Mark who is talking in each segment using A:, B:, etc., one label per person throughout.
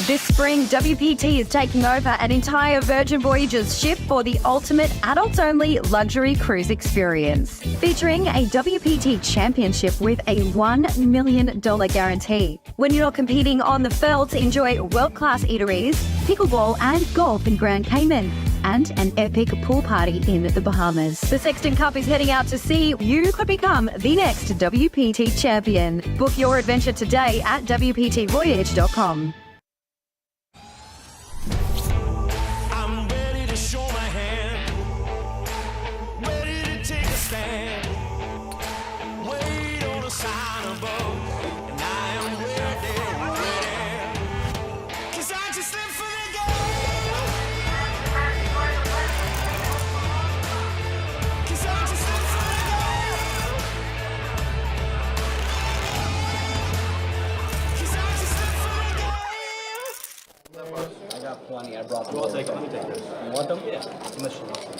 A: This spring, WPT is taking over an entire Virgin Voyages ship for the ultimate adults-only luxury cruise experience. Featuring a WPT championship with a $1 million guarantee. When you're competing on the felt, enjoy world-class eateries, pickleball and golf in Grand Cayman, and an epic pool party in the Bahamas. The Sexton Cup is heading out to sea. You could become the next WPT champion. Book your adventure today at WPTvoyage.com.
B: I'm ready to show my hand, ready to take a stand, wait on a sign above, and I am ready, cause I just live for the game, cause I just live for the game, cause I just live for the game.
C: I got plenty. I brought them.
D: Let me take this.
C: You want them?
D: Yeah.
C: Unless you want them.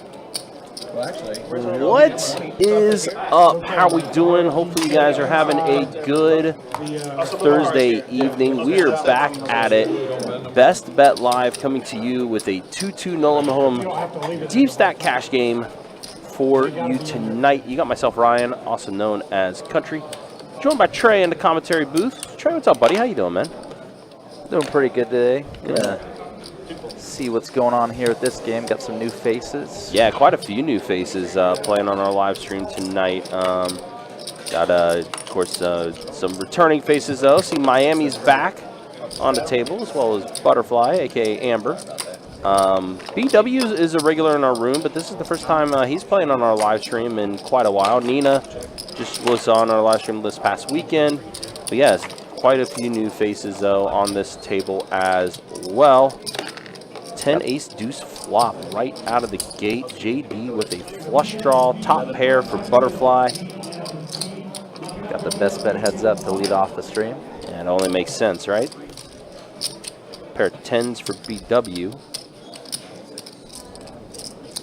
C: Well, actually,
E: What is up? How we doing? Hopefully you guys are having a good Thursday evening. We are back at it. Best Bet Live coming to you with a 2-2 Nolan Mahone deep stack cash game for you tonight. You got myself, Ryan, also known as Country, joined by Trey in the commentary booth. Trey, what's up, buddy? How you doing, man?
F: Doing pretty good today.
E: Yeah.
F: See what's going on here with this game. Got some new faces.
E: Yeah, quite a few new faces playing on our live stream tonight. Got, of course, some returning faces, though. See Miami's back on the table, as well as Butterfly, a.k.a. Amber. BW is a regular in our room, but this is the first time he's playing on our live stream in quite a while. Nina just was on our live stream this past weekend. But, yes, quite a few new faces, though, on this table as well. 10 ace deuce flop right out of the gate. JD with a flush draw, top pair for Butterfly.
F: Got the best bet heads up to lead off the stream.
E: And it only makes sense, right? Pair of 10s for BW.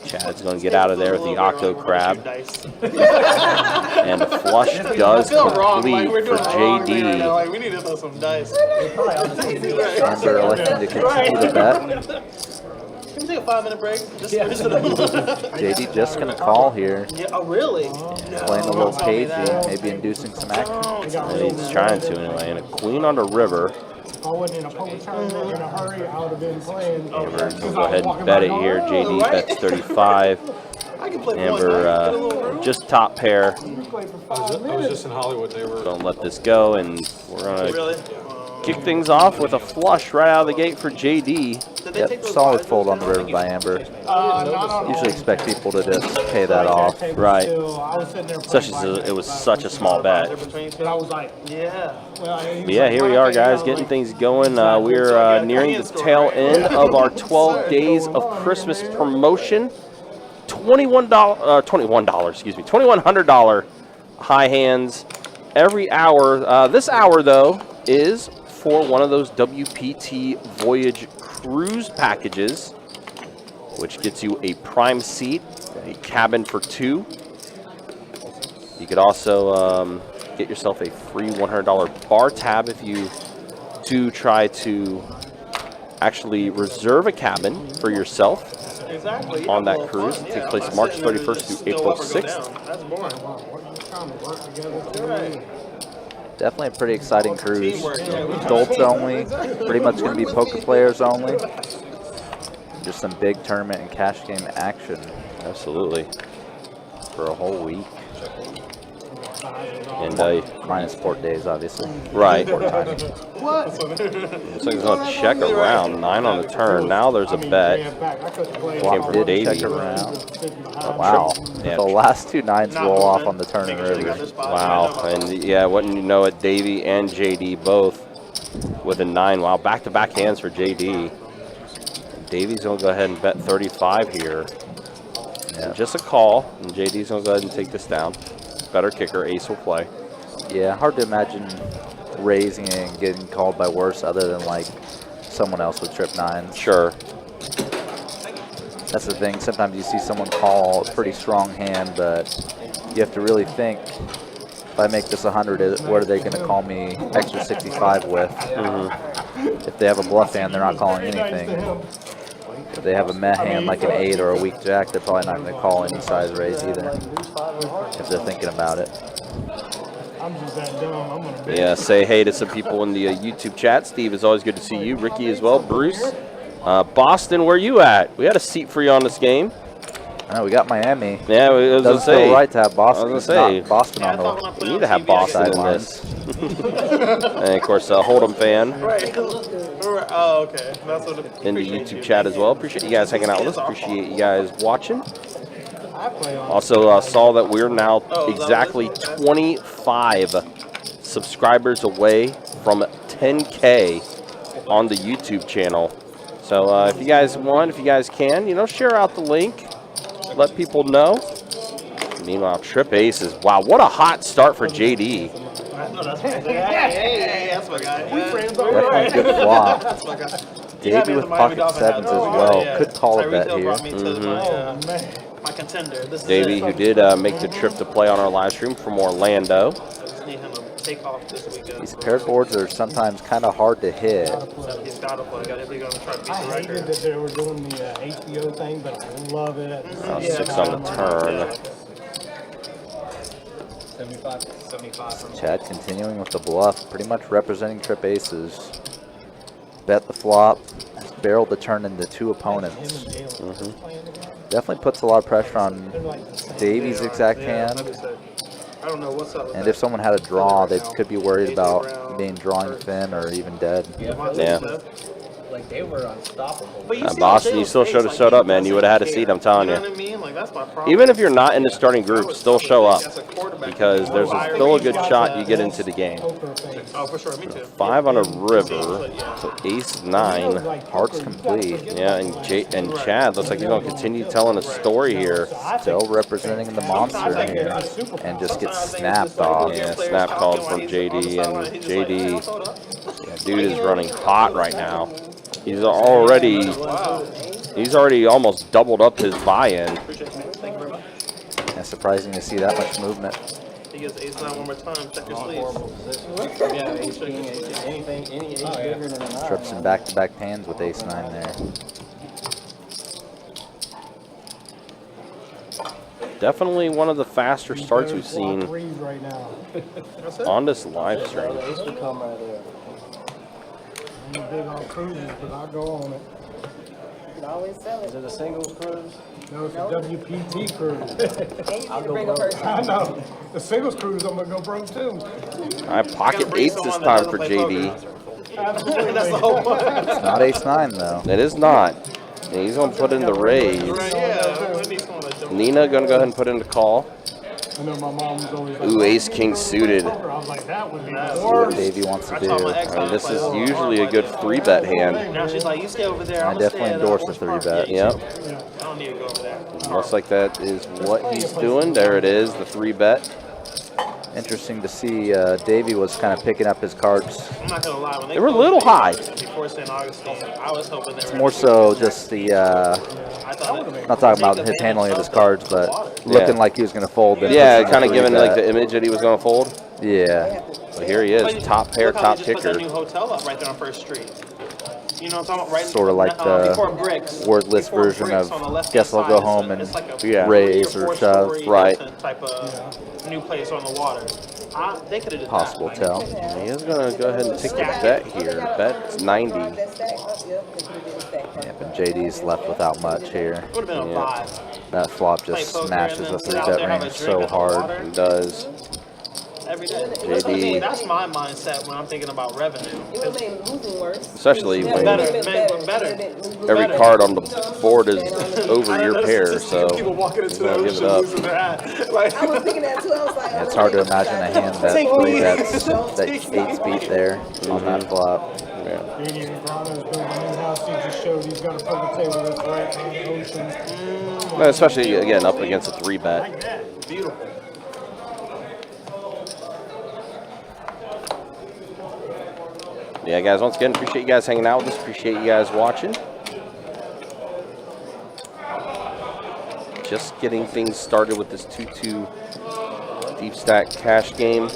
E: Chad's going to get out of there with the Octo Crab. And the flush does complete for JD.
D: We need to throw some dice.
F: Amber electing to continue the bet.
D: Can we take a 5-minute break?
F: JD just going to call here.
D: Yeah, oh, really?
F: Playing a little cagey, maybe inducing some action.
E: He's trying to anyway. And a queen on the river.
G: If I wasn't in a poker tournament in a hurry, I would have been playing.
E: Amber, we'll go ahead and bet it here. JD bets 35. Amber just top pair.
G: I was just in Hollywood. They were.
E: Don't let this go, and we're going to kick things off with a flush right out of the gate for JD.
F: Yep, solid fold on the river by Amber. Usually expect people to just pay that off.
E: Right. It was such a small bet. But yeah, here we are, guys, getting things going. We're nearing the tail end of our 12 days of Christmas promotion. $2,100 high hands every hour. This hour, though, is for one of those WPT Voyage cruise packages, which gets you a prime seat, a cabin for 2. You could also get yourself a free $100 bar tab if you do try to actually reserve a cabin for yourself on that cruise. It takes place March 31st through April 6th.
F: Definitely a pretty exciting cruise. Adults only, pretty much going to be poker players only. Just some big tournament and cash game action.
E: Absolutely.
F: For a whole week.
E: And
F: minus port days, obviously.
E: Right.
F: Port timing.
E: Looks like he's going to check around. 9 on the turn. Now there's a bet. Came from Davey.
F: Check around. Oh, wow.
E: Yeah.
F: The last 2 9s roll off on the turn and river.
E: Wow. And yeah, wouldn't you know it, Davey and JD both with a 9. Wow, back-to-back hands for JD. Davey's going to go ahead and bet 35 here. Yeah. And just a call, and JD's going to go ahead and take this down. Better kicker, ace will play.
F: Yeah, hard to imagine raising and getting called by worse other than like someone else with trip 9s.
E: Sure.
F: That's the thing. Sometimes you see someone call a pretty strong hand, but you have to really think, if I make this 100, what are they going to call me extra 65 with? If they have a bluff hand, they're not calling
G: Very nice to
F: anything.
G: him.
F: If they have a meh hand like an 8 or a weak jack, they're probably not going to call any size raise either. If they're thinking about it.
G: I'm just that dumb. I'm gonna bet.
E: Yeah, say hey to some people in the YouTube chat. Steve, it's always good to see you. Ricky as well. Bruce. Boston, where you at? We had a seat for you on this game.
F: I know, we got Miami.
E: Yeah, I was
F: Doesn't
E: gonna say.
F: feel right to have Boston.
E: I was gonna say.
F: Not Boston on the
E: We need to have Boston in
F: sidelines.
E: this. And of course, Hold'em fan
D: Right. Oh, okay. That's what
E: in the YouTube chat as well. Appreciate you guys hanging out with us. Appreciate you guys watching. Also saw that we're now exactly 25 subscribers away from 10K on the YouTube channel. So if you guys want, if you guys can, you know, share out the link. Let people know. Meanwhile, trip aces. Wow, what a hot start for JD.
D: Hey, that's my guy.
F: Definitely good flop. Davey with pocket 7s as well. Could call a bet here.
D: My contender. This is
E: Davey,
D: it.
E: who did make the trip to play on our live stream from Orlando.
D: Just need him to take off this weekend.
F: These paired boards are sometimes kind of hard to hit.
D: So he's got to play. If he's going to try to beat
G: I
D: the
G: hated
D: record.
G: that they were doing the HBO thing, but I love it.
E: 6 on the turn.
C: 75.
F: Chad continuing with the bluff, pretty much representing trip aces. Bet the flop, barreled the turn into 2 opponents. Definitely puts a lot of pressure on Davey's exact hand.
D: I don't know what's up with
F: And
D: that.
F: if someone had a draw, they could be worried about being drawing thin or even dead.
E: Yeah.
C: Like they were unstoppable.
D: But you see
E: Boston,
D: on
E: you still
D: Jalen's
E: should have
D: face,
E: showed
D: like,
E: up, man. You would have had a seat, I'm telling
D: You
E: you.
D: know what I mean? Like that's my problem.
E: Even if you're not in the starting group, still show up.
D: As a quarterback,
E: Because there's still a good shot you get into the game.
D: Oh, for sure. Me too.
E: 5 on a river, so ace 9.
F: Hearts complete.
E: Yeah, and Chad looks like he's going to continue telling a story here.
F: Still representing the monster here. And just gets snapped off.
E: Yeah, snap called from JD, and JD, dude is running hot right now. He's already almost doubled up his buy-in.
D: Thank you very much.
F: And surprising to see that much movement.
D: He gets ace 9 one more time. Check your sleeves.
C: Yeah, ace king, anything, any ace bigger than a 9.
F: Trips in back-to-back pans with ace 9 there.
E: Definitely one of the faster starts we've seen
G: Right now.
E: on this live stream.
C: Ace would come right there.
G: I'm big on cruises, but I'll go on it.
H: You can always sell
C: Is
H: it.
C: it a singles cruise?
G: No, it's a WPT cruise.
H: And you need to bring a person.
G: I know. The singles cruise, I'm gonna go broke too.
E: I have pocket 8s this time for JD.
G: Absolutely.
D: That's the whole point.
F: It's not ace 9 though.
E: It is not. And he's going to put in the raise. Nina going to go ahead and put in the call.
G: I know my mom's always like,
E: Ooh, ace king suited.
G: I was like, that would be
F: See what
G: worse.
F: Davey wants to
D: I told my
F: do.
D: ex,
E: I mean, this is usually a good 3-bet hand.
D: Now she's like, you stay over there.
F: I
D: I'm
F: definitely endorse the 3-bet.
E: Yep.
D: I don't need to go over there.
E: Looks like that is what he's doing. There it is, the 3-bet.
F: Interesting to see Davey was kind of picking up his cards.
D: I'm not gonna lie. When
E: They were a little high.
D: Before St. Augustine, I was hoping they were.
F: More so just the,
D: I thought
F: not talking about his handling of his cards, but looking like he was going to fold. then
E: Yeah,
F: pushing
E: kind of
F: the
E: giving
F: 3-bet.
E: like the image that he was going to fold.
F: Yeah.
E: But here he is, top pair,
D: Look how
E: top
D: they just put that
E: kicker.
D: new hotel up right there on First Street. You know what I'm talking about? Right
F: Sort of like
D: before
F: the
D: Bricks.
F: wordless
D: Before
F: version
D: Bricks
F: of
D: on the left-hand
F: guess I'll
D: side,
F: go
D: it's
F: home and
D: it's like a
E: Yeah.
F: raise
D: 3
F: or
D: 4
F: shove.
D: story
E: Right.
D: type of new place on the water. They could have did
F: Possible
D: that.
F: tell.
E: He is going to go ahead and take the bet here. Bet's 90.
H: That stack up, yep, they could have did a stack.
F: Yep, and JD's left without much here.
D: Would have been a
E: Yeah.
D: 5.
F: That flop
D: Play
F: just
D: poker
F: smashes
D: and
F: the
D: then sit out there,
F: 3-bet
D: have a
F: range
D: drink
F: so
D: at the
F: hard.
D: water.
E: He does.
D: Every day.
E: JD.
D: That's my mindset when I'm thinking about revenue.
H: It would make losing worse.
E: Especially when
D: Better.
E: every card on the board is over your pair, so
D: People walking into the
E: gonna give it
D: ocean
E: up.
D: losing their hat. Like,
H: I was thinking that too. I was like,
F: It's hard to imagine a hand that
D: Take me.
F: 3-bets that 8's beat there on that flop.
E: yeah.
G: Danny Grana's building a new house. He just showed he's got a poker table that's right on the ocean.
E: Well, especially again up against a 3-bet.
D: beautiful.
E: Yeah, guys, once again, appreciate you guys hanging out with us. Appreciate you guys watching. Just getting things started with this 2-2 deep stack cash game.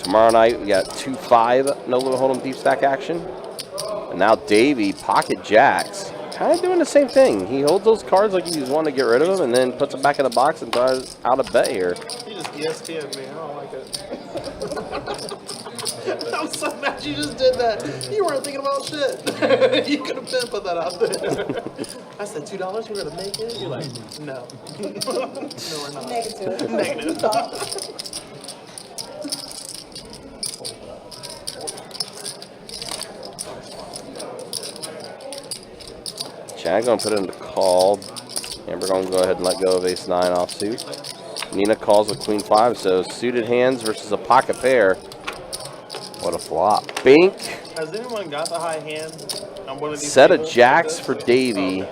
E: Tomorrow night, we got 2-5 no limit hold'em deep stack action. And now Davey pocket jacks. Kind of doing the same thing. He holds those cards like he's wanting to get rid of them and then puts them back in the box and tries out a bet here.
D: You just ESPN me. I don't like it. I'm so mad you just did that. You weren't thinking about shit. You could have been put that out there. I said $2, we're gonna make it. You're like, no. No, we're not.
H: Negative.
D: Negative.
E: Chad gonna put it in the call. Amber gonna go ahead and let go of ace-9 offsuit. Nina calls with queen-5, so suited hands versus a pocket pair.
F: What a flop.
E: Bink.
D: Has anyone got the high hand on one of these
E: Set of
D: tables?
E: jacks for Davey.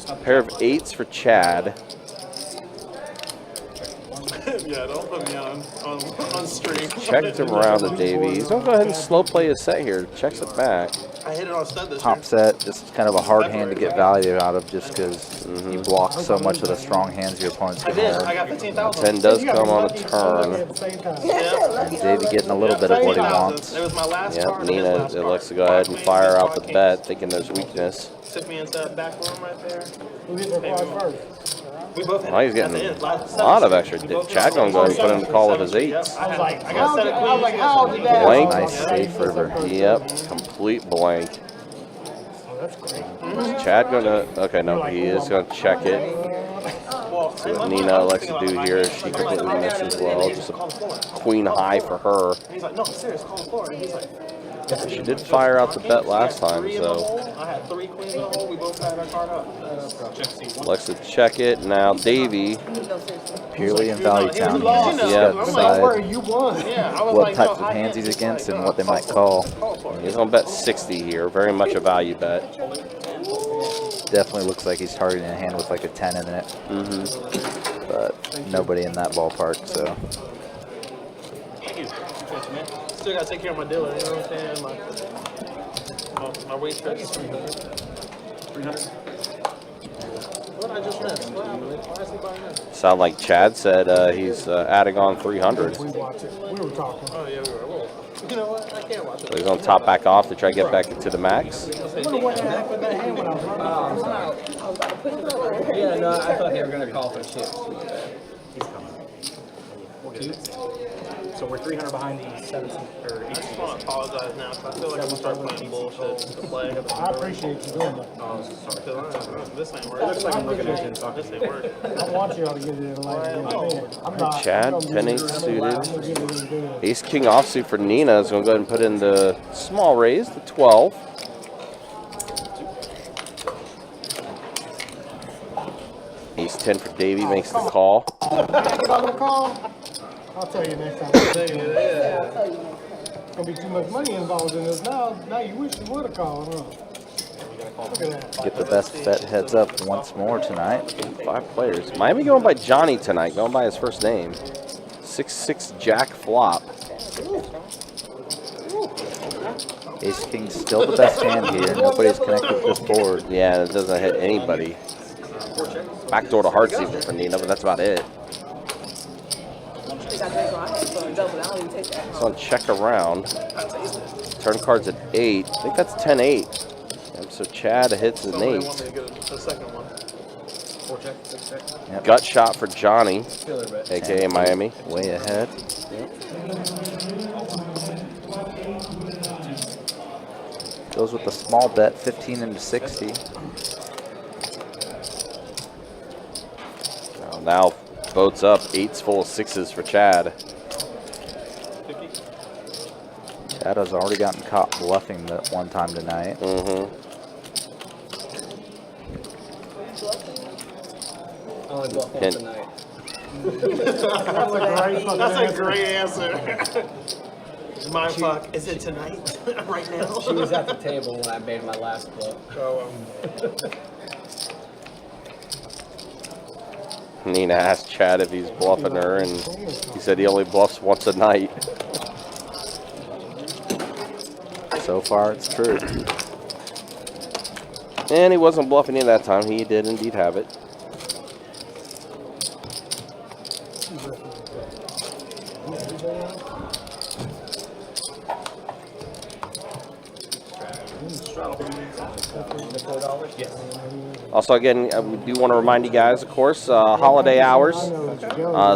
E: A pair of 8s for Chad.
D: Yeah, don't put me on stream.
E: Checked him around to Davey. He's gonna go ahead and slow play his set here. Checks it back.
D: I hit it on stud this
F: Top
D: year.
F: set, this is kind of a hard hand to get value out of just because you block so much of the strong hands your opponent's
D: I
F: going to
D: did.
F: have.
D: I got 15,000.
E: 10 does come on a turn.
G: At the same time.
D: Yeah.
F: Davey getting a little bit of what he
D: 15,000.
F: wants.
D: It was my last
E: Yep,
D: card. and his
E: Nina
D: last card.
E: elects to go ahead and fire out the bet, thinking there's weakness.
D: Took me into that back room right there.
G: Who hit the quad first?
D: We both hit
E: Oh, he's
D: at
E: getting
D: the end.
E: a lot of extra.
D: We both
E: Chad gonna go ahead and put him to call with his 8s.
D: Yep. I got
G: How
D: set
G: did-
D: of
G: I was like,
D: queens.
G: how did that?
E: Blank.
F: Nice safe river.
E: Yep, complete blank.
G: Oh, that's great.
E: Is Chad gonna? Okay, no, he is gonna check it.
D: Well,
E: So what Nina elects to do here is she completely misses as well. Just a queen high for her.
D: And he's like, no, I'm serious, call the floor. And he's like,
E: She did fire out the bet last time,
D: three in the
E: so
D: hole. I had 3 queens in the hole. We both had our card up.
E: elects to check it. Now Davey,
F: Purely in value town.
D: lost.
F: He
E: Yeah.
F: has to
G: Don't worry,
F: decide
G: you won.
D: Yeah, I was
F: what
D: like,
F: types
D: no,
F: of
D: high
F: hands he's
D: just
F: against
D: like,
F: and what they might call.
D: call for it.
E: he's gonna bet 60 here. Very much a value bet.
F: Definitely looks like he's targeting a hand with like a 10 in it. But nobody in that ballpark, so.
D: Still gotta take care of my dealer, you know what I'm saying? My waitress. 300. What I just missed? What happened? Why is he buying this?
E: Sound like Chad said he's adding on 300.
G: We watch it. We were talking.
D: Oh, yeah, we were. Whoa. You know what? I can't watch
E: So
D: it.
E: he's gonna top back off to try to get back to the max.
G: I wonder what happened with that hand when I was running.
C: Yeah, no, I thought they were gonna call for chips. He's coming. We'll get it. So we're 300 behind the 17 or
D: I just want to apologize now because I feel like I'm gonna start playing bullshit to play.
G: I appreciate you doing that.
D: This ain't working. Looks like I'm looking at you. This ain't working.
G: I want y'all to get it in like I'm not.
E: Chad,
G: I'm gonna
E: 10-8
G: get it-
E: suited.
G: I'm gonna get it in good.
E: Ace King offsuit for Nina is gonna go ahead and put in the small raise to 12. Ace 10 for Davey makes the call.
G: Get on the call. I'll tell you next time. There's gonna be too much money involved in this. Now you wish you would have called, huh? Look at that.
F: Get the best bet heads up once more tonight.
E: 5 players. Miami going by Johnny tonight, going by his first name. 6-6 Jack flop.
F: Ace King's still the best hand here. Nobody's connected with this board.
E: Yeah, it doesn't hit anybody. Backdoor to hearts even for Nina, but that's about it. It's on check around. Turn cards at 8. I think that's 10-8. And so Chad hits an 8.
D: The second one.
C: 4 check, 6 check.
F: Yep.
E: Gut shot for Johnny,
C: Feel it, but
E: aka Miami.
F: Way ahead. Goes with the small bet, 15 into 60.
E: Now boats up. 8's full of 6s for Chad.
F: Chad has already gotten caught bluffing that one time tonight.
C: I only bluff once
E: Hint.
C: tonight.
D: That's a great answer. Mind fuck. Is it tonight? Right now?
C: She was at the table when I made my last bluff. So,
E: Nina asked Chad if he's bluffing her, and he said he only bluffs once a night.
F: So far, it's true.
E: And he wasn't bluffing you that time. He did indeed have it. Also, again, we do want to remind you guys, of course, holiday hours.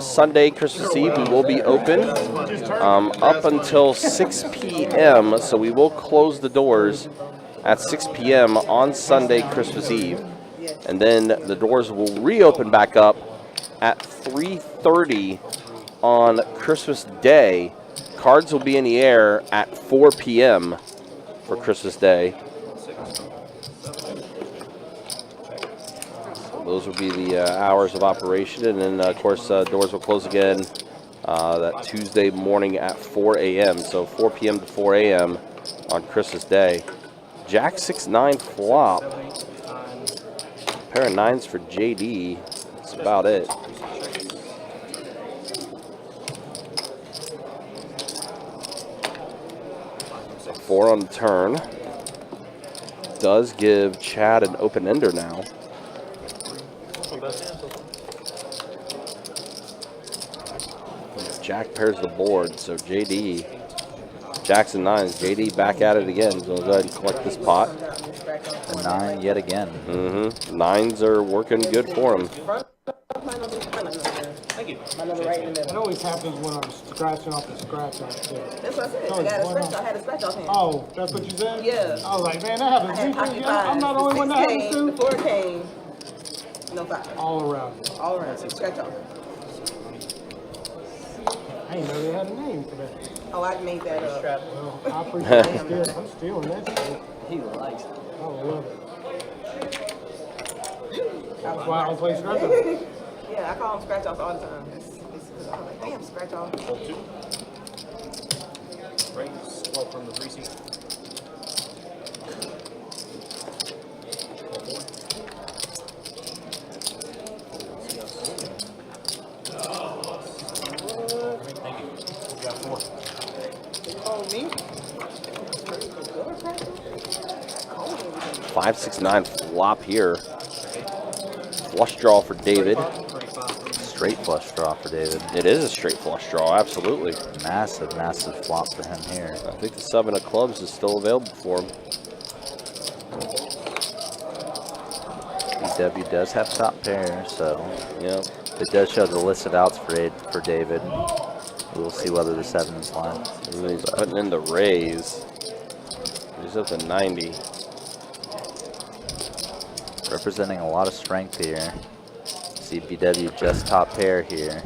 E: Sunday, Christmas Eve, we will be open up until 6 p.m. So we will close the doors at 6 p.m. on Sunday, Christmas Eve. And then the doors will reopen back up at 3:30 on Christmas Day. Cards will be in the air at 4 p.m. for Christmas Day. Those will be the hours of operation, and then of course doors will close again that Tuesday morning at 4 a.m. So 4 p.m. to 4 a.m. on Christmas Day. Jack 6-9 flop. Pair of nines for JD. That's about it. So 4 on the turn. Does give Chad an open ender now. Jack pairs the board, so JD, Jacks and nines. JD back at it again. So go ahead and collect this pot.
F: A 9 yet again.
E: Nines are working good for him.
H: Thank you. My number right in the
G: It
H: middle.
G: always happens when I'm scratching off the scratch off there.
H: That's what I said. I got a scratch. I had a scratch off him.
G: Oh, that's what you said?
H: Yeah.
G: I was like, man, that
H: I
G: happens
H: had
G: three
H: pocket
G: times.
H: fives.
G: I'm not the only one that
H: The
G: happens
H: six came,
G: to.
H: the 4 came. No 5.
G: All around.
H: All around. Scratch off.
G: I didn't know they had a name for that.
H: Oh, I made that up.
G: Well, I appreciate it. I'm stealing that shit.
C: He likes it.
G: I love it. That's why I don't play scratch off.
H: Yeah, I call them scratch offs all the time. It's I'm like, damn, scratch off.
C: Hold 2. Raise. Well, from the 3 seat. Hold 4. Thank you. You got 4.
H: Oh, me?
E: 5-6-9 flop here. Flush draw for David.
F: Straight flush draw for David.
E: It is a straight flush draw, absolutely.
F: Massive, massive flop for him here.
E: I think the 7 of clubs is still available for him.
F: BW does have top pair, so
E: Yeah.
F: it does show the list of outs for David. We'll see whether the 7 is lined.
E: And he's putting in the raise. He's up to 90.
F: Representing a lot of strength here. See BW just top pair here.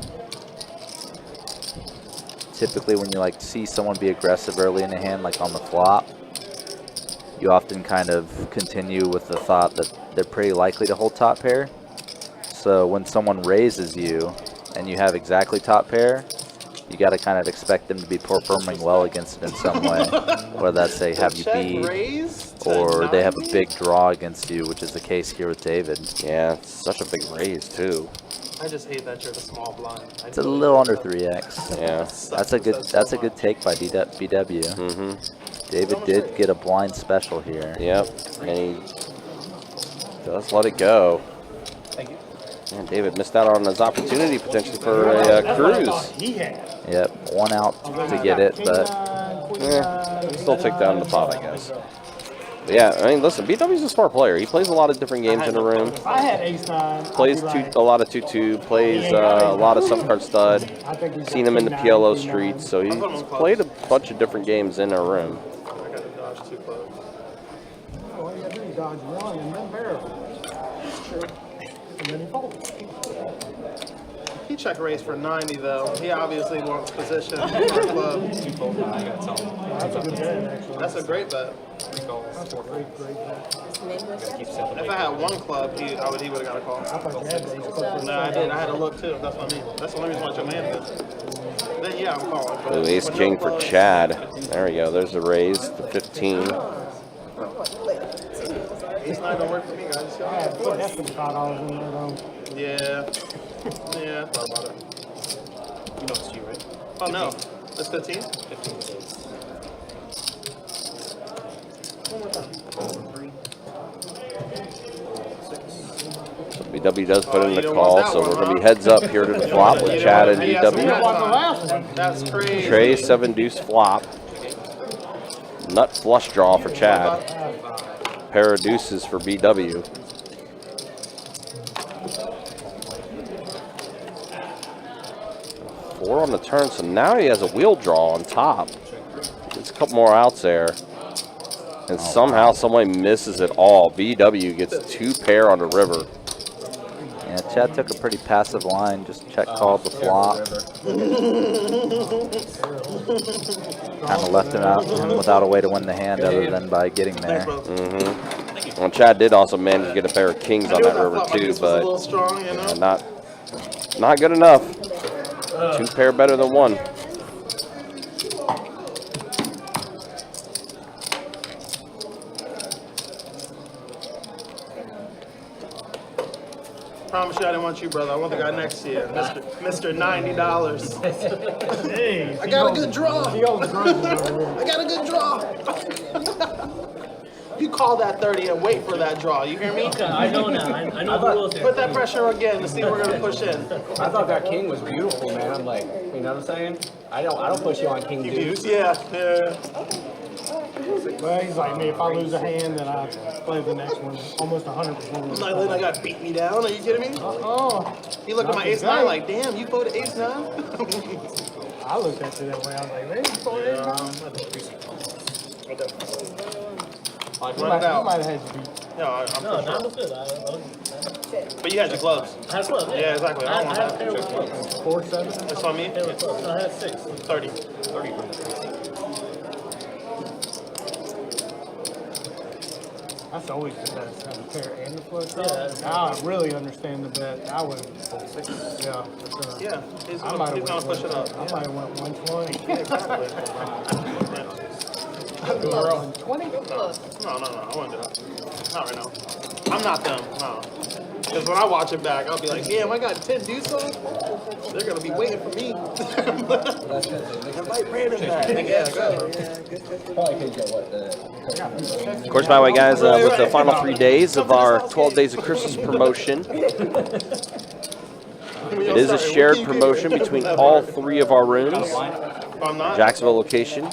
F: Typically when you like see someone be aggressive early in the hand, like on the flop, you often kind of continue with the thought that they're pretty likely to hold top pair. So when someone raises you and you have exactly top pair, you got to kind of expect them to be performing well against it in some way. Whether that's they have you beat, or they have a big draw against you, which is the case here with David.
E: Yeah, it's such a big raise too.
D: I just hate that you're the small blind.
F: It's a little under 3x.
E: Yeah.
F: That's a good take by BW. David did get a blind special here.
E: Yep, and he does let it go.
C: Thank you.
E: And David missed out on his opportunity potentially for a cruise.
G: He had.
F: Yep, 1 out to get it, but
E: Still take down the pot, I guess. But yeah, I mean, listen, BW's a smart player. He plays a lot of different games in a room.
G: If I had ace-9,
E: Plays a lot of 2-2, plays a lot of subcard stud. Seen him in the PLO streets, so he's played a bunch of different games in a room.
D: I got to dodge 2 clubs.
G: All you gotta do is dodge 1 and then barrel. And then he folds.
D: He check raised for 90 though. He obviously wants position. Club.
G: That's a good bet, actually.
D: That's a great bet.
G: That's a great bet.
D: If I had 1 club, he would have got a call.
G: I thought you had the ace-club.
D: No, I didn't. I had to look too. That's what I mean. That's the only reason why your man is. Then yeah, I'm calling. But
E: Ooh, ace
D: with
E: king
D: no
E: for
D: clubs-
E: Chad. There we go. There's the raise to 15.
D: Ace-9 don't work for me, guys.
G: I had to put that $55 in there, though.
D: Yeah. Yeah, I thought about it.
C: You know it's you, right?
D: Oh no. It's 15?
C: 15 days.
D: One more time.
C: 3. 6.
E: BW does put in
D: you
E: the
D: don't
E: call,
D: want that
E: so
D: one,
E: we're going to be
D: huh?
E: heads up here to the flop with Chad and
G: You want the
E: BW.
G: last one.
D: That's crazy.
E: Trey 7 deuce flop. Nut flush draw for Chad. Pair of deuces for BW. Four on the turn, so now he has a wheel draw on top. Gets a couple more outs there. And somehow, somebody misses it all. BW gets 2 pair on the river.
F: Yeah, Chad took a pretty passive line, just check called the flop. Kind of left him out without a way to win the hand other than by getting there.
E: Well, Chad did also manage to get a pair of kings on that river too, but not good enough. 2 pair better than 1.
D: Promise you I didn't want you, brother. I want the guy next to you, Mr. $90.
G: Hey,
D: I got a good draw.
G: he holds grudges over here.
D: I got a good draw. You call that 30 and wait for that draw. You hear me?
C: Okay, I know now. I know the rules here.
D: Put that pressure again to see what we're gonna push in.
C: I thought that king was beautiful, man. I'm like, you know what I'm saying? I don't push you on king deuce.
D: Yeah.
G: Well, he's like me. If I lose a hand, then I play the next one almost 100% of
D: I'm
G: the
D: not letting that guy beat me down. Are you kidding me?
G: Oh,
D: He looked at my ace nine like, damn, you voted ace nine?
G: I looked at you that way. I was like, man, you played it.
D: Like,
G: You
D: run
G: might
D: it out.
G: have had you beat.
D: No, I'm
C: No,
D: for
C: that
D: sure.
C: was good.
D: But you had your clubs.
C: I had clubs.
D: Yeah, exactly. I don't want
C: had a
D: that.
C: pair with clubs.
G: 4-7.
D: That's on me.
C: Pair with clubs. No, I had 6.
D: 30.
G: That's always the best. Have a pair and the flush draw.
C: Yeah.
G: Now I really understand the bet. I would. Yeah.
D: Yeah, he's
G: I
D: gonna,
G: might
D: he's
G: have
D: gonna push it up.
G: I might have went 120.
D: Exactly.
G: 120?
D: No, I wouldn't do that. Not right now. I'm not them, no. Because when I watch it back, I'll be like, damn, I got 10 deuce on. They're going to be waiting for me. Invite Brandon back. Yeah, go.
E: Of course, by the way, guys, with the final 3 days of our 12 Days of Christmas promotion, it is a shared promotion between all 3 of our rooms.
D: I'm not.
E: Jacksonville location,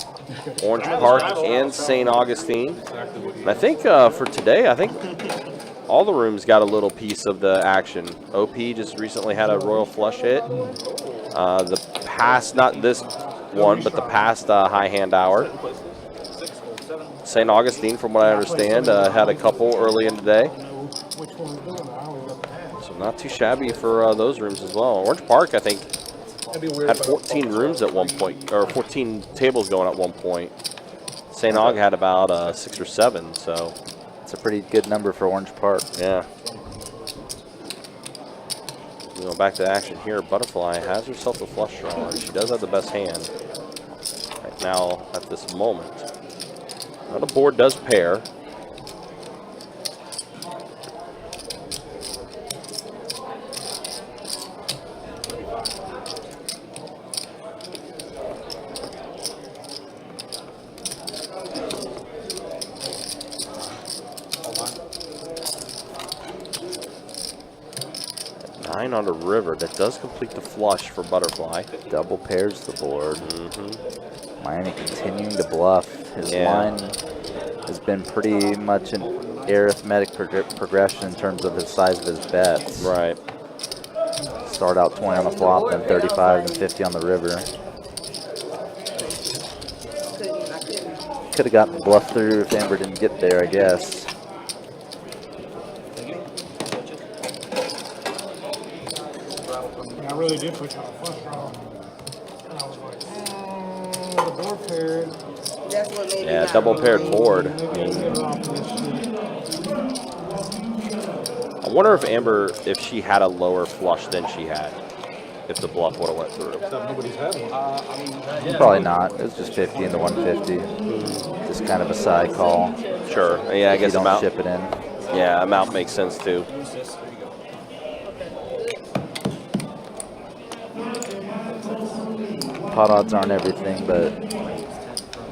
E: Orange Park, and St. Augustine. And I think for today, I think all the rooms got a little piece of the action. OP just recently had a royal flush hit. The past, not this one, but the past high hand hour. St. Augustine, from what I understand, had a couple early in the day.
G: Which one's doing it? I always up ahead.
E: So not too shabby for those rooms as well. Orange Park, I think, had 14 rooms at one point, or 14 tables going at one point. St. Aug had about 6 or 7, so.
F: It's a pretty good number for Orange Park.
E: Yeah. Going back to action here, Butterfly has herself a flush draw, and she does have the best hand right now at this moment. Now the board does pair. On the river, that does complete the flush for Butterfly.
F: Double pairs the board. Miami continuing to bluff. His line has been pretty much an arithmetic progression in terms of the size of his bets.
E: Right.
F: Start out 20 on the flop, then 35 and 50 on the river. Could have gotten the bluff through if Amber didn't get there, I guess.
G: I really did put you on a flush draw. And I was like, the board paired.
H: That's what made me
E: Yeah,
H: not
E: double paired
H: really-
E: board.
G: Get off this shit.
E: I wonder if Amber, if she had a lower flush than she had, if the bluff would have went through.
F: Probably not. It was just 50 into 150. Just kind of a side call.
E: Sure. Yeah, I
F: If
E: guess
F: you don't
E: amount.
F: ship it in.
E: Yeah, amount makes sense too.
F: Pot odds aren't everything, but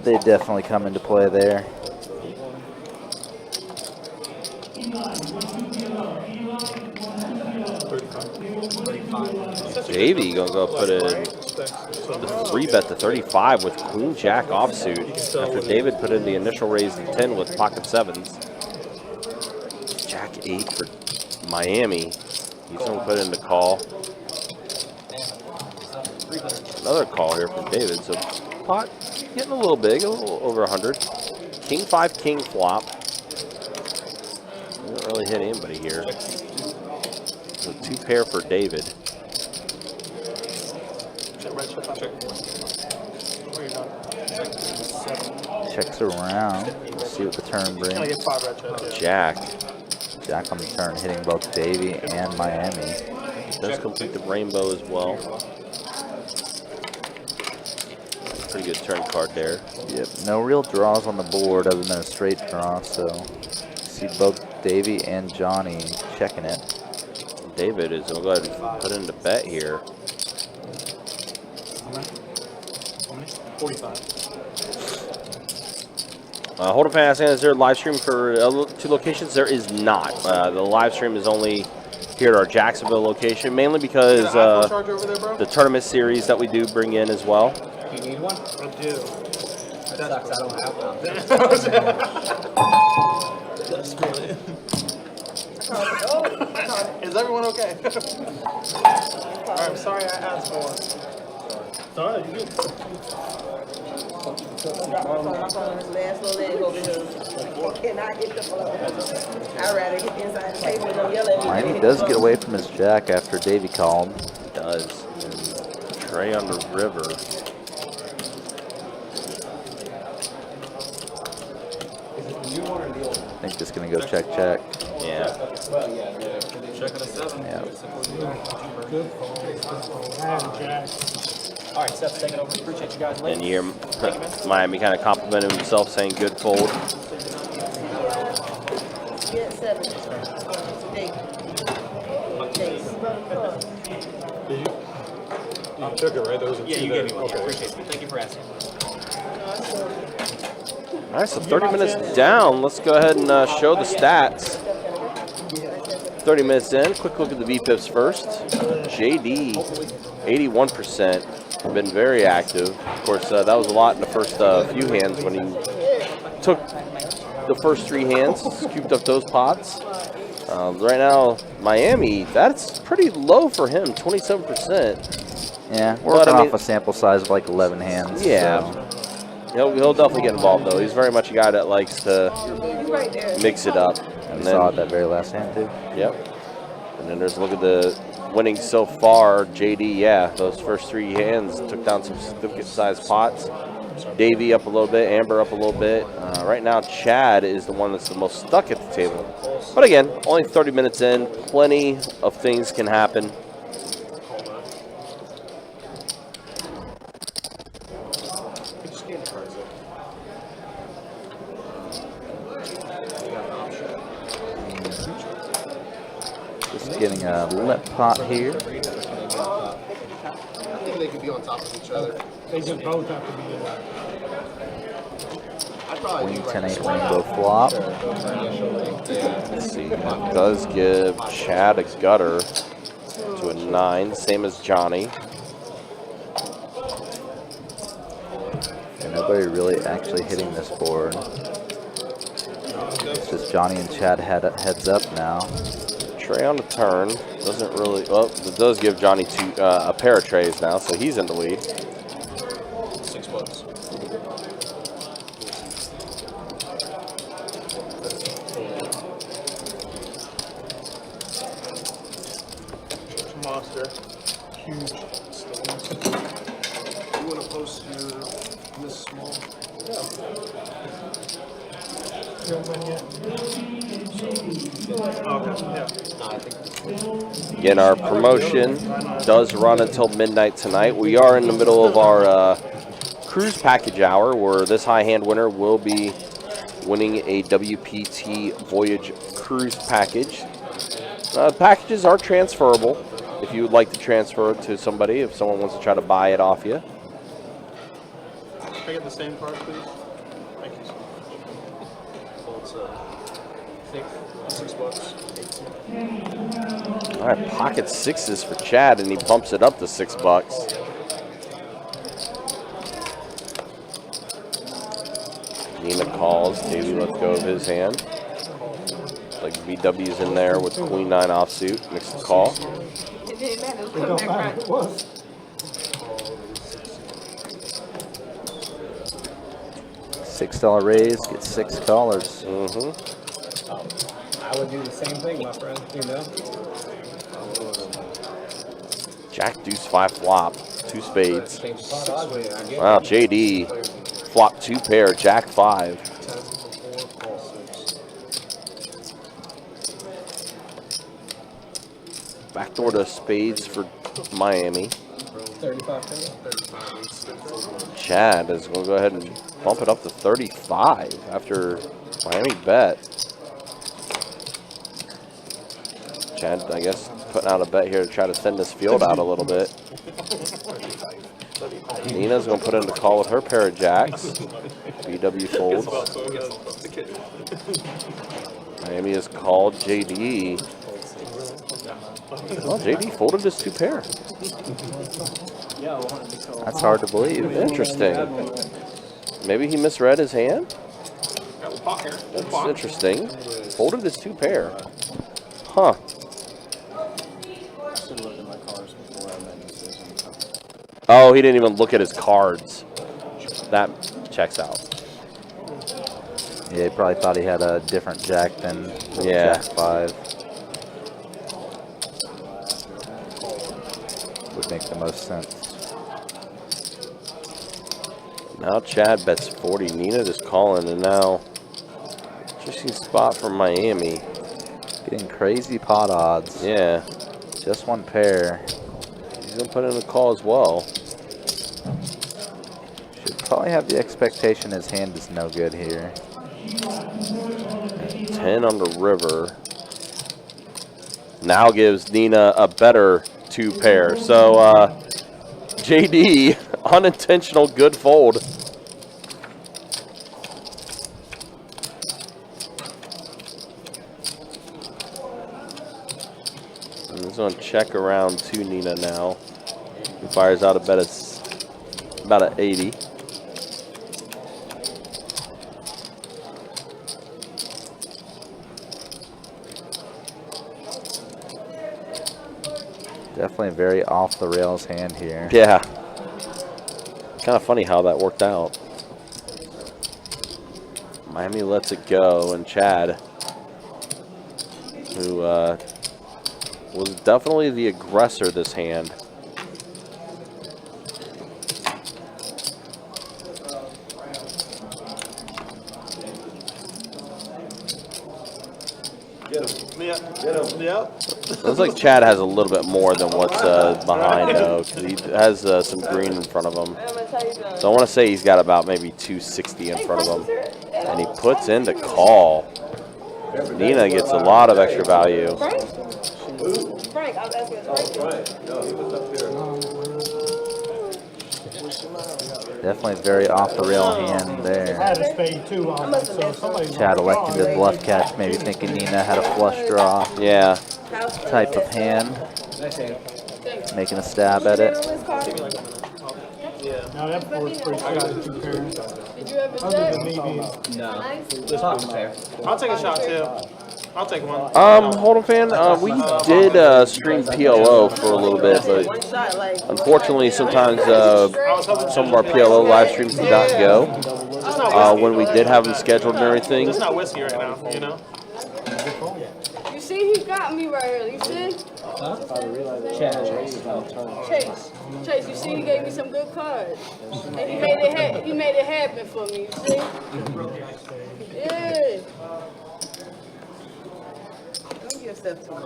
F: they definitely come into play there.
E: Davey gonna go put a The 3-bet to 35 with Queen Jack offsuit after David put in the initial raise to 10 with pocket 7s. Jack 8 for Miami. He's going to put in the call. Another call here from David. So pot getting a little big, a little over 100. King 5, King flop. Didn't really hit anybody here. So 2 pair for David.
F: Checks around. Let's see what the turn brings.
E: Jack.
F: Jack on the turn, hitting both Davey and Miami.
E: Does complete the rainbow as well. Pretty good turn card there.
F: Yep, no real draws on the board other than a straight draw, so see both Davey and Johnny checking it.
E: David is going to go ahead and put in the bet here.
C: 45.
E: Hold on fast, is there a live stream for 2 locations? There is not. The live stream is only here at our Jacksonville location, mainly because the tournament series that we do bring in as well.
C: You need one?
D: I do.
C: That sucks, I don't have one.
D: Is everyone okay? Alright, I'm sorry I asked for one. Sorry, you good.
H: Last little leg over here. Can I hit the floor? I'd rather hit the inside the table and don't yell at me.
F: Miami does get away from his jack after Davey called.
E: It does. And Trey on the river.
F: I think just gonna go check, check.
E: Yeah.
C: Check on a 7.
F: Yeah.
C: All right, Seth's taking over. Appreciate you guys.
E: And you hear Miami kind of complimenting himself, saying good fold.
H: Yeah, 7.
G: I took it, right? Those are
C: Yeah,
G: two
C: you gave me
G: there.
C: one.
G: Okay.
C: Appreciate it. Thank you for asking.
E: All right, so 30 minutes down. Let's go ahead and show the stats. 30 minutes in. Quick look at the VPIPs first. JD, 81%. Been very active. Of course, that was a lot in the first few hands when he took the first 3 hands, scooped up those pots. Right now, Miami, that's pretty low for him, 27%.
F: Yeah, working off a sample size of like 11 hands.
E: Yeah.
F: So.
E: He'll definitely get involved, though. He's very much a guy that likes to mix it up.
F: And we saw it that very last hand, too.
E: Yep. And then there's a look at the winnings so far. JD, yeah, those first 3 hands took down some significant-sized pots. Davey up a little bit, Amber up a little bit. Right now, Chad is the one that's the most stuck at the table. But again, only 30 minutes in. Plenty of things can happen.
F: Just getting a lip pot here.
G: I think they could be on top of each other. They just both have to be in.
F: Queen 10-8 rainbow flop.
E: Let's see. Does give Chad a gutter to a 9, same as Johnny.
F: And nobody really actually hitting this board. It's just Johnny and Chad heads up now.
E: Trey on the turn. Doesn't really, well, it does give Johnny a pair of trays now, so he's in the lead.
C: 6 bucks.
D: Monster. Huge.
G: You want to post your this small?
E: Again, our promotion does run until midnight tonight. We are in the middle of our cruise package hour, where this high hand winner will be winning a WPT Voyage cruise package. Packages are transferable if you would like to transfer it to somebody, if someone wants to try to buy it off you.
D: Can I get the same card, please? Thank you.
C: So it's 6 bucks.
E: All right, pocket 6s for Chad, and he bumps it up to $6. Nina calls. JD lets go of his hand. Like VW's in there with Queen 9 offsuit. Makes the call.
H: It didn't matter.
G: It don't matter. It was.
F: $6 raise, get 6 callers.
C: I would do the same thing, my friend. You know.
E: Jack deuce 5 flop. 2 spades.
C: Change the spot odds when I get
E: Wow, JD flop 2 pair. Jack 5. Backdoor to spades for Miami.
C: 35 pennies.
E: Chad is going to go ahead and bump it up to 35 after Miami bet. Chad, I guess, putting out a bet here to try to thin this field out a little bit. Nina's going to put in the call with her pair of jacks. BW folds. Miami has called JD. Well, JD folded his 2 pair.
F: That's hard to believe.
E: Interesting. Maybe he misread his hand? That's interesting. Folded his 2 pair. Huh. Oh, he didn't even look at his cards. That checks out.
F: Yeah, he probably thought he had a different jack than
E: Yeah.
F: Jack 5. Would make the most sense.
E: Now Chad bets 40. Nina just calling, and now interesting spot for Miami.
F: Getting crazy pot odds.
E: Yeah.
F: Just 1 pair.
E: He's going to put in a call as well.
F: Should probably have the expectation his hand is no good here.
E: 10 on the river. Now gives Nina a better 2 pair. So, JD, unintentional good fold. And he's going to check around to Nina now. He fires out a bet of about an 80.
F: Definitely a very off the rails hand here.
E: Yeah. Kind of funny how that worked out. Miami lets it go, and Chad, who was definitely the aggressor this hand. Looks like Chad has a little bit more than what's behind, though, because he has some green in front of him. So I want to say he's got about maybe 260 in front of him. And he puts in the call. Nina gets a lot of extra value.
H: Frank, I was asking
F: Definitely a very off the rail hand
G: I
F: there.
G: had a spade too. So somebody
F: Chad elected to bluff catch, maybe thinking Nina had a flush draw
E: Yeah.
F: type of hand. Making a stab at it.
G: Now that board's pretty good. 2 pairs.
I: Did you ever
G: Other
I: check?
G: than me being
D: I'll take a shot too. I'll take one.
E: Hold on, fan. We did stream PLO for a little bit, but
H: one shot, like.
E: unfortunately, sometimes some of our PLO live streams did not go. When we did have them scheduled and everything.
D: It's not whiskey right now, you know?
I: You see, he got me right here. You see? Chase, you see, he gave me some good cards, and he made it happen for me. You see? Yeah.
H: Don't give yourself too much.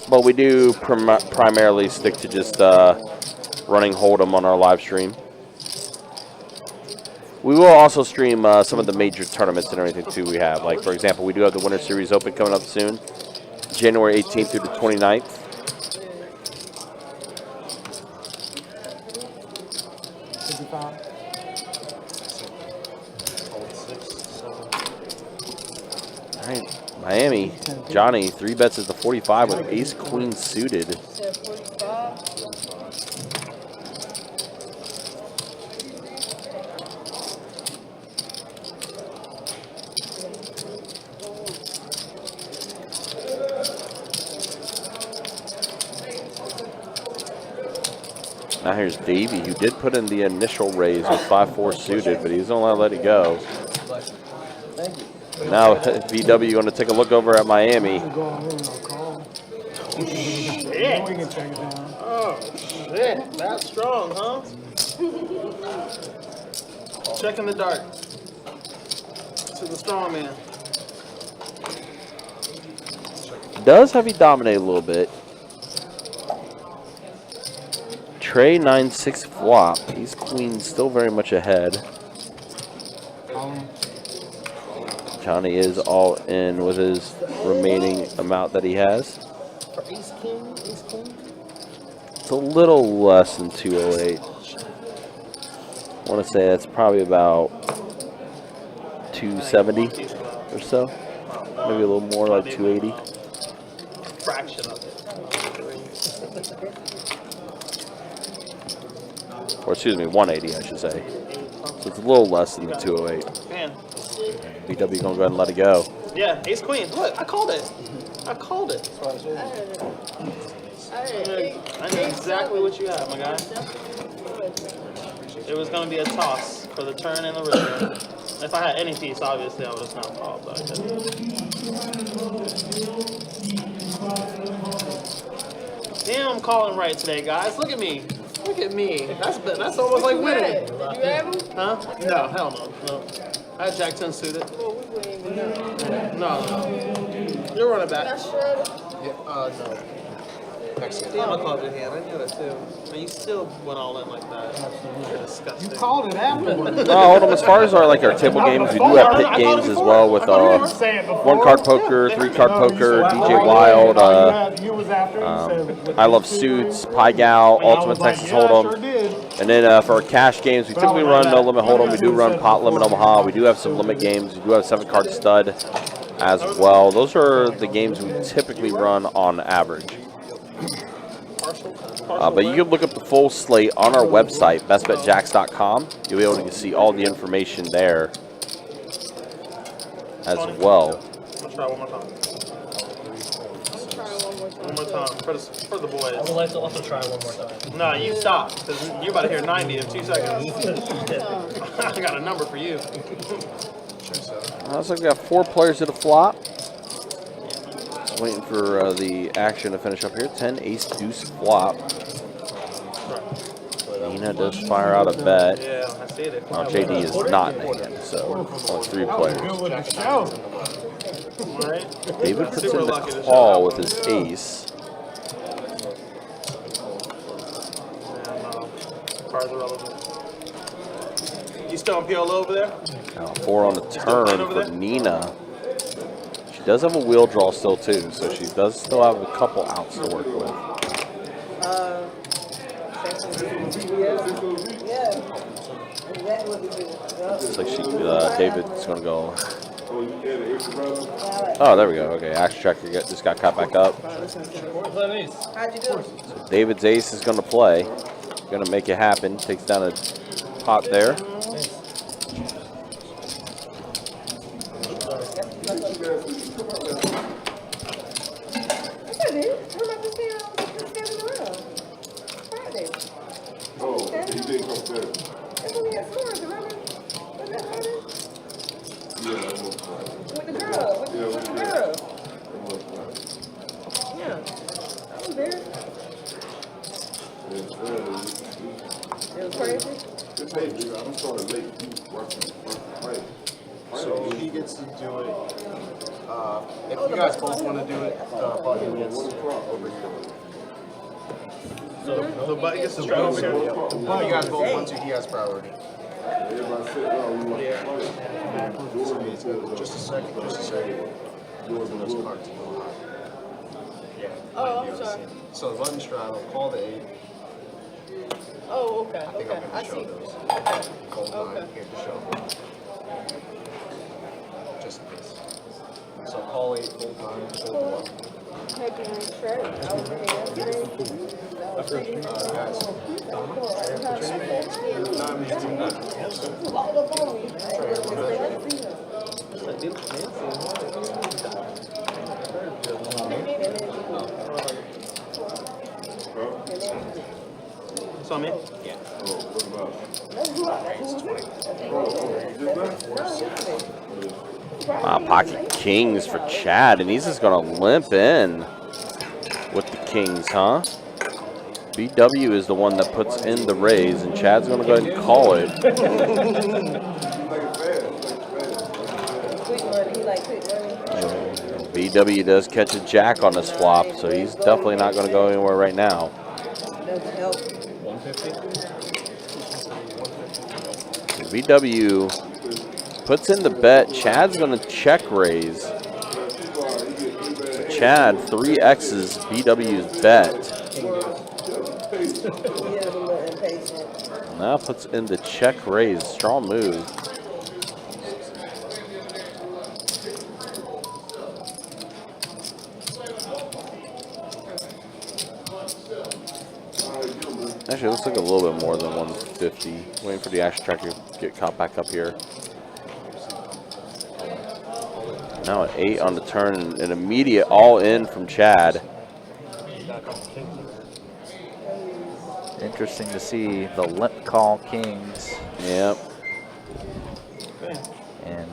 E: But we do primarily stick to just running Hold'em on our live stream. We will also stream some of the major tournaments and everything too we have. Like, for example, we do have the Winter Series Open coming up soon, January 18th through the 29th. All right, Miami. Johnny, 3 bets at the 45 with ace queen suited.
I: Said 45.
E: Now here's Davey, who did put in the initial raise with 5-4 suited, but he's going to let it go. Now VW going to take a look over at Miami.
G: Go on in, I'll call.
D: Shit.
G: Then we can check it down.
D: Oh, shit. That's strong, huh? Checking the dark. To the strong man.
E: Does have you dominate a little bit. Trey 9-6 flop. Ace queen still very much ahead. Johnny is all in with his remaining amount that he has.
D: For ace king, ace queen.
E: It's a little less than 208. I want to say that's probably about 270 or so. Maybe a little more, like 280.
D: Fraction of it.
E: Or excuse me, 180, I should say. So it's a little less than the 208.
D: Man.
E: BW gonna go ahead and let it go.
D: Yeah, ace queen. Look, I called it. I called it. I knew exactly what you had, my guy. It was going to be a toss for the turn and the river. If I had any piece, obviously, I would have not called, but I didn't. Damn, I'm calling right today, guys. Look at me. Look at me. That's almost like winning.
I: Did you have him?
D: Huh? No, hell no. I had Jack 10 suited.
I: Well, we wouldn't even know.
D: No. You're running back.
I: That's shredded.
D: No. Damn, I called your hand. I knew it too. Man, you still went all in like that. You're disgusting.
G: You called it afterwards.
E: Hold on. As far as our table games, we do have pit games as well with 1-card poker, 3-card poker, DJ Wild, I Love Suits, Pie Gal, Ultimate Texas Hold'em, and then for our cash games, we typically run No Limit Hold'em. We do run Pot Limit Omaha. We do have some limit games. We do have 7-card stud as well. Those are the games we typically run on average. But you can look up the full slate on our website, bestbetjacks.com. You'll be able to see all the information there as well.
D: I'll try one more time. One more time for the boys.
C: I would like to also try one more time.
D: No, you stop, because you're about to hear 90 in 2 seconds. I got a number for you.
E: Looks like we got 4 players at a flop. Waiting for the action to finish up here. 10 ace deuce flop. Nina does fire out a bet.
D: Yeah, I see it.
E: Now JD is not in the hand, so only 3 players. David puts in the call with his ace.
D: Cards are relevant. You still on PLO over there?
E: Now 4 on the turn for Nina. She does have a wheel draw still too, so she does still have a couple outs to work with. Looks like David's gonna go. Oh, there we go. Okay, action tracker just got caught back up.
H: How'd you do?
E: So David's ace is gonna play. Gonna make it happen. Takes down a pot there.
J: So he gets to do it. If you guys both want to do it, Buddy gets over here.
D: So the buddy gets to strike over here.
J: If you guys both want to, he has priority. Just a second. Those cards. Yeah.
I: Oh, I'm sorry.
J: So the button straddle, call the 8.
I: Oh, okay.
J: I think I'm
I: I
J: going to
I: see.
J: show those. Call 9,
I: Okay.
J: here to show. Just in case. So
C: call 8 full time.
I: Taking my shirt.
D: So I'm in? Yeah.
E: Wow, pocket kings for Chad, and he's just going to limp in with the kings, huh? BW is the one that puts in the raise, and Chad's going to go ahead and call it. BW does catch a jack on this flop, so he's definitely not going to go anywhere right now.
C: 150.
E: BW puts in the bet. Chad's going to check raise. So Chad 3 X's BW's bet. Now puts in the check raise. Strong move. Actually, it looks like a little bit more than 150. Waiting for the action tracker to get caught back up here. Now at 8 on the turn, an immediate all-in from Chad.
F: Interesting to see the limp call kings.
E: Yep.
F: And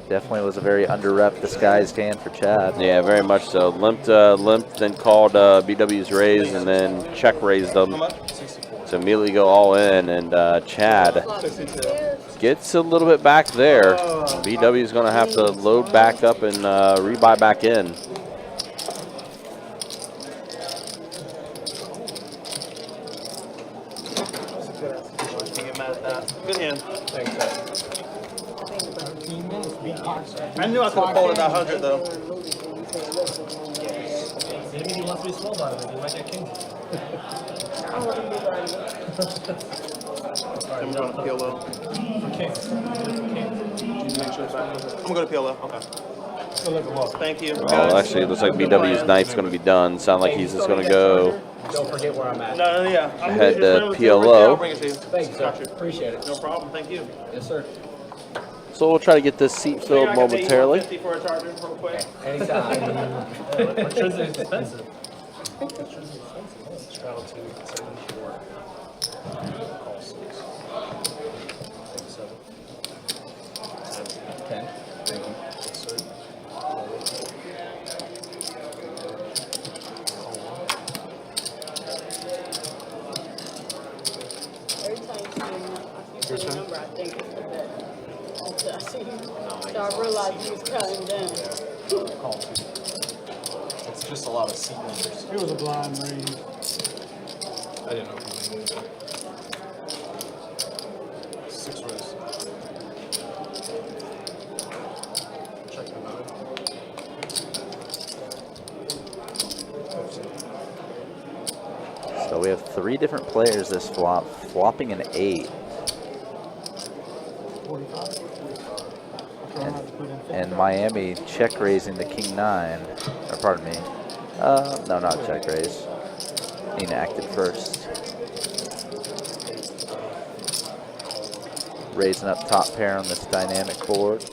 F: definitely was a very under-rep disguised hand for Chad.
E: Yeah, very much so. Limped, then called BW's raise, and then check raised them to immediately go all in. And Chad gets a little bit back there. BW's going to have to load back up and rebuy back in.
D: Good hand. I knew I could have folded that 100 though.
C: Maybe he wants to be small about it. He might get king.
D: I'm going to PLO.
C: For king.
D: Make sure it's back. I'm going to PLO. Okay. Thank you.
E: Well, actually, it looks like BW's night's going to be done. Sound like he's just going to go
C: Don't forget where I'm at.
D: No, yeah.
E: ahead to PLO.
D: I'll bring it to you.
C: Thanks, sir. Appreciate it.
D: No problem. Thank you.
C: Yes, sir.
E: So we'll try to get this seat filled momentarily.
D: $50 for a charger real quick.
C: Anytime. Electricity is expensive. Electricity is expensive. Let's travel to 74. Call 6. 7. Okay. Thank you. Yes, sir.
I: Every time you see the number, I think it's the bet. Until I see you. So I realized you was counting down.
C: Call 2. It's just a lot of seat numbers.
G: It was a blind raise.
C: I didn't know if you knew that. 6 rows. Check the 9.
F: So we have 3 different players this flop, flopping an 8.
G: 45.
F: And Miami check raising the king 9. Or pardon me. No, not check raise. Nina acted first. Raising up top pair on this dynamic board.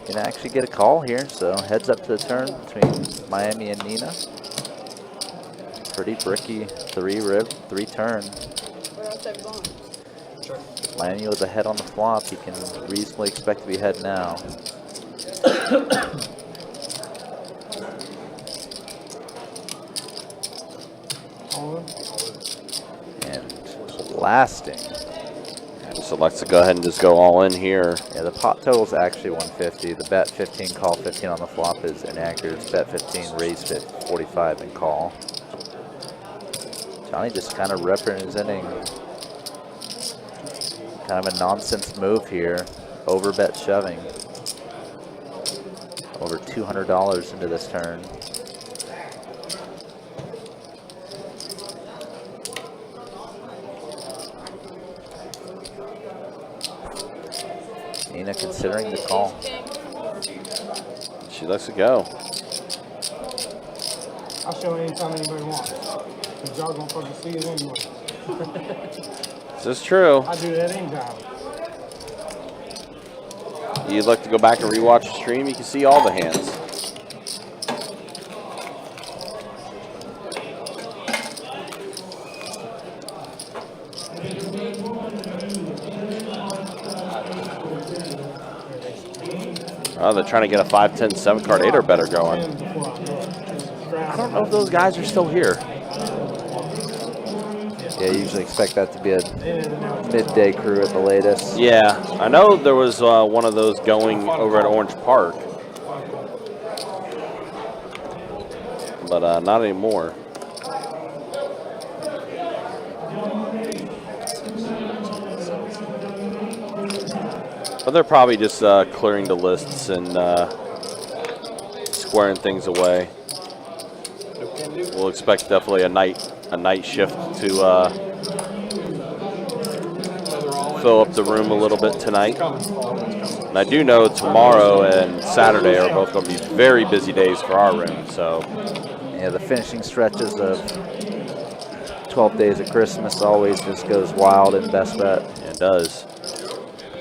F: Gonna actually get a call here, so heads up to the turn between Miami and Nina. Pretty bricky 3 turn.
I: Where else have you gone?
F: Miami was ahead on the flop. He can reasonably expect to be ahead now. And blasting.
E: So let's go ahead and just go all in here.
F: Yeah, the pot total is actually 150. The bet 15, call 15 on the flop is inaccurate. It's bet 15, raise 45 and call. Johnny just kind of representing kind of a nonsense move here. Over bet shoving. Over $200 into this turn. Nina considering the call.
E: She lets it go.
G: I'll show it anytime anybody wants. Because y'all gonna fucking see it anyway.
E: This is true.
G: I do that anytime.
E: You'd like to go back and rewatch the stream, you can see all the hands. Oh, they're trying to get a 5, 10, 7 card 8 or better going. I don't know if those guys are still here.
F: Yeah, you usually expect that to be a midday crew at the latest.
E: Yeah, I know there was one of those going over at Orange Park, but not anymore. But they're probably just clearing the lists and squaring things away. We'll expect definitely a night shift to fill up the room a little bit tonight. And I do know tomorrow and Saturday are both going to be very busy days for our room. So
F: yeah, the finishing stretches of 12 days of Christmas always just goes wild in best bet.
E: Yeah, it does.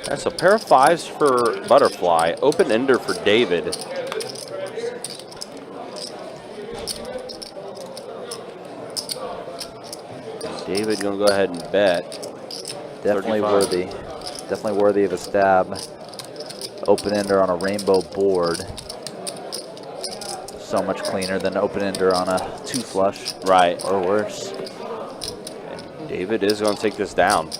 E: That's a pair of 5s for Butterfly. Open ender for David. David gonna go ahead and bet.
F: Definitely
E: 35.
F: worthy. Definitely worthy of a stab. Open ender on a rainbow board. So much cleaner than open ender on a 2 flush.
E: Right.
F: Or worse.
E: And David is gonna take this down.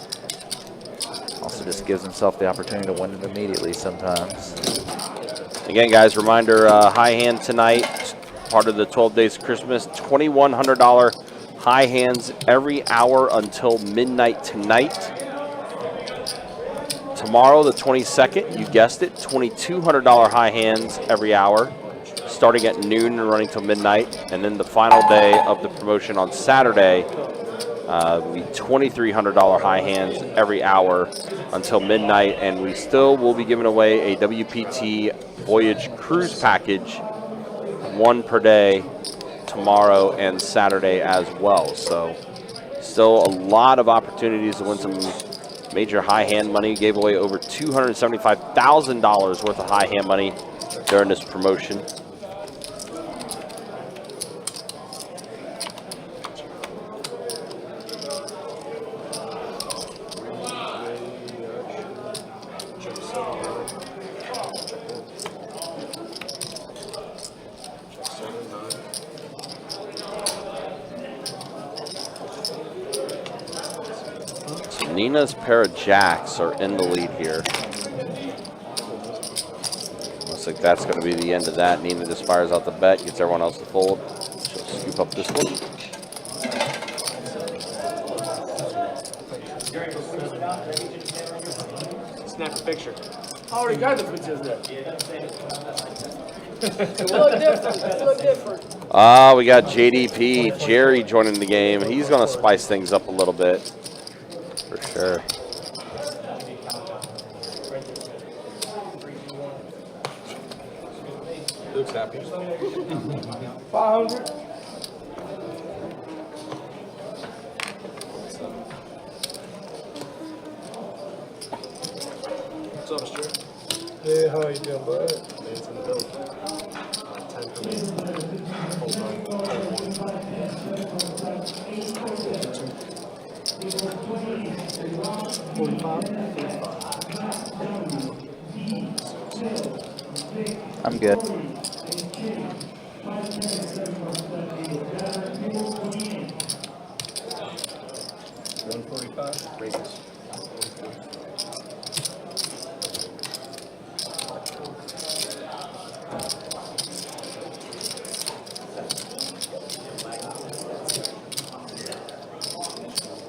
F: Also just gives himself the opportunity to win it immediately sometimes.
E: Again, guys, reminder, high hand tonight, part of the 12 Days of Christmas, $2,100 high hands every hour until midnight tonight. Tomorrow, the 22nd, you guessed it, $2,200 high hands every hour, starting at noon and running till midnight. And then the final day of the promotion on Saturday, will be $2,300 high hands every hour until midnight, and we still will be giving away a WPT Voyage cruise package, 1 per day, tomorrow and Saturday as well. So still a lot of opportunities to win some major high hand money. Gave away over $275,000 worth of high hand money during this promotion. Nina's pair of jacks are in the lead here. Looks like that's going to be the end of that. Nina just fires out the bet, gets everyone else to fold. She'll scoop up this one.
D: Snap a picture.
I: I already got the pictures there. It look different. It look different.
E: Ah, we got JDP, Jerry joining the game. He's going to spice things up a little bit. For sure.
D: Luke's happy.
G: 500.
D: What's up, Stuart?
G: Yeah, how you doing, bud?
D: It's in the build. 10 for me. Hold on.
G: 45.
F: I'm good.
D: Raises.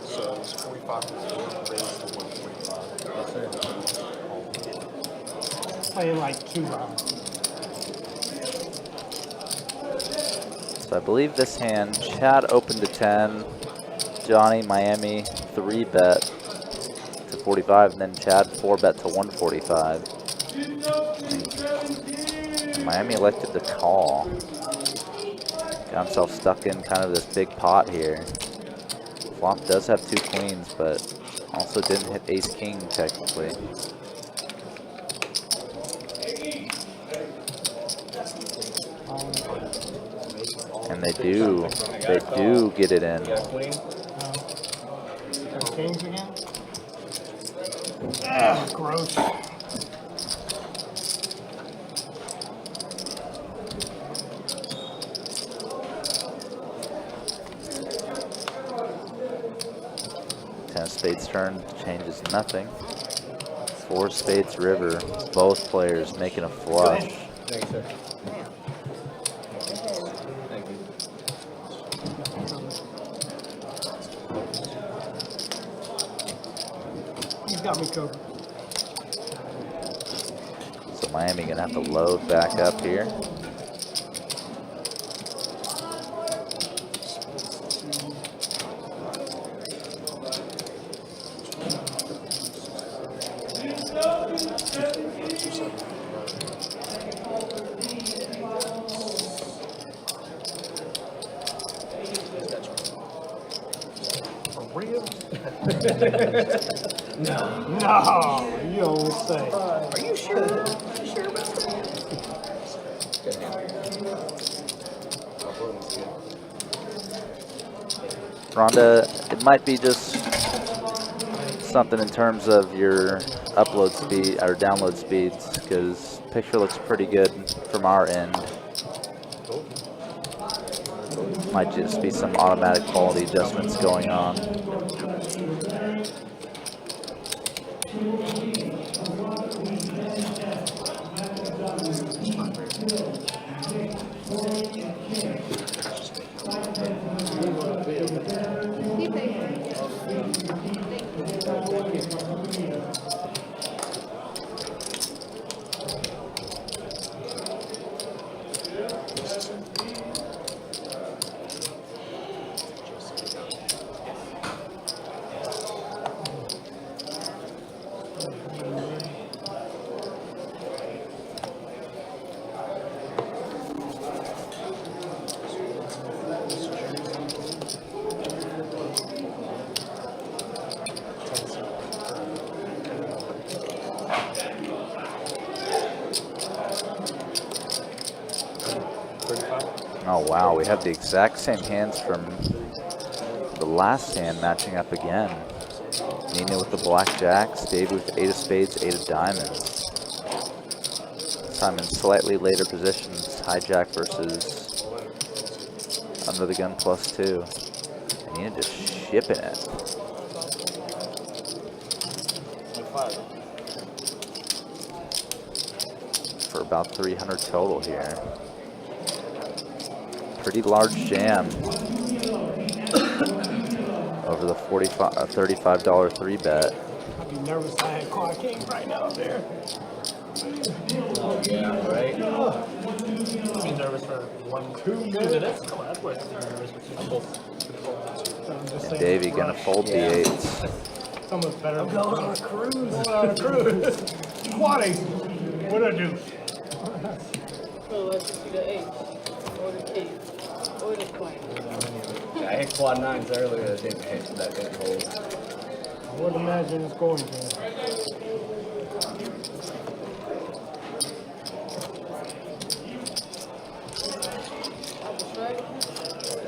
D: So it's 45 to 145.
G: Playing like 2 rounds.
F: So I believe this hand, Chad opened to 10, Johnny, Miami, 3 bet to 45, and then Chad 4 bet to 145. Miami elected to call. Got himself stuck in kind of this big pot here. Flop does have 2 queens, but also didn't hit ace-king technically. And they do get it in.
G: Kings again? Ah, gross.
F: Ten of spades turn changes nothing. 4 spades river. Both players making a flush.
C: Thanks, sir. Thank you.
G: He's got me covered.
F: So Miami gonna have to load back up here.
G: No, you don't say.
H: Are you sure? You sure about that?
F: Rhonda, it might be just something in terms of your upload speed or download speeds, because picture looks pretty good from our end. Might just be some automatic quality adjustments going on. Oh wow, we have the exact same hands from the last hand matching up again. Nina with the blackjacks, Dave with 8 of spades, 8 of diamonds. This time in slightly later positions, hijack versus under the gun +2. And Nina just shipping it. For about 300 total here. Pretty large jam over the $35 3-bet.
G: I'd be nervous if I had quad king right now up there.
C: Yeah, right?
D: I'd be nervous for 1-2 minutes. That's what I'm nervous for.
F: And Davey gonna fold the 8s.
G: So much better. I'm going on a cruise. Going on a cruise. Quaddy. What'd I do?
I: So let's just do the 8 or the 8 or the queen.
C: I hit quad 9s earlier. That didn't hit. That didn't hold.
G: I would imagine it's going to.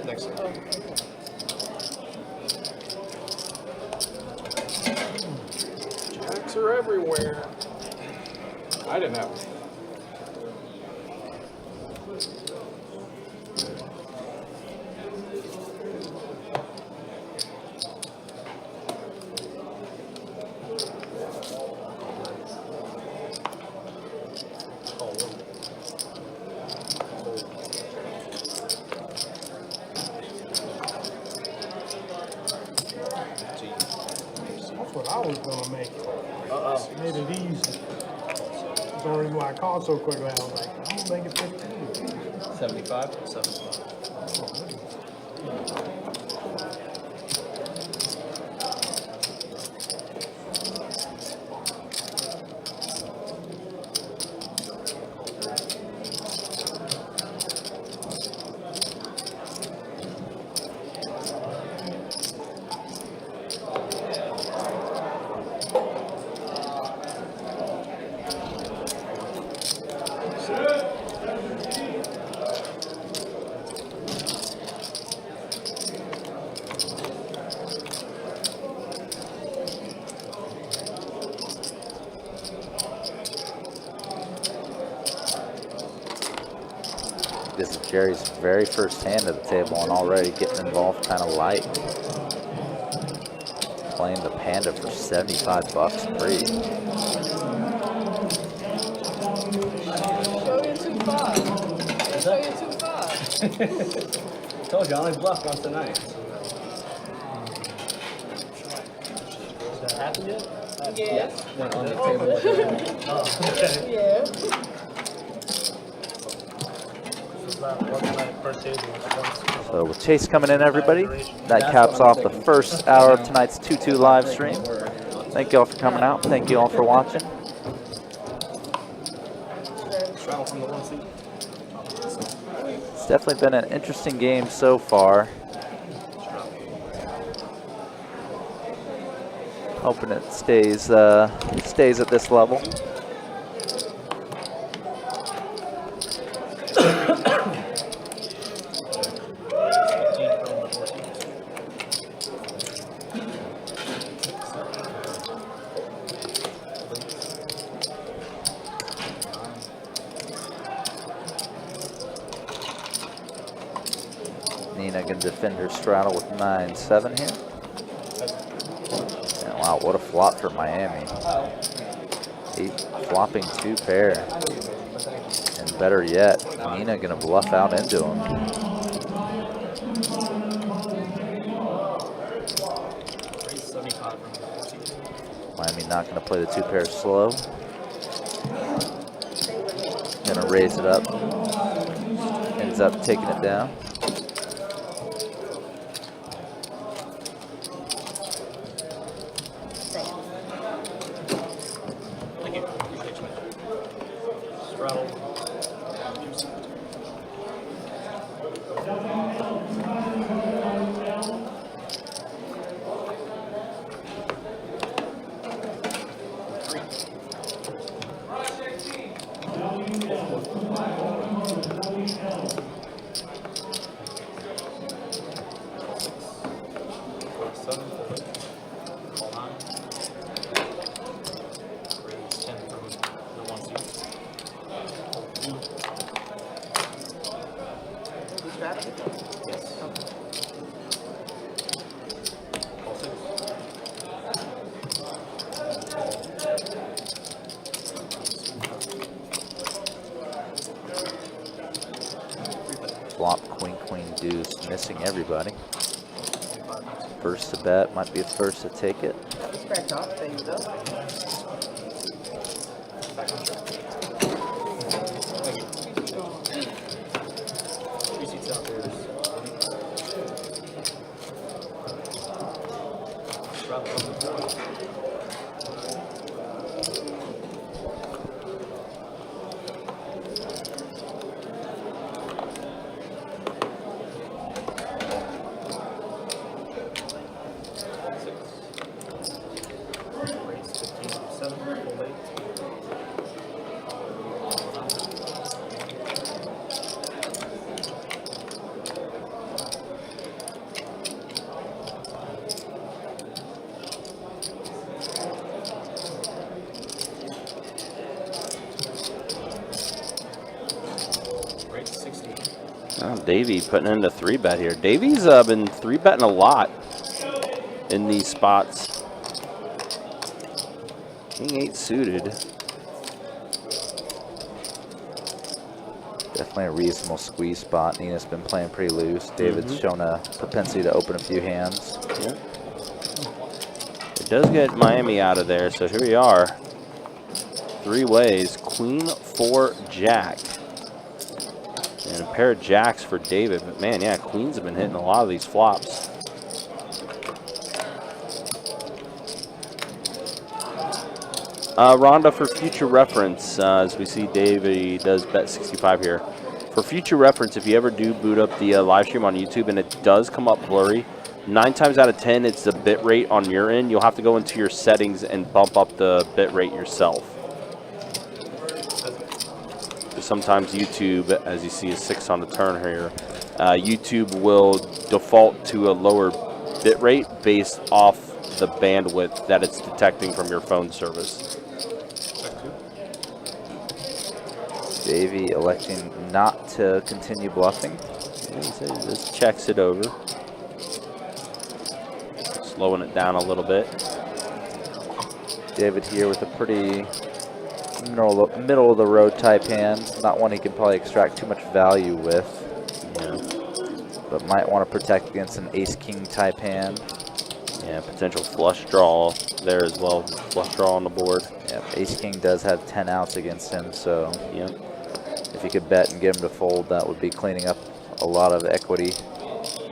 C: Next one.
D: Jacks are everywhere.
J: I didn't have it.
G: That's what I was going to make. Made it easy. That's the reason why I called so quickly. I was like, I'm going to make it 15.
C: 75?
F: This is Jerry's very first hand at the table and already getting involved kind of light. Playing the Panda for 75 bucks free.
I: Show you too far. Show you too far.
C: Told you, I only bluffed once tonight.
D: Is that happened yet?
I: Yes.
C: Went on the table with it.
I: Yeah.
F: So with Chase coming in, everybody, that caps off the first hour of tonight's 2-2 live stream. Thank you all for coming out. Thank you all for watching. It's definitely been an interesting game so far. Hoping it stays at this level. Nina can defend her straddle with 9-7 here. And wow, what a flop for Miami. 8 flopping 2 pair. And better yet, Nina gonna bluff out into him. Miami not gonna play the 2 pair slow. Gonna raise it up. Ends up taking it down. Flop, queen, queen, deuce, missing everybody. First to bet, might be the first to take it.
H: Scratch off, there you go.
E: Davey putting in a 3-bet here. Davey's been 3-betting a lot in these spots. King 8 suited.
F: Definitely a reasonable squeeze spot. Nina's been playing pretty loose. David's shown a propensity to open a few hands.
E: Yeah. It does get Miami out of there, so here we are. 3 ways. Queen, 4, Jack. And a pair of jacks for David. But man, yeah, queens have been hitting a lot of these flops. Rhonda, for future reference, as we see Davey does bet 65 here. For future reference, if you ever do boot up the live stream on YouTube and it does come up blurry, 9 times out of 10, it's the bit rate on your end. You'll have to go into your settings and bump up the bit rate yourself. Sometimes YouTube, as you see, is 6 on the turn here. YouTube will default to a lower bit rate based off the bandwidth that it's detecting from your phone service.
F: Davey electing not to continue bluffing.
E: Just checks it over. Slowing it down a little bit.
F: David here with a pretty middle of the road type hand. Not one he can probably extract too much value with.
E: Yeah.
F: But might want to protect against an ace-king type hand.
E: Yeah, potential flush draw there as well. Flush draw on the board.
F: Yeah, ace-king does have 10 outs against him, so
E: Yeah.
F: if you could bet and get him to fold, that would be cleaning up a lot of equity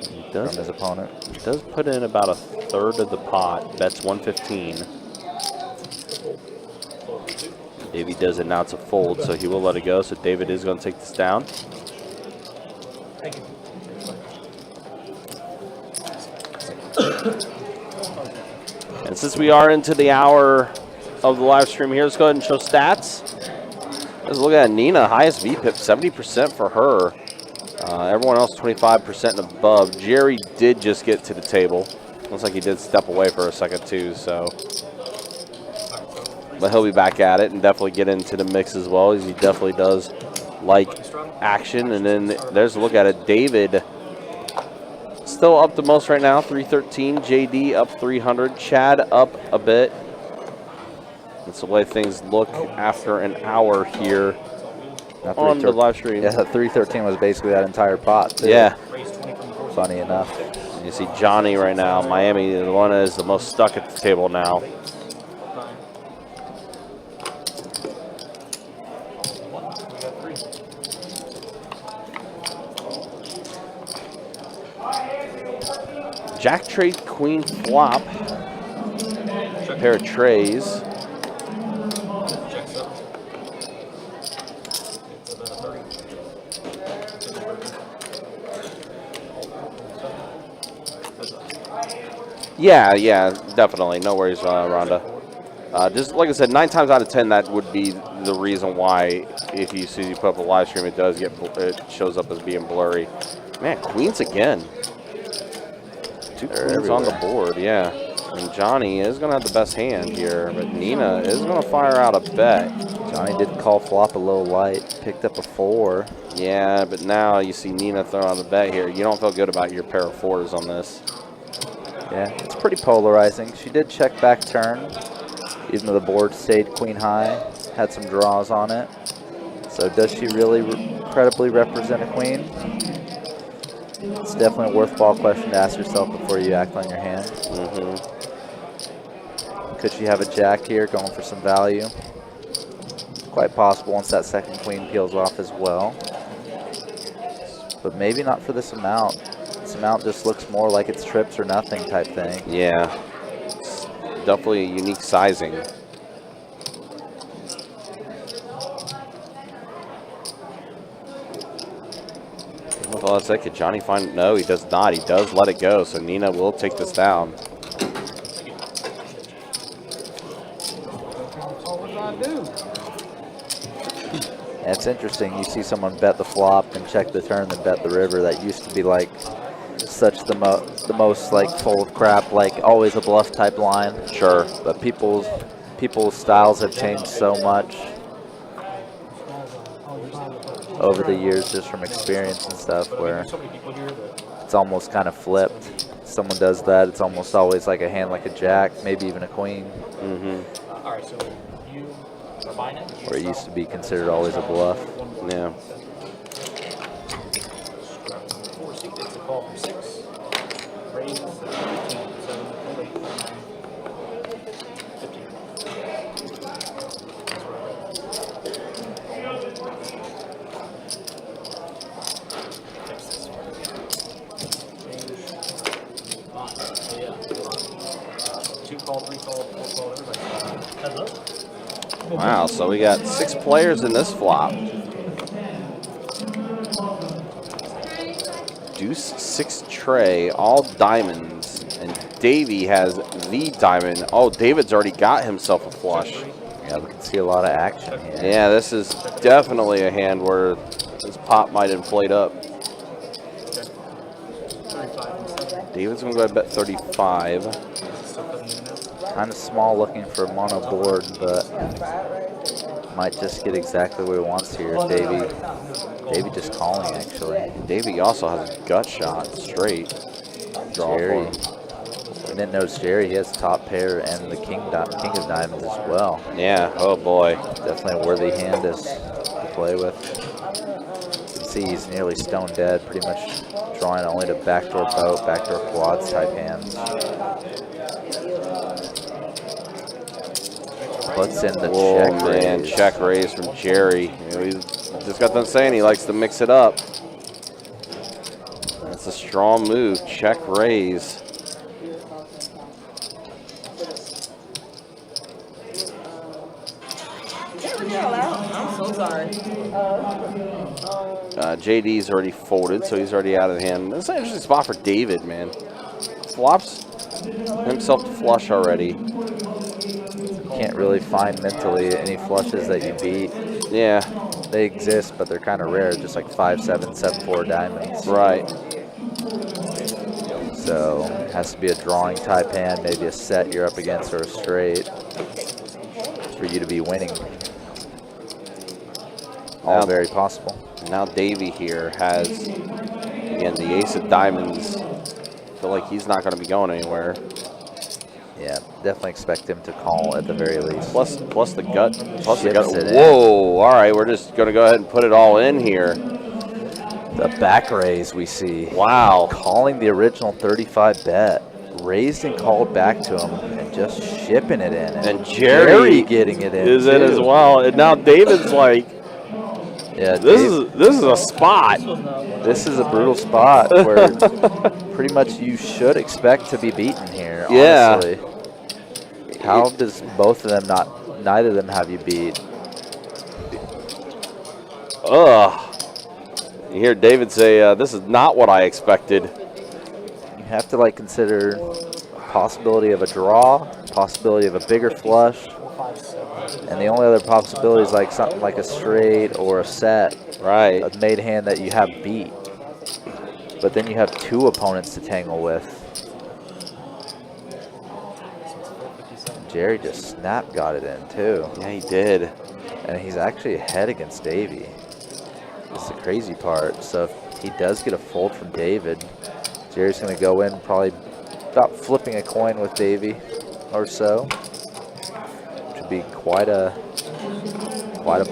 E: He
F: from his opponent.
E: does put in about a third of the pot. Bets 115. Davey does announce a fold, so he will let it go. So David is going to take this down. And since we are into the hour of the live stream here, let's go ahead and show stats. Let's look at Nina, highest VPIP, 70% for her. Everyone else 25% and above. Jerry did just get to the table. Looks like he did step away for a second too, so. But he'll be back at it and definitely get into the mix as well, as he definitely does like action. And then there's a look at it. David still up the most right now, 313. JD up 300. Chad up a bit. That's the way things look after an hour here on the live stream.
F: Yeah, 313 was basically that entire pot, too.
E: Yeah.
F: Funny enough.
E: And you see Johnny right now. Miami, the one that is the most stuck at the table now. Jack trade queen flop. Pair of trays. Yeah, definitely. No worries, Rhonda. Just like I said, 9 times out of 10, that would be the reason why if you see you put up a live stream, it shows up as being blurry. Man, queens again. 2 queens on the board, yeah. And Johnny is going to have the best hand here, but Nina is going to fire out a bet.
F: Johnny did call flop a little light, picked up a 4.
E: Yeah, but now you see Nina throw out a bet here. You don't feel good about your pair of 4s on this.
F: Yeah, it's pretty polarizing. She did check back turn, even though the board stayed queen high, had some draws on it. So does she really credibly represent a queen? It's definitely a worthwhile question to ask yourself before you act on your hand. Could she have a jack here going for some value? Quite possible once that second queen peels off as well. But maybe not for this amount. This amount just looks more like it's trips or nothing type thing.
E: Yeah, it's definitely a unique sizing. With all that said, could Johnny find? No, he does not. He does let it go, so Nina will take this down.
F: And it's interesting, you see someone bet the flop and check the turn, then bet the river. That used to be like such the most like full of crap, like always a bluff type line.
E: Sure.
F: But people's styles have changed so much over the years, just from experience and stuff, where it's almost kind of flipped. Someone does that, it's almost always like a hand like a jack, maybe even a queen.
C: All right, so you are buying it?
F: Where it used to be considered always a bluff.
E: Yeah.
C: 4 6 takes a call from 6. Raise 15. 7, 8, 9, 15. Yeah. 2 call, 3 call, 4 call, everybody. Hello?
E: Wow, so we got 6 players in this flop. Deuce 6 tray, all diamonds, and Davey has the diamond. Oh, David's already got himself a flush.
F: Yeah, we can see a lot of action here.
E: Yeah, this is definitely a hand where this pot might inflate up. David's gonna go ahead and bet 35.
F: Kind of small looking for a mono board, but Might just get exactly what he wants here. Davey just calling, actually.
E: Davey also has a gut shot straight. Draw
F: Jerry.
E: for him.
F: I didn't notice Jerry. He has top pair and the king of diamonds as well.
E: Yeah, oh boy.
F: Definitely a worthy hand to play with. You can see he's nearly stone dead, pretty much drawing only to backdoor boat, backdoor quads type hands. Puts in the check
E: man,
F: raise.
E: check raise from Jerry. You know, he's just got done saying he likes to mix it up. That's a strong move, check raise.
H: I'm so sorry.
E: JD's already folded, so he's already out of the hand. That's an interesting spot for David, man. Flops himself to flush already.
F: Can't really find mentally any flushes that you beat.
E: Yeah.
F: They exist, but they're kind of rare, just like 5-7, 7-4 diamonds.
E: Right.
F: So it has to be a drawing type hand, maybe a set you're up against or a straight for you to be winning. All very possible.
E: Now Davey here has, again, the ace of diamonds. I feel like he's not going to be going anywhere.
F: Yeah, definitely expect him to call at the very least.
E: Plus the gut. Plus the
F: Ships
E: gut.
F: it in.
E: Whoa! All right, we're just going to go ahead and put it all in here.
F: The back raise we see.
E: Wow.
F: Calling the original 35 bet. Raised and called back to him and just shipping it in.
E: And Jerry
F: getting it in.
E: is in as well. And now David's like,
F: yeah,
E: this is a spot.
F: This is a brutal spot where pretty much you should expect to be beaten here,
E: Yeah.
F: honestly. How does both of them neither of them have you beat?
E: Ugh. You hear David say, this is not what I expected.
F: You have to like consider possibility of a draw, possibility of a bigger flush, and the only other possibility is like something like a straight or a set,
E: right?
F: A made hand that you have beat. But then you have two opponents to tangle with. Jerry just snap got it in too.
E: Yeah, he did.
F: And he's actually ahead against Davey. That's the crazy part. So if he does get a fold from David, Jerry's going to go in probably about flipping a coin with Davey or so, which would be quite a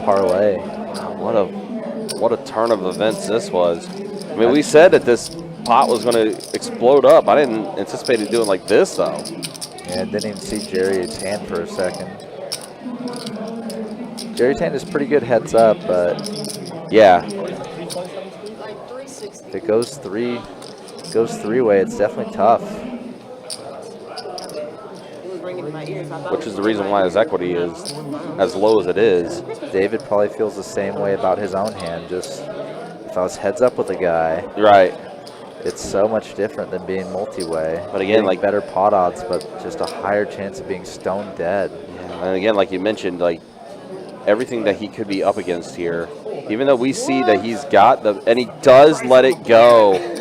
F: parlay.
E: What a turn of events this was. I mean, we said that this pot was going to explode up. I didn't anticipate it doing like this though.
F: Yeah, didn't even see Jerry's hand for a second. Jerry's hand is pretty good heads up, but
E: yeah,
F: if it goes three-way, it's definitely tough.
E: which is the reason why his equity is as low as it is.
F: David probably feels the same way about his own hand. Just if I was heads up with a guy,
E: right?
F: It's so much different than being multi-way.
E: But again, like
F: better pot odds, but just a higher chance of being stone dead.
E: Yeah, and again, like you mentioned, like everything that he could be up against here, even though we see that he's got the, and he does let it go.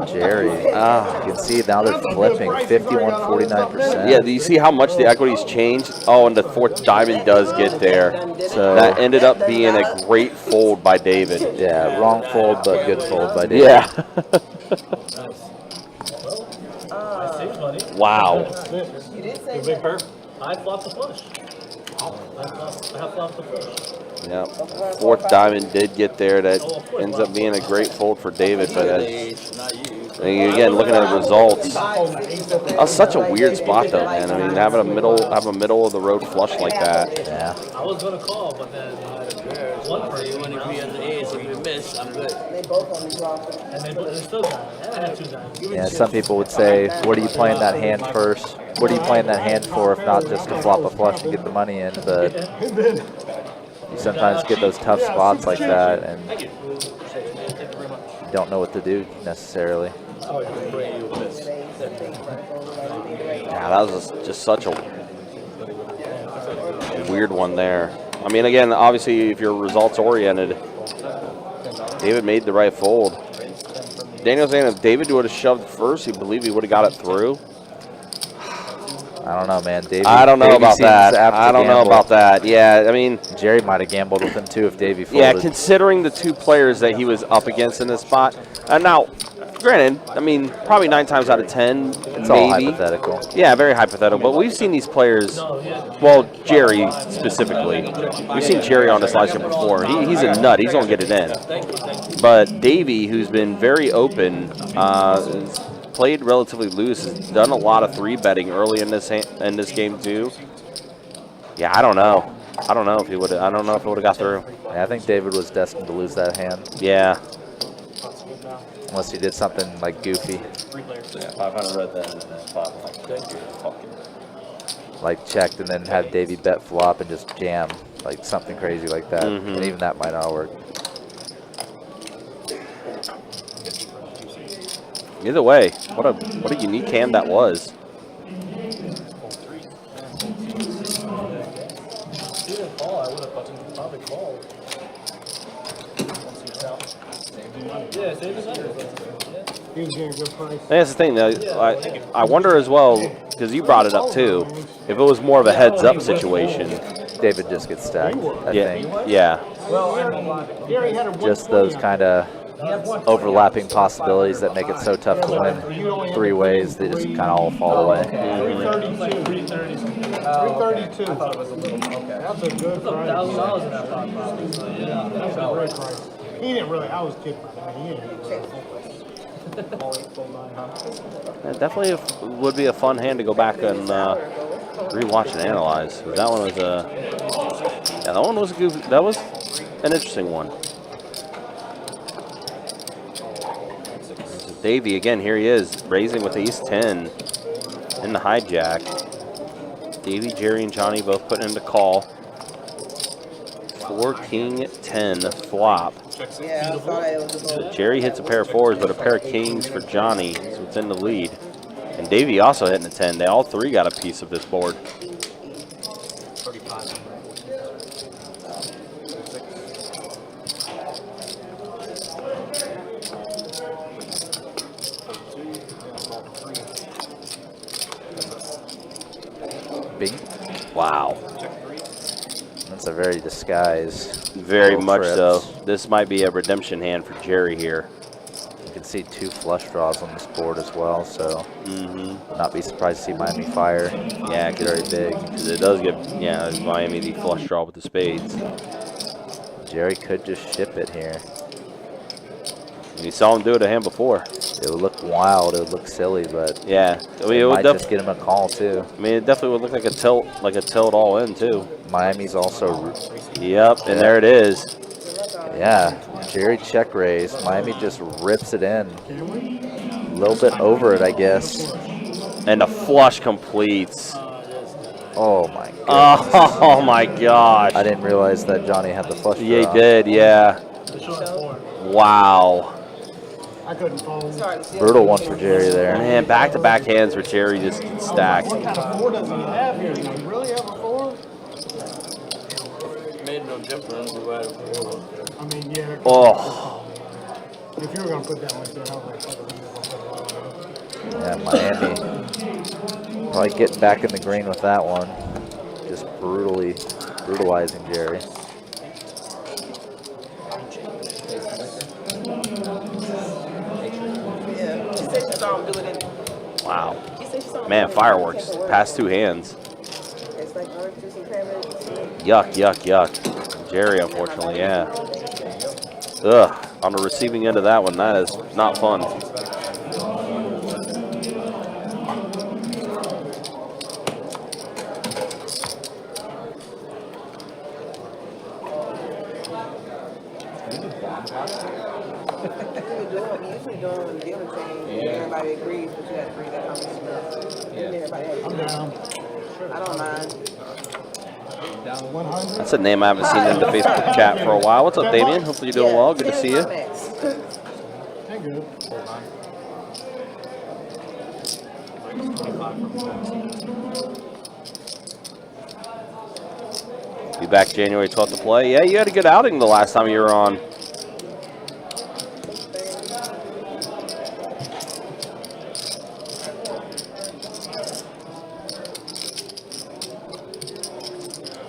F: Jerry, you can see now they're flipping 51-49%.
E: Yeah, do you see how much the equity's changed? Oh, and the fourth diamond does get there. So that ended up being a great fold by David.
F: Yeah, wrong fold, but good fold by David.
E: Yeah. Wow.
D: You did say that. I flopped the flush. I flopped the flush.
E: Yeah, fourth diamond did get there. That ends up being a great fold for David, but again, looking at the results, such a weird spot though, man. I mean, have a middle of the road flush like that.
F: Yeah.
D: I was gonna call, but then one person when it be at the A's, if you miss, I'm good.
H: They both on the draw.
D: And they still got it. And I have two diamonds.
F: Yeah, some people would say, what are you playing that hand first? What are you playing that hand for if not just to flop a flush and get the money in? But you sometimes get those tough spots like that and you don't know what to do necessarily.
E: Yeah, that was just such a weird one there. I mean, again, obviously, if you're results oriented, David made the right fold. Daniel's saying if David would have shoved first, he believed he would have got it through.
F: I don't know, man. Davey,
E: I don't know
F: Davey
E: about
F: seems
E: that.
F: apt to
E: I don't know
F: gamble.
E: about that. Yeah, I mean,
F: Jerry might have gambled with him too if Davey folded.
E: yeah, considering the two players that he was up against in this spot. Now, granted, I mean, probably 9 times out of 10,
F: It's
E: maybe.
F: all hypothetical.
E: Yeah, very hypothetical. But we've seen these players, well, Jerry specifically. We've seen Jerry on this live stream before. He's a nut. He's going to get it in. But Davey, who's been very open, has played relatively loose, has done a lot of 3-betting early in this game too. Yeah, I don't know. I don't know if he would. I don't know if it would have got through.
F: Yeah, I think David was destined to lose that hand.
E: Yeah.
F: Unless he did something like goofy.
E: Yeah, 500 right then, and then 500.
F: Like checked and then had Davey bet flop and just jam. Like something crazy like that. And even that might not work.
E: Either way, what a unique hand that was.
G: He was getting a good price.
E: And that's the thing, though. I wonder as well, because you brought it up too, if it was more of a heads-up situation.
F: David just gets stacked, I think.
E: Yeah.
F: Just those kind of overlapping possibilities that make it so tough to win 3 ways. They just kind of all fall away.
G: 332. 332. That's a good price. That's a great price. He didn't really. I was kidding. He didn't.
E: It definitely would be a fun hand to go back and rewatch and analyze. That one was yeah, that one was a good. That was an interesting one. Davey again. Here he is raising with ace 10 in the hijack. Davey, Jerry, and Johnny both putting in the call. 4 king 10 flop.
H: Yeah, I saw that. It was a
E: Jerry hits a pair of 4s, but a pair of kings for Johnny, so it's in the lead. And Davey also hitting a 10. They all 3 got a piece of this board.
F: Bing.
E: Wow.
F: That's a very disguised.
E: Very much
F: trips.
E: so. This might be a redemption hand for Jerry here.
F: You can see 2 flush draws on this board as well, so not be surprised to see Miami fire.
E: Yeah,
F: very big.
E: Because it does give, yeah, Miami the flush draw with the spades.
F: Jerry could just ship it here.
E: You saw him do it to him before.
F: It would look wild. It would look silly, but
E: yeah, I mean,
F: it
E: would
F: might just get him a call too.
E: I mean, it definitely would look like a tilt all in too.
F: Miami's also.
E: Yep, and there it is.
F: Yeah, Jerry check raise. Miami just rips it in. A little bit over it, I guess.
E: And the flush completes.
F: Oh my god.
E: Oh my gosh.
F: I didn't realize that Johnny had the flush draw.
E: Yeah, he did, yeah. Wow.
G: I couldn't fold.
F: Brutal one for Jerry there.
E: Man, back-to-back hands where Jerry just stacked.
G: What kind of 4 does he have here? Does he really have a 4?
D: Made no difference.
G: I mean, yeah.
E: Oh.
G: If you were going to put that much in, I was like,
F: Yeah, Miami probably getting back in the green with that one. Just brutalizing Jerry.
H: Yeah, she said she saw him do it.
E: Wow.
H: She said she saw him
E: Man,
H: do it.
E: fireworks. Past 2 hands.
H: It's like orange juice and cranberry juice.
E: Yuck, yuck, yuck. Jerry, unfortunately, yeah. Ugh. On the receiving end of that one, that is not fun.
H: Usually doing dealing change, everybody agrees, but you have to read that conversation. Everybody has
G: I'm down.
H: I don't mind.
G: Down 100.
E: That's a name I haven't seen in the Facebook chat for a while. What's up, Damien? Hopefully you're doing well. Good to see you.
G: Ain't good.
E: Be back January 12th to play. Yeah, you had a good outing the last time you were on.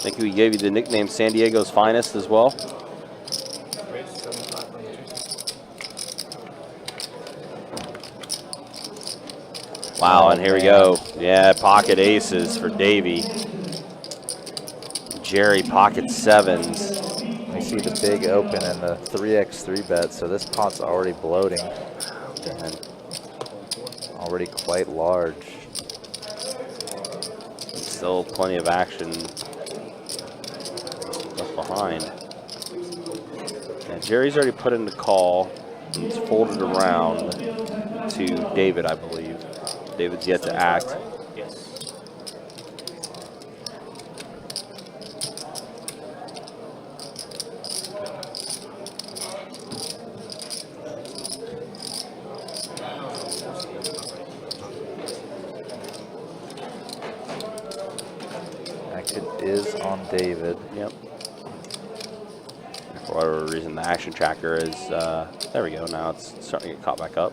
E: think we gave you the nickname San Diego's Finest as well. Wow, and here we go. Yeah, pocket aces for Davey. Jerry pocket sevens.
F: We see the big open and the 3x3 bet, so this pot's already bloating and already quite large.
E: Still plenty of action left behind. And Jerry's already put in the call. He's folded around to David, I believe. David's yet to act.
C: Yes.
F: Action is on David.
E: Yep. For whatever reason, the action tracker is, there we go. Now it's starting to get caught back up.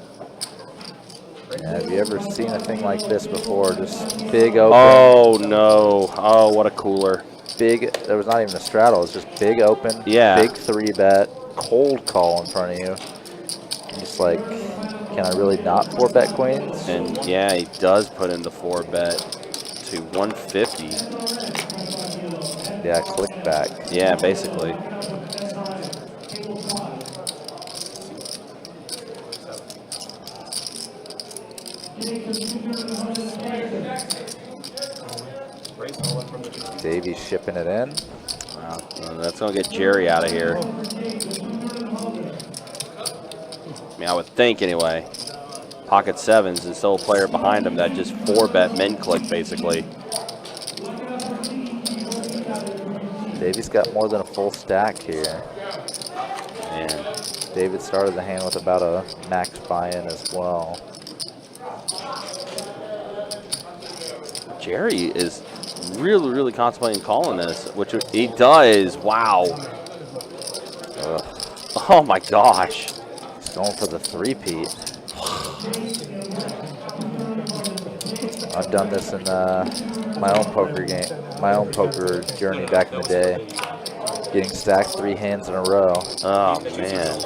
F: Yeah, have you ever seen a thing like this before? Just big open.
E: Oh, no. Oh, what a cooler.
F: Big, there was not even a straddle. It was just big open.
E: Yeah.
F: Big 3-bet, cold call in front of you. Just like, can I really not 4-bet queens?
E: And yeah, he does put in the 4-bet to 150.
F: Yeah, click back.
E: Yeah, basically.
F: Davey's shipping it in.
E: Wow, that's going to get Jerry out of here. I mean, I would think anyway. Pocket sevens is still a player behind him that just 4-bet min click basically.
F: Davey's got more than a full stack here.
E: Man.
F: David started the hand with about a max buy-in as well.
E: Jerry is really contemplating calling this, which he does. Wow.
F: Ugh.
E: Oh my gosh.
F: He's going for the 3-peat. I've done this in my own poker game, my own poker journey back in the day. Getting stacked 3 hands in a row.
E: Oh man.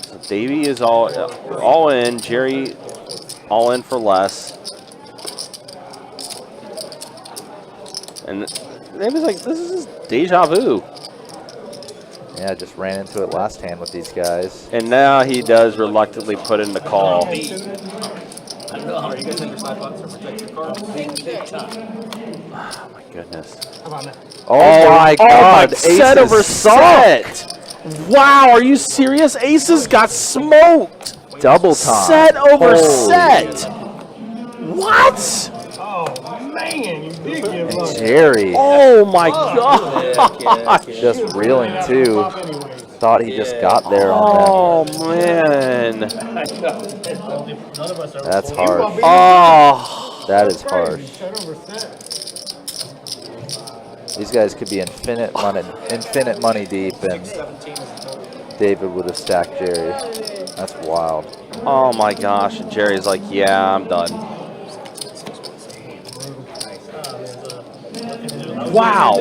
E: So Davey is all in. Jerry all in for less. And David's like, this is deja vu.
F: Yeah, just ran into it last hand with these guys.
E: And now he does reluctantly put in the call.
C: I don't know. Are you guys in your side box or protect your cards?
E: Oh my goodness.
F: Oh my God!
E: Set
F: aces
E: over
F: suck.
E: set. Wow, are you serious? Aces got smoked.
F: Double time.
E: Set over
F: Holy.
E: set. What?
G: Oh, man, you did give
F: And
G: up.
F: Jerry
E: Oh my God.
F: just reeling too. Thought he just got there on
E: Oh man.
F: that. That's harsh.
E: Oh.
F: That is harsh.
G: Set over set.
F: These guys could be infinite money deep, and David would have stacked Jerry. That's wild.
E: Oh my gosh. And Jerry's like, yeah, I'm done. Wow.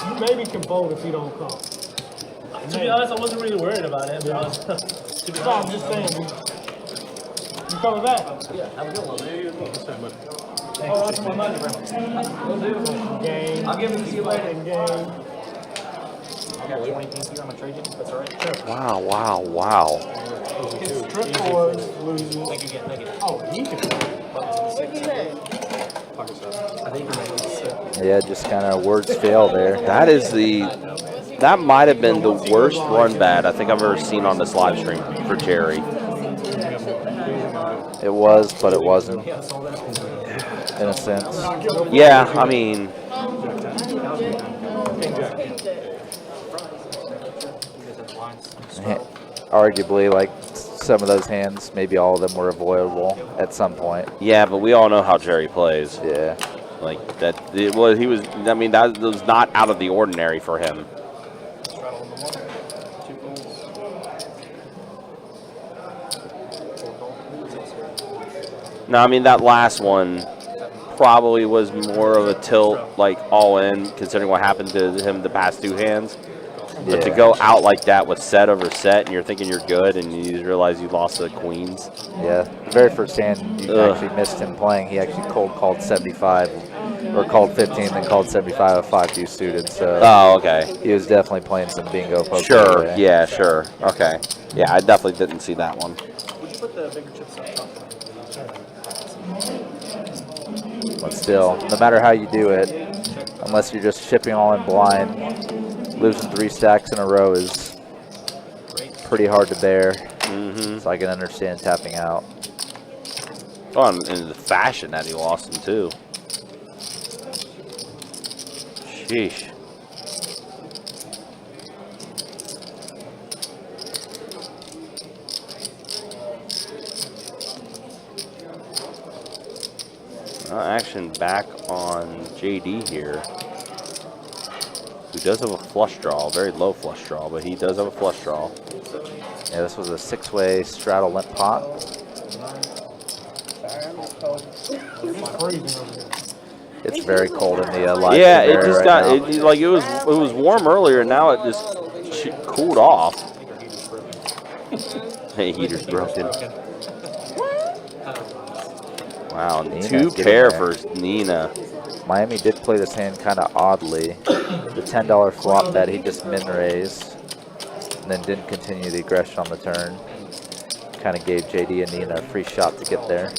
G: You maybe can fold if you don't call.
D: To be honest, I wasn't really worried about it.
G: No, I'm just saying. You coming back?
D: Yeah, have a good one.
G: Oh, that's my money. Game.
C: I'll give it to you later.
G: Game.
C: I got 20 pieces here. I'm going to trade you. That's all right. Sure.
E: Wow.
G: His strip boards loses.
C: Thank you again. Thank you.
G: Oh, he can.
C: I think you're
F: Yeah, just kind of words fail there.
E: That might have been the worst run bad I think I've ever seen on this live stream for Jerry.
F: It was, but it wasn't. In a sense.
E: Yeah, I mean,
F: Arguably, like some of those hands, maybe all of them were avoidable at some point.
E: yeah, but we all know how Jerry plays.
F: Yeah.
E: Like that, I mean, that was not out of the ordinary for him. No, I mean, that last one probably was more of a tilt, like all in, considering what happened to him the past 2 hands. But to go out like that with set over set, and you're thinking you're good, and you just realize you lost the queens.
F: Yeah, the very first hand you actually missed him playing. He actually called 75, or called 15, then called 75 of 5 deuce suited. So
E: okay.
F: He was definitely playing some bingo poker.
E: Sure.
F: Today.
E: Yeah. Sure. Okay. Yeah, I definitely didn't see that one.
D: Would you put the bigger chips on top?
F: But still, no matter how you do it, unless you're just shipping all in blind, losing 3 stacks in a row is pretty hard to bear. So I can understand tapping out.
E: Oh, and in the fashion that he lost him too. Sheesh. Action back on JD here, who does have a flush draw, very low flush draw, but he does have a flush draw.
F: Yeah, this was a 6-way straddle limp pot. It's very cold in the live.
E: Yeah, it just got it was warm earlier, and now it just cooled off. Hey, heater's broken. Wow,
F: Nina
E: 2 pair for Nina.
F: Miami did play this hand kind of oddly. The $10 flop bet he just min raised, and then didn't continue the aggression on the turn. Kind of gave JD and Nina a free shot to get there.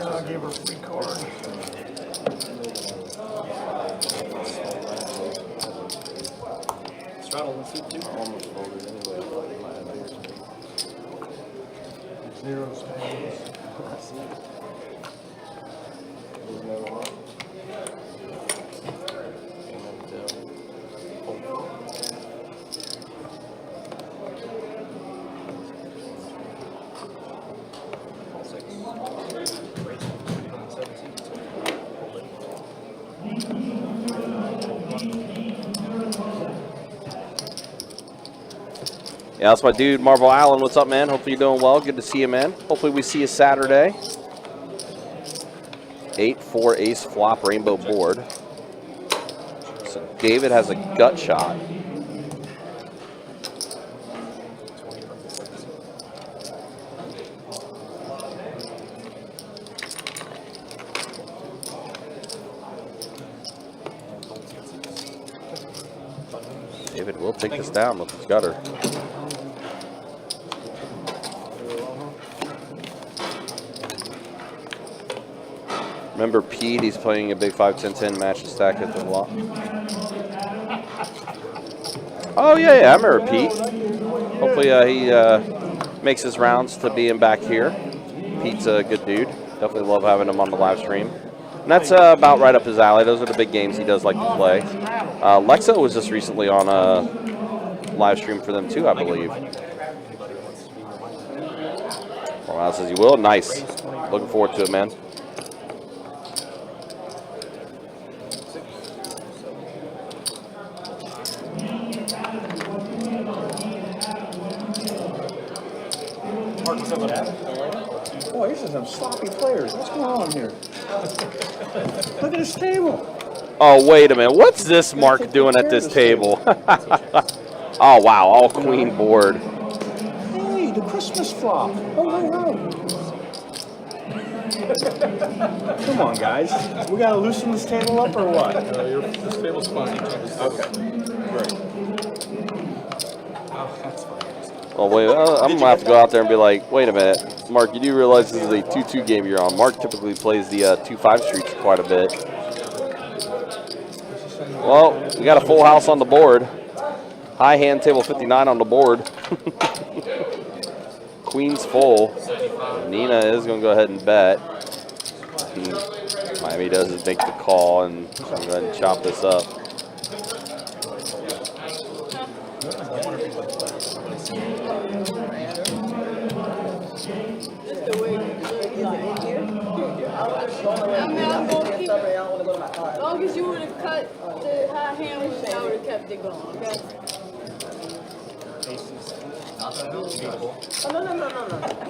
G: I'll give her a free card.
C: Straddle and suit too. Almost folded anyway.
G: Zero spades.
E: Yeah, that's my dude, Marvel Allen. What's up, man? Hopefully you're doing well. Good to see you, man. Hopefully we see you Saturday. 8-4 ace flop rainbow board. So David has a gut shot. David will take this down with his gutter. Remember Pete, he's playing a big 5-10-10 match to stack at the flop. Oh, yeah, I remember Pete. Hopefully he makes his rounds to being back here. Pete's a good dude. Definitely love having him on the live stream. And that's about right up his alley. Those are the big games he does like to play. Lexo was just recently on a live stream for them too, I believe. Wow, says you will. Nice. Looking forward to it, man.
J: Boy, these are some sloppy players. What's going on here? Look at this table.
E: Oh, wait a minute. What's this Mark doing at this table? Oh, wow. All queen board.
J: Hey, the Christmas flop. Oh. Come on, guys. We got to loosen this table up or what?
D: This table's fine.
J: Okay. Great.
D: Oh, that's fine.
E: Oh, wait. I'm going to have to go out there and be like, wait a minute. Mark, you do realize this is a 2-2 game you're on. Mark typically plays the 2-5 streets quite a bit. Well, we got a full house on the board. High hand table 59 on the board. Queen's full. Nina is going to go ahead and bet. Miami does make the call, and I'm going to go ahead and chop this up.
I: I'm gonna keep, as long as you would have cut the high hand, I would have kept it going, okay?
H: Oh, no.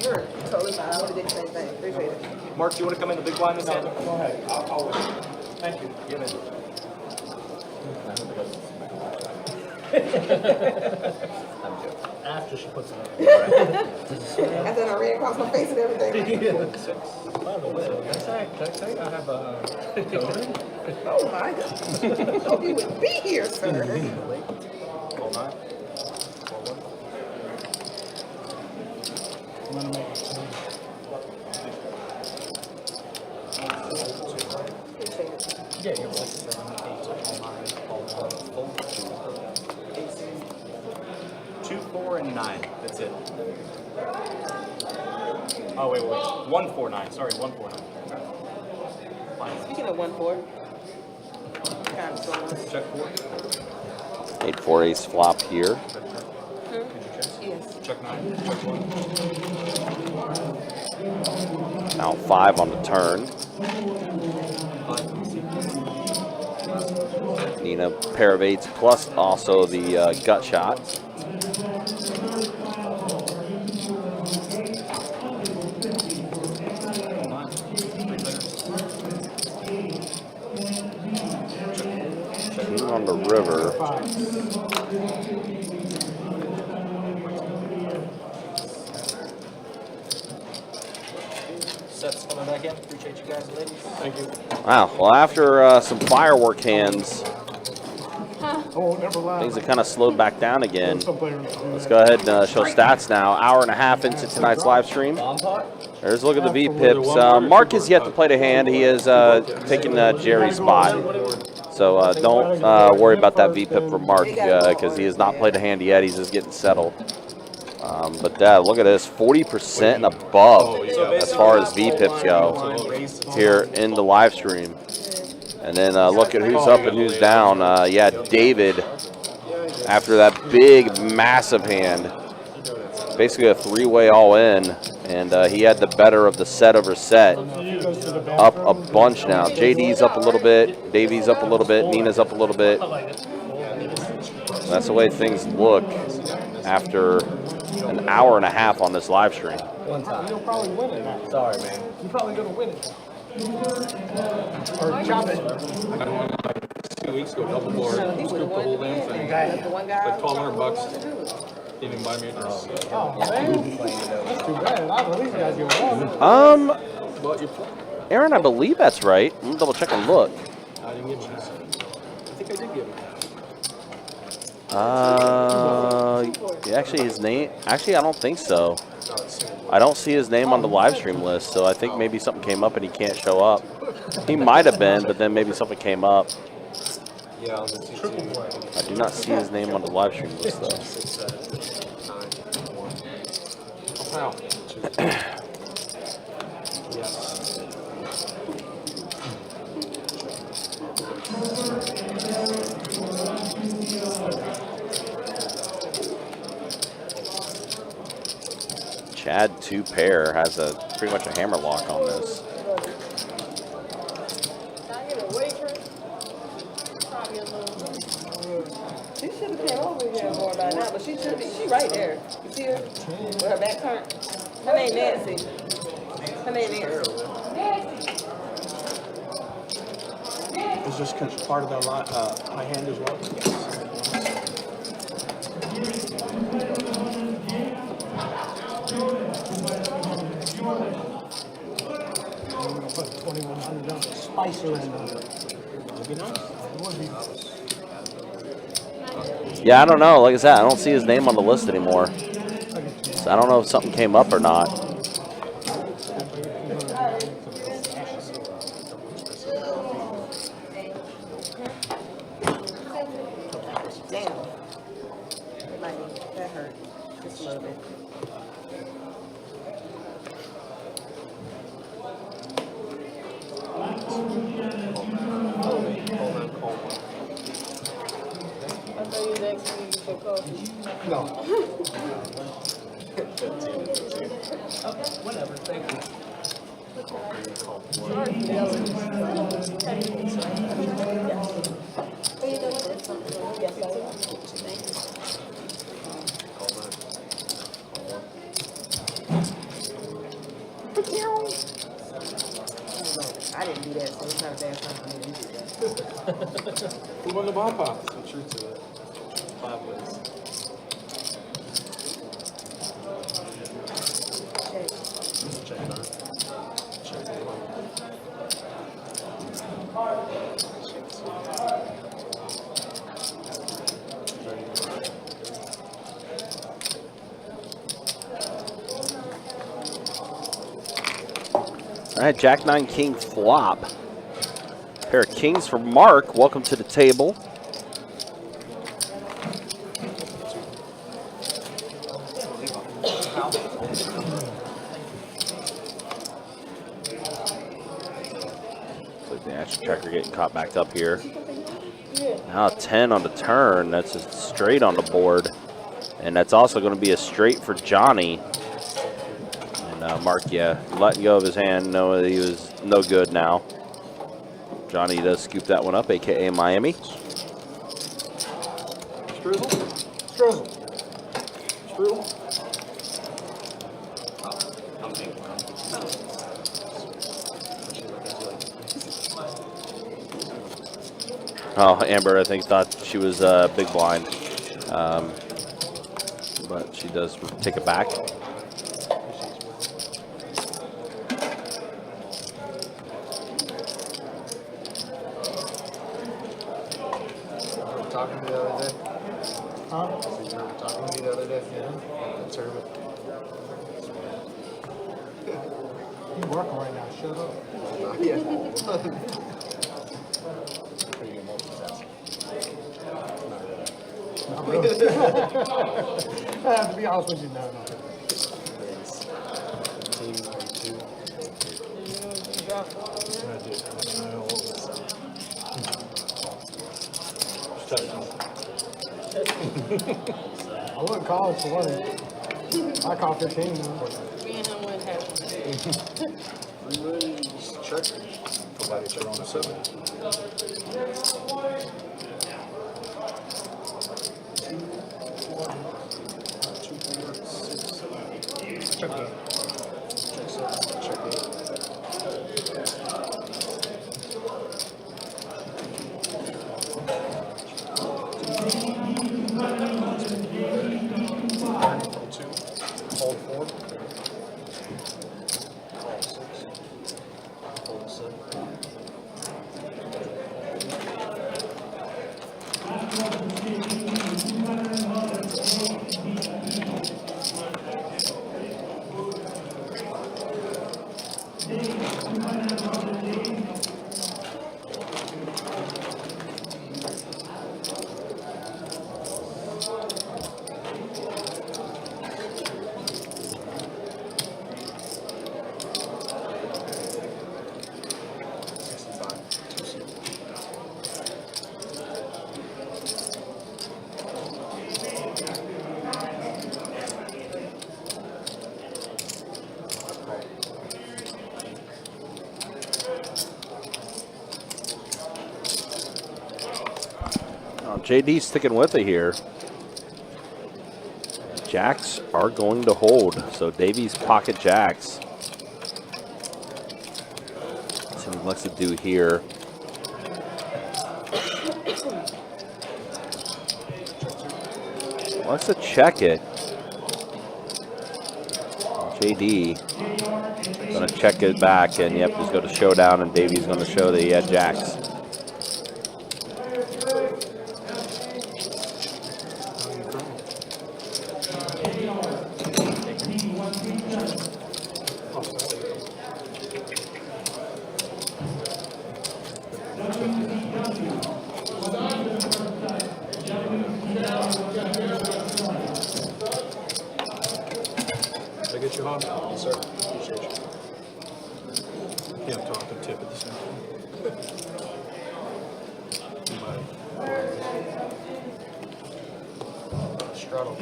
H: You're totally fine. I would have did the same thing. Appreciate it.
C: Mark, do you want to come in the big blind this hand?
G: Go ahead. I'll wait. Thank you.
C: Get in.
D: After she puts it up.
H: I said I ran across my face and everything.
D: I have a
H: Oh my God. Hope you would be here, sir.
C: Hold on.
G: I'm gonna make a change.
H: Appreciate it.
C: Yeah, you're welcome. 2, 4, and 9. That's it. Oh, wait. 1, 4, 9. Sorry, 1, 4, 9.
H: Speaking of 1-4. Kind of slow.
C: Check 4.
E: 8-4 ace flop here.
H: Yes.
C: Check 9. Check 1.
E: Now 5 on the turn. Need a pair of 8s plus also the gut shot. King on the river.
C: Sets coming back in. Appreciate you guys, ladies.
G: Thank you.
E: Wow, well after some firework hands,
G: Oh, never mind.
E: things have kind of slowed back down again.
G: Some players do
E: Let's
G: that.
E: go ahead and show stats now. Hour and a half into tonight's live stream. There's a look at the V-pips. Mark has yet to play the hand. He is taking Jerry's spot. So don't worry about that V-pip for Mark because he has not played a hand yet. He's just getting settled. But look at this, 40% and above as far as V-pips go here in the live stream. And then look at who's up and who's down. Yeah, David, after that big, massive hand, basically a three-way all-in, and he had the better of the set over set. Up a bunch now. JD's up a little bit, Davey's up a little bit, Nina's up a little bit. That's the way things look after an hour and a half on this live stream.
G: You'll probably win it now.
D: Sorry, man.
G: You're probably going to win it. Or chop it.
D: 2 weeks ago, double board, scooped the whole damn thing.
H: The one guy.
D: Like $1,200. Didn't even buy me a dress.
G: Oh, man. That's too bad. I believe you guys get one.
D: But you play.
E: Aaron, I believe that's right. I'm gonna double check and look.
D: I didn't give him that. I think I did give him that.
E: Actually, his name. Actually, I don't think so. I don't see his name on the live stream list, so I think maybe something came up and he can't show up. He might have been, but then maybe something came up.
J: Yeah, on the 2-2.
E: I do not see his name on the live stream list though.
J: 6, 7, 9, 1.
D: Wow.
J: Yes.
E: Chad 2 pair has a pretty much a hammer lock on this.
I: Can I get a waitress? Probably a little.
H: She should have came over here more by now, but she should be. She right there. You see her? With her back turned. Her name Nancy. Her name Nancy.
D: Is this part of the high hand as well?
G: I'm going to put $2,100 spicer in there.
D: Would be nice.
G: It would be nice.
E: Yeah, I don't know. Like I said, I don't see his name on the list anymore. So I don't know if something came up or not.
H: Damn. That hurt. Just a little bit.
I: I thought you was asking me for coffee.
G: No.
D: Whatever, thank you.
H: I didn't do that, so it's not a bad time for me to do that.
D: Who won the ball pop?
J: So true to it. 5 ways. Check it out. Check it
E: All right, Jack 9 King flop. Pair of kings for Mark. Welcome to the table. So the action checker getting caught back up here. Now 10 on the turn. That's a straight on the board. And that's also going to be a straight for Johnny. And Mark, yeah, letting go of his hand, knowing that he was no good now. Johnny does scoop that one up, a.k.a. Miami.
J: Strudel? Strudel. Strudel?
E: Oh, Amber, I think, thought she was big blind. But she does take it back.
J: Talking to me the other day?
G: Huh?
J: So you were talking to me the other day? Yeah. That tournament?
G: You working right now, shut up.
J: Yeah. Pretty good multitasking. Not really.
G: Not really. To be honest with you, no. I wouldn't call it for one. I call 15 now.
I: Me and him went half.
J: Really, just check. Nobody check on the 7.
G: Check that.
J: Check 7. Check 8. Hold 4. Call 6. Hold 7.
E: JD sticking with it here. Jacks are going to hold, so Davies pocket jacks. Let's see what he likes to do here. Wants to check it. JD going to check it back, and yep, just go to showdown, and Davies going to show that he had jacks.
J: Did I get you home? Yes, sir. Appreciate you. Can't talk to tip at the same time. Straddle.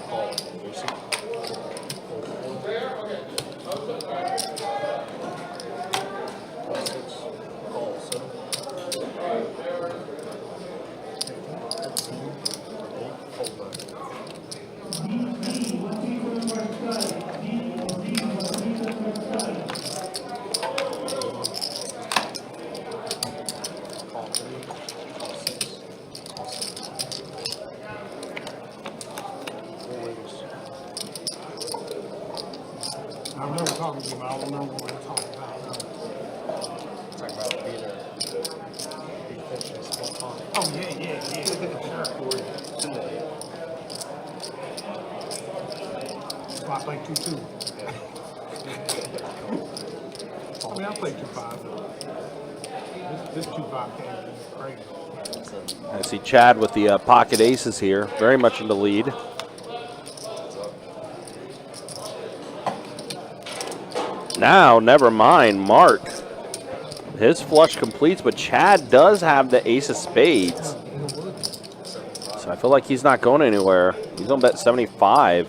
J: Call. Lucy.
G: don't know what we're talking about.
C: Talking about being a fish sport pond.
G: Oh, yeah. That's why I play 2-2. I mean, I play 2-5. This 2-5 game is crazy.
E: I see Chad with the pocket aces here, very much in the lead. Now, never mind, Mark. His flush completes, but Chad does have the ace of spades. So I feel like he's not going anywhere. He's going to bet 75.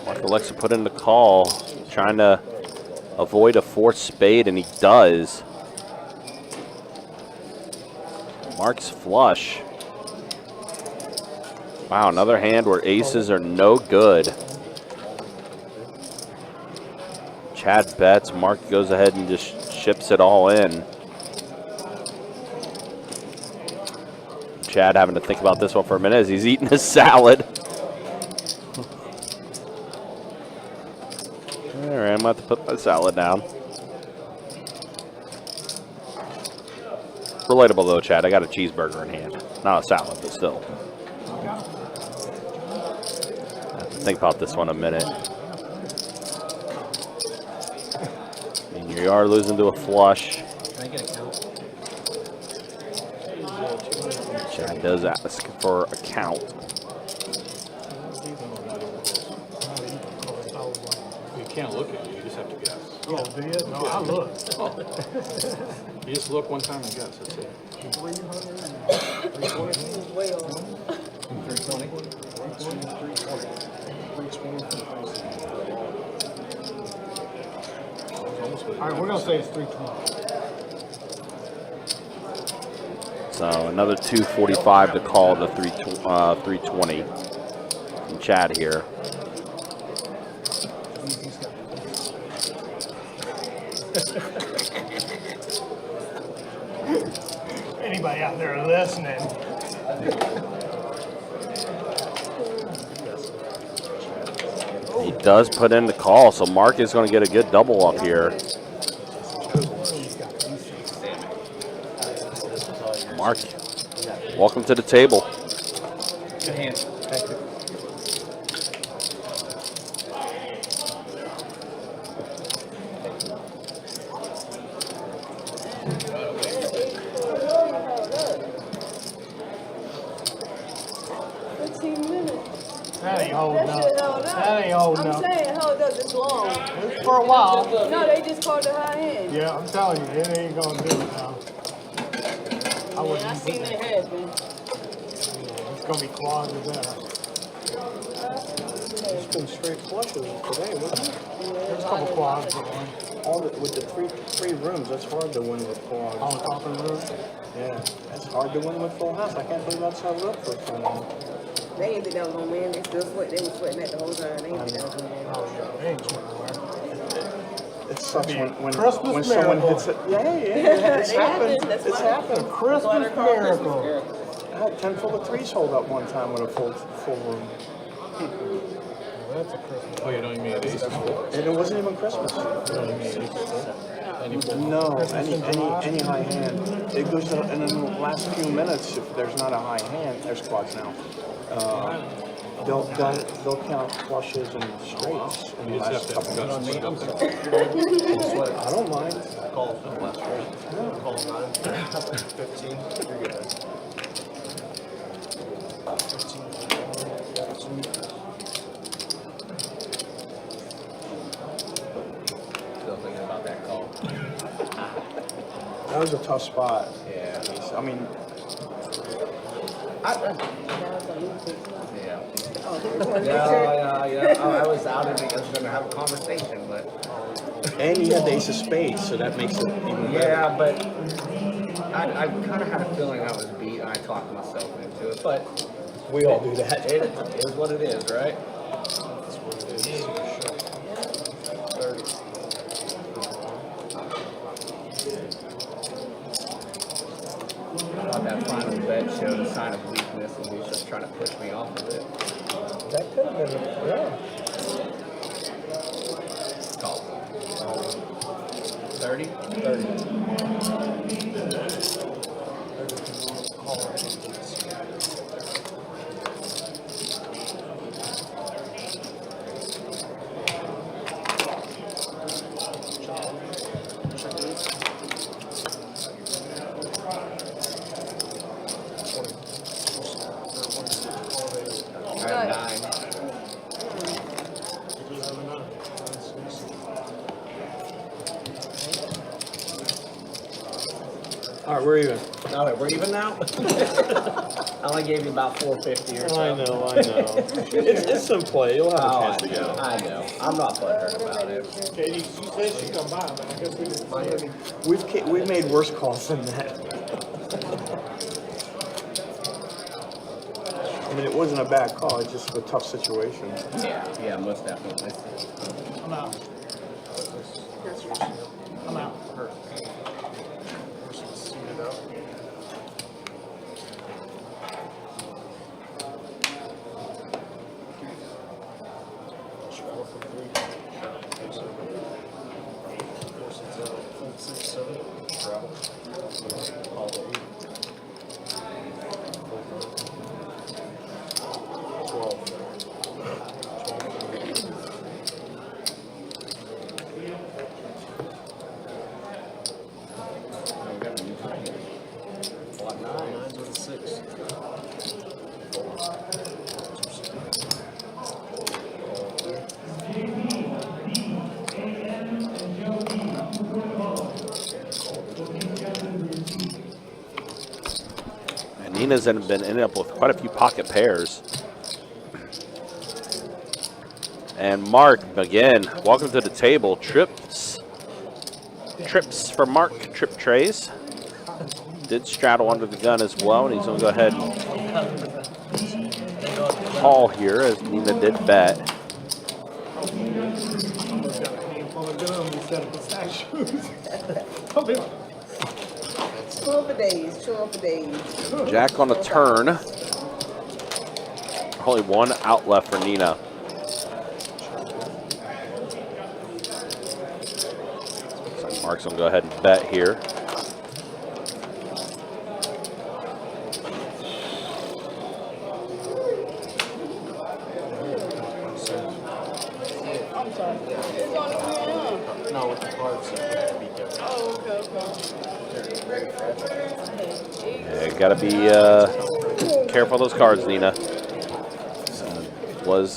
E: Mark elects to put in the call, trying to avoid a fourth spade, and he does. Mark's flush. Wow, another hand where aces are no good. Chad bets. Mark goes ahead and just ships it all in. Chad having to think about this one for a minute as he's eating his salad. All right, I'm about to put my salad down. Relatable though, Chad. I got a cheeseburger in hand. Not a salad, but still. I have to think about this one a minute. I mean, you are losing to a flush.
C: Can I get a count?
E: Chad does ask for a count.
C: You can't look at it. You just have to guess.
G: Oh, do you? No, I look.
C: You just look one time and guess. That's it. 320.
G: All right, we're going to say it's 320.
E: So another 245 to call the 320 from Chad here.
G: Anybody out there listening?
E: He does put in the call, so Mark is going to get a good double up here. Mark, welcome to the table.
C: Good hand. Thank you.
G: That ain't holding up. That ain't holding
H: I'm
G: up.
H: saying, hold up this long.
G: It's for a while.
H: No, they just called the high end.
G: Yeah, I'm telling you, it ain't going to do it now. I wouldn't
H: I
G: even
H: seen
G: put
H: their
G: that.
H: heads, man.
G: It's going to be quads or better.
J: It's been straight flushes today, wasn't it?
G: There's a couple quads, but one.
J: With the three rooms, that's hard to win with quads.
G: On top of the roof.
J: Yeah, that's hard to win with full house. I can't believe that's how it looked for a time.
H: They didn't think that was gonna win. They still sweat. They was sweating that the whole time. They didn't think that was gonna win.
G: Oh, yeah, they ain't sweating away.
J: It sucks
G: Be a
J: when
G: Christmas
J: someone
G: miracle.
J: hits it. Yeah, it's
H: They
J: happened.
H: That's
J: It's
H: why-
J: happened.
G: Christmas miracle.
J: I had 10 full of threes hold up one time with a full room.
G: That's a Christmas.
C: Oh, you don't even mean it is.
J: And it wasn't even Christmas. No, any high hand. It goes to, and in the last few minutes, if there's not a high hand, there's quads now. They'll count flushes and straights in the last couple minutes. I don't mind.
C: Call the last straight. Call 15. You're good. 15. Still thinking about that call.
J: That was a tough spot.
C: Yeah.
J: I mean,
C: Yeah. I was out and I was going to have a conversation, but.
J: and he had the ace of spades, so that makes it even better.
C: Yeah, but I kind of had a feeling I was beat, and I talked myself into it, but
J: We all do that.
C: it is what it is, right? I thought that final bet showed a sign of weakness, and he was just trying to push me off of it.
J: That could have been, yeah.
C: 30? 30.
D: All right, we're even.
C: No, wait, we're even now? I only gave you about 450 or so.
D: I know. It's some play. You'll have a chance to go.
C: I know. I'm not butthurt about it.
G: Katie, she said she'd come by, but I guess we didn't.
C: Miami.
D: We've made worse calls than that. I mean, it wasn't a bad call. It's just a tough situation.
C: Yeah, most definitely.
G: I'm out. I'm out.
E: Nina's ended up with quite a few pocket pairs. And Mark, again, welcome to the table. Trips for Mark, trip trays. Did straddle under the gun as well, and he's going to go ahead and call here as Nina did bet.
G: Almost got a handful of gum instead of pistachios.
H: Two for days.
E: Jack on a turn. Only one out left for Nina. So Mark's going to go ahead and bet here.
I: I'm sorry. It's on the way, huh?
J: No, with the cards.
I: Oh, okay.
E: Yeah, got to be careful of those cards, Nina. Was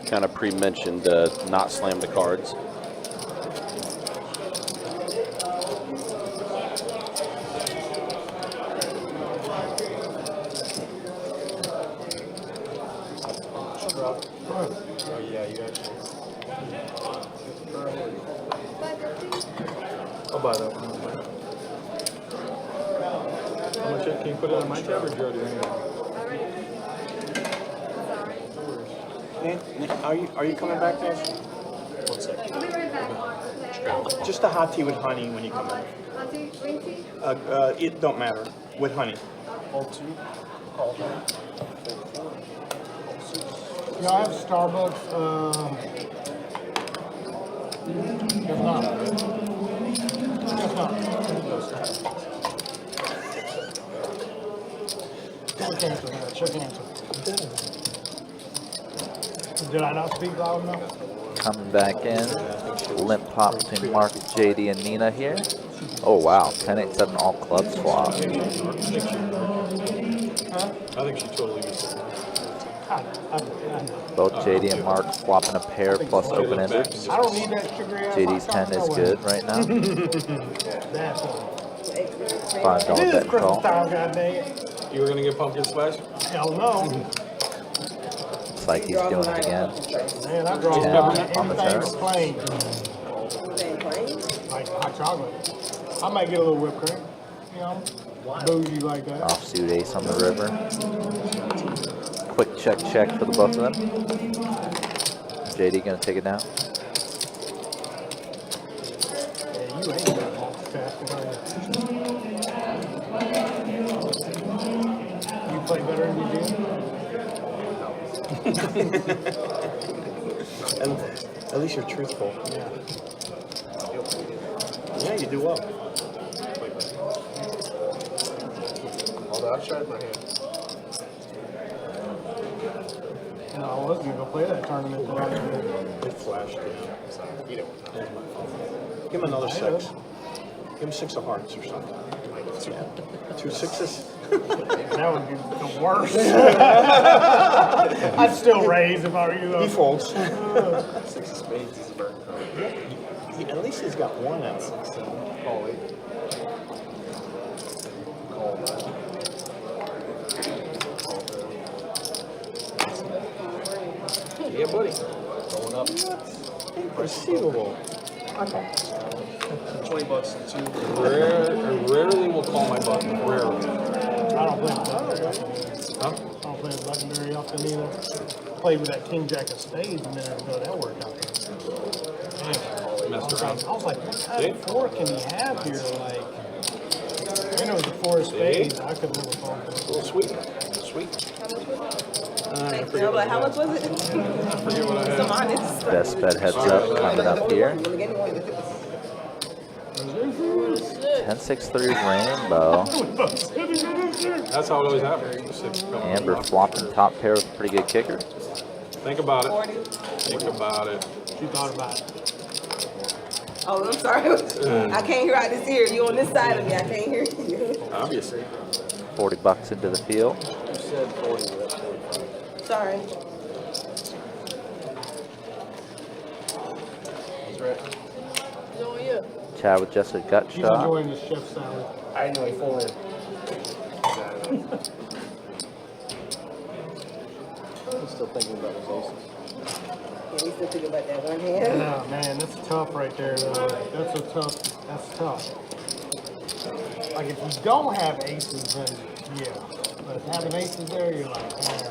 E: kind of pre-mentioned not slam the cards.
J: Oh, yeah, you actually.
D: I'll buy that one. How much can you put it on my tab or Joe? Are you coming back there?
K: I'll be right back.
D: Just a hot tea with honey when you come in.
K: Hot tea, green tea?
D: It don't matter. With honey.
J: All two. All one.
G: Yeah, I have Starbucks. If not. Check answer. Did I not speak loud enough?
F: Coming back in. Limp pop between Mark, JD, and Nina here. Oh, wow. 10-8-7 all club swap.
D: I think she totally gets it.
F: Both JD and Mark swapping a pair plus open-ended.
G: I don't need that sugary ass.
F: JD's 10 is good right now.
G: That's
F: $5
G: it is
F: bet
G: Christmas
F: call.
G: time, god dang it.
D: You were gonna get pumpkin spice?
G: Hell no.
F: Looks like he's doing it again.
G: Man, I draw
F: 10 on the
G: everything
F: turn.
G: plain. Like hot chocolate. I might get a little whipped cream. You know, bougie like that.
F: Offsuit ace on the river. Quick check for the both of them. JD gonna take it down.
G: Yeah, you ain't got multitasking, are you? You play better than you do?
D: And at least you're truthful.
G: Yeah.
D: Yeah, you do well.
J: Although I've tried my hand.
G: No, I wasn't going to play that tournament that I did.
J: It flashed down. So, you know.
D: Give him another 6. Give him 6 of hearts or something. 2 6s.
G: That would be the worst. I'd still raise if I were you.
D: He folds.
J: 6 of spades is a burn card.
D: At least he's got 1 at 16.
J: Call it. Call that.
D: Yeah, buddy.
J: Going up.
D: Inconceivable.
J: 20 bucks and 2.
D: Rarely will call my button. Rarely.
G: I don't play with that very often.
D: Huh?
G: I don't play with button very often either. Played with that king jack of spades a minute ago. That worked out.
D: Messed around.
G: I was like, what kind of four can he have here? Like, I know the 4 of spades. I could never call
D: A little sweet. Sweet. I forget what
H: How much was it?
D: I forget what I had.
H: Some honest.
F: Best bet heads up coming up here. 10-6-3 rainbow.
D: That's how it always happens.
F: Amber flopping top pair with a pretty good kicker.
D: Think about it. Think about it.
G: She thought about it.
H: Oh, I'm sorry. I can't hear out this ear. You on this side of me. I can't hear you.
D: Obviously.
F: 40 bucks into the field.
J: You said 40. That's 45.
H: Sorry.
J: That's right.
I: Doing you.
F: Chad with just a gut
G: She's
F: shot.
G: enjoying the chef salad.
J: I know he folded. I'm still thinking about his aces.
H: Yeah, we still thinking about that one hand.
G: Yeah, man, that's tough right there, though. That's tough. Like, if you don't have aces, then yeah. But if having aces there, you're like, man,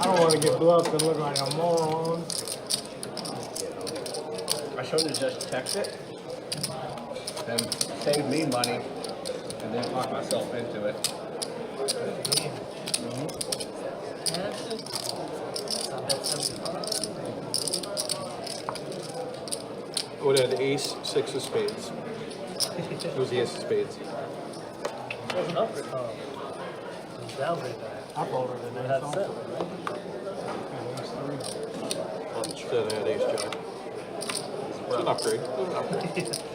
G: I don't want to get bluffed and look like a moron.
C: I showed her just text it, and saved me money, and then talked myself into it.
D: I would have had ace, 6 of spades. It was the ace of spades.
G: I folded an ace also.
D: Instead I had ace jack. It's an upgrade.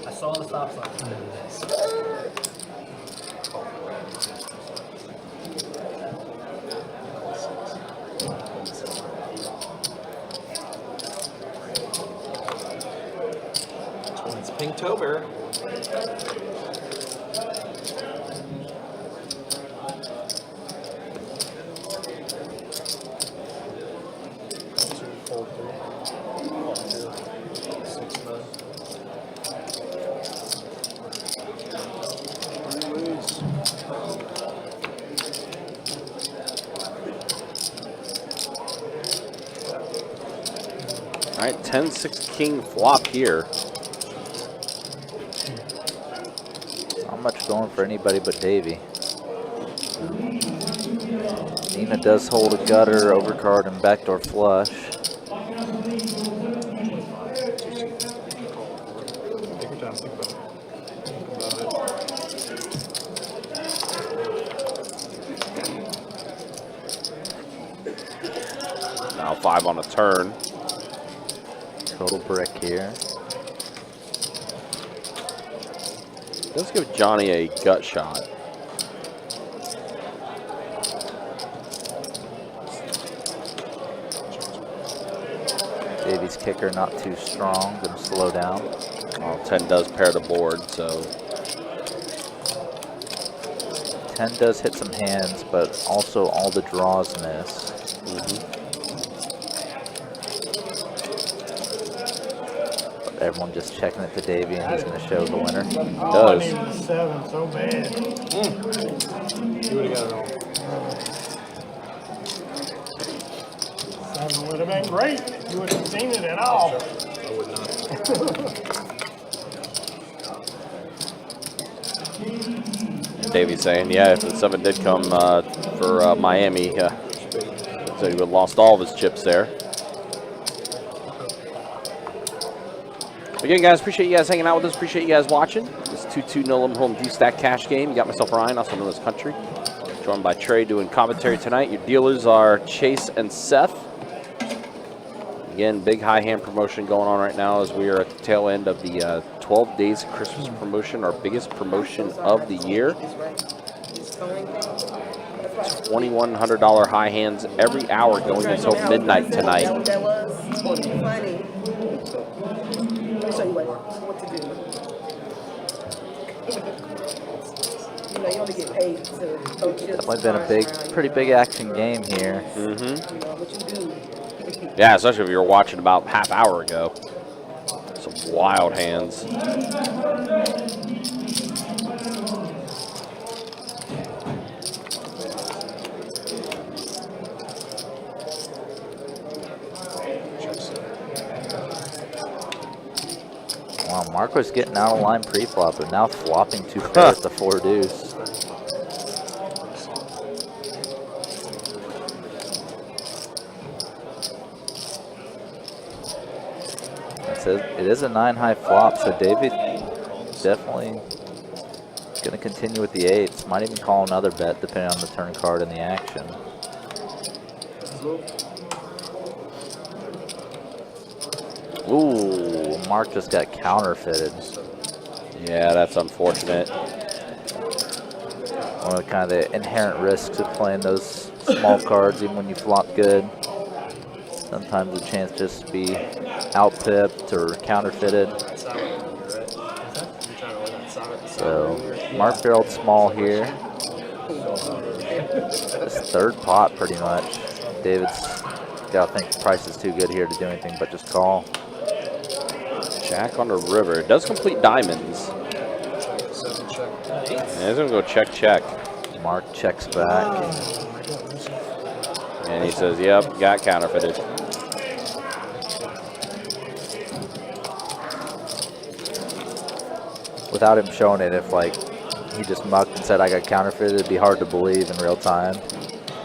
C: I saw the stop sign.
D: It's Pinktober.
E: All right, 10-6 king flop here.
F: Not much going for anybody but Davey. Nina does hold a gutter, overcard, and backdoor flush.
D: Take your time, think about it.
E: Now 5 on a turn.
F: Total brick here.
E: Let's give Johnny a gut shot.
F: Davey's kicker not too strong, gonna slow down.
E: Well, 10 does pair the board, so
F: 10 does hit some hands, but also all the draws miss. But everyone just checking it to Davey, and he's gonna show the winner.
G: Oh, I needed a 7 so bad.
D: You would have got it all.
G: 7 would have been great. You wouldn't have seen it at all.
D: I would not.
E: Davey's saying, yeah, if the 7 did come for Miami, so he would have lost all of his chips there. Again, guys, appreciate you guys hanging out with us. Appreciate you guys watching. This 2-2 no limit home stack cash game. You got myself Ryan, also known as Country. Joined by Trey doing commentary tonight. Your dealers are Chase and Seth. Again, big high hand promotion going on right now as we are at the tail end of the 12 Days of Christmas promotion, our biggest promotion of the year. $2,100 high hands every hour going until midnight tonight.
H: That was funny. Let me show you what to do. You know, you only get paid to coach.
F: Definitely been a pretty big action game here.
H: Mm-hmm. You know what you do.
E: Yeah, especially if you were watching about half hour ago. Some wild hands.
F: Wow, Mark was getting out of line pre-flop, but now flopping too fast to 4 deuce. It is a 9 high flop, so David definitely going to continue with the 8s. Might even call another bet depending on the turn card and the action. Ooh, Mark just got counterfeited.
E: Yeah, that's unfortunate.
F: One of the inherent risks of playing those small cards, even when you flop good. Sometimes a chance just to be out-pipped or counterfeited. So, Mark barreled small here. This third pot, pretty much. David's got to think the price is too good here to do anything but just call.
E: Jack on the river. It does complete diamonds. Yeah, he's going to go check, check.
F: Mark checks back.
E: And he says, yep, got counterfeited.
F: Without him showing it, if he just mucked and said I got counterfeited, it'd be hard to believe in real time,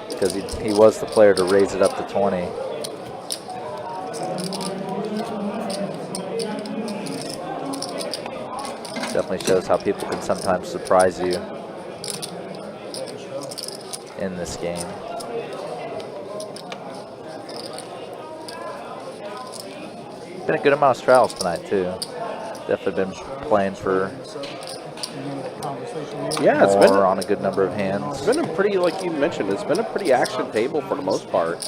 F: because he was the player to raise it up to 20. Definitely shows how people can sometimes surprise you in this game. Been a good amount of straddles tonight too. Definitely been playing for
E: it's been
F: on a good number of hands.
E: It's been a pretty, like you mentioned, it's been a pretty action table for the most part.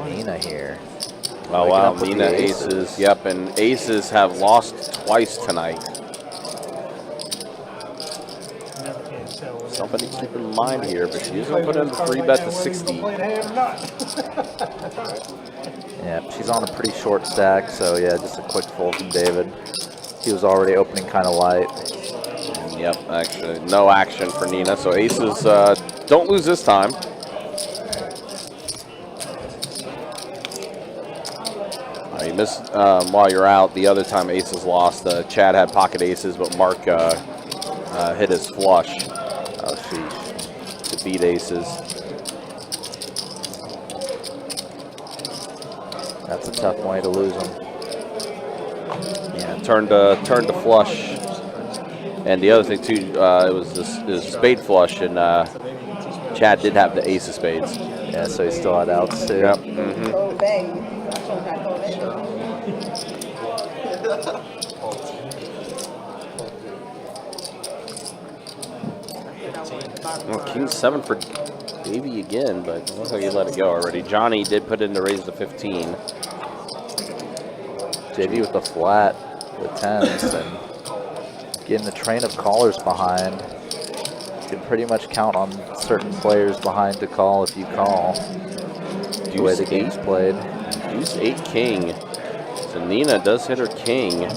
F: Nina here.
E: Oh wow, Nina aces. Yep, and aces have lost twice tonight. Something to keep in mind here, but she's going to put in the free bet to 60.
F: Yeah, she's on a pretty short stack, so yeah, just a quick fold from David. He was already opening kind of light.
E: Yep, actually, no action for Nina, so aces don't lose this time. You missed while you're out. The other time aces lost, Chad had pocket aces, but Mark hit his flush to beat aces.
F: That's a tough way to lose them.
E: Yeah, turned to flush, and the other thing too, it was this spade flush, and Chad did have the ace of spades.
F: Yeah, so he still had outs too.
E: Yep. Well, King 7 for Davey again, but it looks like he let it go already. Johnny did put in to raise to 15.
F: JD with the flat with 10s and getting the train of callers behind. You can pretty much count on certain players behind to call if you call. The way the game's played.
E: Deuce 8 king. So Nina does hit her king.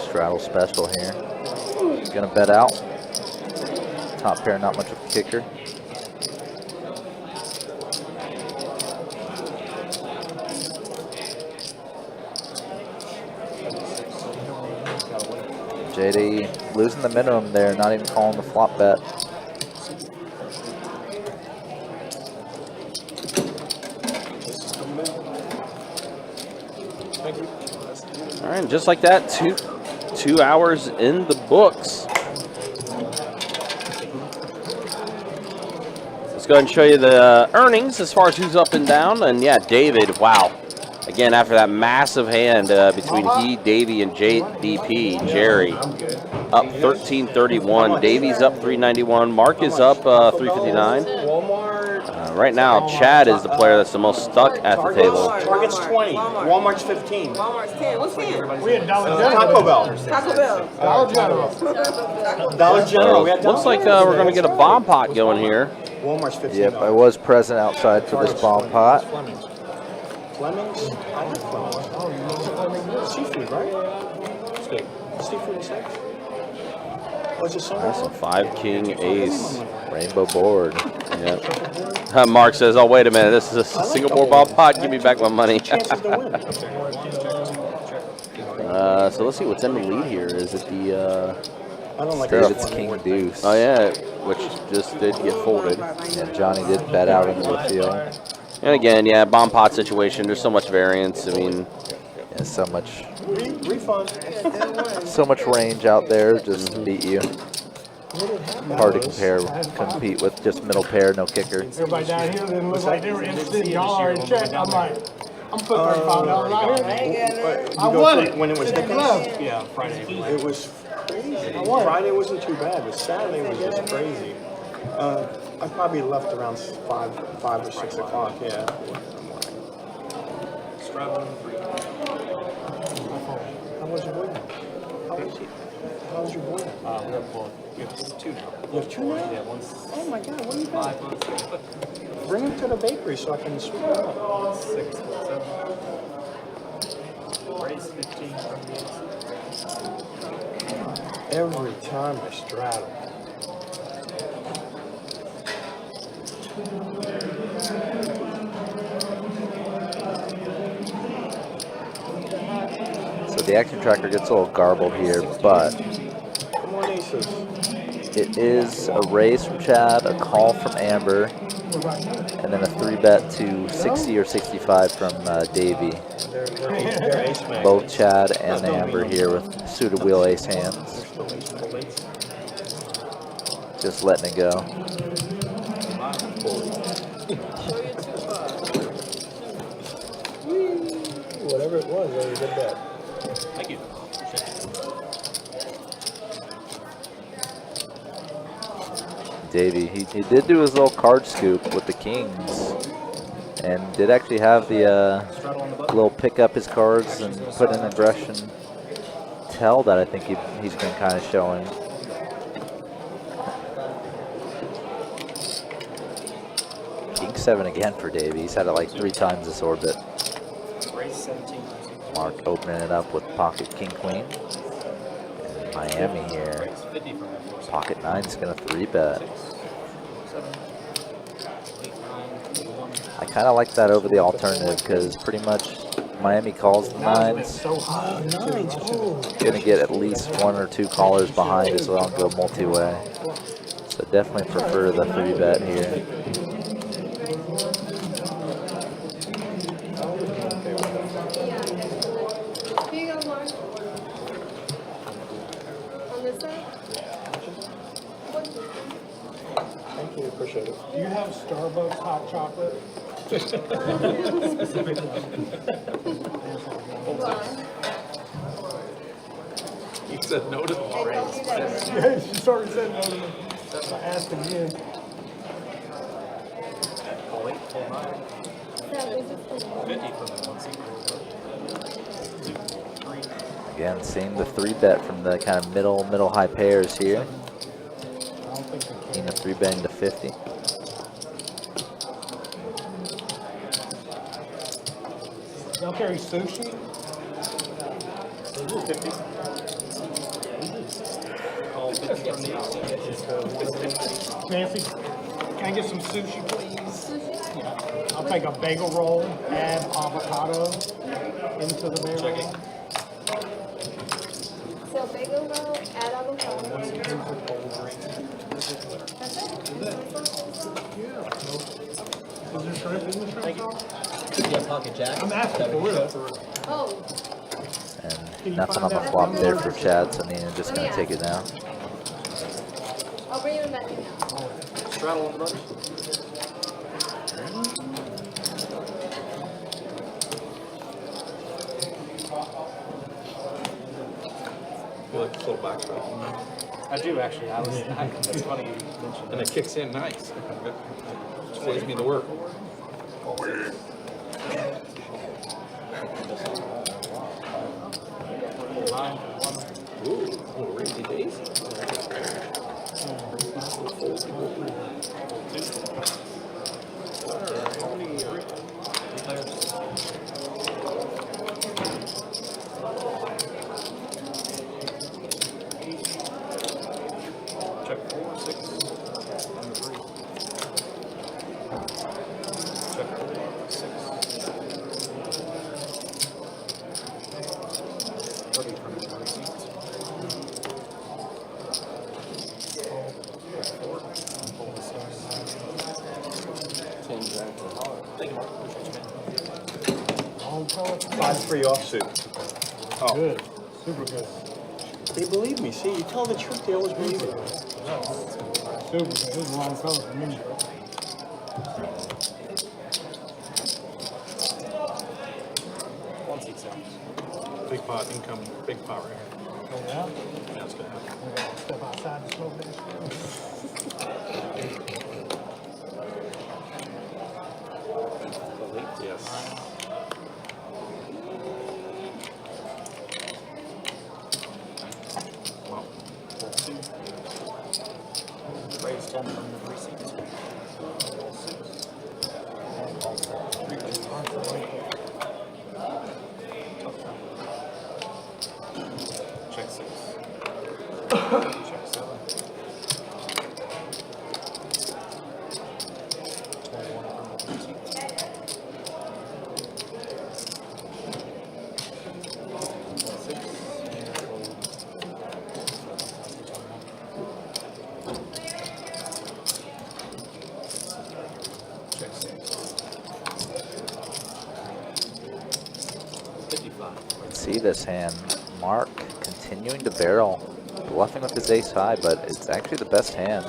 F: Straddle special here. Gonna bet out. Top pair, not much of a kicker. JD losing the minimum there, not even calling the flop bet.
E: All right, just like that, 2 hours in the books. Let's go ahead and show you the earnings as far as who's up and down. And yeah, David, wow. Again, after that massive hand between he, Davey, and JDP, Jerry, up 1331. Davey's up 391. Mark is up 359. Right now, Chad is the player that's the most stuck at the table.
C: Target's 20. Walmart's 15.
H: Walmart's 10. What's 10?
G: We had Dollar General.
C: Taco Bell.
H: Taco Bell.
G: Dollar General.
C: Dollar General. We had
E: Looks like we're going to get a bomb pot going here.
C: Walmart's 15.
F: Yep, I was present outside for this bomb pot.
C: Fleming's? I like Fleming's. Oh, you know Fleming's? Seafood, right? Steak. Seafood and steak? What's it so?
E: That's a 5-king ace.
F: Rainbow board.
E: Yep. Mark says, oh, wait a minute. This is a single board bomb pot. Give me back my money.
C: Chances to win.
E: So let's see what's in the lead here. Is it the
C: I don't like
F: David's
C: that
F: king
C: Fleming.
F: deuce.
E: oh yeah, which just did get folded.
F: And Johnny did bet out into the field.
E: And again, yeah, bomb pot situation. There's so much variance. I mean,
F: Yeah, so much
C: Refund.
F: range out there just to beat you. Hard to compete with just middle pair, no kicker.
G: Everybody down here didn't look like they were interested in y'all in check. I'm like, I'm putting $35 out here. I won it.
C: When it was
G: It's
C: Dickens?
G: glove.
C: Yeah, Friday. It was crazy. Friday wasn't too bad, but Saturday was just crazy. I probably left around 5 or 6 o'clock, yeah. How was your boy? How's your boy?
J: We have 2 now.
C: You have 2 now?
J: Yeah, one's
C: Oh my God, what do you got?
J: 5 months.
C: Bring him to the bakery so I can sweep him up.
J: 6, 7. Race 15 from the
C: Every time I straddle.
F: So the action tracker gets a little garbled here, but
C: Come on, aces.
F: it is a raise from Chad, a call from Amber, and then a 3-bet to 60 or 65 from Davey.
C: They're ace man.
F: Both Chad and Amber here with suited wheel ace hands. Just letting it go.
C: Whatever it was, they did that.
J: Thank you.
F: Davey, he did do his little card scoop with the kings, and did actually have the little pick up his cards and put in aggression tell that I think he's been kind of showing. King 7 again for Davey. He's had it like 3 times this orbit.
J: Race 17.
F: Mark opening it up with pocket king queen. And Miami here.
J: Race 50 from the first.
F: Pocket 9's gonna 3-bet.
J: 7, 8, 9, 1.
F: I kind of like that over the alternative because pretty much Miami calls the 9s.
G: So high.
F: Gonna get at least 1 or 2 callers behind as well and go multi-way. So definitely prefer the 3-bet here.
K: Here you go, Mark. On this side?
C: Thank you, appreciate it.
G: Do you have Starbucks hot chocolate?
J: He said no to the race.
G: Yeah, she's already said no to me. I asked again.
J: Pull 8, pull 9. 50 from the 1 secret.
F: Again, seeing the 3-bet from the kind of middle high pairs here. Seeing the 3-betting to 50.
G: Y'all carry sushi?
J: 50. Call 50 from the
G: Nancy, can I get some sushi, please? Yeah. I'll take a bagel roll, add avocado into the bagel roll.
K: So bagel roll, add avocado. That's it?
G: Is there shrimp in the shrimp roll?
C: Could be a pocket jack.
G: I'm asking for real.
K: Oh,
F: And Nothing on the flop there for Chad, so Nina just going to take it down.
K: I'll bring them back in now.
D: Straddle on the buttons. You like this little back straddle?
L: I do actually. It's funny you mentioned
D: And it kicks in nice. Saves me the work. Ooh, little raisy daisy. Check 4, 6, and 3. Check 4, 6. 30 from the 20 seats. 4. Thank you, Mark.
C: 5-3 offsuit. Oh,
G: Good. Super good.
C: they believe me. See, you tell the truth, they always believe it.
G: Super good. This is a long color for me.
D: Big pot incoming. Big pot right here.
G: Oh, yeah?
D: That's good.
G: We're going to step outside the smoke dash.
D: Yes. Wow.
L: raise 10 from the 3 seats.
D: Check 6. Check 7. 21 from the 3 seats. Check 6. 55.
F: Let's see this hand. Mark continuing to barrel, bluffing with his ace high, but it's actually the best hand.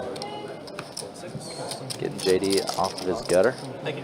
F: Getting JD off of his gutter.
D: Thank you.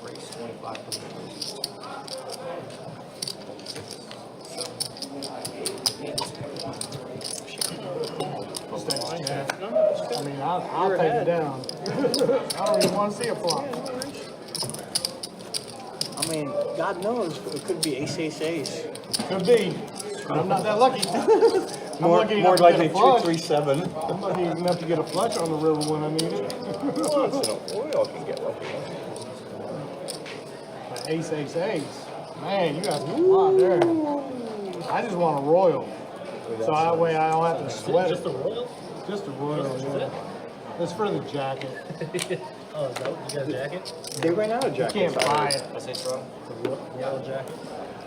D: Race 25 from the
G: I mean, I'll take it down. I don't even want to see a flop.
C: I mean, God knows, it could be ace, ace, ace.
G: Could be. But I'm not that lucky. I'm
C: More,
G: lucky
C: more
G: enough to
C: likely
G: get a flush.
C: 2, 3, 7.
G: I'm lucky enough to get a flush on the river when I need it.
C: We all can get lucky.
G: But ace, ace, ace. Man, you got some lot there. I just want a royal. So that way I don't have to sweat
D: Just
G: it.
D: the royal?
G: Just a royal, yeah. It's for the jacket.
D: Oh, is that what you got a jacket?
C: They ran out of
G: You
C: jackets.
G: can't buy it.
D: I say so. Yellow jacket.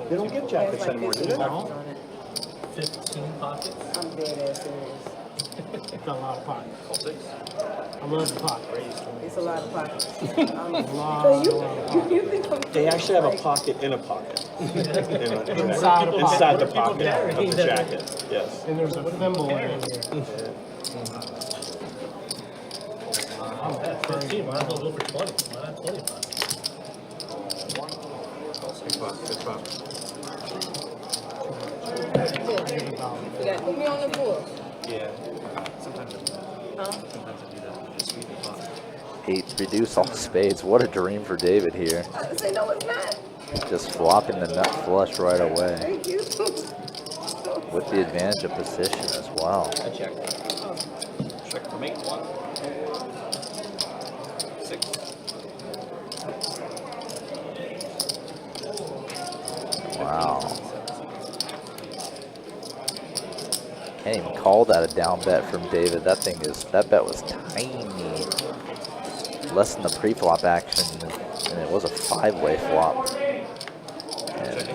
C: They don't get jackets anymore, do they?
G: No,
D: 15 pockets.
H: I'm dead ass serious.
G: it's got a lot of pockets.
D: Call 6.
G: I love the pockets.
H: It's a lot of pockets.
G: A lot of pockets.
H: You think I'm
C: They actually have a pocket in a pocket.
G: Inside a pocket.
C: Inside the pocket of the jacket, yes.
G: And there's a thimble in here. I'm crazy.
D: 15, might as well go for 20. Why not 25? 6 bucks, 6 bucks.
H: Put me on the board.
D: Yeah. Sometimes I do that.
H: Huh?
D: Sometimes I do that. Just sweeten the pot.
F: 8, reduce all spades. What a dream for David here.
H: I say no, it's not.
F: Just flopping the nut flush right away.
H: Thank you.
F: with the advantage of position as well.
L: I check. Check for mate 1. 6.
F: Wow. Can't even call that a down bet from David. That bet was tiny. Less than the pre-flop action, and it was a 5-way flop. And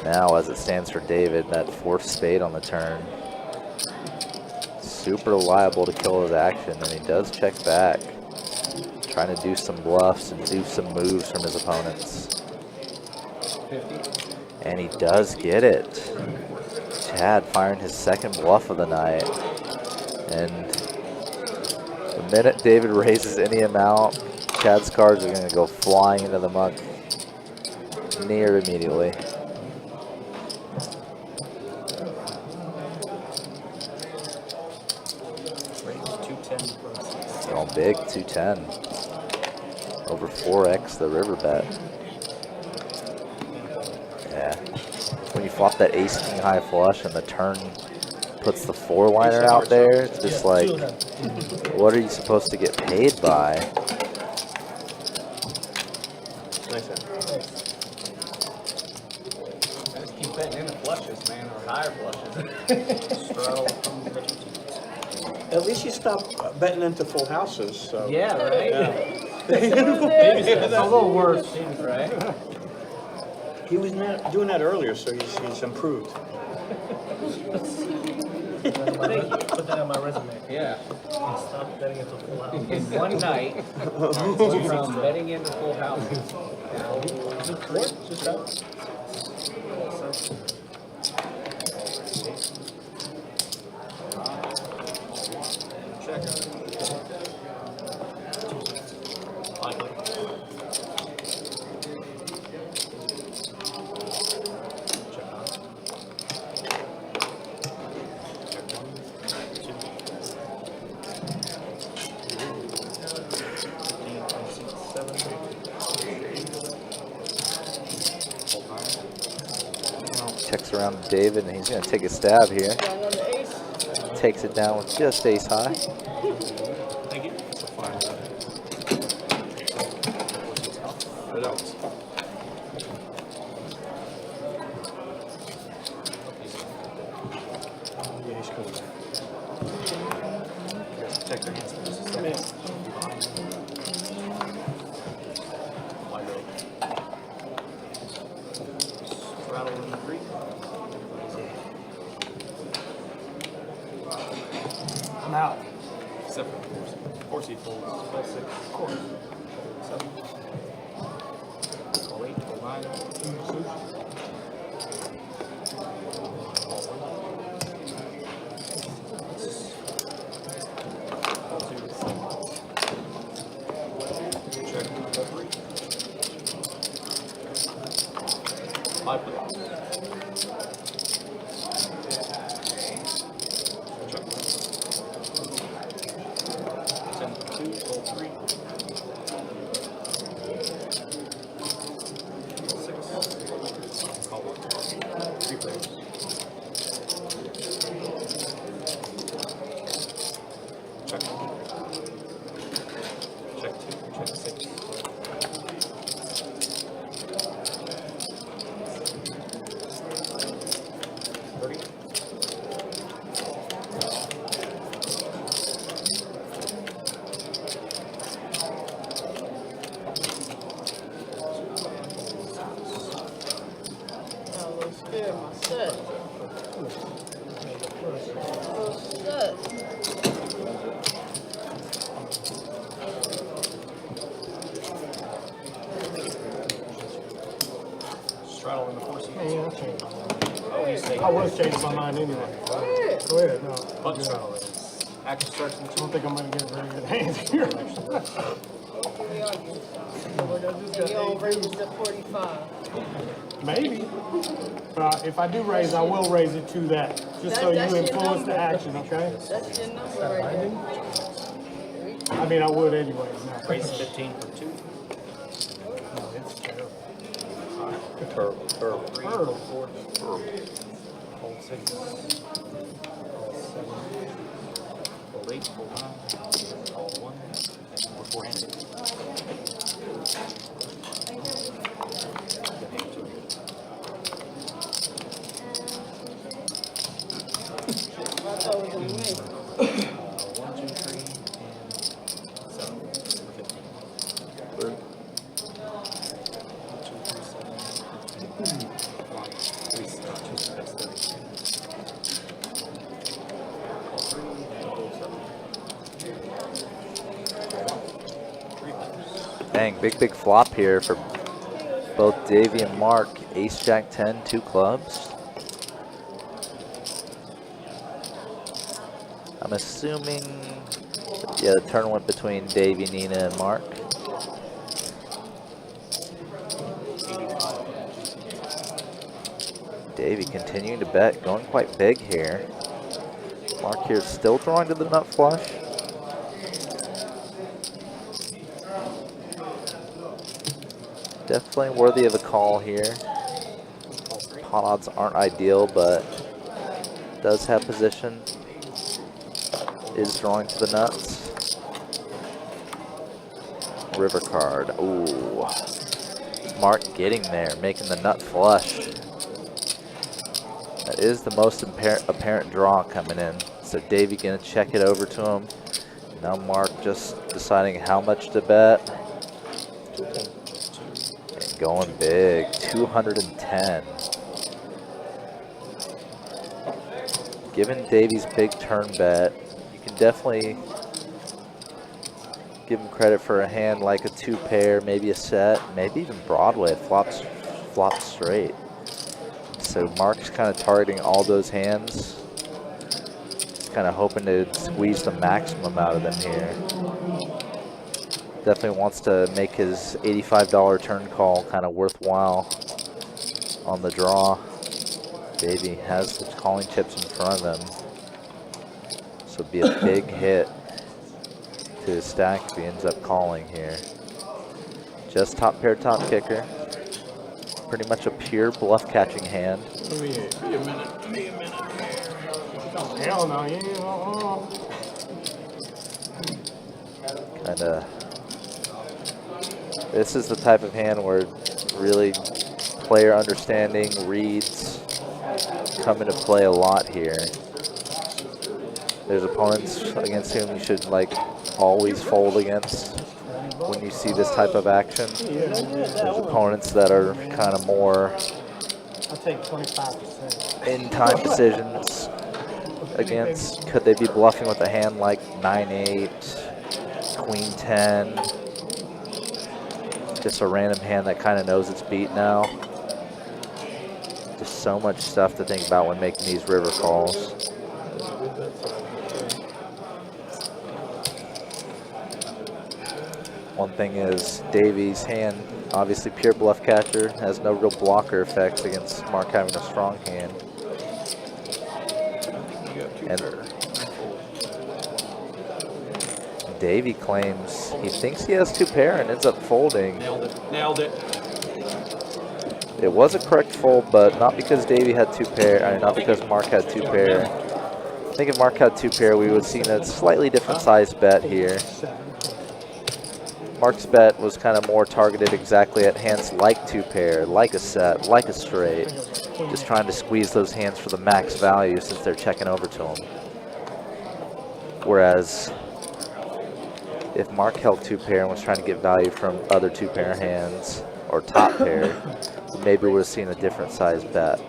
F: now, as it stands for David, that 4th spade on the turn. Super liable to kill his action, and he does check back. Trying to do some bluffs and do some moves from his opponents.
L: 50.
F: And he does get it. Chad firing his 2nd bluff of the night. And the minute David raises any amount, Chad's cards are going to go flying into the muck near immediately. Going big, 210. Over 4x the river bet. Yeah. When you flop that ace king high flush and the turn puts the 4-liner out there, it's just like, what are you supposed to get paid by?
C: Nice hand.
L: I just keep betting in the flushes, man, or higher flushes.
C: At least you stopped betting into full houses. So.
L: Yeah, right?
C: Yeah.
G: It's a little worse.
L: Right?
C: He was not doing that earlier, so he's improved.
D: Put that on my resume.
L: Yeah.
D: Stop betting into full house.
L: In one night, from betting into full houses.
D: Just out.
L: Check.
F: Checks around to David, and he's going to take a stab here. Takes it down with just ace high.
L: Thank you.
C: What else? Yeah, he's coming back.
L: Check their hands first.
C: Come in.
L: Rattle in the 3.
G: I'm out.
L: Except for the 4 seed folds. 12, 6, 7. 12, 8, 12, 9. Check. 3. 5 play. Check. 10, 2, 12, 3. 6. Call 1. 3 players. Check. Check 2. Check 6. 30. Straddle in the 4 seats.
G: Yeah, I'll change my mind.
L: Oh, he's taking
G: I was changing my mind anyway. Go ahead. No,
L: Button straddle is action starts in
G: I
L: 2.
G: don't think I'm going to get very good hands here.
I: You don't raise it to 45.
G: Maybe. But if I do raise, I will raise it to that, just so you
I: That's your
G: influence the
I: number.
G: action, okay?
I: That's your number right there.
G: I mean, I would anyway. No.
L: Raise 15 for 2.
G: No, it's terrible.
C: Terrible.
G: Terrible.
L: 6, all 8, all 9, all 1, or 4-handed.
I: I thought it was gonna be me.
L: 1, 2, 3, and 7 for 15. 1, 2, 3, 7, 15. 1, 3, 6, 2, that's 30. All 3, and all 7. 3 players.
F: Dang, big flop here for both Davey and Mark. Ace, Jack 10, 2 clubs. I'm assuming, yeah, the turn went between Davey, Nina, and Mark. Davey continuing to bet, going quite big here. Mark here still drawing to the nut flush. Definitely worthy of a call here. Pot odds aren't ideal, but does have position. Is drawing to the nuts. River card. Ooh. Mark getting there, making the nut flush. That is the most apparent draw coming in. So Davey gonna check it over to him. Now Mark just deciding how much to bet. And going big, 210. Given Davey's big turn bet, you can definitely give him credit for a hand like a 2-pair, maybe a set, maybe even Broadway, flops straight. So Mark's kind of targeting all those hands. Just kind of hoping to squeeze the maximum out of them here. Definitely wants to make his $85 turn call kind of worthwhile on the draw. Davey has the calling chips in front of him. So it'd be a big hit to his stack if he ends up calling here. Just top pair, top kicker. Pretty much a pure bluff catching hand.
C: Give me a minute. Give me a minute.
G: Oh, hell no, you ain't
F: Kinda. This is the type of hand where really player understanding, reads, come into play a lot here. There's opponents against whom you should like always fold against when you see this type of action. There's opponents that are kind of more
G: I'll take 25%.
F: in-time decisions against. Could they be bluffing with a hand like 9-8, Queen 10? Just a random hand that kind of knows it's beat now. Just so much stuff to think about when making these river calls. One thing is Davey's hand, obviously pure bluff catcher, has no real blocker effects against Mark having a strong hand. And Davey claims he thinks he has 2-pair and ends up folding.
L: Nailed it. Nailed it.
F: It was a correct fold, but not because Davey had 2-pair, not because Mark had 2-pair. I think if Mark had 2-pair, we would have seen a slightly different size bet here. Mark's bet was kind of more targeted exactly at hands like 2-pair, like a set, like a straight. Just trying to squeeze those hands for the max value since they're checking over to him. Whereas if Mark held 2-pair and was trying to get value from other 2-pair hands or top pair, maybe we would have seen a different size bet.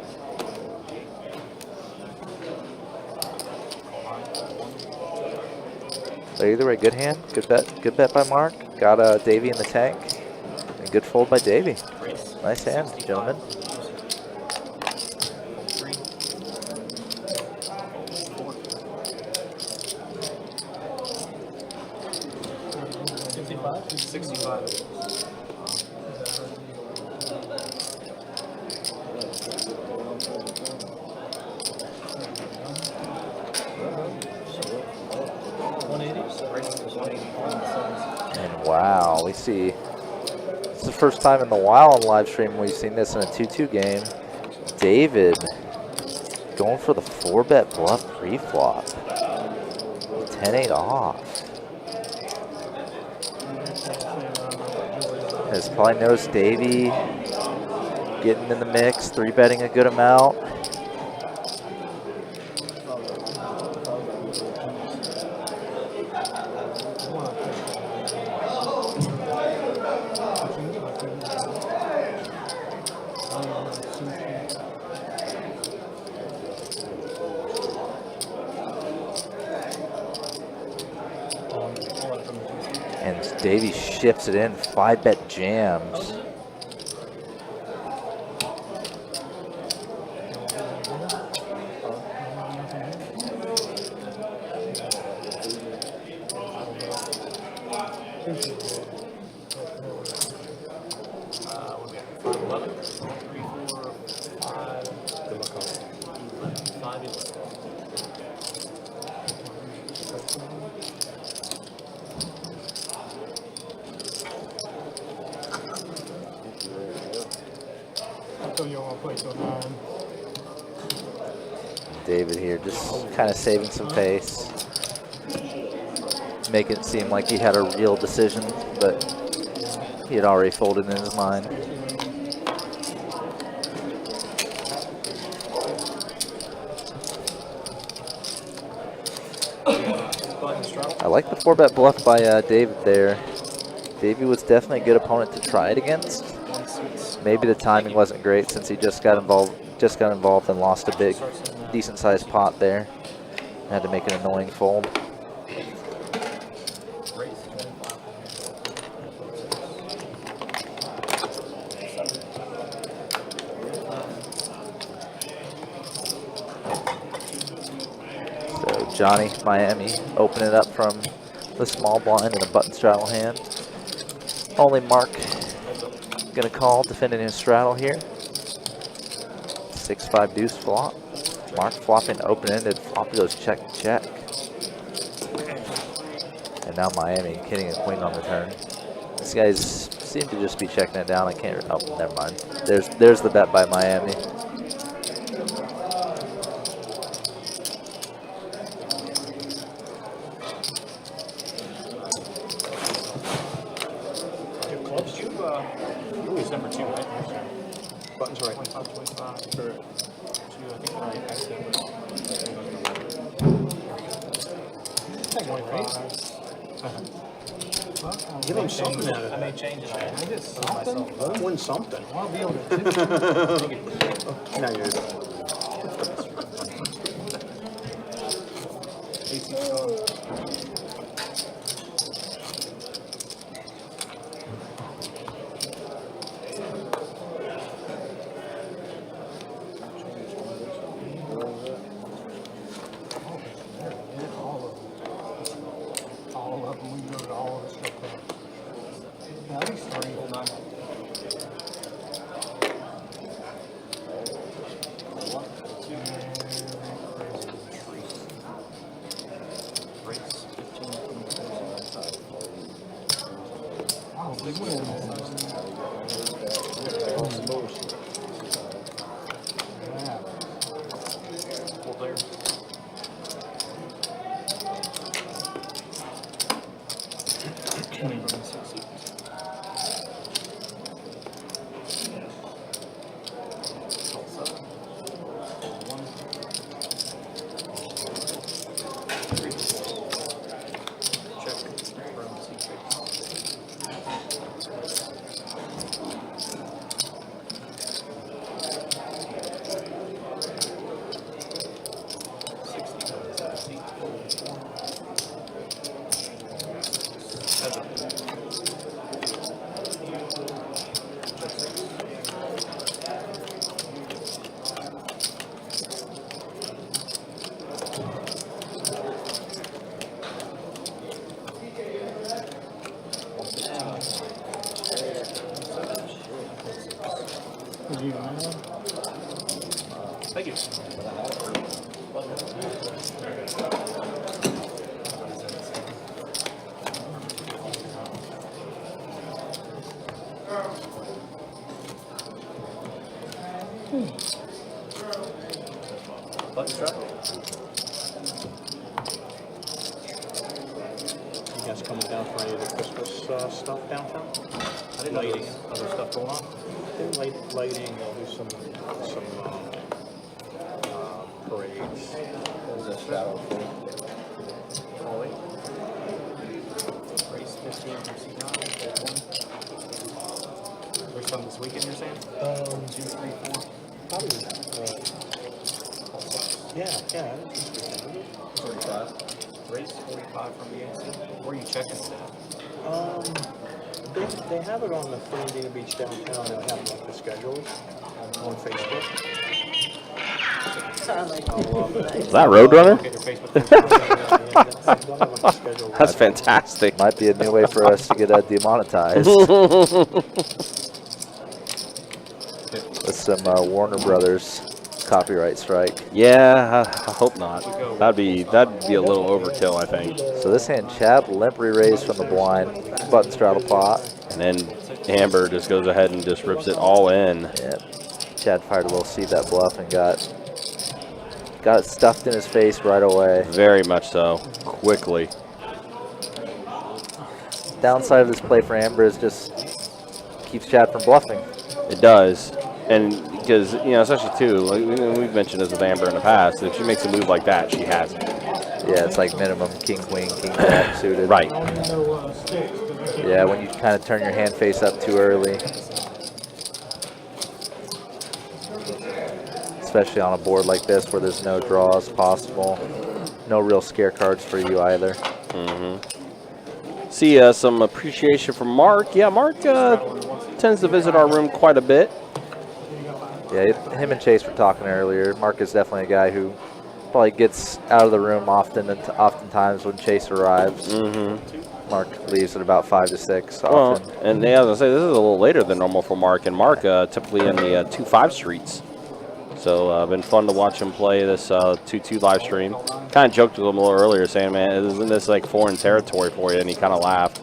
F: But either way, good hand, good bet by Mark. Got Davey in the tank, and good fold by Davey. Nice hand, gentlemen. And wow, we see, it's the first time in a while on live stream we've seen this in a 2-2 game. David going for the 4-bet bluff pre-flop. 10-8 off. Has probably noticed Davey getting in the mix, 3-betting a good amount. And Davey shifts it in, 5-bet jams. David here just kind of saving some face. Make it seem like he had a real decision, but he had already folded in his mind. I like the 4-bet bluff by David there. Davey was definitely a good opponent to try it against. Maybe the timing wasn't great since he just got involved and lost a big, decent-sized pot there. Had to make an annoying fold. So Johnny, Miami, open it up from the small blind in a button straddle hand. Only Mark gonna call, defending his straddle here. 6-5 deuce flop. Mark flopping open-ended. Flop goes check, check. And now Miami hitting a queen on the turn. These guys seem to just be checking it down. I can't. Oh, never mind. There's the bet by Miami.
C: Button's right.
D: 25. For 2, I think I accidentally.
C: Give him something out of it.
L: I may change it. I just myself.
C: Let him win something. Now you're
L: Button strap.
C: You guys coming down for any of the Christmas stuff downtown?
L: I didn't know there was other stuff going on.
C: Lighting, they'll do some parades.
L: There's a shadow. Oh, wait. Race 15 from C9. There's some this weekend, you're saying? 2, 3, 4.
C: Probably, yeah.
L: 45. Race 45 from the AC. Where are you checking that?
C: They have it on the Fernandina Beach downtown. They have like the schedules on Facebook.
E: Is that Roadrunner? That's fantastic.
F: Might be a new way for us to get demonetized. With some Warner Brothers copyright strike.
E: Yeah, I hope not. That'd be a little overkill, I think.
F: So this hand, Chad limp re-raised from the blind, button straddle pot.
E: And then Amber just goes ahead and just rips it all in.
F: Yep. Chad fired a little see-bet bluff and got it stuffed in his face right away.
E: Very much so. Quickly.
F: Downside of this play for Amber is just keeps Chad from bluffing.
E: It does. And because, you know, especially too, like we've mentioned this with Amber in the past, if she makes a move like that, she has it.
F: Yeah, it's like minimum king, queen, king, jack suited.
E: Right.
F: Yeah, when you kind of turn your hand face up too early. Especially on a board like this where there's no draws possible. No real scare cards for you either.
E: See some appreciation from Mark. Yeah, Mark tends to visit our room quite a bit.
F: Yeah, him and Chase were talking earlier. Mark is definitely a guy who probably gets out of the room oftentimes when Chase arrives. Mark leaves at about 5 to 6 often.
E: Well, and yeah, I was gonna say this is a little later than normal for Mark, and Mark typically in the 2-5 streets. So been fun to watch him play this 2-2 live stream. Kind of joked with him a little earlier, saying, "Man, isn't this like foreign territory for you?" And he kind of laughed.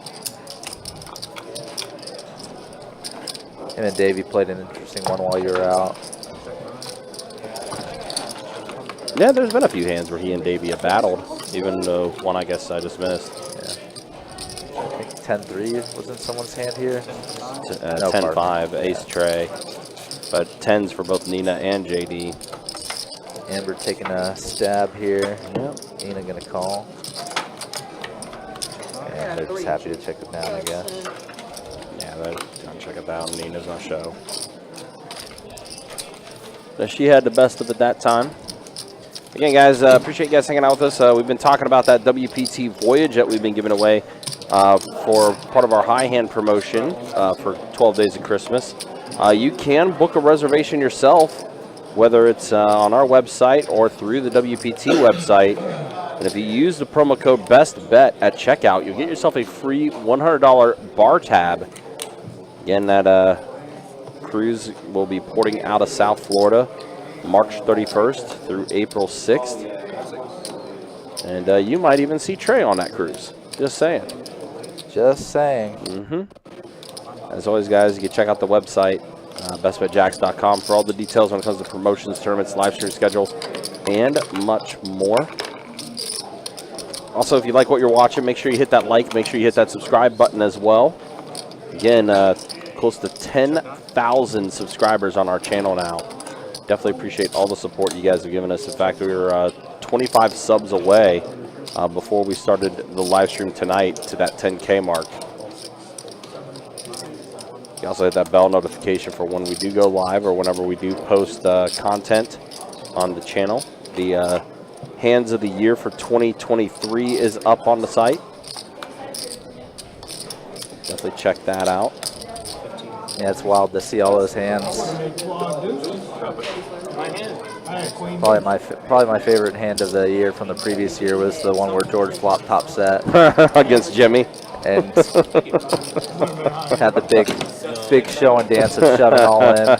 F: Him and Davey played an interesting one while you were out.
E: Yeah, there's been a few hands where he and Davey have battled, even though one I guess I just missed.
F: I think 10-3 was in someone's hand here.
E: 10-5, ace tray. But 10s for both Nina and JD.
F: Amber taking a stab here.
E: Yep.
F: Nina gonna call. And they're just happy to check it down, I guess.
E: Yeah, they're gonna check it down. Nina's on show. So she had the best of it that time. Again, guys, appreciate you guys hanging out with us. We've been talking about that WPT Voyage that we've been giving away for part of our high hand promotion for 12 days of Christmas. You can book a reservation yourself, whether it's on our website or through the WPT website. And if you use the promo code BESTBET at checkout, you'll get yourself a free $100 bar tab. Again, that cruise will be porting out of South Florida March 31st through April 6th. And you might even see Trey on that cruise. Just saying.
F: Just saying.
E: As always, guys, you can check out the website, bestbetjacks.com, for all the details when it comes to promotions, tournaments, live stream schedules, and much more. Also, if you like what you're watching, make sure you hit that like, make sure you hit that subscribe button as well. Again, close to 10,000 subscribers on our channel now. Definitely appreciate all the support you guys have given us. In fact, we were 25 subs away before we started the live stream tonight to that 10K mark. You also hit that bell notification for when we do go live or whenever we do post content on the channel. The Hands of the Year for 2023 is up on the site. Definitely check that out.
F: Yeah, it's wild to see all those hands. Probably my favorite hand of the year from the previous year was the one where George flopped top set
E: against Jimmy,
F: and had the big show and dance of shoving all in.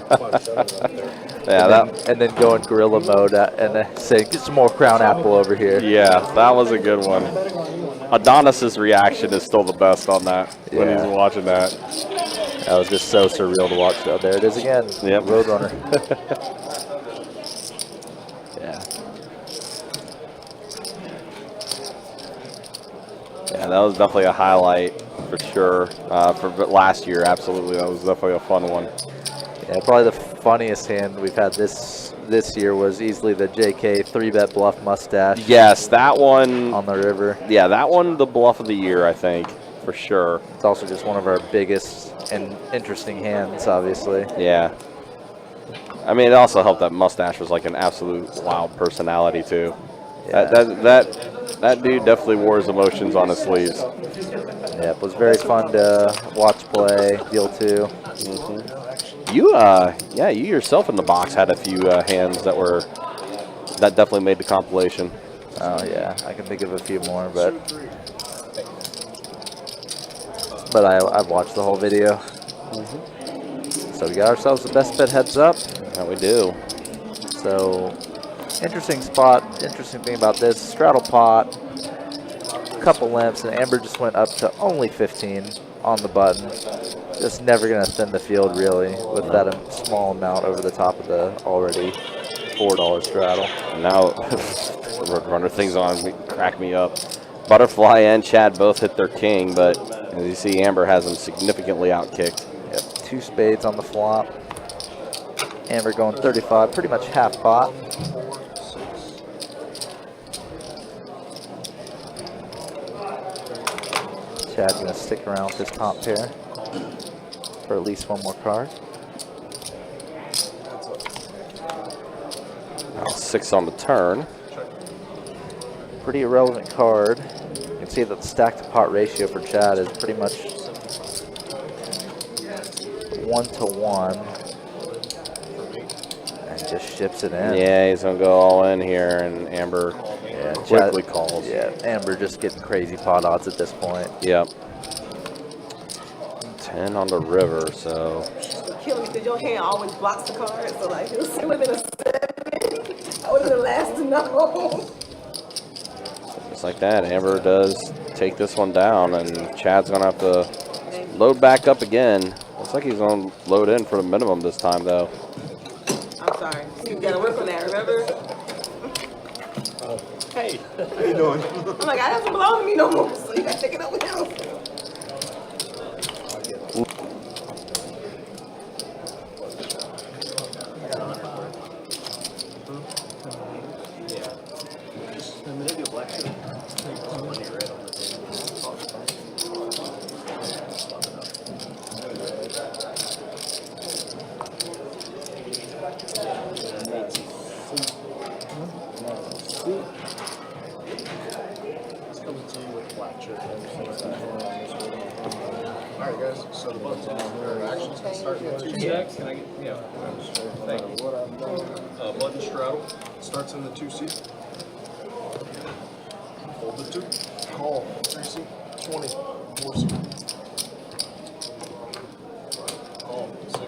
E: Yeah,
F: and then go in gorilla mode and then say, "Get some more crown apple over here."
E: Yeah, that was a good one. Adonis's reaction is still the best on that when he's watching that.
F: That was just so surreal to watch. Oh, there it is again.
E: Yep.
F: Roadrunner.
E: Yeah. Yeah, that was definitely a highlight for sure. For last year, absolutely, that was definitely a fun one.
F: Yeah, probably the funniest hand we've had this year was easily the JK 3-bet bluff mustache.
E: Yes, that one
F: on the river.
E: Yeah, that one, the bluff of the year, I think, for sure.
F: It's also just one of our biggest and interesting hands, obviously.
E: Yeah. I mean, it also helped that mustache was like an absolute wild personality too.
F: Yeah.
E: That dude definitely wore his emotions on his sleeves.
F: Yeah, it was very fun to watch play, deal too.
E: You yourself in the box had a few hands that definitely made the compilation.
F: Oh yeah, I can think of a few more, but I've watched the whole video. So we got ourselves the best bet heads up.
E: Yeah, we do.
F: So interesting spot. Interesting thing about this straddle pot, a couple limps, and Amber just went up to only 15 on the button. Just never gonna thin the field really with that small amount over the top of the already $4 straddle.
E: And now runner things on crack me up. Butterfly and Chad both hit their king, but as you see, Amber has them significantly outkicked.
F: Yep, 2 spades on the flop. Amber going 35, pretty much half pot. Chad gonna stick around with his top pair for at least one more card.
E: Now 6 on the turn.
F: Pretty irrelevant card. You can see that the stack to pot ratio for Chad is pretty much 1-to-1. And just ships it in.
E: Yeah, he's gonna go all in here, and Amber quickly calls.
F: Yeah, Amber just getting crazy pot odds at this point.
E: Yep. 10 on the river, so.
H: Killing me because your hand always blocks the card. So like it would have been a 7. I would have been last to know.
E: Just like that, Amber does take this one down, and Chad's gonna have to load back up again. Looks like he's gonna load in for the minimum this time, though.
H: I'm sorry. You gotta work on that, remember?
C: Hey, how you doing?
H: I'm like, I doesn't belong to me no more, so you gotta take it up with him.
J: Alright guys, so the buttons on actions can start in 2 seats.
L: Can I get, yeah. Thank you.
J: Button straddle starts in the 2 seat. Hold the 2. Call 3 seat, 20, 4 seat. Call 6.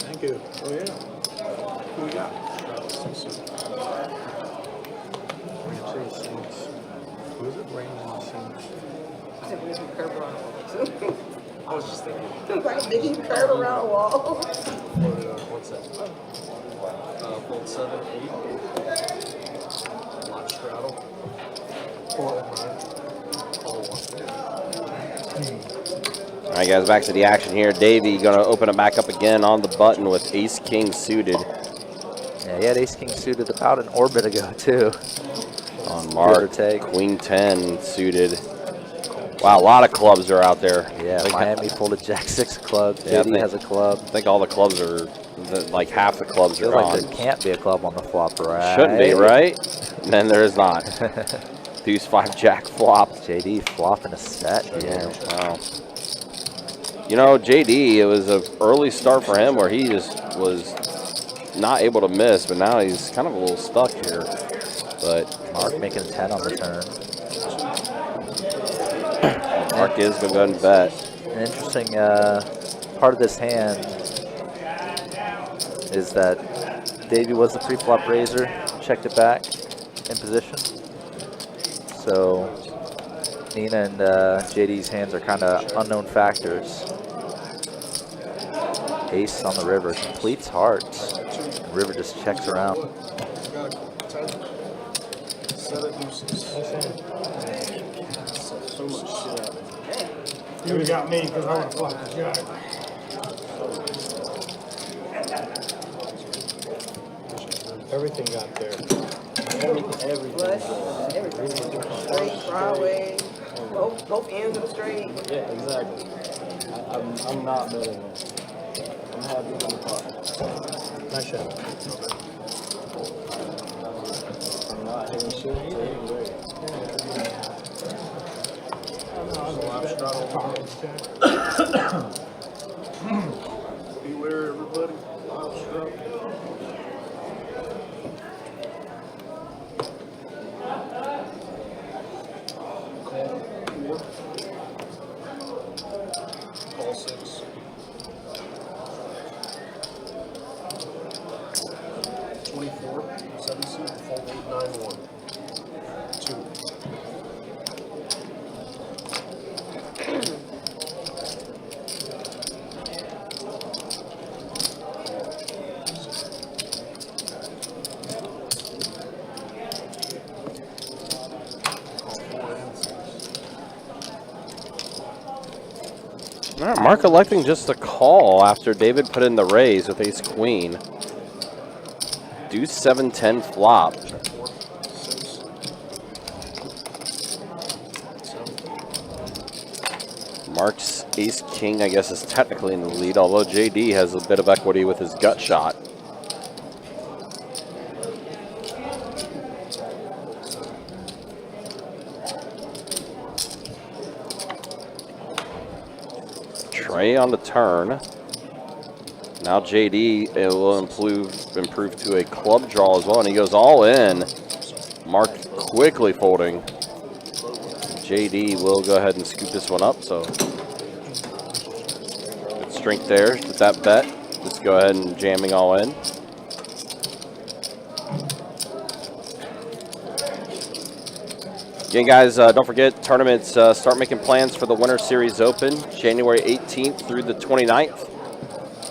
C: Thank you. Oh yeah. Who's it? Range and Saints.
J: I was just thinking.
H: It's like a big curve around the wall.
J: What's that? Fold 7, 8. Lot straddle. 4, 9.
E: All right, guys, back to the action here. Davey going to open it back up again on the button with ace-king suited.
F: Yeah, he had ace-king suited about an orbit ago, too.
E: On Mark, queen-10 suited. Wow, a lot of clubs are out there.
F: Yeah, Miami folded jack-6 clubs.
E: Yeah,
F: JD has a club.
E: I think all the clubs are, like half the clubs are
F: like
E: on.
F: there can't be a club on the flop, right?
E: Shouldn't be, right? Then there is not. Deuce 5 jack flop.
F: JD flopping a set.
E: Yeah, wow. You know, JD, it was an early start for him where he just was not able to miss, but now he's kind of a little stuck here. But
F: Mark making a 10 on the turn.
E: Mark is going to go ahead and bet.
F: An interesting part of this hand is that Davey was the pre-flop raiser, checked it back in position. So Nina and JD's hands are kind of unknown factors. Ace on the river, completes hearts. And river just checks around.
J: So much shit out there.
G: You would have got me because I would have fucked the jack.
C: Everything got there.
H: Flush, everything. Straight, Broadway, both ends of the straight.
J: Yeah, exactly. I'm not betting this. I'm happy with the pot.
C: Nice shot.
J: I'm not hitting shit. I'm hitting great. Beware, everybody. Wild straddle. Call 6. 24, 7 suit, fold 8, 9, 1. 2.
E: All right, Mark electing just a call after David put in the raise with ace queen. Deuce 7-10 flop. Mark's ace king, I guess, is technically in the lead, although JD has a bit of equity with his gut shot. Trey on the turn. Now JD, it will improve to a club draw as well, and he goes all in. Mark quickly folding. JD will go ahead and scoop this one up, so good strength there with that bet. Just go ahead and jamming all in. Again, guys, don't forget, tournaments, start making plans for the Winter Series Open, January 18th through the 29th.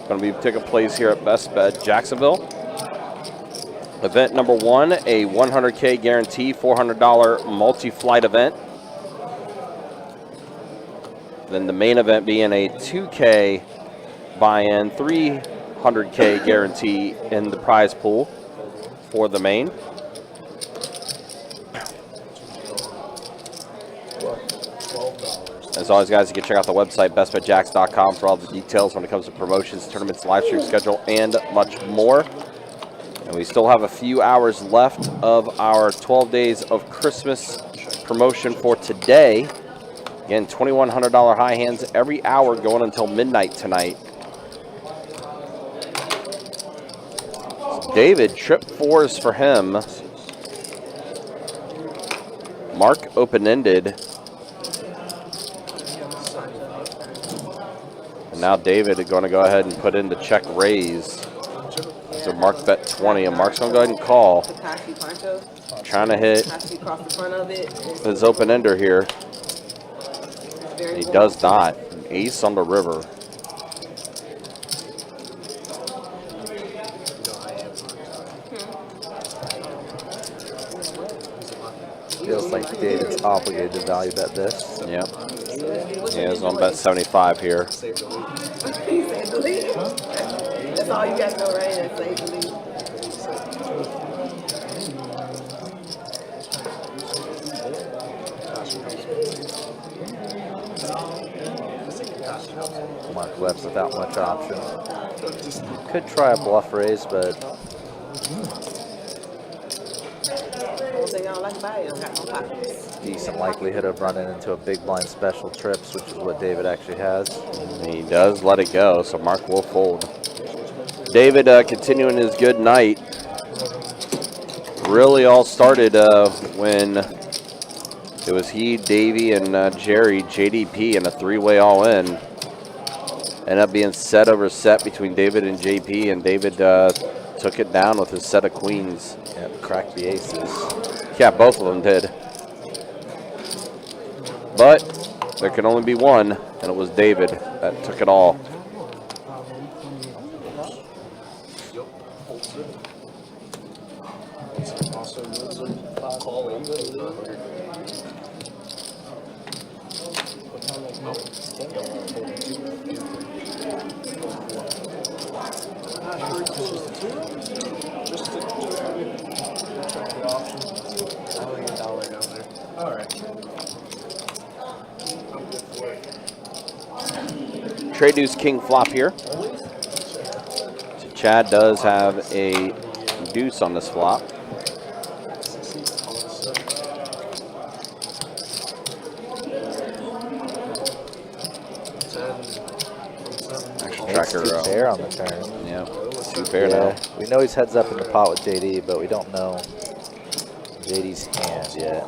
E: Going to be taking place here at Best Bet Jacksonville. Event number 1, a 100K guarantee, $400 multi-flight event. Then the main event being a 2K buy-in, 300K guarantee in the prize pool for the main. As always, guys, you can check out the website, bestbetjacks.com, for all the details when it comes to promotions, tournaments, live stream schedule, and much more. And we still have a few hours left of our 12 Days of Christmas promotion for today. Again, $2,100 high hands every hour going until midnight tonight. David, trip 4s for him. Mark open-ended. And now David is going to go ahead and put in the check raise. after Mark bet 20, and Mark's going to go ahead and call.
H: Takashi Pancho.
E: Trying to hit
H: Takashi across the front of it.
E: his open ender here.
H: Very
E: He
H: warm.
E: does not. Ace on the river.
F: Feels like David's obligated to value bet this.
E: Yep. He is on bet 75 here.
H: You say delete? That's all you got to know, right? That's say delete.
F: Mark left without much option. Could try a bluff raise, but
H: One thing I don't like about it, I don't got no pockets.
F: decent likelihood of running into a big blind special trips, which is what David actually has.
E: He does let it go, so Mark will fold. David continuing his good night. Really all started when it was he, Davey, and Jerry, JDP, in a three-way all-in. Ended up being set over set between David and JP, and David took it down with his set of queens.
F: Yep, cracked the aces.
E: Yeah, both of them did. But there can only be one, and it was David that took it all. Trade deuce king flop here. So Chad does have a deuce on this flop. Action tracker.
F: Two pair on the turn.
E: Yeah, two pair now.
F: We know he's heads up in the pot with JD, but we don't know JD's hand yet.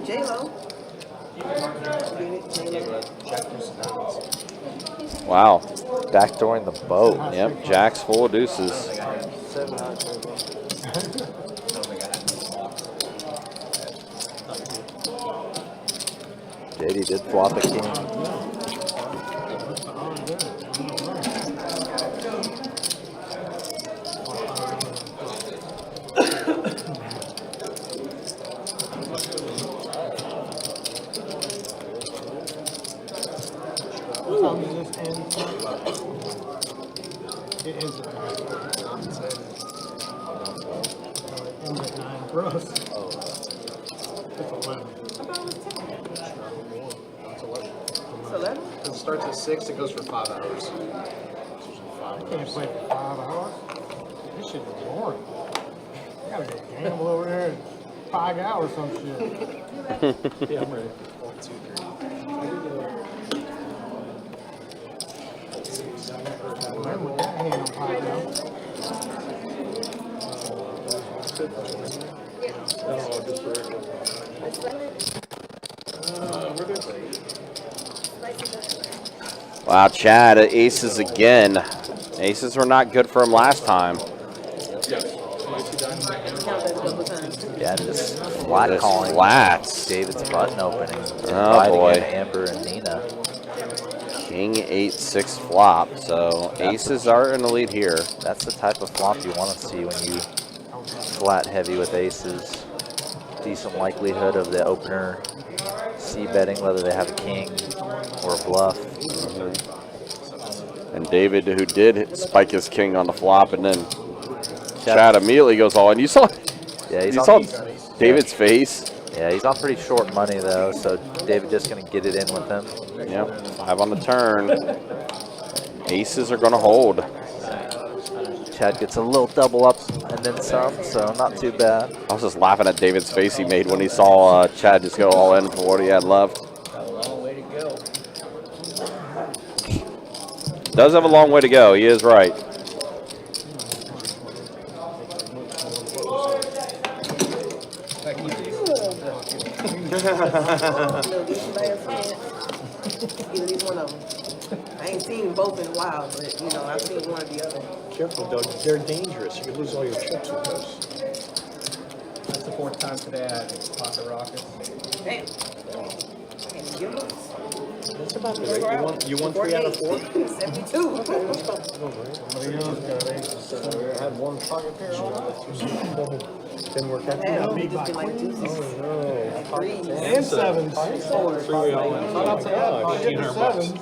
H: J-Lo.
E: Wow.
F: Backdooring the boat.
E: Yep, jacks full of deuces.
F: JD did flop a king.
G: It is a 9 for us. It's 11.
H: It's 11?
J: It starts at 6, it goes for 5 hours.
G: I can't play for 5 hours. This shit is boring. I gotta go gamble over there and 5 hours some shit.
J: Yeah, I'm ready. 1, 2, 3.
G: Remember with that hand on 5 hours.
E: Wow, Chad, aces again. Aces were not good for him last time.
F: Yeah, just flat
E: Just
F: calling.
E: flats.
F: David's button opening.
E: Oh,
F: Inviting
E: boy.
F: in Amber and Nina.
E: King 8-6 flop, so aces are in the lead here.
F: That's the type of flop you want to see when you flat heavy with aces. Decent likelihood of the opener c-betting whether they have a king or a bluff.
E: And David, who did spike his king on the flop, and then Chad immediately goes all in. You saw,
F: Yeah, he's
E: you
F: on,
E: saw David's face.
F: yeah, he's on pretty short money though, so David just gonna get it in with him.
E: Yep, 5 on the turn. Aces are gonna hold.
F: Chad gets a little double up and then some, so not too bad.
E: I was just laughing at David's face he made when he saw Chad just go all in for what he had left.
L: Got a long way to go.
E: Does have a long way to go, he is right.
H: Either these one of them. seen both in a while, but you know, I've seen one or the other.
C: Careful, Doug. They're dangerous. You could lose all your chips with those.
L: That's the 4th time today I pocket rockets.
H: Damn. Can you give them?
C: That's about the rate. You won 3 out of 4?
H: 72.
C: That's about the rate.
G: Somebody else got aces. I had one pocket pair on.
C: Didn't work out.
H: Damn, it just been like 2
C: Oh, no.
H: threes.
G: And sevens.
C: Shout out to that.
G: Get the sevens.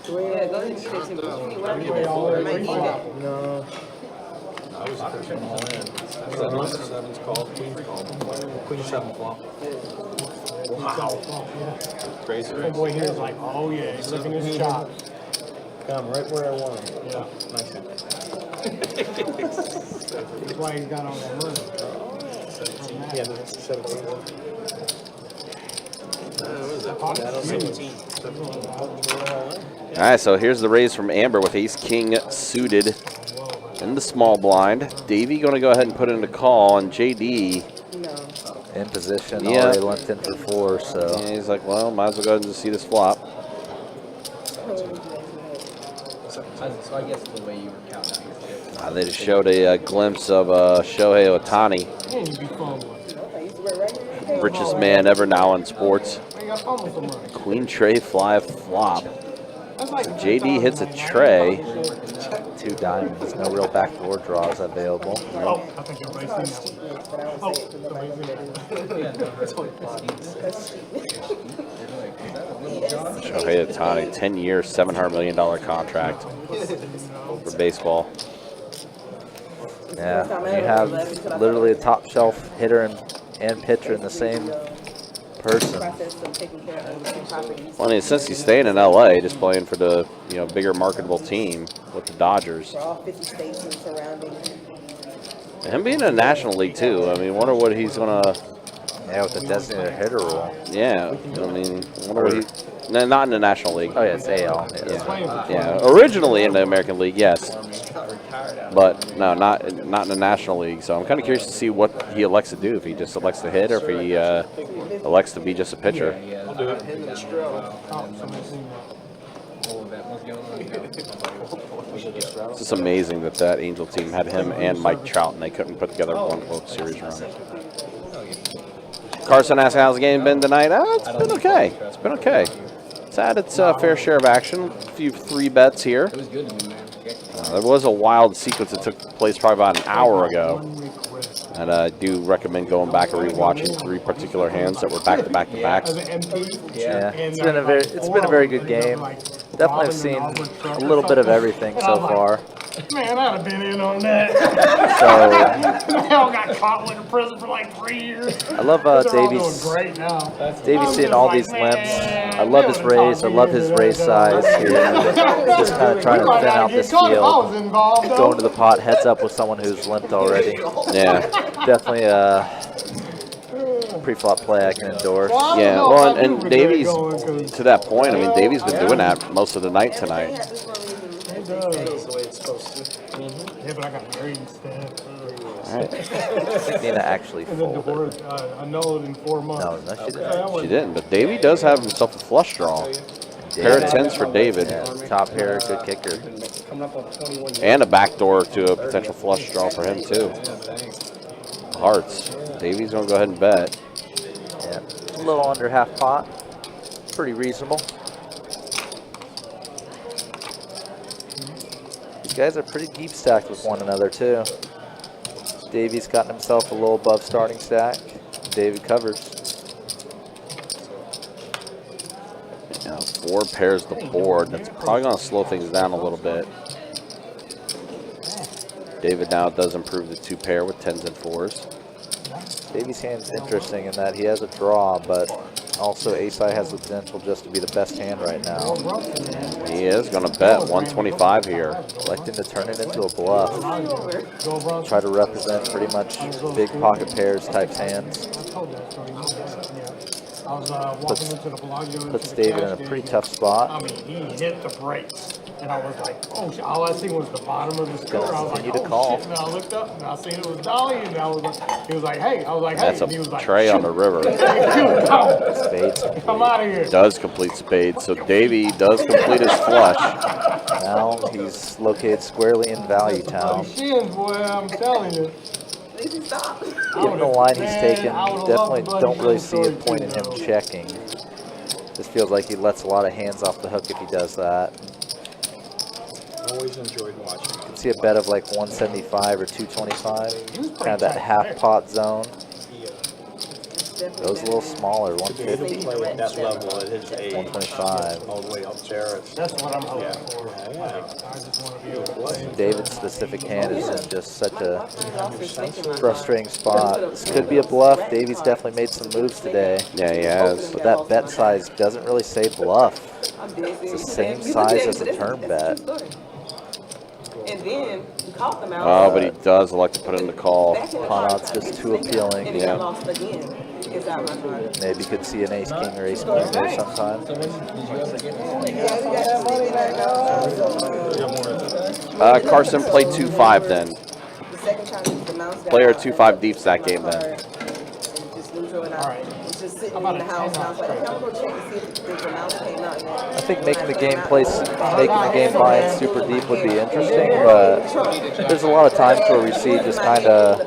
H: Yeah, go ahead and get it to me. You need whatever you
G: all
H: want.
G: the
H: I might need
G: way
H: that.
C: No.
J: I was pushing all in. Sevens called, queen called. Queen 7 flop.
C: Wow.
J: Crazy,
G: That
J: right?
G: boy here is like, oh yeah, he's looking his chops.
C: Come right where I want him.
G: Yeah.
C: Nice hit.
G: That's why he's got all that money.
C: Yeah, that's 17.
E: All right, so here's the raise from Amber with ace king suited in the small blind. Davey going to go ahead and put in a call, and JD
F: In position,
E: Yeah.
F: already limped in for 4, so.
E: yeah, he's like, well, might as well go ahead and just see this flop.
L: So I guess the way you were counting out your chips.
E: They just showed a glimpse of Shohei Ohtani,
G: And you be fumbling.
E: richest man ever now in sports.
G: I ain't got fumble so much.
E: Queen tray fly flop.
G: That's like
E: JD hits a tray.
F: 2 diamonds, no real backdoor draws available.
G: Oh, I think everybody's seen that one. Oh,
E: Shohei Ohtani, 10 year, $700 million contract for baseball.
F: Yeah, you have literally a top shelf hitter and pitcher in the same person.
H: Process of taking care of the properties.
E: Well, I mean, since he's staying in LA, just playing for the bigger marketable team with the Dodgers.
H: For all 50 states and surrounding.
E: And him being in the National League too. I mean, wonder what he's gonna.
F: Yeah, with the designated hitter rule.
E: Yeah, I mean, wonder what he. No, not in the National League.
F: Oh yeah, it's AL.
E: Yeah, originally in the American League, yes. But no, not in the National League. So I'm kind of curious to see what he elects to do. If he just elects to hit, or if he elects to be just a pitcher.
J: I'll do it.
E: It's just amazing that Angel team had him and Mike Trout, and they couldn't put together one World Series run. Carson asks, how's the game been tonight? It's been okay. It's been okay. It's had its fair share of action. A few 3 bets here.
L: It was good to me, man.
E: There was a wild sequence that took place probably about an hour ago. And I do recommend going back and rewatching 3 particular hands that were back to back to back.
F: Yeah, it's been a very good game. Definitely have seen a little bit of everything so far.
G: Man, I'd have been in on that.
F: So
G: Hell, got caught with in prison for like 3 years.
F: I love
G: They're all doing
F: Davies.
G: great now.
F: Davies seeing all these limps. I love his raise. I love his raise size here. Just kind of trying to thin out this field. Going to the pot, heads up with someone who's limped already.
E: Yeah.
F: Definitely a pre-flop play I can endorse.
E: Yeah, well, and Davies, to that point, I mean, Davies been doing that most of the night tonight.
G: Yeah, but I got married instead.
E: All right.
F: I think Nina actually
G: And then
F: folded.
G: divorced, annulled in 4 months.
F: No, she didn't.
E: She didn't, but Davey does have himself a flush draw. Pair of 10s for David.
F: Yeah, top pair, good kicker.
E: And a backdoor to a potential flush draw for him, too. Hearts. Davey's going to go ahead and bet.
F: Yeah, a little under half pot. Pretty reasonable. These guys are pretty deep stacked with one another, too. Davey's gotten himself a little above starting stack. David covers.
E: Yeah, 4 pairs the board. That's probably going to slow things down a little bit. David now does improve the 2 pair with 10s and 4s.
F: Davies' hand's interesting in that he has a draw, but also ace-high has the potential just to be the best hand right now.
E: He is going to bet 125 here.
F: Electing to turn it into a bluff. Try to represent pretty much big pocket pairs type hands.
G: I was walking into the Bellagio.
F: Puts David in a pretty tough spot.
G: I mean, he hit the brakes. And I was like, oh, shit. All I seen was the bottom of the scooter. I was like,
F: Continue to
G: oh,
F: call.
G: shit. And I looked up and I seen it was Dolly. And I was like, he was like, hey. I was like, hey.
E: That's
G: and he was
E: a
G: like,
E: tray on the river.
F: Spades complete.
G: Come out of here.
E: Does complete spades. So Davey does complete his flush.
F: Now he's located squarely in Value Town.
G: Shins, boy, I'm telling you.
H: Stop.
F: Given the line he's taken, definitely don't really see a point in him checking. This feels like he lets a lot of hands off the hook if he does that.
C: Always enjoyed watching.
F: You can see a bet of like 175 or 225, kind of that half pot zone. Goes a little smaller,
C: To be able to
F: 150,
C: play at that level at his age,
F: 125.
C: all the way up there.
G: That's what I'm hoping
C: Yeah.
G: for.
C: Yeah.
G: I just want to be able to play.
F: David's specific hand is in just such a frustrating spot. This could be a bluff. Davey's definitely made some moves today.
E: Yeah, he has.
F: But that bet size doesn't really say bluff. It's the same size as a turn bet.
H: And then you caught them out.
E: Oh, but he does elect to put in the call.
F: Pot odds just too appealing.
H: And
F: Yeah.
H: got lost again. It's out my card.
F: Maybe you could see an ace king or ace queen there sometime.
E: Carson played 2-5 then.
H: The second time you the mouse down.
E: Player 2-5 deeps that game then.
H: Just neutral it out. It's just sitting in the house. And I was like, okay, I'm gonna go check to see if the mouse came out yet.
F: I think making the game buy-in super deep would be interesting, but there's a lot of times where we see just kind of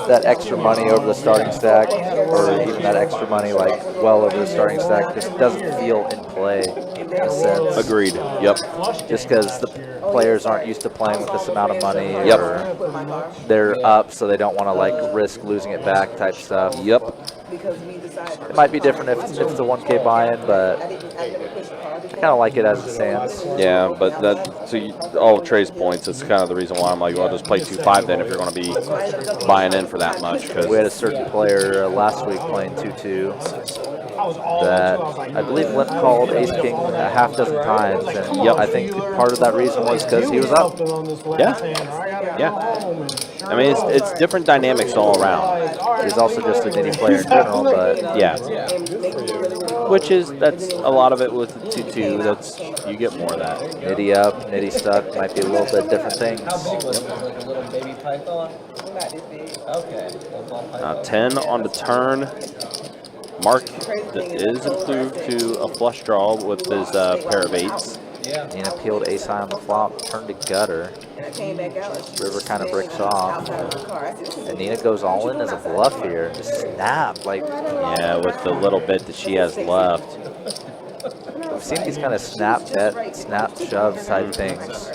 F: that extra money over the starting stack, or even that extra money like well over the starting stack, just doesn't feel in play in a sense.
E: Agreed. Yep.
F: Just because the players aren't used to playing with this amount of money,
E: Yep.
F: or they're up so they don't want to like risk losing it back type stuff.
E: Yep.
F: It might be different if it's a 1K buy-in, but I kind of like it as it stands.
E: Yeah, but that all of Trey's points. That's kind of the reason why I'm like, well, just play 2-5 then if you're going to be buying in for that much. Cause
F: We had a certain player last week playing 2-2 that I believe Limp called ace king a half dozen times, and I think part of that reason was because he was up.
E: Yeah. Yeah. I mean, it's different dynamics all around.
F: He's also just a nitty player in general, but
E: Yeah. Which is, that's a lot of it with the 2-2. That's, you get more of that.
F: nitty up, nitty stuck might be a little bit different things.
L: Little baby python. Okay.
E: 10 on the turn. Mark is improved to a flush draw with his pair of 8s.
F: Nina peeled ace high on the flop, turned to gutter. River kind of breaks off. And Nina goes all in as a bluff here. Just snap, like,
E: Yeah, with the little bit that she has left.
F: I've seen these kind of snap bet, snap shove type things.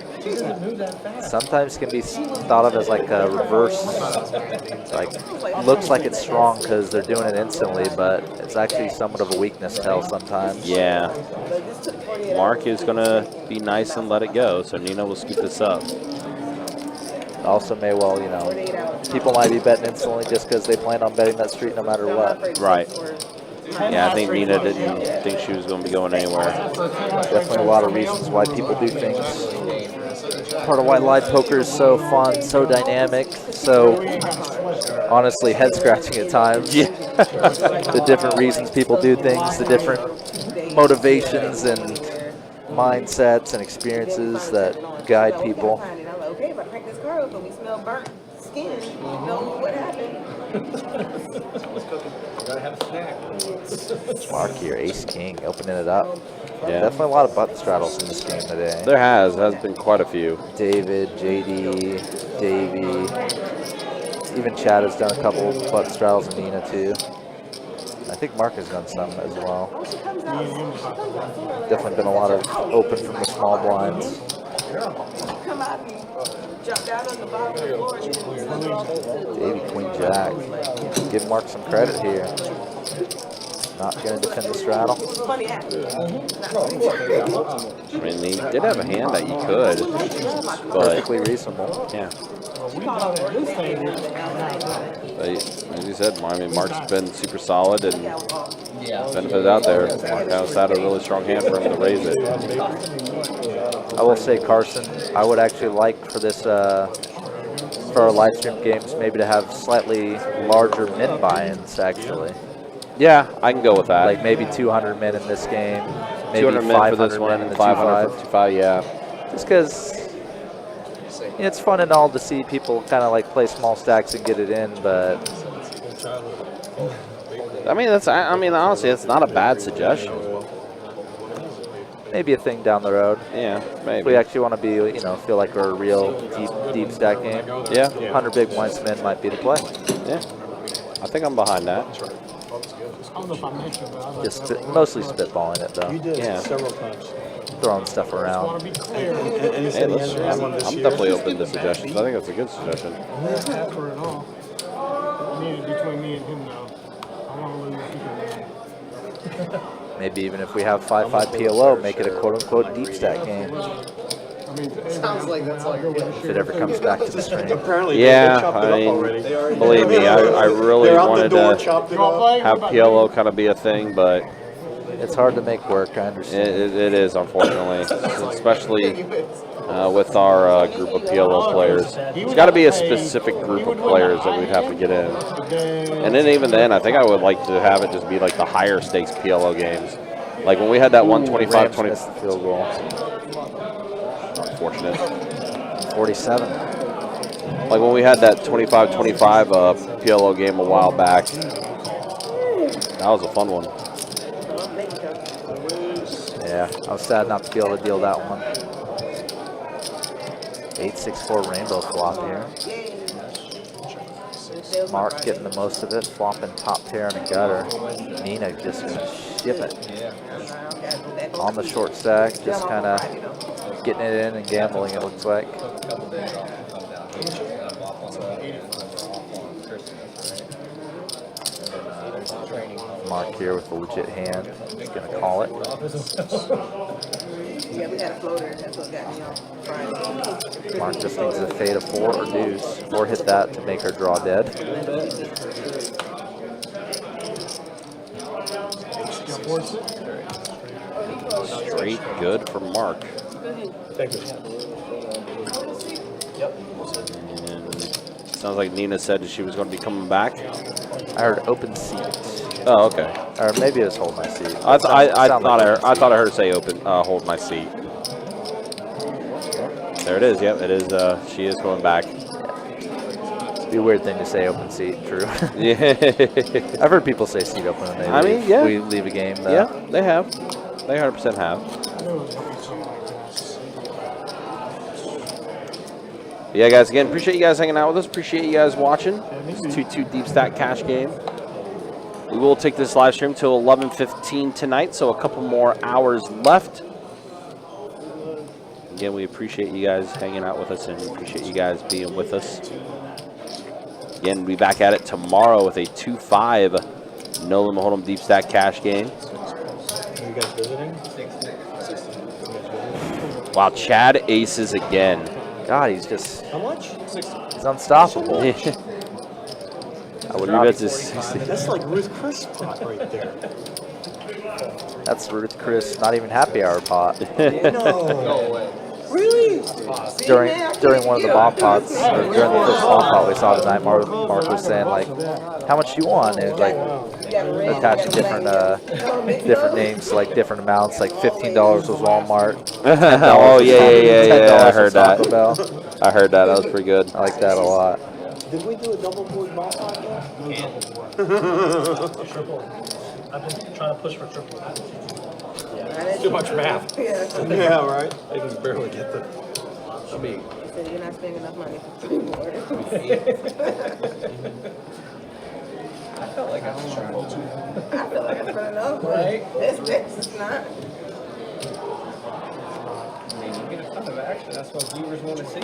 F: Sometimes can be thought of as like a reverse, like looks like it's strong because they're doing it instantly, but it's actually somewhat of a weakness tell sometimes.
E: Yeah. Mark is going to be nice and let it go, so Nina will scoop this up.
F: Also may well, you know, people might be betting instantly just because they plan on betting that street no matter what.
E: Right. Yeah, I think Nina didn't think she was going to be going anywhere.
F: Definitely a lot of reasons why people do things. Part of why live poker is so fun, so dynamic, so honestly head-scratching at times.
E: Yeah.
F: The different reasons people do things, the different motivations and mindsets and experiences that guide people.
H: Okay, if I crack this car open, we smell burnt skin. You know what happened?
L: Gotta have a snack.
F: Mark here, ace king, opening it up.
E: Yeah.
F: Definitely a lot of button straddles in this game today.
E: There has been quite a few.
F: David, JD, Davey, even Chad has done a couple button straddles and Nina too. I think Mark has done some as well. Definitely been a lot of open from the small blinds.
H: Come out and jump down on the bottom of the floor.
F: Davey, Queen Jack. Give Mark some credit here. Not going to defend the straddle.
H: Funny act.
E: I mean, he did have a hand that you could, but
F: Perfectly reasonable.
E: yeah. But as you said, I mean, Mark's been super solid and benefited out there. Mark House had a really strong hand for him to raise it.
F: I will say, Carson, I would actually like for this, for our live stream games, maybe to have slightly larger min buy-ins, actually.
E: Yeah, I can go with that.
F: Like maybe 200 min in this game. Maybe
E: 200 min for this
F: 500
E: one,
F: min in the
E: 500
F: 2-5.
E: for 2-5, yeah.
F: Just because it's fun and all to see people kind of like play small stacks and get it in, but
E: I mean, honestly, it's not a bad suggestion.
F: maybe a thing down the road.
E: Yeah, maybe.
F: If we actually want to be, feel like we're a real deep stack game.
E: Yeah.
F: 100 big blinds min might be the play.
E: Yeah. I think I'm behind that.
G: I don't know if I mentioned, but I like
F: Just
G: that one.
F: mostly spitballing it though.
C: You did
E: Yeah.
C: several times.
F: Throwing stuff
G: I want
F: around.
G: to be clear.
C: And you
E: Hey,
C: said he
E: listen,
C: had one this
E: I'm
C: year.
E: definitely open to suggestions. I think that's a good suggestion.
G: For it all. I need it between me and him now. I want to lose. He can
F: Maybe even if we have 5-5 PLO, make it a quote-unquote deep stack game.
G: win. I mean,
J: Sounds like that's all you're
F: If it ever comes back to the stream.
C: Apparently,
E: Yeah,
C: they chopped it
E: I
C: up
E: mean,
C: already.
E: believe me, I really
C: They're out the
E: wanted
C: door,
E: to
C: chopped it
G: You want to
C: up.
G: play?
E: have PLO kind of be a thing, but
F: It's hard to make work, I understand.
E: it is, unfortunately, especially with our group of PLO players. There's got to be a specific group of players that we'd have to get in. And then even then, I think I would like to have it just be like the higher stakes PLO games. Like when we had that 125-20.
F: Missed the field goal.
E: Unfortunate.
F: 47.
E: Like when we had that 25-25 PLO game a while back. That was a fun one.
F: Yeah, I was sad not to be able to deal that one. 8-6-4 rainbow flop here. Mark getting the most of it, flopping top pair and a gutter. Nina just gonna ship it. On the short stack, just kind of getting it in and gambling, it looks like. Mark here with a legit hand. He's gonna call it.
H: Yeah, we had a floater. That's what got me on Friday.
F: Mark just needs a fade of 4 or deuce, or hit that to make her draw dead.
E: Straight good for Mark.
C: Thank you.
E: And sounds like Nina said she was going to be coming back.
F: I heard open seat.
E: Oh, okay.
F: Or maybe it was hold my seat.
E: I thought I
F: Sounded
E: heard her say open, hold my seat. There it is. Yep, it is. She is going back.
F: It'd be a weird thing to say open seat, true.
E: Yeah.
F: I've heard people say seat open when they
E: I
F: leave.
E: mean, yeah.
F: We leave a game. Though.
E: Yeah, they have. They 100% have. Yeah, guys. Again, appreciate you guys hanging out with us. Appreciate you guys watching. It's 2-2 deep stack cash game. We will take this live stream till 11:15 tonight, so a couple more hours left. Again, we appreciate you guys hanging out with us and appreciate you guys being with us. Again, we'll be back at it tomorrow with a 2-5 No Limit Hold'em Deep Stack Cash game.
C: Are you guys visiting?
E: Wow, Chad aces again.
F: God, he's just,
C: How much?
F: he's unstoppable.
E: I would
F: not
E: bet this.
C: That's like Ruth Chris spot right there.
F: That's Ruth Chris, not even happy hour pot.
C: No.
H: Really?
F: During one of the bomb pots, or during the first bomb pot we saw tonight, Mark was saying like, how much you want? And it was like attaching different names, like different amounts, like $15 was Walmart.
E: Oh yeah. I heard that.
F: Taco Bell.
E: I heard that. That was pretty good.
F: I like that a lot.
C: Did we do a double board ball pot yet?
D: Triple. I've been trying to push for triple.
C: Too much math. Yeah, right. I can barely get the. I mean,
H: So you're not spending enough money for three more.
L: I felt like I was triple.
H: I feel like I spent enough money. This is not.
L: I mean, you get a ton of action. That's what viewers want to see.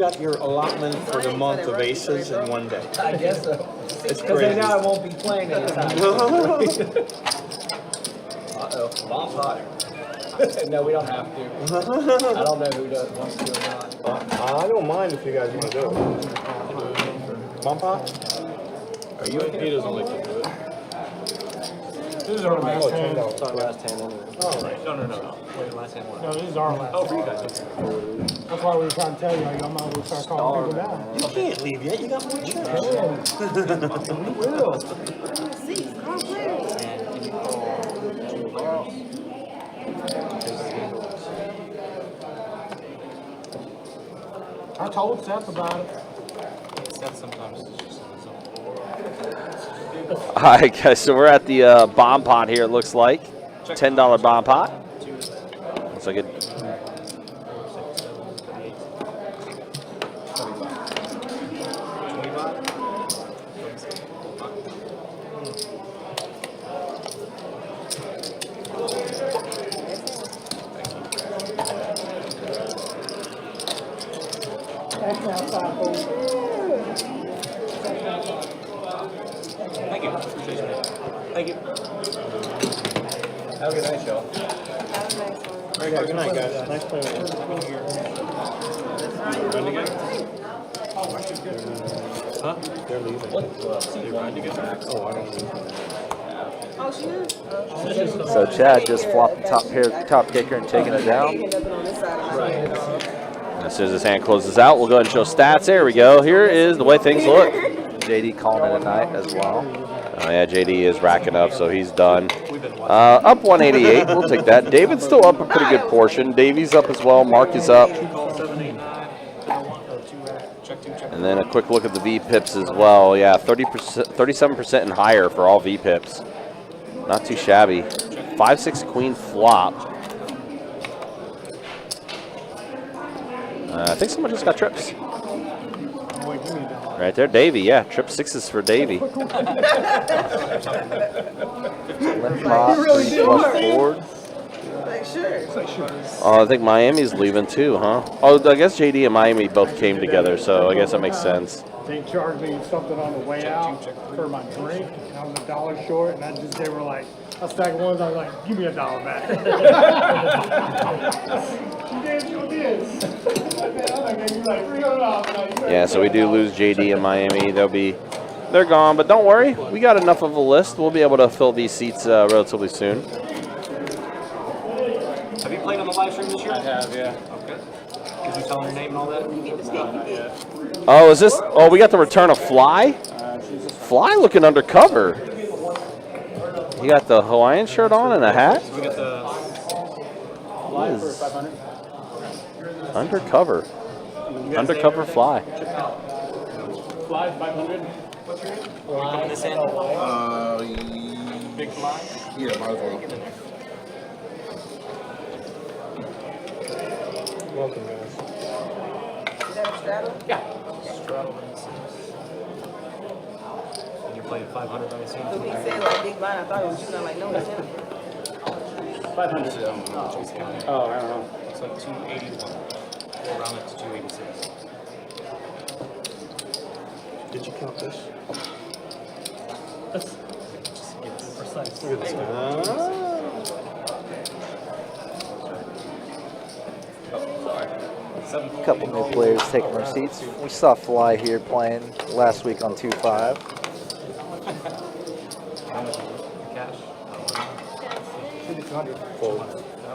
C: got your allotment for the month of aces in one day.
L: I guess so.
C: It's
L: Because I
C: crazy.
L: know I won't be playing anytime soon. Uh-oh, bomb pot. No, we don't have to. I don't know who wants to or not.
C: I don't mind if you guys want to do it. Bomb pot?
D: Are you? He doesn't like to do it.
G: This is our last hand.
D: It's our last hand anyway.
G: Oh, right.
D: No. Wait, last hand what?
G: No, this is our last
D: Oh, for you
G: hand.
D: guys.
G: That's why we were trying to tell you, like, I'm not going to start calling people down.
C: You can't leave yet. You got more chips.
G: We will. I told Seth about it.
L: Seth sometimes is just on his own.
E: All right, guys. So we're at the bomb pot here. It looks like $10 bomb pot. Looks like it.
I: That's outside food.
L: Thank you. Appreciate it. Thank you. Have a good night, y'all.
C: Yeah, good night, guys. Nice playing with you.
D: Run together? Huh?
C: They're leaving.
D: They run together?
C: Oh, I don't know.
H: Oh, she is?
F: So Chad just flopped the top kicker and taking it down.
E: As soon as his hand closes out, we'll go ahead and show stats. There we go. Here is the way things look.
F: JD calling it a night as well.
E: Oh yeah, JD is racking up, so he's done. Up 188, we'll take that. David's still up a pretty good portion. Davey's up as well. Mark is up. And then a quick look at the V-pips as well. Yeah, 30%, 37% and higher for all V-pips. Not too shabby. 5-6 queen flop. I think someone just got trips. Right there, Davey. Yeah, trip sixes for Davey.
F: Limp pot, flush board.
H: Like, sure.
E: Oh, I think Miami's leaving too, huh? Oh, I guess JD and Miami both came together, so I guess that makes sense.
G: They charged me something on the way out for my drink. And I was $1 short, and they were like, a stack of ones. I was like, give me $1 back. You did.
E: Yeah, so we do lose JD and Miami. They're gone, but don't worry. We got enough of a list. We'll be able to fill these seats relatively soon.
L: Have you played on the live stream this year?
D: I have, yeah.
L: Okay. Did you tell them your name and all that?
D: Yeah.
E: Oh, is this? Oh, we got the return of Fly. Fly looking undercover. He got the Hawaiian shirt on and a hat.
L: We got the
D: Live for 500.
E: Undercover. Undercover Fly.
D: Fly 500.
L: coming this in.
D: Big fly.
J: Yeah, might as well.
C: Welcome, guys.
H: Is that a straddle?
L: Yeah. Straddle. And you're playing 500, I assume.
H: So he said like big blind. I thought it was you. I'm like, no, it's him.
D: 500. Oh, I don't know.
L: It's like 281. We'll round it to 286.
C: Did you count this?
L: Just get precise.
C: Look at this guy.
F: A couple new players taking their seats. We saw Fly here playing last week on 2-5.
L: How much is it? Cash?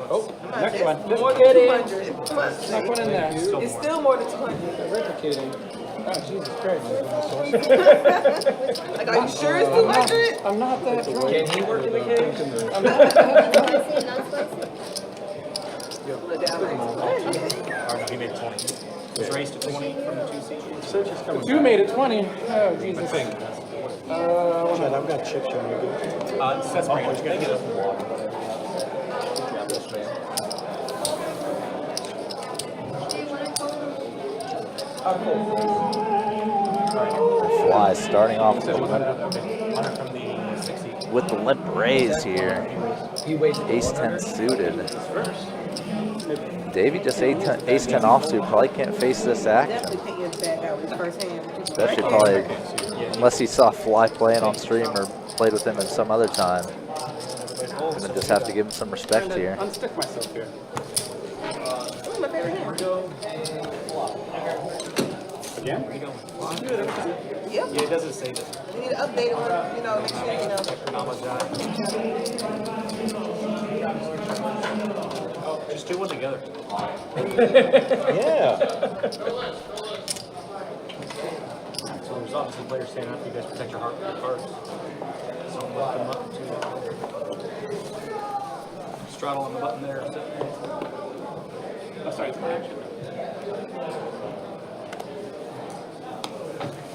D: Oh, next one.
H: More than 200. Come on.
D: Next one in there.
H: It's still more than 200.
D: Replicating. Oh, Jesus Christ.
H: Like, are you sure it's 200?
D: I'm not that drunk.
L: Can he work in the cage? Or no, he made 20. Was raised to 20 from the 2 seats.
D: Two made it 20. Oh, Jesus.
C: Chad, I've got chips on you.
L: That's great. Thank you.
F: Fly starting off with
L: From the 60.
F: the limp raise here. Ace 10 suited. Davey just ace 10 offsuit. Probably can't face this action.
H: Definitely can't get the bad guy with his first hand.
F: Especially probably unless he saw Fly playing on stream or played with him at some other time. Gonna just have to give him some respect here.
J: Unstick myself here.
H: What's my favorite hand?
J: Again?
H: Yep.
L: Yeah, it doesn't say that.
H: You need to update it when, you know, make sure, you know.
L: Just do one together.
C: Yeah.
L: So there's obviously players standing up. You guys protect your heart cards. So lift them up to straddle on the button there. Oh, sorry, it's my action.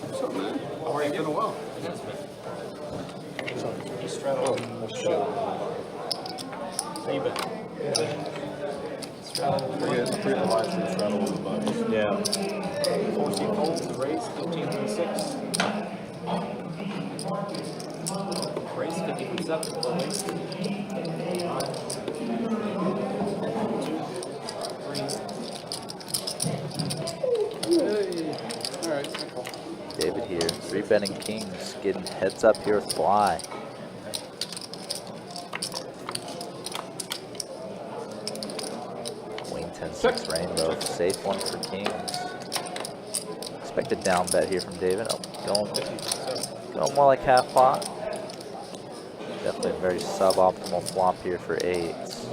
J: What's up, man? How are you? Been a while.
L: It has been. Just straddle.
C: Oh, shit.
L: How you been? Straddle.
J: Forget the live stream straddle on the buttons.
C: Yeah.
L: 14 folds, raise 15.6. Raise 50.7. Full raise. 2, 3.
J: All right, cool.
F: David here, 3-betting kings, getting heads up here with Fly. Queen 10-6 rainbow, safe one for kings. Expected down bet here from David. Oh, going more like half pot. Definitely a very suboptimal flop here for eights.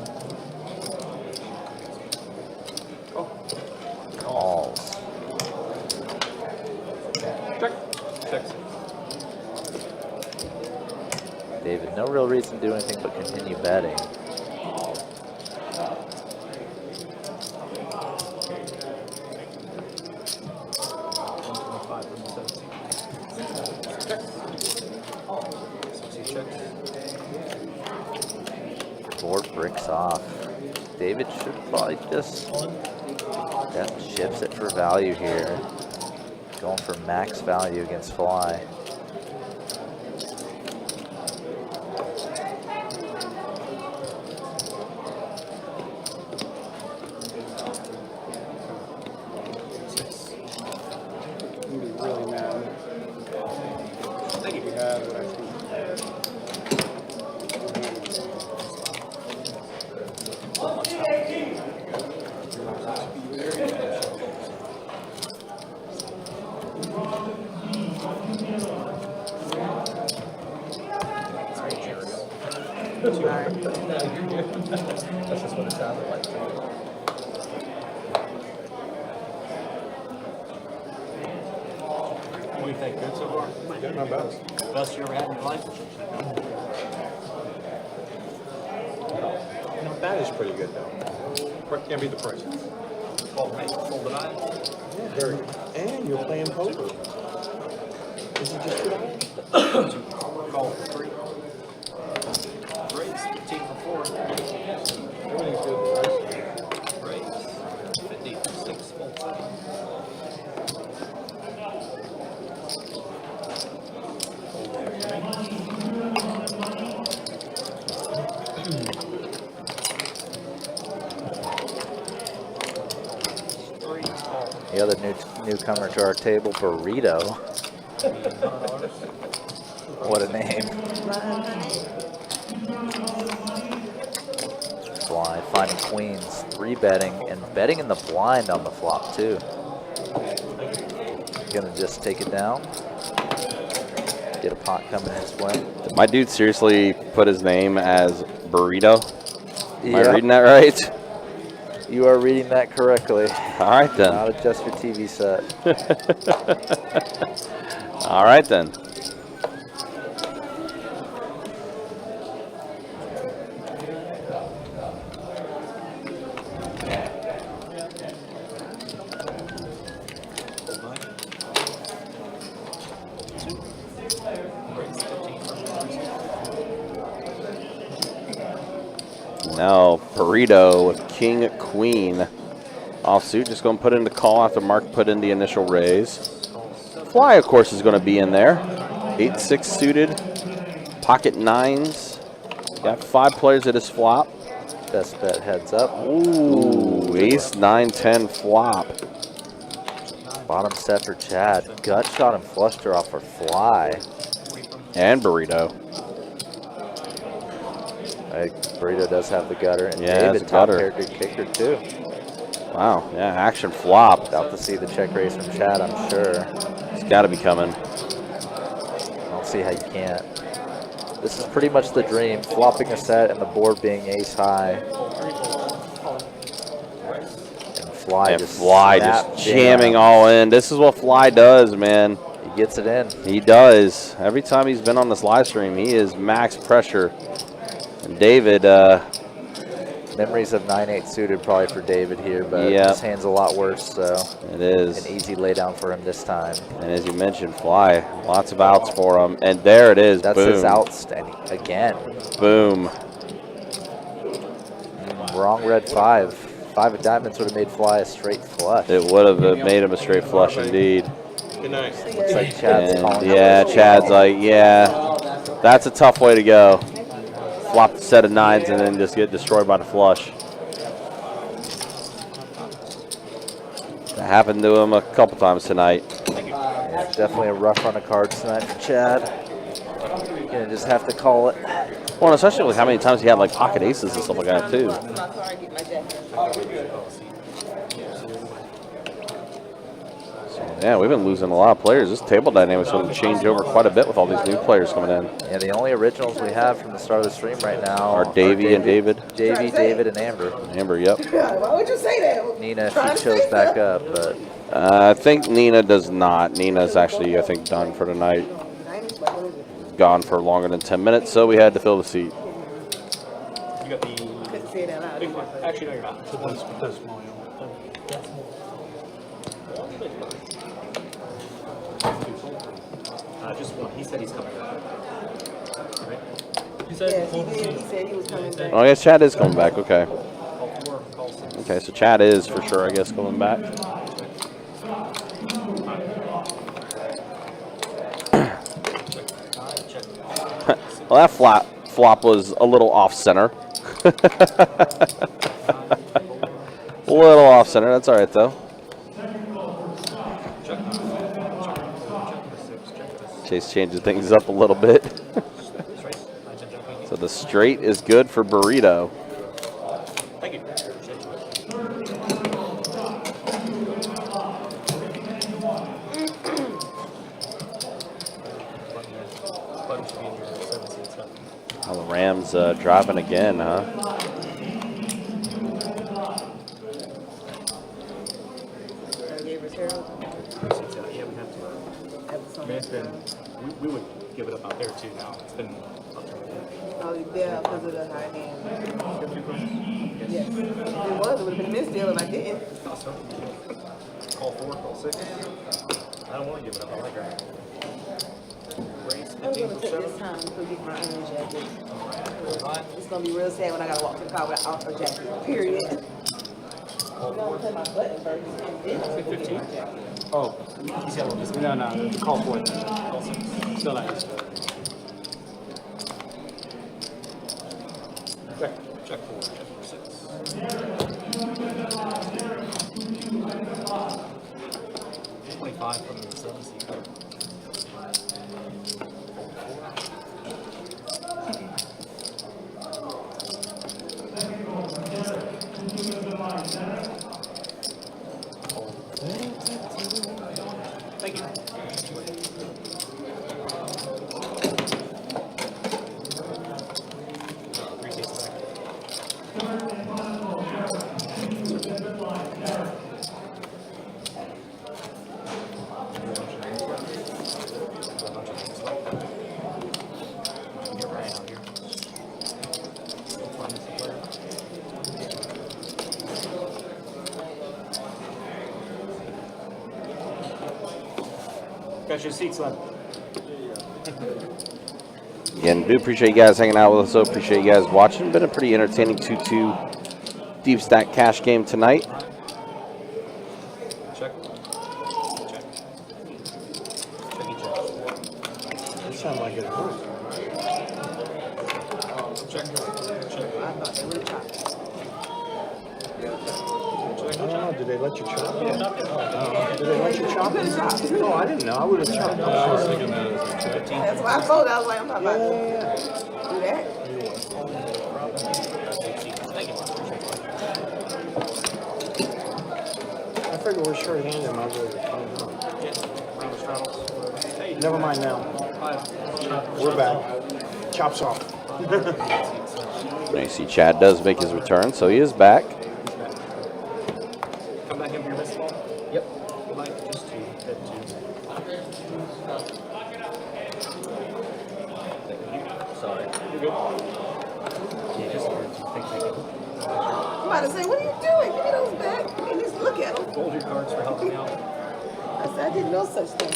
F: Calls.
L: Checks.
F: David, no real reason to do anything but continue betting. Board bricks off. David should probably just chips it for value here. Going for max value against Fly.
J: I'm gonna be really mad. Thank you. Yeah, but I think.
L: That's just what it sounded like. What do you think? Good so far?
C: Did my best.
L: Best you ever had in your life?
C: That is pretty good though. Can't beat the price.
L: 12 mate, folded eye.
C: Yeah, very good. And you're playing poker. Is it just $2?
L: Call for 3. Raise 15 for 4.
C: Everything's good.
L: Raise 50 for 6. Fold 7.
F: The other newcomer to our table, Burrito. What a name. Fly, finding queens, 3-betting, and betting in the blind on the flop too. Gonna just take it down. Get a pot coming his way.
E: My dude seriously put his name as Burrito. Am I
F: Yeah.
E: reading that right?
F: You are reading that correctly.
E: All right then.
F: Not adjust your TV set.
E: All right then. Now Burrito with King Queen offsuit, just going to put in the call after Mark put in the initial raise. Fly, of course, is going to be in there. 8-6 suited, pocket 9s. Got 5 players at his flop.
F: Best bet heads up.
E: Ooh. Ooh, ace 9-10 flop.
F: Bottom set for Chad. Gut shot and flush draw for fly.
E: And burrito.
F: Burrito does have the gutter. And
E: Yeah,
F: David,
E: it's a
F: top
E: gutter.
F: pair, good kicker too.
E: Wow, yeah, action flop.
F: About to see the check raise from Chad, I'm sure.
E: It's got to be coming.
F: I don't see how you can't. This is pretty much the dream. Flopping a set and the board being ace high. And Fly
E: And
F: just,
E: Fly just jamming all in. This is what Fly does, man.
F: He gets it in.
E: He does. Every time he's been on this live stream, he is max pressure. And David,
F: memories of 9-8 suited probably for David here, but
E: Yep.
F: his hand's a lot worse, so
E: it is
F: an easy laydown for him this time.
E: And as you mentioned, Fly, lots of outs for him. And there it is.
F: That's
E: Boom.
F: his outstanding again.
E: Boom.
F: Wrong red 5. 5 of diamonds would have made Fly a straight flush.
E: It would have made him a straight flush indeed.
D: Good night.
F: Looks like Chad's
E: And
F: calling.
E: yeah, Chad's like, yeah, that's a tough way to go. Flop the set of 9s and then just get destroyed by the flush. That happened to him a couple times tonight.
F: Yeah, definitely a rough run of cards tonight for Chad. Gonna just have to call it.
E: Well, especially with how many times he had like pocket aces and stuff like that too. Yeah, we've been losing a lot of players. This table dynamic's going to change over quite a bit with all these new players coming in.
F: Yeah, the only originals we have from the start of the stream right now
E: Are Davey and David.
F: Davey, David, and Amber.
E: Amber, yep.
H: Why would you say that?
F: Nina, she chose back up, but
E: I think Nina does not. Nina's actually, I think, done for tonight. Gone for longer than 10 minutes, so we had to fill the seat.
L: You got the
H: Couldn't say that
L: big
H: loud.
L: one. Actually, no, you're not. Just one. He said he's coming back. Right? He said,
H: Yes, he did. He said he was coming back.
E: Oh, I guess Chad is coming back. Okay.
L: call 4, call 6.
E: Okay, so Chad is for sure, I guess, coming back. Well, that flop was a little off center. A little off center. That's all right though. Chase changes things up a little bit. So the straight is good for burrito.
L: Thank you.
E: Oh, the Rams driving again, huh?
L: We would give it up out there too now. It's been up to
H: Oh, yeah, because of the high hand. Yes. If it was, it would have been this deal if I didn't.
L: call 4, call 6. I don't want to give it up. I like her.
H: I'm going to take this time to get my own jacket. It's going to be real sad when I got to walk to the car without a jacket, period. I'm going to put my button first.
L: 15. Oh, he's got one. No, call 4. Call 6. Still not used to it. Check 4, check 6. 25 from the 7 seat. Thank you. Got your seats left.
E: Again, do appreciate you guys hanging out with us. So appreciate you guys watching. Been a pretty entertaining 2-2 deep stack cash game tonight.
L: Check. Check. Checky check.
C: It sounded like it hurt.
L: Check. Check.
H: I thought they would have chopped.
C: Oh, did they let you chop? Did they let you chop it? Oh, I didn't know. I would have chopped.
H: That's why I folded. I was like, I'm not about to do that.
C: I figured we're short-handed. Might as well just never mind now. We're back. Chops off.
E: Now you see Chad does make his return, so he is back.
L: Come back in for your best ball? Yep. Just two. Sorry. You're good. Yeah, just
H: I'm about to say, what are you doing? Give me those back. And just look at them.
L: fold your cards for helping me out.
H: I said, I didn't know such thing.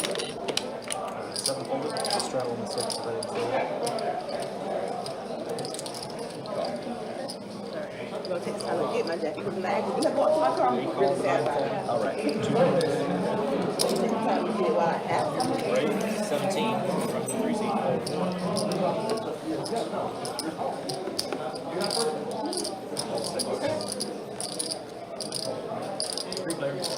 L: 7 folded. Just straddle and 6.
H: I'm going to take time to get my jacket because I actually walk to my car. I'm really sad about it.
L: All right.
H: Take time to get it while I have it.
L: 17 from the 3 seat. Three players.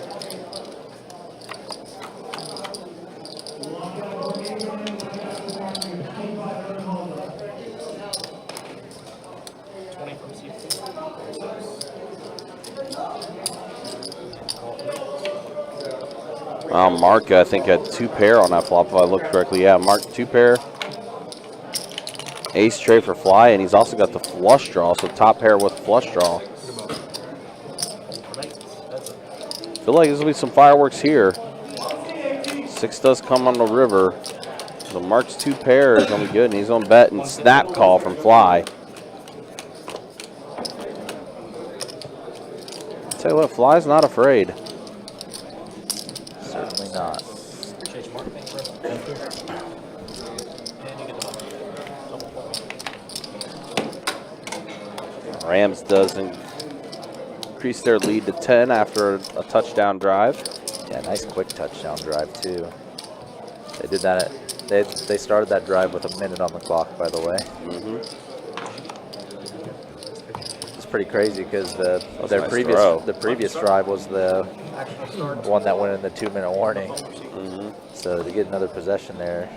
E: Well, Mark, I think, had 2 pair on that flop, if I look correctly. Yeah, Mark, 2 pair. Ace tray for fly, and he's also got the flush draw, so top pair with flush draw. Feel like there's going to be some fireworks here. 6 does come on the river. So Mark's 2 pair is going to be good, and he's going to bet and snap call from fly. Tell you what, fly's not afraid.
F: Certainly not.
E: Rams does increase their lead to 10 after a touchdown drive.
F: Yeah, nice quick touchdown drive too. They did that. They started that drive with a minute on the clock, by the way. It's pretty crazy because the previous drive was the one that went in the 2-minute warning. So to get another possession there,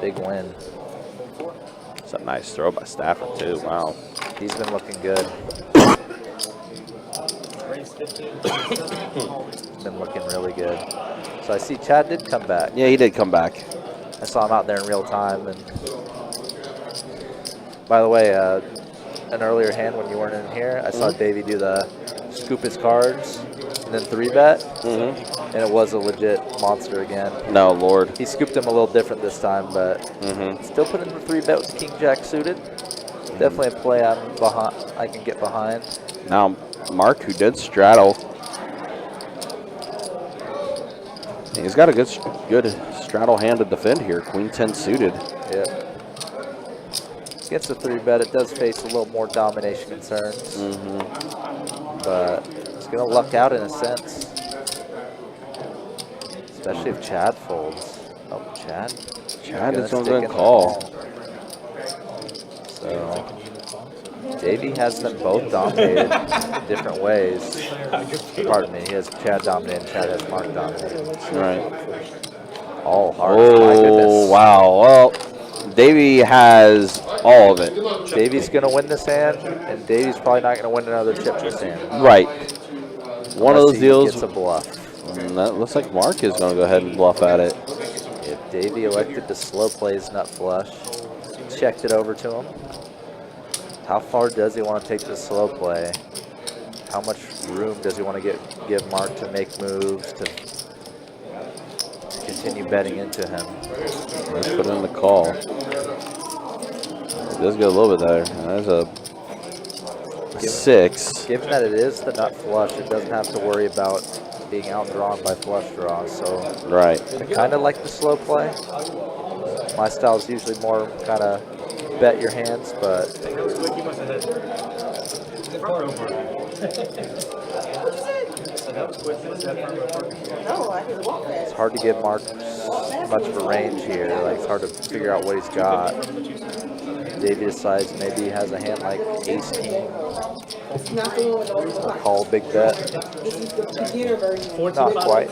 F: big win.
E: It's a nice throw by Stafford too. Wow,
F: he's been looking good. Been looking really good. So I see Chad did come back.
E: Yeah, he did come back.
F: I saw him out there in real time. And by the way, an earlier hand when you weren't in here, I saw Davey do the scoop his cards and then 3-bet, and it was a legit monster again.
E: No, Lord.
F: He scooped him a little different this time, but still put in the 3-bet with the King Jack suited. Definitely a play I can get behind.
E: Now, Mark, who did straddle, he's got a good straddle hand to defend here. Queen 10 suited.
F: Yep. Against the 3-bet, it does face a little more domination concerns, but it's going to luck out in a sense, especially if Chad folds. Oh, Chad
E: is going to call.
F: So Davey has them both dominated in different ways. Pardon me, he has Chad dominated, Chad has Mark dominated.
E: Right.
F: All hard. My goodness.
E: Oh, wow. Well, Davey has all of it.
F: Davey's going to win this hand, and Davey's probably not going to win another chip this hand.
E: Right. One of those deals.
F: Gets a bluff.
E: That looks like Mark is going to go ahead and bluff at it.
F: If Davey elected to slow play his nut flush, checked it over to him. How far does he want to take this slow play? How much room does he want to give Mark to make moves, to continue betting into him?
E: Let's put in the call. It does get a little bit there. There's a 6.
F: Given that it is the nut flush, it doesn't have to worry about being outdrawn by flush draws. So
E: right.
F: I kind of like the slow play. My style is usually more kind of bet your hands, but it's hard to give Mark much of a range here. Like, it's hard to figure out what he's got. Davey decides maybe he has a hand like ace-king,
H: It's not the one with the
F: or
H: overclock.
F: call a big bet.
H: This is the beginner version.
F: Not quite.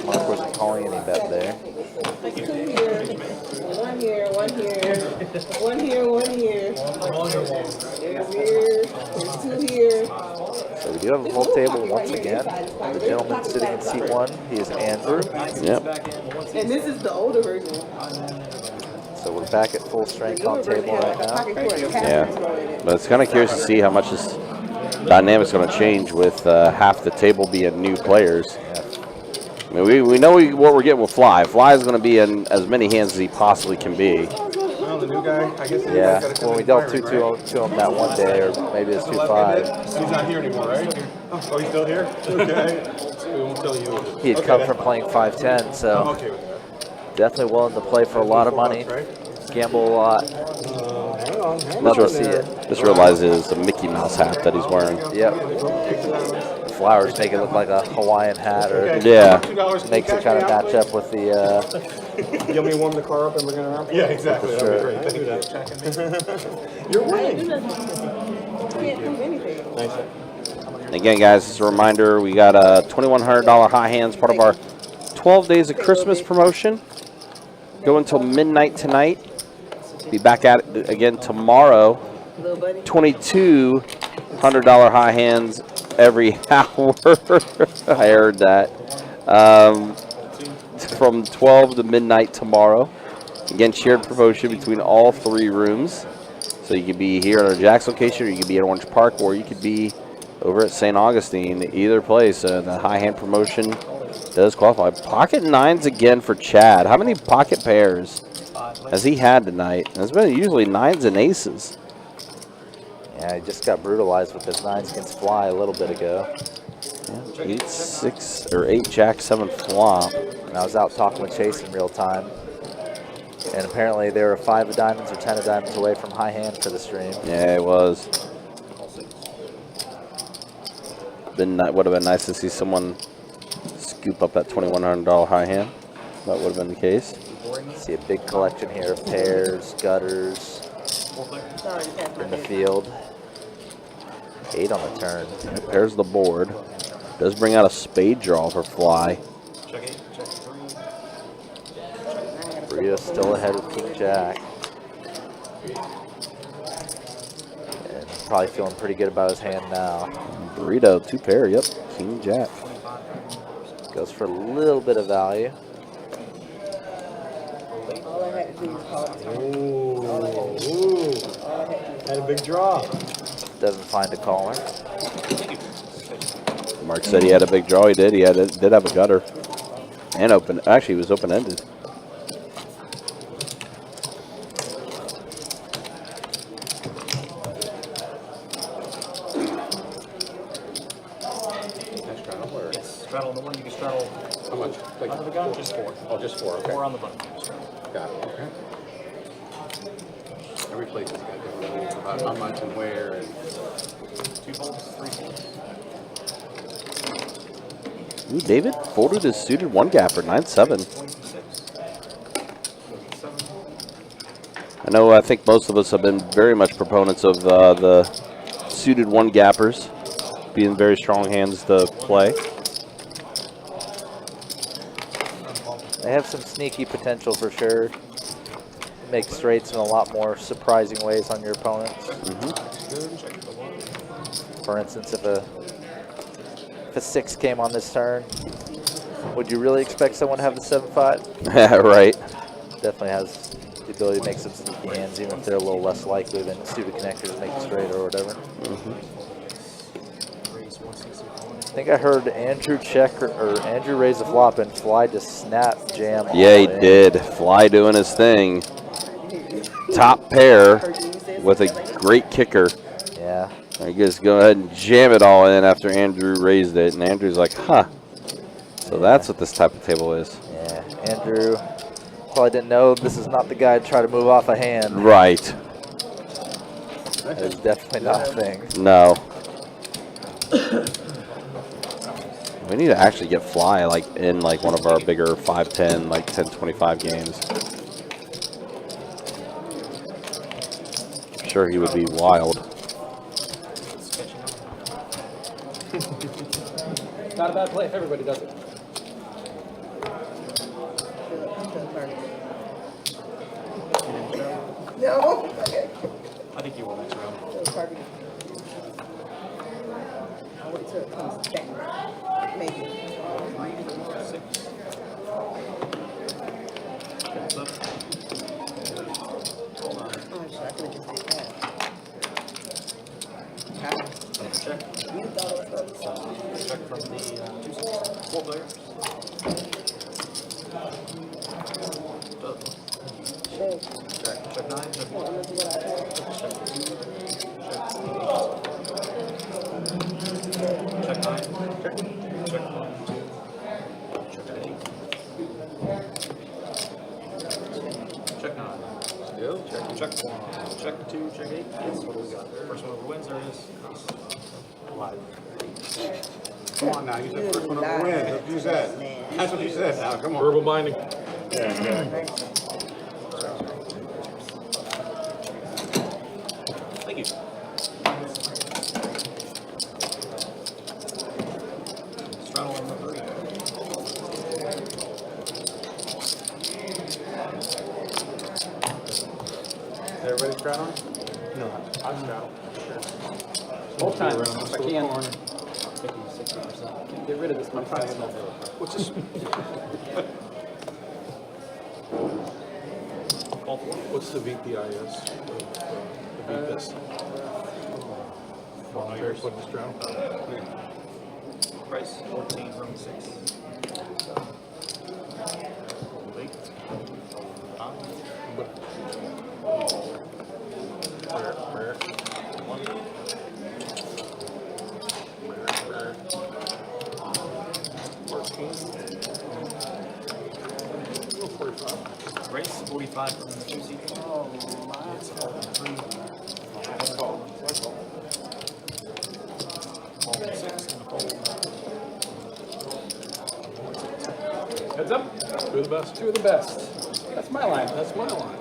F: Mark wasn't calling any bet there.
H: Like 2 here, 1 here, 1 here, 1 here, 1 here. There's here, there's 2 here.
F: So we do have a full table once again. The gentleman sitting in seat 1, he is Andrew.
E: Yep.
H: And this is the older version.
F: So we're back at full strength on table right now.
E: Yeah. But it's kind of curious to see how much this dynamic's going to change with half the table being new players. I mean, we know what we're getting with Fly. Fly is going to be in as many hands as he possibly can be.
C: Well, the new guy, I guess.
F: Yeah, when we dealt 2-2 to him that one day, or maybe it's 2-5.
C: He's not here anymore, right? Oh, he's still here? Okay. We won't tell you.
F: He had come from playing 5-10, so
C: I'm okay with that.
F: definitely willing to play for a lot of money, gamble a lot.
C: Hang on.
F: Love to see it.
E: Just realized it is the Mickey Mouse hat that he's wearing.
F: Yep. Flowers make it look like a Hawaiian hat, or
E: Yeah.
F: makes it kind of match up with the.
C: You want me to warm the car up and we're gonna Yeah, exactly.
F: For
C: That'd be great. Thank you. You're winning.
H: Can't do anything.
C: Nice.
E: Again, guys, as a reminder, we got a $2,100 high hands, part of our 12 Days of Christmas promotion. Go until midnight tonight. Be back at it again tomorrow. $2,200 high hands every hour. I heard that. From 12 to midnight tomorrow. Again, shared promotion between all 3 rooms. So you could be here at our Jack's location, or you could be at Orange Park, or you could be over at St. Augustine. Either place, the high hand promotion does qualify. Pocket 9s again for Chad. How many pocket pairs has he had tonight? It's been usually 9s and aces.
F: Yeah, he just got brutalized with his 9s against Fly a little bit ago.
E: Yeah, 8-6 or 8 Jack 7 flop.
F: And I was out talking with Chase in real time, and apparently they were 5 of diamonds or 10 of diamonds away from high hand for the stream.
E: Yeah, it was. Would have been nice to see someone scoop up that $2,100 high hand. That would have been the case.
F: See a big collection here of pairs, gutters in the field. 8 on the turn.
E: Yeah, pairs the board. Does bring out a spade draw for Fly.
F: Burrito still ahead with King Jack. And probably feeling pretty good about his hand now.
E: Burrito, 2 pair, yep. King Jack.
F: Goes for a little bit of value.
H: All I had to do was call it.
C: Ooh. Had a big draw.
F: Doesn't find a caller.
E: Mark said he had a big draw. He did. He did have a gutter. And open. Actually, he was open-ended.
L: Straddle on the one, you can straddle.
J: How much? Like,
L: Under the gun? Just 4.
J: Oh, just 4, okay.
L: 4 on the button.
J: Got it, okay. Every place has got different rules about how much and where and
L: 2 folds, 3 folds.
E: Ooh, David folded his suited 1-gapper, 9-7. I think most of us have been very much proponents of the suited 1-gappers being very strong hands to play.
F: They have some sneaky potential for sure. Make straights in a lot more surprising ways on your opponents. For instance, if a 6 came on this turn, would you really expect someone to have the 7-5?
E: Yeah, right.
F: Definitely has the ability to make some sneaky hands, even if they're a little less likely than suited connectors make straight or whatever. I think I heard Andrew check or Andrew raise a flop and Fly just snap jam.
E: Yeah, he did. Fly doing his thing. Top pair with a great kicker.
F: Yeah.
E: I guess go ahead and jam it all in after Andrew raised it, and Andrew's like, huh. So that's what this type of table is.
F: Yeah, Andrew probably didn't know this is not the guy to try to move off a hand.
E: Right.
F: That is definitely not a thing.
E: No. We need to actually get Fly in one of our bigger 5-10, 10-25 games. sure he would be wild.
L: Not a bad play if everybody does it.
H: No.
L: I think you will next round.
H: I'll wait till it comes back. Maybe.
L: 6. Heads up.
H: Oh, shit, I could have just did that.
L: Check.
H: You thought it was
L: Check from the 4 players.
H: Check.
L: Check 9. Check 1. Check 9. Check 1, 2. Check 8. Check 9. Still. Check 1. Check 2. Check 8. Yes, what do we got? First one over wins, there it is. Live.
J: Come on now, use that first one over win. Don't use that. That's what you said now. Come on.
D: Verbal binding.
L: Thank you. Straddle number 3.
J: Everybody straddle?
C: No.
D: I'm straddle.
L: Both times,
D: Around
L: if I
D: this
L: can.
D: little corner.
L: 50-60%. Get rid of this one fast enough.
J: What's this?
L: Call for it.
D: What's the VPIS? The VPIS. Volunteers putting this down.
L: Price 14 from 6. Wait.
D: Where?
L: 1.
D: Where? 14. 45.
L: Race 45 from the 2 seat. Oh my. It's all 3.
D: That's call.
L: All 6 in the pole.
D: Heads up. Two of the best.
L: Two of the best. That's my line.
D: That's my line.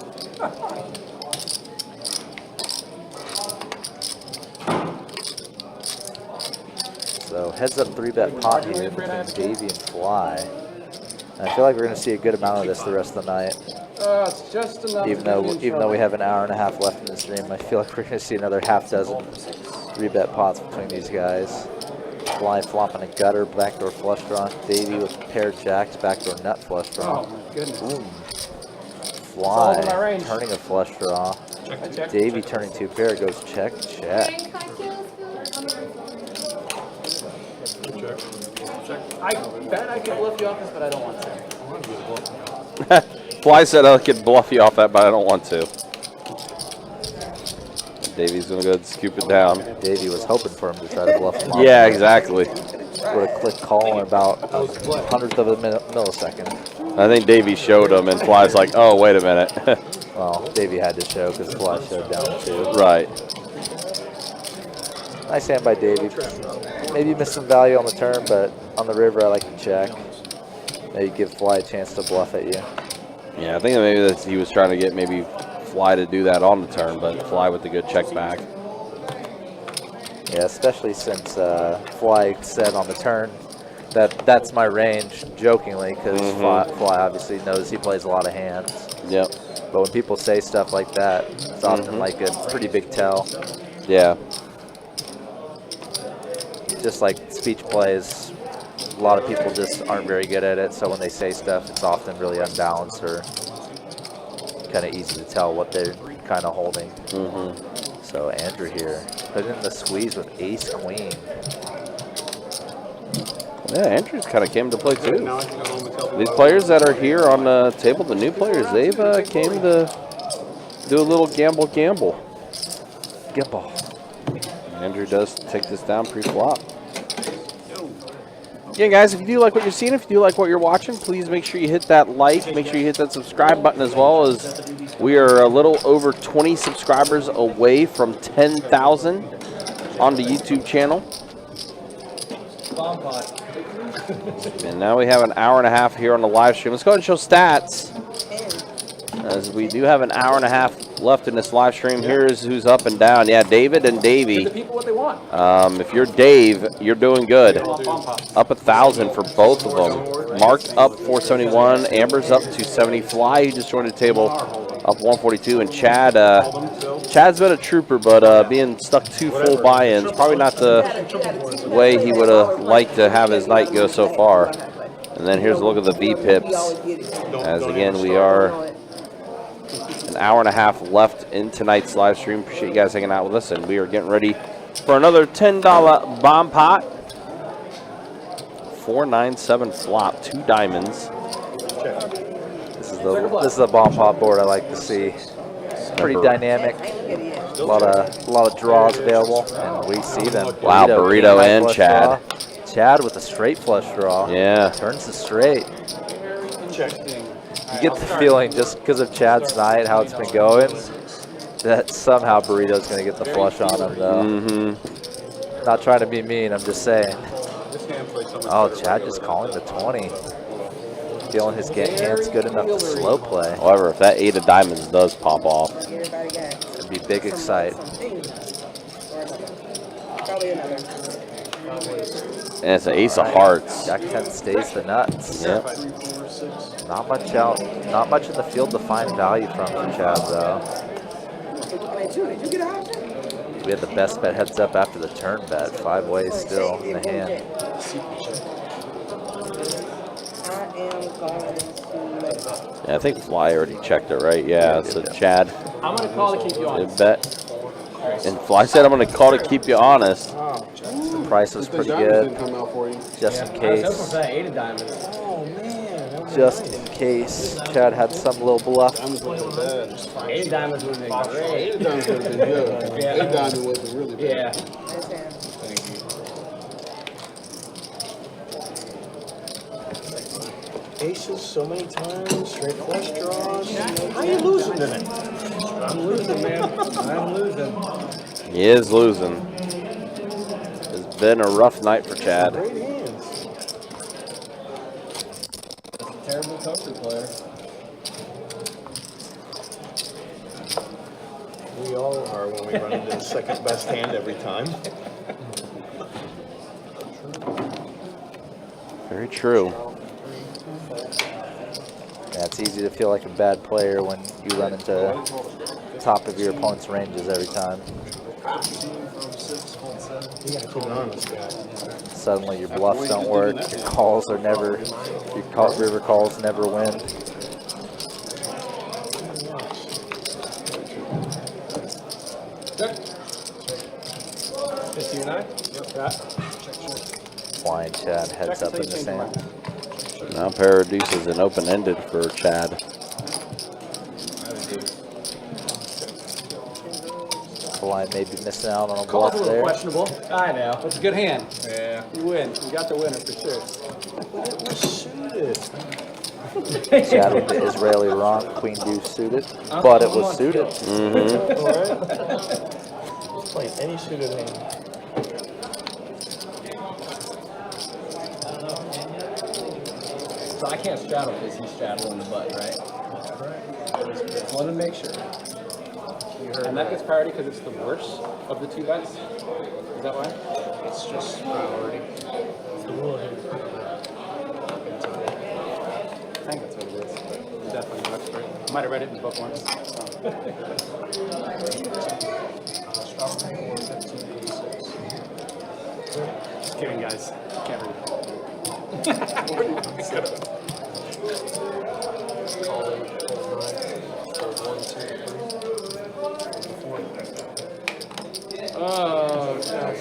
F: So heads up 3-bet pot here between Davey and Fly. And I feel like we're going to see a good amount of this the rest of the night.
L: It's just enough.
F: Even though we have an hour and a half left in the stream, I feel like we're going to see another half dozen 3-bet pots between these guys. Fly flopping a gutter, backdoor flush draw. Davey with paired jacks, backdoor nut flush draw.
L: Oh my goodness.
F: Boom.
L: all in my
F: Fly
L: range.
F: turning a flush draw.
L: Check.
F: Davey turning 2 pair goes check, check.
L: I bet I could bluff you off this, but I don't want to.
D: I want to be the bluff.
E: Fly said I could bluff you off that, but I don't want to. Davey's gonna go ahead and scoop it down.
F: Davey was hoping for him to try to bluff him off.
E: Yeah, exactly.
F: Would have clicked call in about a hundredth of a millisecond.
E: I think Davey showed him, and Fly's like, "Oh, wait a minute."
F: Well, Davey had to show because Fly showed down too.
E: Right.
F: Nice hand by Davey. Maybe missed some value on the turn, but on the river I like to check. Maybe give Fly a chance to bluff at you.
E: Yeah, I think maybe that he was trying to get maybe Fly to do that on the turn, but Fly with the good check back.
F: Yeah, especially since Fly said on the turn that's my range, jokingly, because Fly obviously knows he plays a lot of hands.
E: Yep.
F: But when people say stuff like that, it's often like a pretty big tell.
E: Yeah.
F: Just like speech plays, a lot of people just aren't very good at it, so when they say stuff, it's often really unbalanced or kind of easy to tell what they're kind of holding. So Andrew here, put in the squeeze with ace queen.
E: Yeah, Andrews kind of came to play too. These players that are here on the table, the new players, they've came to do a little gamble.
F: Gamble.
E: Andrew does take this down pre-flop. Again, guys, if you do like what you're seeing, if you do like what you're watching, please make sure you hit that like. Make sure you hit that subscribe button as well, as we are a little over 20 subscribers away from 10,000 on the YouTube channel. And now we have an hour and a half here on the live stream. Let's go ahead and show stats, as we do have an hour and a half left in this live stream. Here's who's up and down. Yeah, David and Davey.
L: The people what they want.
E: If you're Dave, you're doing good. Up 1,000 for both of them. Mark up 471. Amber's up 270. Fly, who just joined the table, up 142. And Chad, Chad's been a trooper, but being stuck 2 full buy-ins, probably not the way he would have liked to have his night go so far. And then here's a look at the V-pips. As again, we are an hour and a half left in tonight's live stream. Appreciate you guys hanging out with us, and we are getting ready for another $10 bomb pot. 497 flop, 2 diamonds.
F: This is the bomb pot board I like to see. It's pretty dynamic. A lot of draws available, and we see them.
E: Wow, Burrito and Chad.
F: Draw. Chad with a straight flush draw.
E: Yeah.
F: Turns to straight. You get the feeling, just because of Chad's night, how it's been going, that somehow Burrito's going to get the flush on him, though. Not trying to be mean, I'm just saying. Oh, Chad just calling the 20. Feeling his hand's good enough to slow play.
E: However, if that 8 of diamonds does pop off,
F: it'd be big excite.
E: And it's an ace of hearts.
F: Jack 10 stays the nuts.
E: Yep.
F: Not much in the field to find value from for Chad, though. We had the best bet heads up after the turn bet. 5 ways still in the hand.
E: Yeah, I think Fly already checked it, right? Yeah, so Chad.
L: I'm going to call to keep you honest.
E: Bet. And Fly said, I'm going to call to keep you honest.
F: The price was pretty good. Just in case. Just in case Chad had some little bluff.
L: 8 diamonds would have been great.
J: 8 diamonds would have been good. 8 diamonds wasn't really bad.
C: Aces so many times, straight flush draws. How you losing tonight?
L: I'm losing, man. I'm losing.
E: He is losing. It's been a rough night for Chad.
C: Great hands.
L: That's a terrible poker player.
C: We all are when we run into the second best hand every time.
E: Very true.
F: Yeah, it's easy to feel like a bad player when you run into the top of your opponent's ranges every time.
C: You gotta keep an eye on this guy.
F: Suddenly your bluffs don't work, your calls are never, river calls never win.
L: Just you and I? Yep. Got.
F: Flying Chad heads up in the sand.
E: Now pair of deuces and open-ended for Chad.
F: Flying may be missing out on a
L: Call's
F: bluff
L: a little
F: there.
L: questionable. I know. It's a good hand. Yeah. You win. You got the winner for sure.
F: Chad with the Israeli ronk, queen deuce suited, but it was suited.
C: Play any suited hand.
L: So I can't straddle because he's straddling the button, right? Just want to make sure. And that gets priority because it's the worst of the 2 bets? Is that why?
J: It's just priority.
L: It's the rule here. I think that's what it is. I'm definitely an expert. I might have read it in the book once. Just kidding, guys. Can't read. Oh, gosh.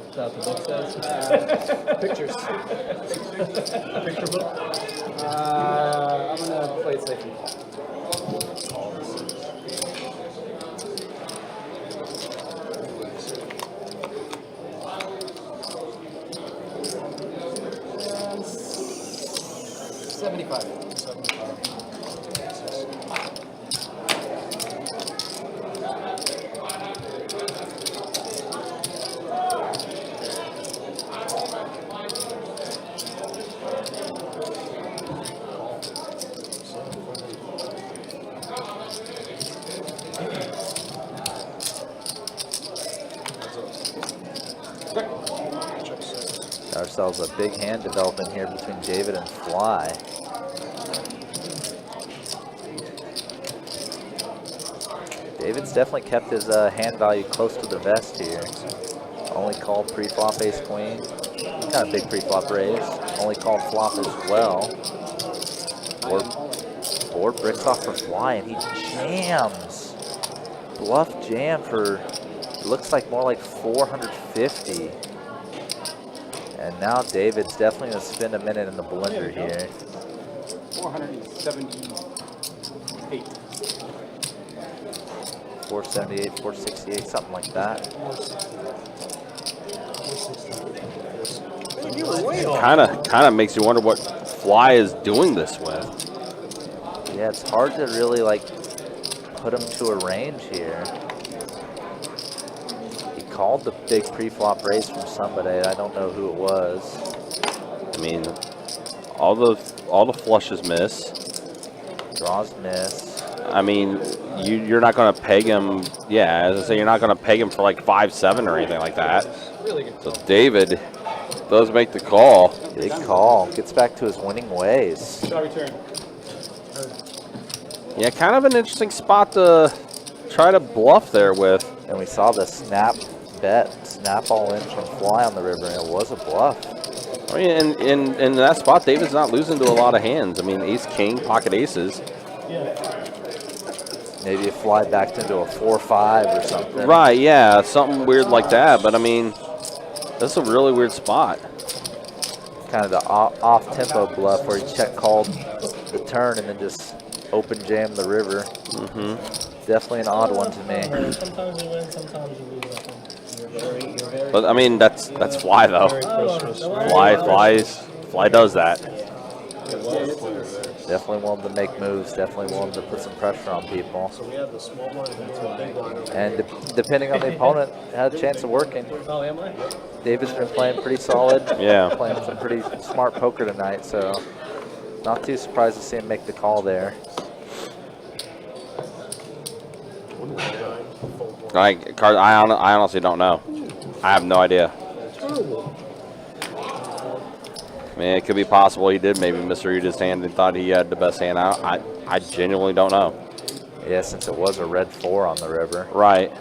L: Is that what the book says? Pictures. Picture book? I'm going to play it safe.
F: Got ourselves a big hand developing here between David and Fly. David's definitely kept his hand value close to the vest here. Only called pre-flop ace queen. Kind of big pre-flop raise. Only called flop as well. Board bricks off for Fly, and he jams. Bluff jam for, it looks like more like 450. And now David's definitely going to spend a minute in the blender here.
L: 478.
F: 478, 468, something like that.
E: Kind of makes you wonder what Fly is doing this with.
F: Yeah, it's hard to really like put him to a range here. He called the big pre-flop raise from somebody. I don't know who it was.
E: I mean, all the flushes miss.
F: Draws miss.
E: I mean, you're not going to peg him. Yeah, as I say, you're not going to peg him for like 5-7 or anything like that. So David does make the call.
F: Big call. Gets back to his winning ways.
E: Yeah, kind of an interesting spot to try to bluff there with.
F: And we saw the snap bet, snap all in from Fly on the river, and it was a bluff.
E: I mean, in that spot, David's not losing to a lot of hands. I mean, ace, king, pocket aces.
F: Maybe if Fly backed into a 4-5 or something.
E: Right, yeah, something weird like that. But I mean, that's a really weird spot.
F: Kind of the off-tempo bluff where he check called the turn and then just open jam the river. Definitely an odd one to me.
D: Sometimes you win, sometimes you lose.
E: But I mean, that's Fly though. Fly does that.
F: Definitely willing to make moves. Definitely willing to put some pressure on people.
J: So we have the small blind and the big blind.
F: And depending on the opponent, had a chance of working.
D: Oh, am I?
F: David's been playing pretty solid.
E: Yeah.
F: Playing some pretty smart poker tonight, so not too surprised to see him make the call there.
E: I honestly don't know. I have no idea. I mean, it could be possible he did maybe misread his hand and thought he had the best hand out. I genuinely don't know.
F: Yeah, since it was a red 4 on the river.
E: Right.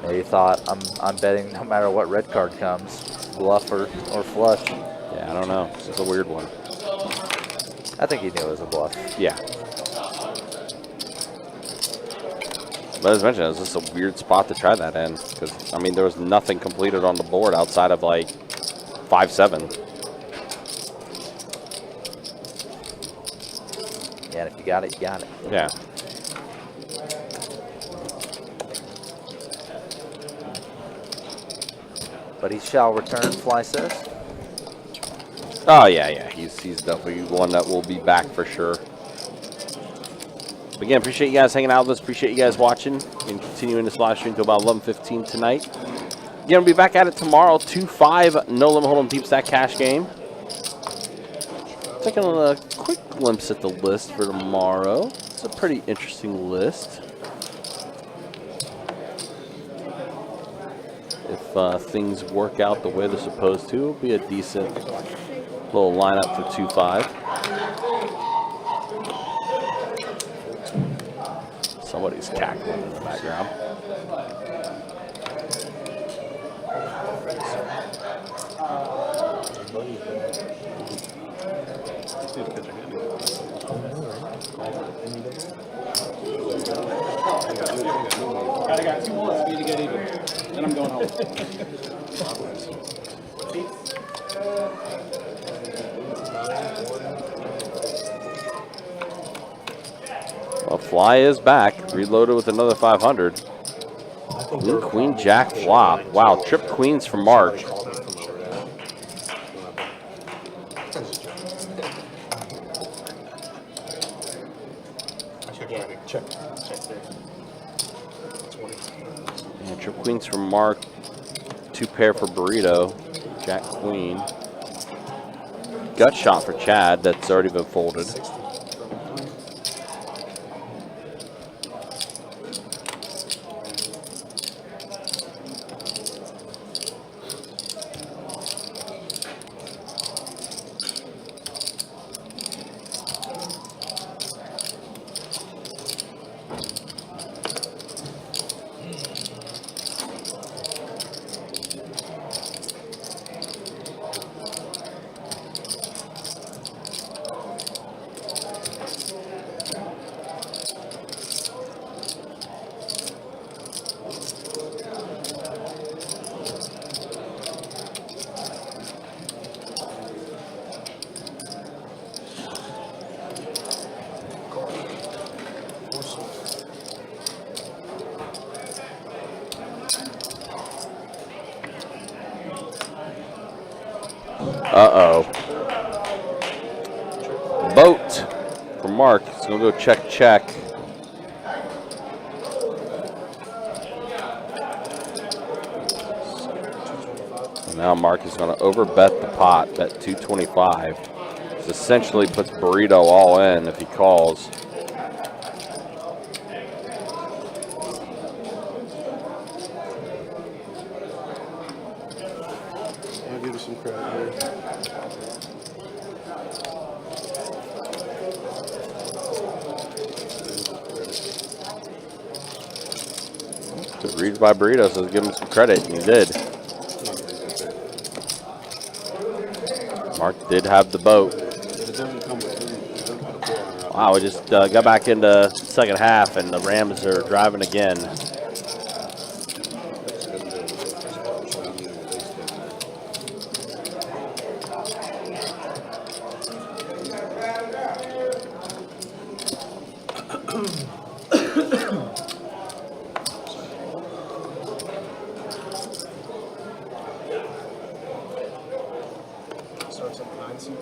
F: Maybe he thought, I'm betting no matter what red card comes, bluff or flush.
E: Yeah, I don't know. It's a weird one.
F: I think he knew it was a bluff.
E: Yeah. But as mentioned, it was just a weird spot to try that in. Because, I mean, there was nothing completed on the board outside of like 5-7.
F: Yeah, and if you got it, you got it.
E: Yeah.
F: But he shall return, Fly says.
E: Oh, yeah. He's definitely one that will be back for sure. But again, appreciate you guys hanging out with us. Appreciate you guys watching. And continuing this live stream until about 11:15 tonight. Again, we'll be back at it tomorrow. 2-5, no limit hold'em deep stack cash game. Taking a quick glimpse at the list for tomorrow. It's a pretty interesting list. If things work out the way they're supposed to, it'll be a decent little lineup for 2-5. Somebody's cackling in the background.
L: I got 2 more for you to get even. Then I'm going home.
E: Well, Fly is back, reloaded with another 500. Queen, Queen, Jack, flop. Wow, trip queens from Mark.
J: Check there. 20.
E: Yeah, trip queens from Mark. 2 pair for Burrito. Jack, Queen. Gut shot for Chad. That's already been folded. Uh-oh. Boat for Mark. He's going to go check, check. And now Mark is going to overbet the pot, bet 225. This essentially puts Burrito all in if he calls.
J: I'll give you some credit here.
E: Good read by Burrito, so give him some credit, and he did. Mark did have the boat. Wow, we just got back into second half, and the Rams are driving again.
J: Starts at 9 seat.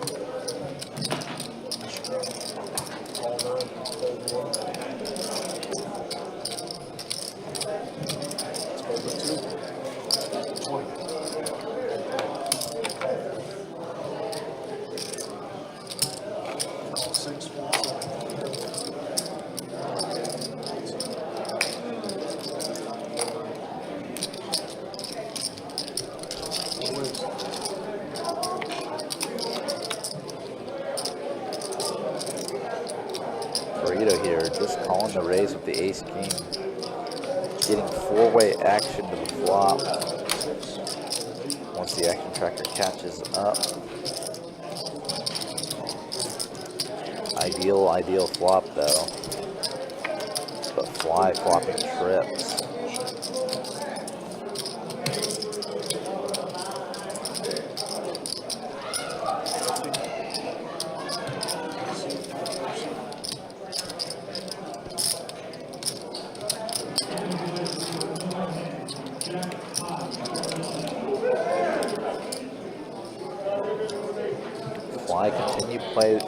F: Burrito here, just calling the raise with the ace king. Getting four-way action to the flop. Once the action tracker catches up. Ideal flop though. But fly flopping trips.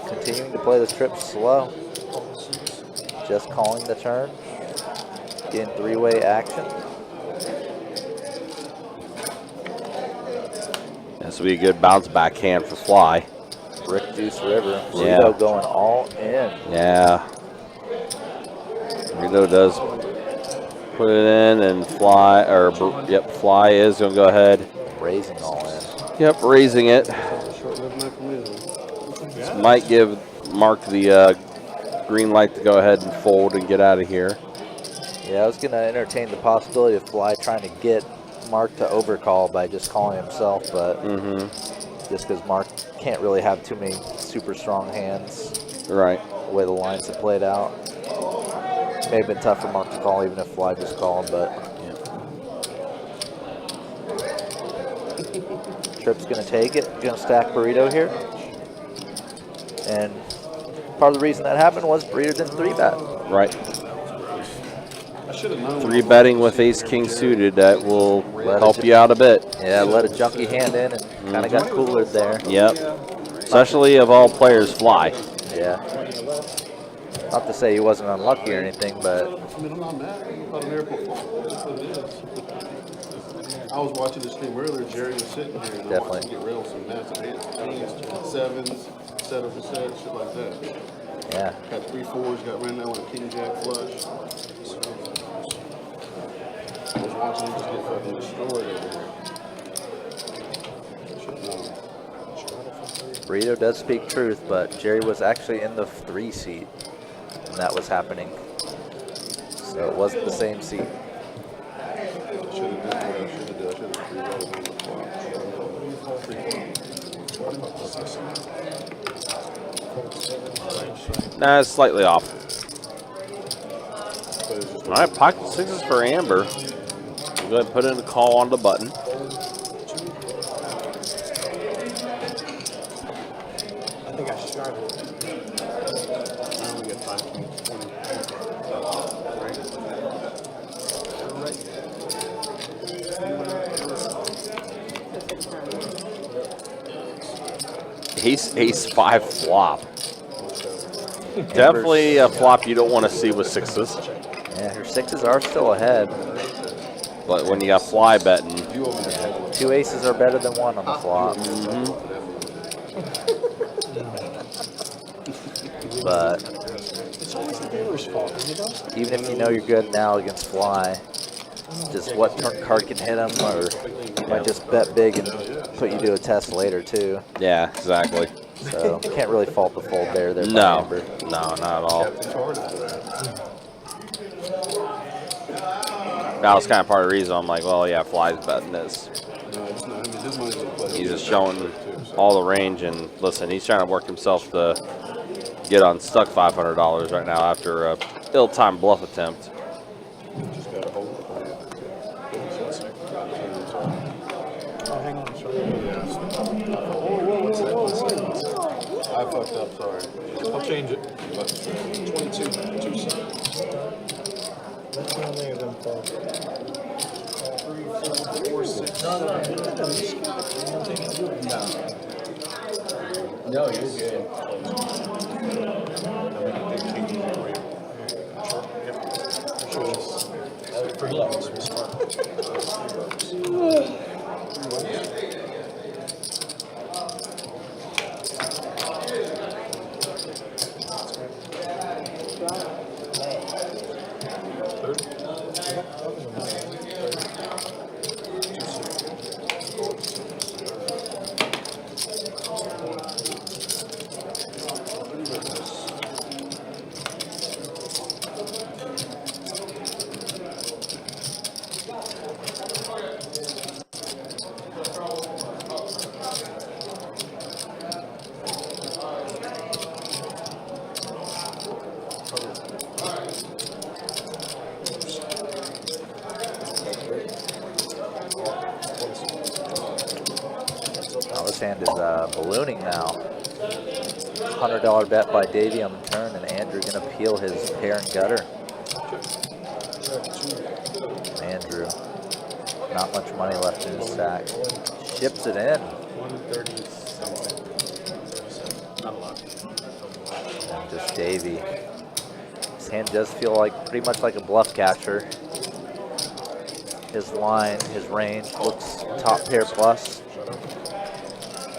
F: Continuing to play the trip slow. Just calling the turn. Getting three-way action.
E: This will be a good bounce back hand for Fly.
F: Brick Deuce River. Burrito going all in.
E: Yeah. Burrito does put it in, and Fly, Fly is going to go ahead.
F: Raising all in.
E: Yep, raising it. This might give Mark the green light to go ahead and fold and get out of here.
F: Yeah, I was going to entertain the possibility of Fly trying to get Mark to overcall by just calling himself, but just because Mark can't really have too many super strong hands.
E: Right.
F: The way the lines have played out. May have been tough for Mark to call even if Fly just called, but Trip's going to take it. Going to stack Burrito here. And part of the reason that happened was Burrito didn't 3-bet.
E: Right. 3-betting with ace-king suited, that will help you out a bit.
F: Yeah, let a junky hand in and kind of got cooler there.
E: Yep. Especially of all players, Fly.
F: Yeah. Not to say he wasn't unlucky or anything, but...
J: I mean, I'm not mad. I thought a miracle fall. That's what it is. I was watching the stream earlier. Jerry was sitting here and I watched him get railed some massive hands. Sevens, set up a set, shit like that.
F: Yeah.
J: Had 3 4s, got ran down with a king jack flush. I was watching him just get fucking destroyed over here.
F: Burrito does speak truth, but Jerry was actually in the 3 seat when that was happening. So it wasn't the same seat.
J: I should have done what I should have done. I should have 3-betted on the flop.
E: Nah, it's slightly off. All right, pocket sixes for Amber. We'll go ahead and put in a call on the button.
C: I think I started.
J: I only get 5 points, 20.
E: Ace, ace, 5 flop. Definitely a flop you don't want to see with sixes.
F: Yeah, her sixes are still ahead.
E: But when you got fly betting,
F: 2 aces are better than 1 on the flop. But
C: It's always the dealer's fault. You know?
F: even if you know you're good now against fly, just what card can hit them, or you might just bet big and put you to a test later too.
E: yeah, exactly.
F: So can't really fault the fold there. By
E: No,
F: Amber.
E: no, not at all. That was kind of part of the reason I'm like, well, yeah, fly's betting this.
J: No, it's not. I mean, his money's on play.
E: He's just showing all the range, and listen, he's trying to work himself to get unstuck $500 right now after a ill-timed bluff attempt.
J: Just gotta hold it.
C: Oh, hang on, sorry.
J: I fucked up, sorry.
D: I'll change it.
J: 22, 2 seconds.
C: That's one there, then, Paul.
J: 3, 4, 6, 7.
L: No, you're good.
F: Now this hand is ballooning now. $100 bet by Davey on the turn, and Andrew gonna peel his pair and gutter. Andrew, not much money left in his stack. Ships it in.
D: 137. Not a lot.
F: And just Davey. His hand does feel like pretty much like a bluff catcher. His line, his range looks top pair plus.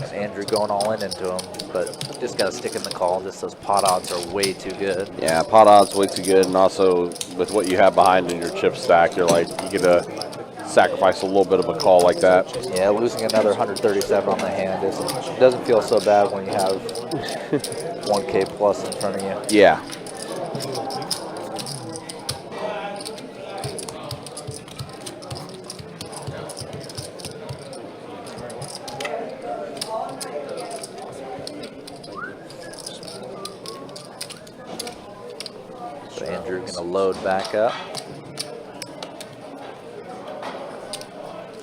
F: And Andrew going all in into him, but just got to stick in the call. Just those pot odds are way too good.
E: Yeah, pot odds way too good, and also with what you have behind in your chip stack, you're like, you get to sacrifice a little bit of a call like that.
F: Yeah, losing another 137 on the hand doesn't feel so bad when you have 1K plus in front of you.
E: Yeah.
F: So Andrew gonna load back up.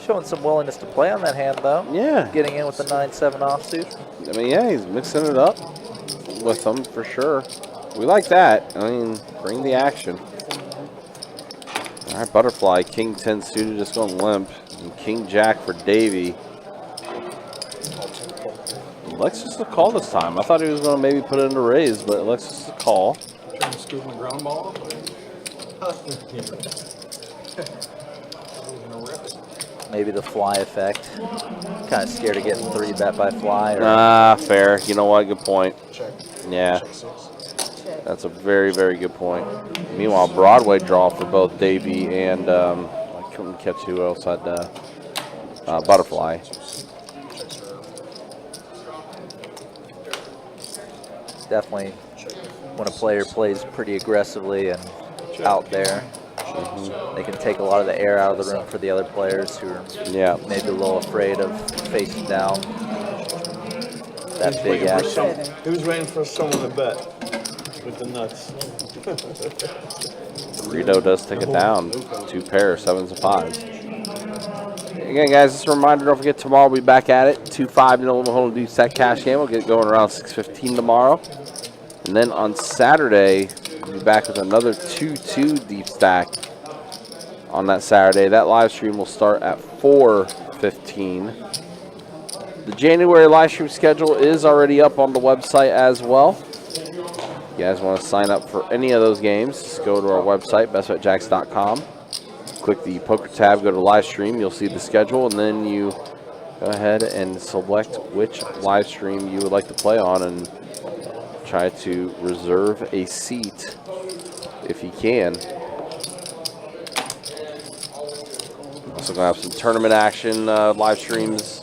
F: Showing some willingness to play on that hand though.
E: Yeah.
F: Getting in with the 9-7 offsuit.
E: I mean, yeah, he's mixing it up with them for sure. We like that. I mean, bring the action. All right, butterfly, king 10 suited, just going limp. And king jack for Davey. Alexis a call this time. I thought he was going to maybe put it in a raise, but Alexis a call.
D: Trying to scoop my ground ball.
F: Maybe the fly effect. Kind of scared of getting 3 bet by fly. Or
E: Ah, fair. You know what? Good point.
C: Check.
E: Yeah,
C: Check 6.
E: that's a very, very good point. Meanwhile, Broadway draw for both Davey and I couldn't catch who else had butterfly.
F: definitely when a player plays pretty aggressively and out there, they can take a lot of the air out of the room for the other players who are maybe a little afraid of facing down that big action.
C: He was waiting for someone to bet with the nuts.
E: Rito does take it down. 2 pair, 7s and 5s. Again, guys, just a reminder, don't forget tomorrow we'll be back at it. 2-5 to Oklahoma deep stack cash game. We'll get going around 6:15 tomorrow. And then on Saturday, we'll be back with another 2-2 deep stack on that Saturday. That live stream will start at 4:15. The January live stream schedule is already up on the website as well. If you guys want to sign up for any of those games, just go to our website, bestbetjacks.com. Click the poker tab, go to live stream, you'll see the schedule, and then you go ahead and select which live stream you would like to play on and try to reserve a seat if you can. Also going to have some tournament action live streams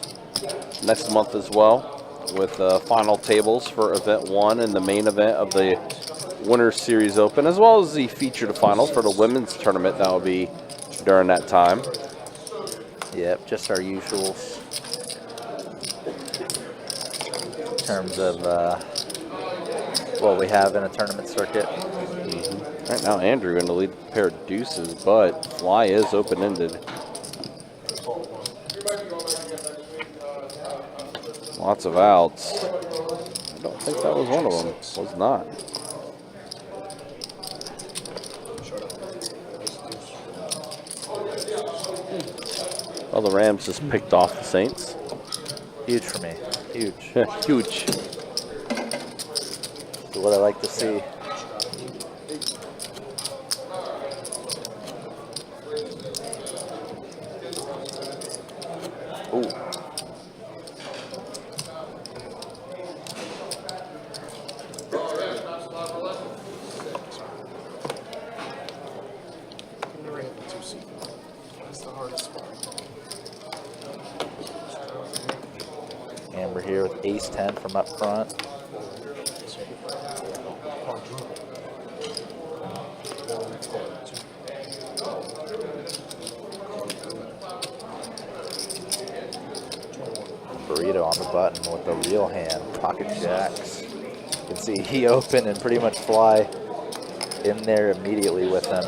E: next month as well, with final tables for event 1 and the main event of the Winners Series Open, as well as the featured final for the women's tournament that will be during that time.
F: Yep, just our usuals in terms of what we have in a tournament circuit.
E: Right now, Andrew in the lead pair of deuces, but fly is open-ended. Lots of outs. I don't think that was one of them. Was not. Well, the Rams just picked off the Saints.
F: Huge for me. Huge.
E: Huge.
F: That's what I like to see. Ooh. Amber here with ace-10 from up front. Burrito on the button with the real hand, pocket jacks. You can see he opened and pretty much fly in there immediately with him.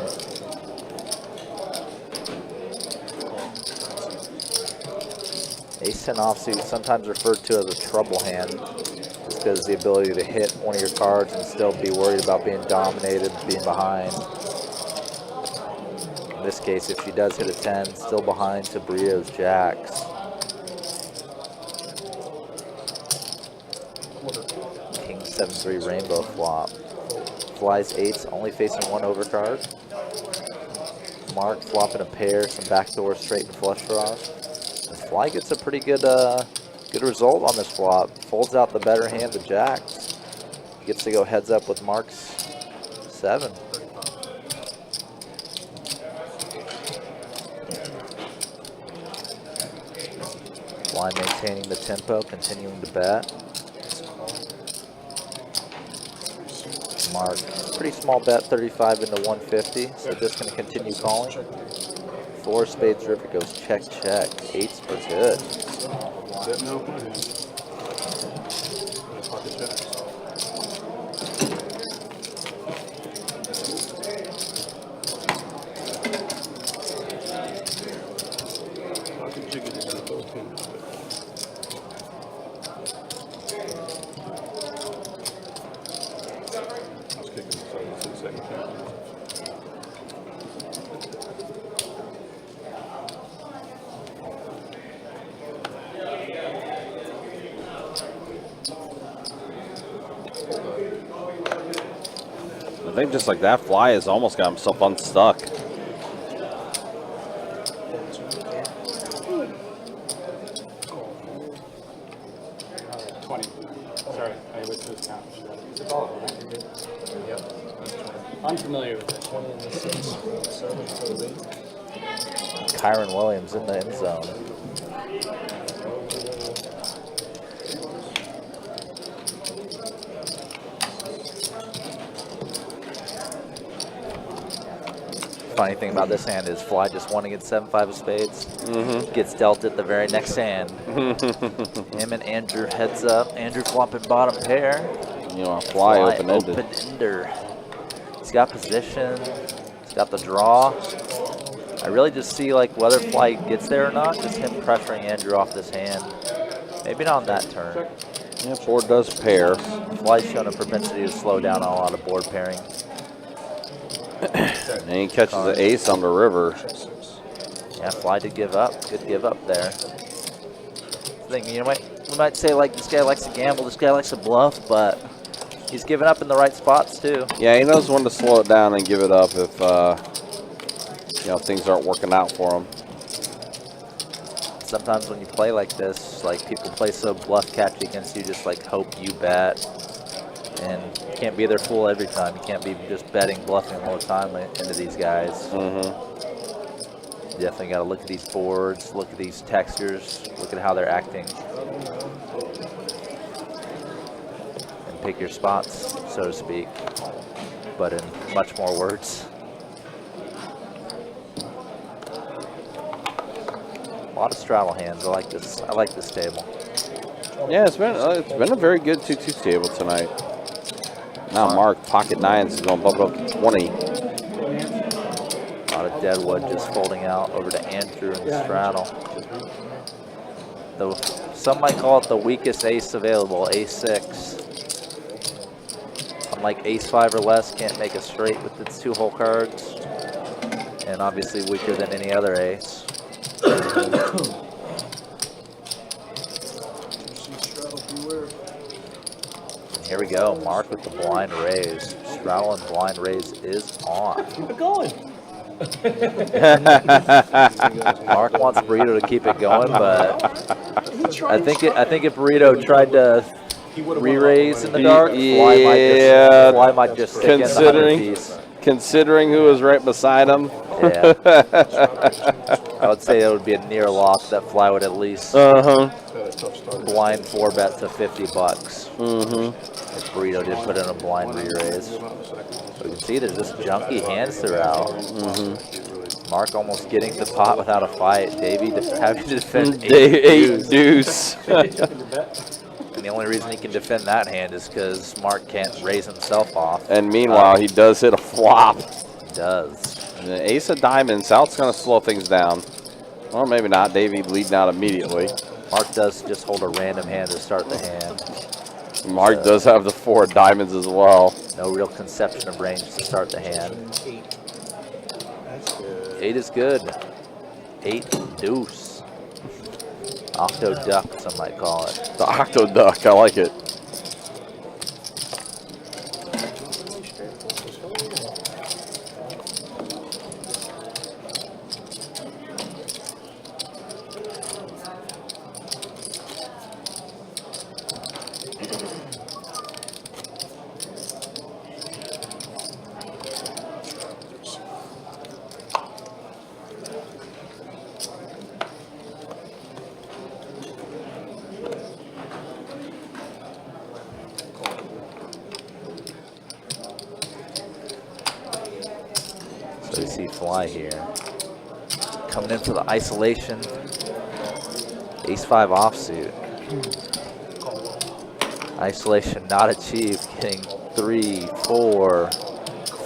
F: Ace-10 offsuit, sometimes referred to as a trouble hand, just because the ability to hit one of your cards and still be worried about being dominated, being behind. In this case, if she does hit a 10, still behind to Burrito's jacks. King 7-3 rainbow flop. Flies 8s, only facing one overcard. Mark flopping a pair, some backdoor straight and flush draws. Fly gets a pretty good good result on this flop. Folds out the better hand, the jacks. Gets to go heads up with Mark's 7. Fly maintaining the tempo, continuing to bet. Mark, pretty small bet, 35 into 150, so just going to continue calling. 4 spades river goes check, check. 8s are good.
E: I think just like that, Fly has almost got himself unstuck.
L: I'm familiar with it.
F: Kyron Williams in the end zone. Funny thing about this hand is Fly just won against 7-5 of spades. Gets dealt at the very next hand. Him and Andrew heads up. Andrew flopping bottom pair.
E: You know, Fly open-ended.
F: Open-ender. He's got position. He's got the draw. I really just see like whether Fly gets there or not, just him pressuring Andrew off this hand. Maybe not on that turn.
E: Yeah, board does pair.
F: Fly's shown a propensity to slow down on a lot of board pairing.
E: And he catches the ace on the river.
F: Yeah, Fly did give up. Good give up there. You know what? we might say like this guy likes to gamble, this guy likes to bluff, but he's giving up in the right spots too.
E: Yeah, he knows when to slow it down and give it up if you know, things aren't working out for him.
F: Sometimes when you play like this, like people play so bluff catchy against you, just like hope you bet, and you can't be their fool every time. You can't be just betting, bluffing all the time into these guys. You definitely got to look at these boards, look at these textures, look at how they're acting, and pick your spots, so to speak, but in much more words. A lot of straddle hands. I like this. I like this table.
E: Yeah, it's been a very good 2-2 table tonight. Now Mark pocket nines is going to bump it up to 20.
F: A lot of dead wood just folding out over to Andrew and the straddle. Some might call it the weakest ace available, ace-6. Unlike ace-5 or less, can't make a straight with its 2-hole cards, and obviously weaker than any other ace. Here we go, Mark with the blind raise. Straddle and blind raise is on.
D: Keep it going.
F: Mark wants Burrito to keep it going, but I think if Burrito tried to re-raise in the dark, Fly might just stick in the 100 piece.
E: Considering who was right beside him.
F: Yeah. I would say it would be a near loss. That Fly would at least blind 4-bet to $50. If Burrito did put in a blind re-raise. So you can see there's just junky hands throughout. Mark almost getting the pot without a fight. Davey having to defend 8 deuce. And the only reason he can defend that hand is because Mark can't raise himself off.
E: And meanwhile, he does hit a flop.
F: He does.
E: And the ace of diamonds, South's going to slow things down. Or maybe not. Davey leading out immediately.
F: Mark does just hold a random hand to start the hand.
E: Mark does have the 4 diamonds as well.
F: No real conception of range to start the hand. 8 is good. 8 deuce. Octo duck, some might call it.
E: The octo duck, I like it.
F: So you see Fly here. Coming in for the isolation. Ace-5 offsuit. Isolation not achieved. Getting 3, 4,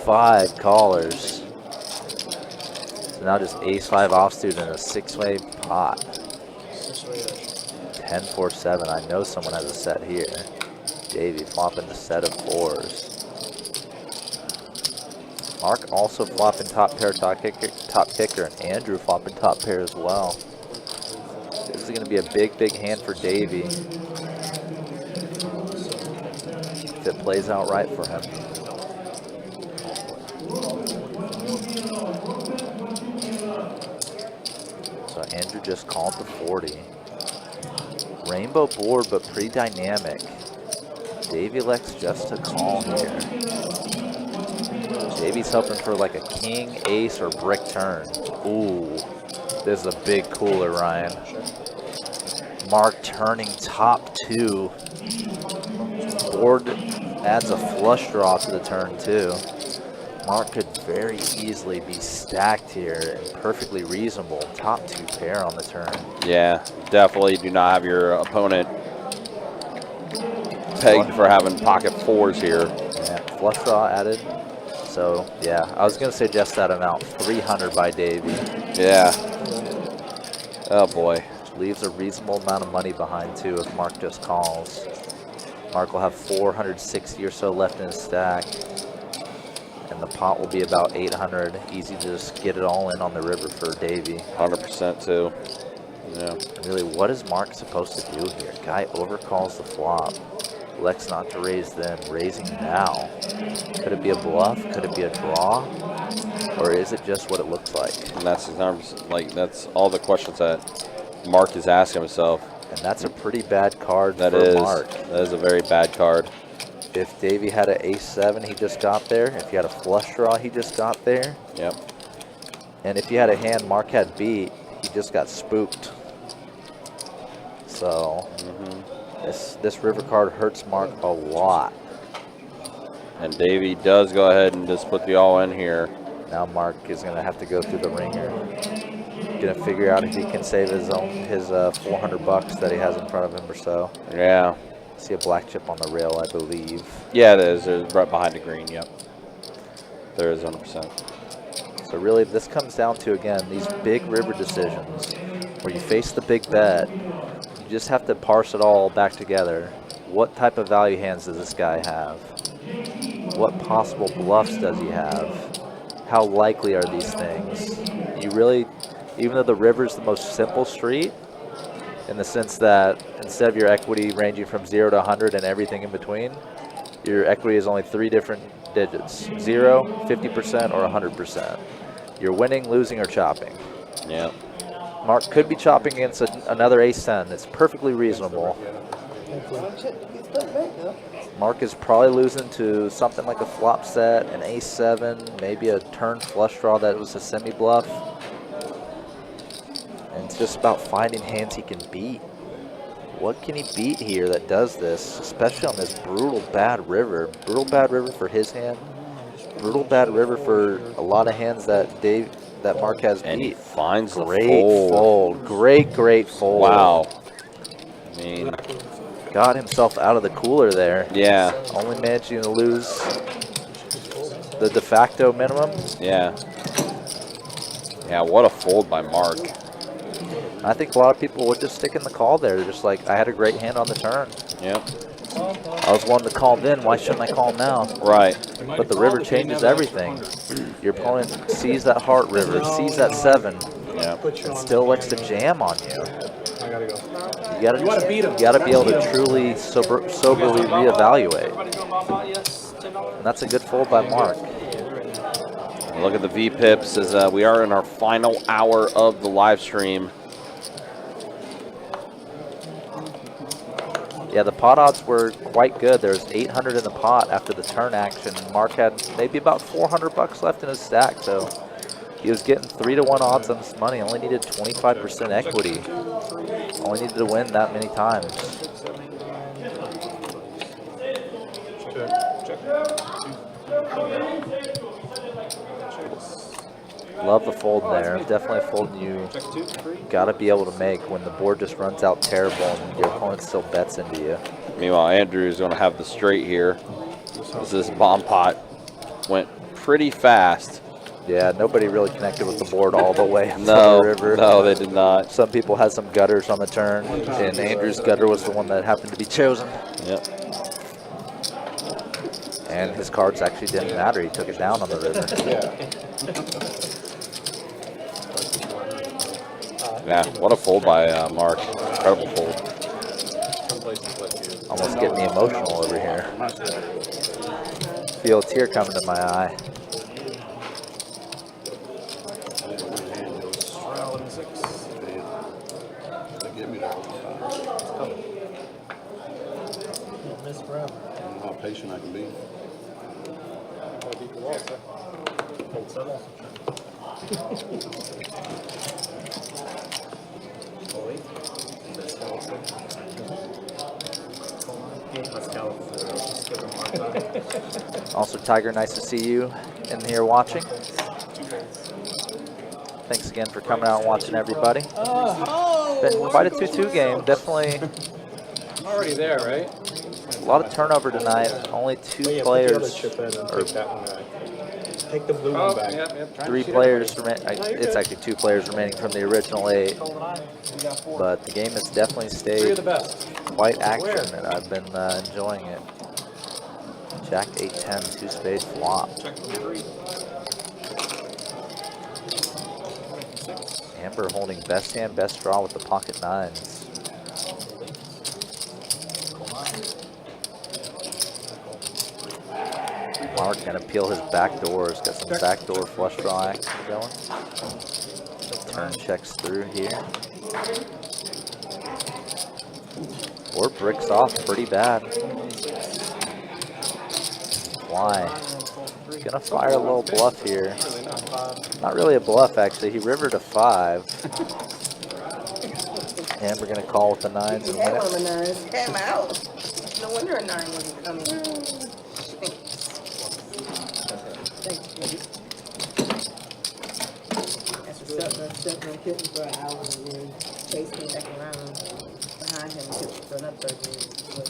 F: 5 callers. So now just ace-5 offsuit in a 6-way pot. 10-4-7. I know someone has a set here. Davey flopping a set of 4s. Mark also flopping top pair, top kicker, and Andrew flopping top pair as well. This is going to be a big, big hand for Davey. If it plays out right for him. So Andrew just called the 40. Rainbow board, but pretty dynamic. Davey elects just to call here. Davey's hoping for like a king, ace, or brick turn. Ooh, this is a big cooler, Ryan. Mark turning top 2. Board adds a flush draw to the turn too. Mark could very easily be stacked here and perfectly reasonable. Top 2 pair on the turn.
E: Yeah, definitely do not have your opponent pegged for having pocket 4s here.
F: Yeah, flush draw added. So, yeah, I was going to suggest that amount. 300 by Davey.
E: Yeah. Oh, boy.
F: Leaves a reasonable amount of money behind, too, if Mark just calls. Mark will have 460 or so left in his stack. And the pot will be about 800. Easy to just get it all in on the river for Davey.
E: 100% too. Yeah.
F: Really, what is Mark supposed to do here? Guy overcalls the flop. Elects not to raise then, raising now. Could it be a bluff? Could it be a draw? Or is it just what it looks like?
E: And that's all the questions that Mark is asking himself.
F: And that's a pretty bad card
E: That
F: for
E: is.
F: Mark.
E: That is a very bad card.
F: If Davey had an ace-7, he just got there. If you had a flush draw, he just got there.
E: Yep.
F: And if you had a hand Mark had beat, he just got spooked. So this river card hurts Mark a lot.
E: And Davey does go ahead and just put the all in here.
F: Now Mark is going to have to go through the ringer. Going to figure out if he can save his 400 bucks that he has in front of him or so.
E: Yeah.
F: See a black chip on the rail, I believe.
E: Yeah, it is. It's right behind the green. Yep. There is 100%.
F: So really, this comes down to, again, these big river decisions where you face the big bet. You just have to parse it all back together. What type of value hands does this guy have? What possible bluffs does he have? How likely are these things? You really, even though the river's the most simple street, in the sense that instead of your equity ranging from 0 to 100 and everything in between, your equity is only 3 different digits: 0, 50%, or 100%. You're winning, losing, or chopping.
E: Yeah.
F: Mark could be chopping against another ace-10. It's perfectly reasonable. Mark is probably losing to something like a flop set, an ace-7, maybe a turn flush draw that was a semi-bluff. And it's just about finding hands he can beat. What can he beat here that does this, especially on this brutal bad river? Brutal bad river for his hand. Brutal bad river for a lot of hands that Mark has beat.
E: And he finds the
F: great
E: fold.
F: Great fold.
E: Wow. I mean,
F: got himself out of the cooler there.
E: Yeah.
F: Only managing to lose the de facto minimum.
E: Yeah. Yeah, what a fold by Mark.
F: I think a lot of people would just stick in the call there. They're just like, I had a great hand on the turn.
E: Yep.
F: I was wanting to call then. Why shouldn't I call now?
E: Right.
F: But the river changes everything. Your opponent sees that heart river, sees that 7,
E: Yeah.
F: and still likes to jam on you.
C: I gotta go.
F: You gotta be able to truly soberly reevaluate. And that's a good fold by Mark.
E: Look at the V-pips as we are in our final hour of the live stream.
F: Yeah, the pot odds were quite good. There was 800 in the pot after the turn action. Mark had maybe about 400 bucks left in his stack, so he was getting 3-to-1 odds on this money. Only needed 25% equity. Only needed to win that many times. Love the fold there. Definitely a fold you got to be able to make when the board just runs out terrible and your opponent still bets into you.
E: Meanwhile, Andrew is going to have the straight here. This bomb pot went pretty fast.
F: Yeah, nobody really connected with the board all the way up
E: No,
F: the river.
E: no, they did not.
F: Some people had some gutters on the turn, and Andrew's gutter was the one that happened to be chosen.
E: Yep.
F: And his cards actually didn't matter. He took it down on the river.
E: Yeah, what a fold by Mark. Incredible fold.
F: Almost getting me emotional over here. Feel a tear coming to my eye.
J: How patient I can be.
F: Also, Tiger, nice to see you in here watching. Thanks again for coming out and watching, everybody. Been quite a 2-2 game. Definitely
L: I'm already there, right?
F: a lot of turnover tonight. Only 2 players, or
C: Take the blue one back.
L: Yep.
F: 3 players. It's actually 2 players remaining from the original 8. But the game has definitely
L: Three of the
F: stayed
L: best.
F: quite action, and I've been enjoying it. Jack 8-10, 2 spade flop. And Amber holding best hand, best draw with the pocket nines. Mark gonna peel his back doors. Got some backdoor flush draw action going. Turn checks through here. Or bricks off pretty bad. Why? Gonna fire a little bluff here. Not really a bluff actually. He rivered a 5. And we're gonna call with the 9s in a
H: Had one of
F: minute.
H: my nines. Had my out. No wonder a 9 wasn't coming. Stuck my kitten for an hour and then Chase came back around behind him and took for another 30 minutes. But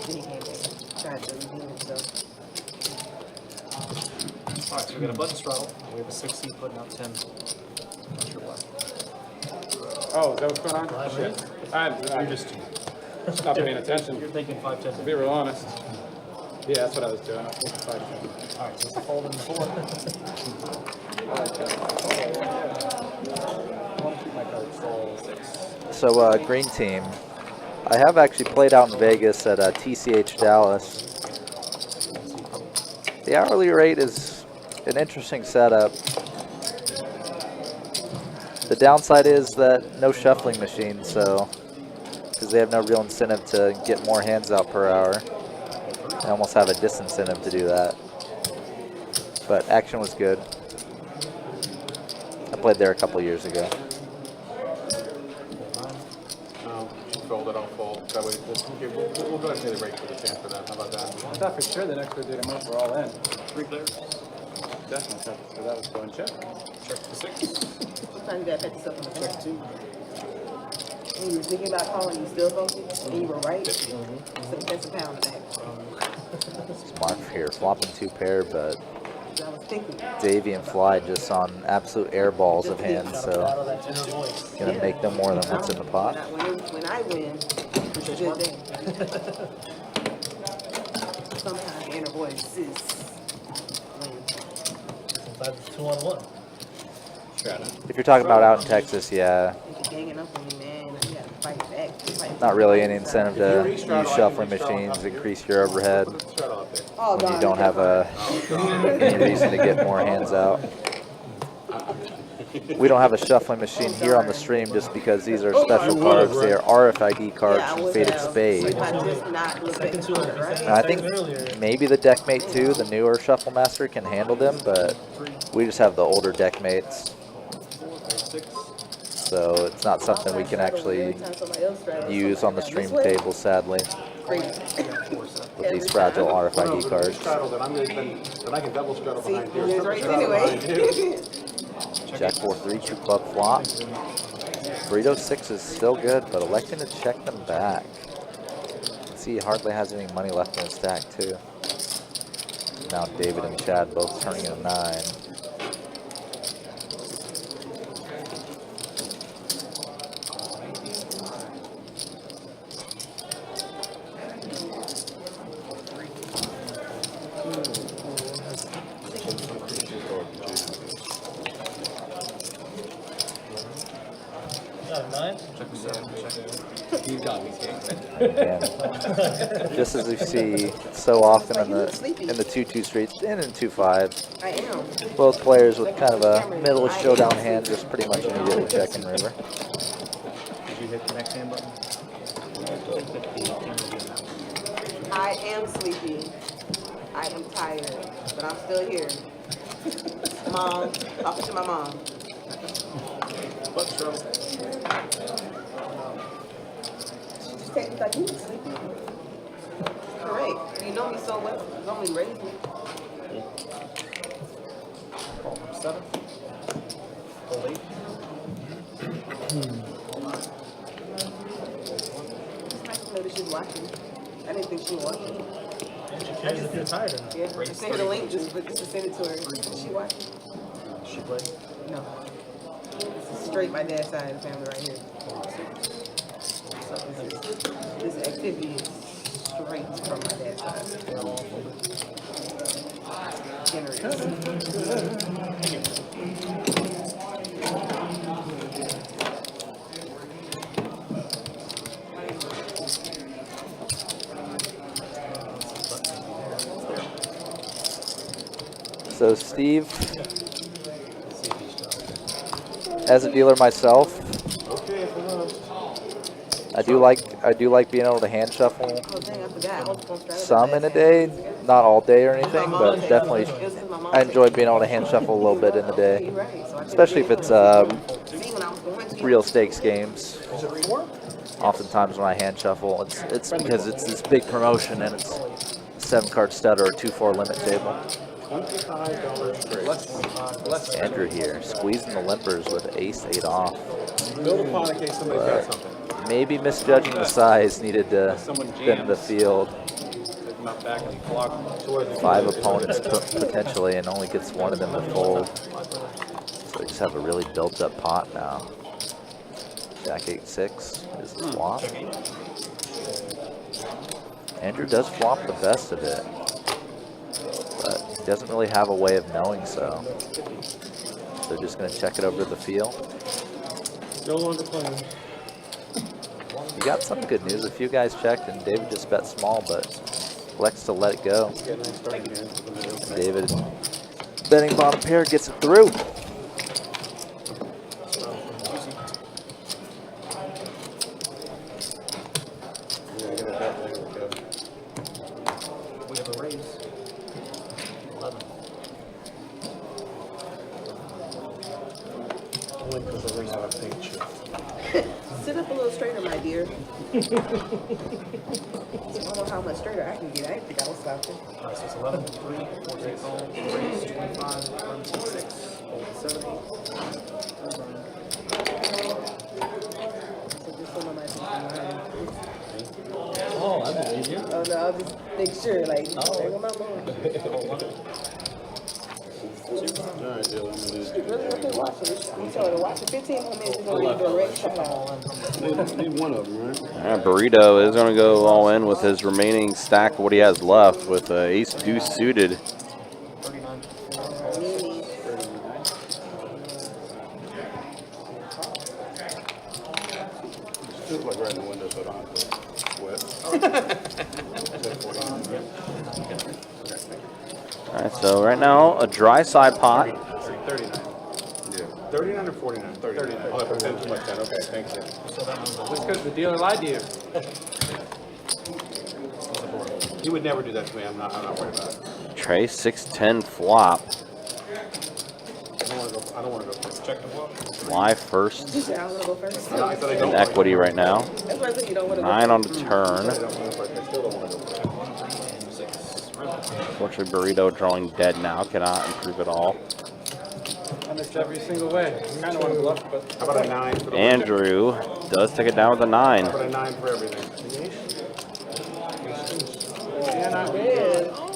H: then he came back, tried to redeem himself.
L: Alright, so we got a button straddle. We have a 6C putting up 10. Not sure why. Oh, is that what's going on? Shit. I'm just not paying attention. You're thinking 5-10. To be real honest. Yeah, that's what I was doing. I was thinking 5-10. Alright, so it's a fold in the 4.
F: So green team, I have actually played out in Vegas at TCH Dallas. The hourly rate is an interesting setup. The downside is that no shuffling machine, so because they have no real incentive to get more hands out per hour. They almost have a disincentive to do that. But action was good. I played there a couple years ago.
J: Fold it, I'll fold. That way, okay, we'll go ahead and pay the rate for the chance for that. How about that?
L: I thought for sure the next rotation we're all in. 3 clears? Definitely. So that was going check. Check the 6.
H: Sometimes you gotta pat yourself on the back. When you were thinking about calling, you still focused, and you were right. So that's a pound back.
F: Smart here, flopping 2 pair, but
H: I was thinking.
F: Davey and Fly just on absolute air balls of hands, so gonna make no more than what's in the pot.
H: When I win, it's a good day. Sometimes the inner voice is
G: Sometimes it's 2-on-1.
F: If you're talking about out in Texas, yeah,
H: ganging up on me, man. You gotta fight back.
F: not really any incentive to use shuffling machines, increase your overhead when you don't have any reason to get more hands out. We don't have a shuffling machine here on the stream just because these are special cards. They are RFID cards from Faded Spade. And I think maybe the Deckmate 2, the newer Shuffle Master, can handle them, but we just have the older Deckmates. So it's not something we can actually use on the stream table, sadly, with these fragile RFID cards.
J: Then I can double straddle behind here.
F: Jack 4-3, 2 club flop. Burrito 6 is still good, but electing to check them back. See, he hardly has any money left in his stack, too. Now David and Chad both turning in a 9.
L: You got me,
F: And just as we see so often in the 2-2 streets and in 2-5,
H: I am.
F: both players with kind of a middle showdown hand just pretty much immediately checking river.
L: Did you hit the next hand button?
H: I am sleepy. I am tired, but I'm still here. Mom, talking to my mom. Just take like you sleepy. Great. You know me so well. You only raised me.
L: 7. Hold 8.
H: It's nice to know that she's watching. I didn't think she was watching.
G: She cares if you're tired or not.
H: Yeah, I sent her the link just to send it to her. Is she watching?
G: She played.
H: No. This is straight my dad's side of the family right here. So this activity is straight from my dad's side. Generous.
F: So Steve, as a dealer myself, I do like being able to hand shuffle
H: Oh, dang, I forgot. I was supposed to
F: some in a day, not all day or anything, but definitely I enjoy being able to hand shuffle a little bit in a day, especially if it's real stakes games. Oftentimes when I hand shuffle, it's because it's this big promotion and it's 7-card stud or a 2-4 limit table. Andrew here, squeezing the limpers with ace-8 off.
J: Build upon in case somebody's got something.
F: Maybe misjudging the size needed to thin the field. 5 opponents potentially, and only gets one of them to fold. So they just have a really built-up pot now. Jack 8-6 is the flop. Andrew does flop the best of it, but he doesn't really have a way of knowing so. So just going to check it over to the field.
D: No longer playing.
F: You got some good news. A few guys checked, and David just bet small, but elects to let it go. David, betting bottom pair, gets it through.
D: We have a raise. 11.
C: Only because I didn't have a pink chip.
H: Sit up a little straighter, my dear. I don't know how much straighter I can get. I didn't think I was stopping.
D: Alright, so it's 11, 3, 14, raise, 25, 6, 7, 8. Oh, I believe you.
H: Oh, no, I'll just make sure, like,
D: Oh.
H: there go my mom.
J: Alright, Dylan, I'm gonna do
H: Really, okay, watch it. We told her to watch it 15 more minutes. We're going to do a red shot out.
J: need one of them, right?
E: Burrito is going to go all in with his remaining stack of what he has left with ace deuce suited.
D: 39.
J: Feels like right in the window, so I don't have to sweat.
E: All right, so right now a dry side pot.
J: 39. Yeah. 39 or 49? 39. Oh, that's 10 too much then. Okay, thank you.
L: That's because the dealer lied to you.
J: He would never do that to me. I'm not worried about it.
E: Trey 6-10 flop.
J: I don't want to go first. Check the block.
E: Fly first
H: You said I want to go first.
E: in equity right now.
H: That's why I said you don't want to go
E: 9 on the turn.
J: I still don't want to go first.
E: Unfortunately, Burrito drawing dead now. Cannot improve at all.
L: I missed every single way. Kind of want to bluff, but
J: How about a 9 for the
E: Andrew does take it down with a 9.
J: How about a 9 for everything?
H: Yeah. Oh.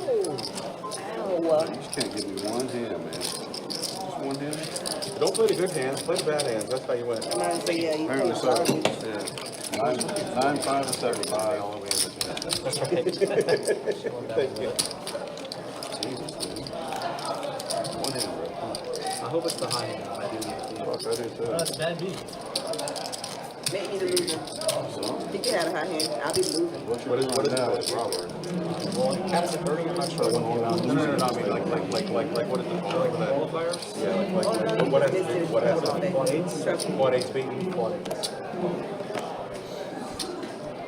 H: Ow.
J: You just can't give me one hand, man. Just one hand? Don't play the good hands. Play the bad hands. That's how you win.
H: Mine say, yeah, you
J: Apparently so.
H: can't.
J: Yeah. 9, 5, and 75 all the way in the Thank you. Jesus, man. One hand, bro.
D: I hope it's the high hand. I do.
J: Fuck, I do too.
D: That's bad beat.
H: Make me the loser. He can have a high hand. I'll be the loser.
J: What is now? It's Robert.
D: Well, Captain Birdie, I'm not sure what came out.
J: No, I mean, like, what is it called? Like that?
D: Qualifiers?
J: Yeah, what has to be, what has to be? Quad 8 speed?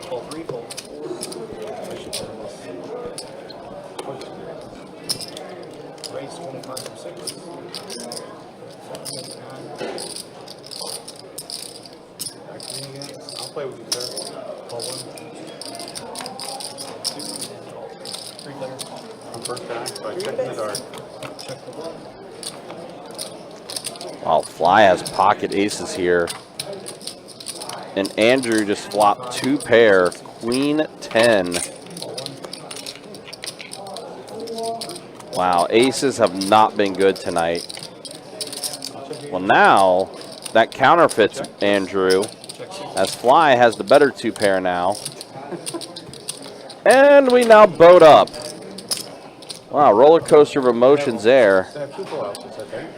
D: Full 3, full. Raise 25 from 6. 7, 9.
J: I'll play with you, sir.
D: Call 1. 3 players.
J: I'm first guy, so I check in the dark.
D: Check the ball.
E: Well, Fly has pocket aces here. And Andrew just flopped 2 pair, Queen 10. Wow, aces have not been good tonight. Well, now that counterfeits Andrew, as Fly has the better 2 pair now. And we now boat up. Wow, roller coaster of emotions there.
J: They have 2 full houses, I think.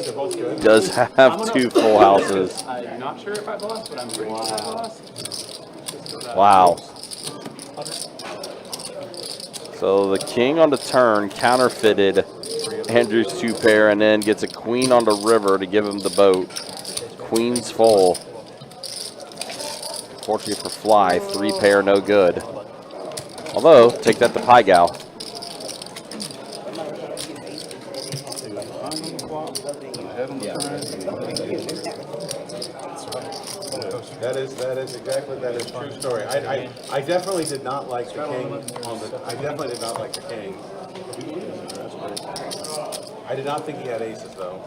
J: They're both good.
E: Does have 2 full houses.
L: I'm not sure if I lost, but I'm pretty sure I lost.
E: Wow. So the king on the turn counterfeited Andrew's 2 pair and then gets a queen on the river to give him the boat. Queen's full. Fortunately for Fly, 3 pair no good. Although, take that to Pie Gal.
J: That is exactly, that is true story. I definitely did not like the king on the, I definitely did not like the king. I did not think he had aces though.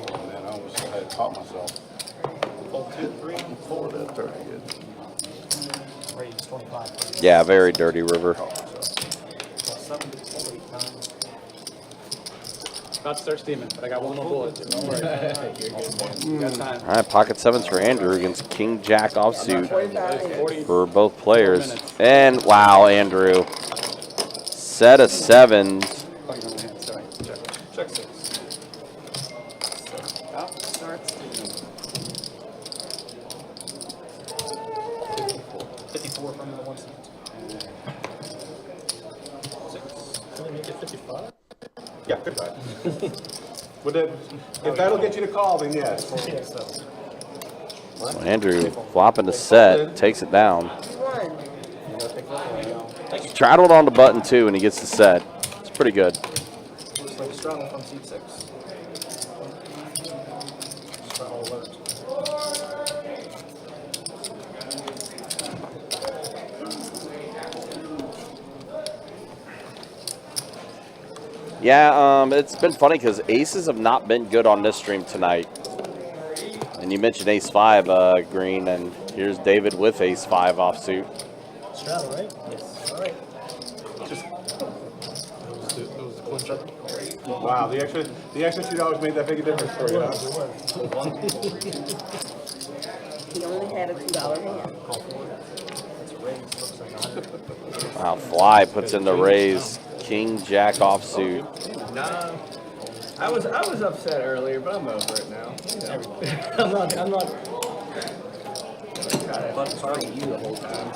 J: Oh man, I almost had caught myself. 2, 3, 4, that's dirty good.
E: Yeah, very dirty river.
L: About to start steaming, but I got one more bullet. Don't worry. Got time.
E: All right, pocket 7s for Andrew against King Jack offsuit for both players. And wow, Andrew. Set of 7s.
L: Check 6.
H: Start steaming.
L: 54 from the 1 cent.
D: 55?
J: Yeah, 55. Would that, if that'll get you to call, then yes.
E: So Andrew flopping the set, takes it down. Straddled on the button too, and he gets the set. It's pretty good.
L: Looks like a straddle from seat 6. Straddle alert.
E: Yeah, it's been funny because aces have not been good on this stream tonight. And you mentioned ace 5, Green, and here's David with ace 5 offsuit.
D: Straddle, right? Yes. All right.
J: Wow, the extra $2 made that big a difference for you, huh?
H: He only had a $2 hand.
E: Wow, Fly puts in the raise. King Jack offsuit.
L: Nah, I was upset earlier, but I'm over it now. I'm not trying to target you the whole time.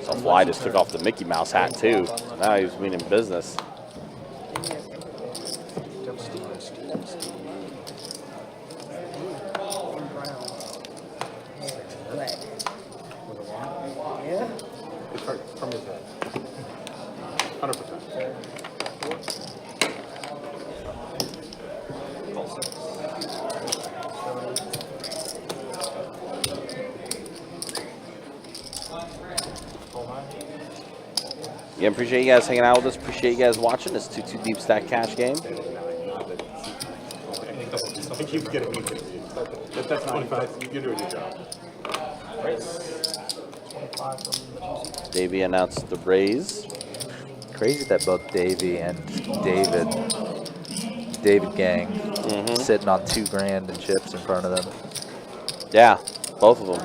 E: So Fly just took off the Mickey Mouse hat too. Now he's meaning business.
J: It's from his head. 100%.
E: Yeah, appreciate you guys hanging out with us. Appreciate you guys watching this 2-2 deep stack cash game.
J: He keeps getting me. That's 25. You're doing your job.
E: Davey announced the raise.
F: Crazy that both Davey and David gang sitting on $2 in chips in front of them.
E: Yeah, both of them.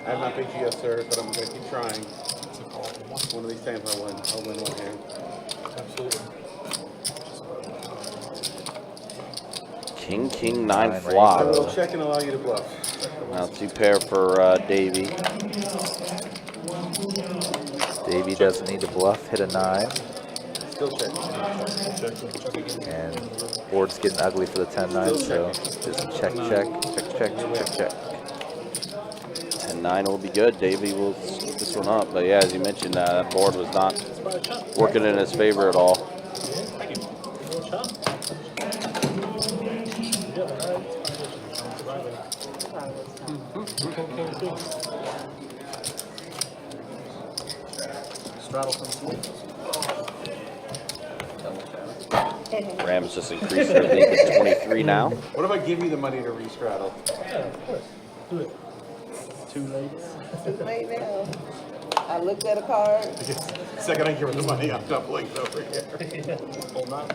J: I have not beat you yet, sir, but I'm going to keep trying. One of these times I'll win one hand.
D: Absolutely.
E: King 9 flop.
J: I will check and allow you to bluff.
E: Now 2 pair for Davey.
F: Davey doesn't need to bluff, hit a 9.
J: Still check.
F: And board's getting ugly for the 10-9, so just check.
E: 10-9 will be good. Davey will scoop this one up. But yeah, as you mentioned, that board was not working in his favor at all. Rams just increased their lead to 23 now.
J: What if I give you the money to restraddle?
D: Yeah, of course. Do it. Too late.
H: Too late now. I looked at a card.
J: Second I give her the money, I'm doubling over here.
D: Hold on.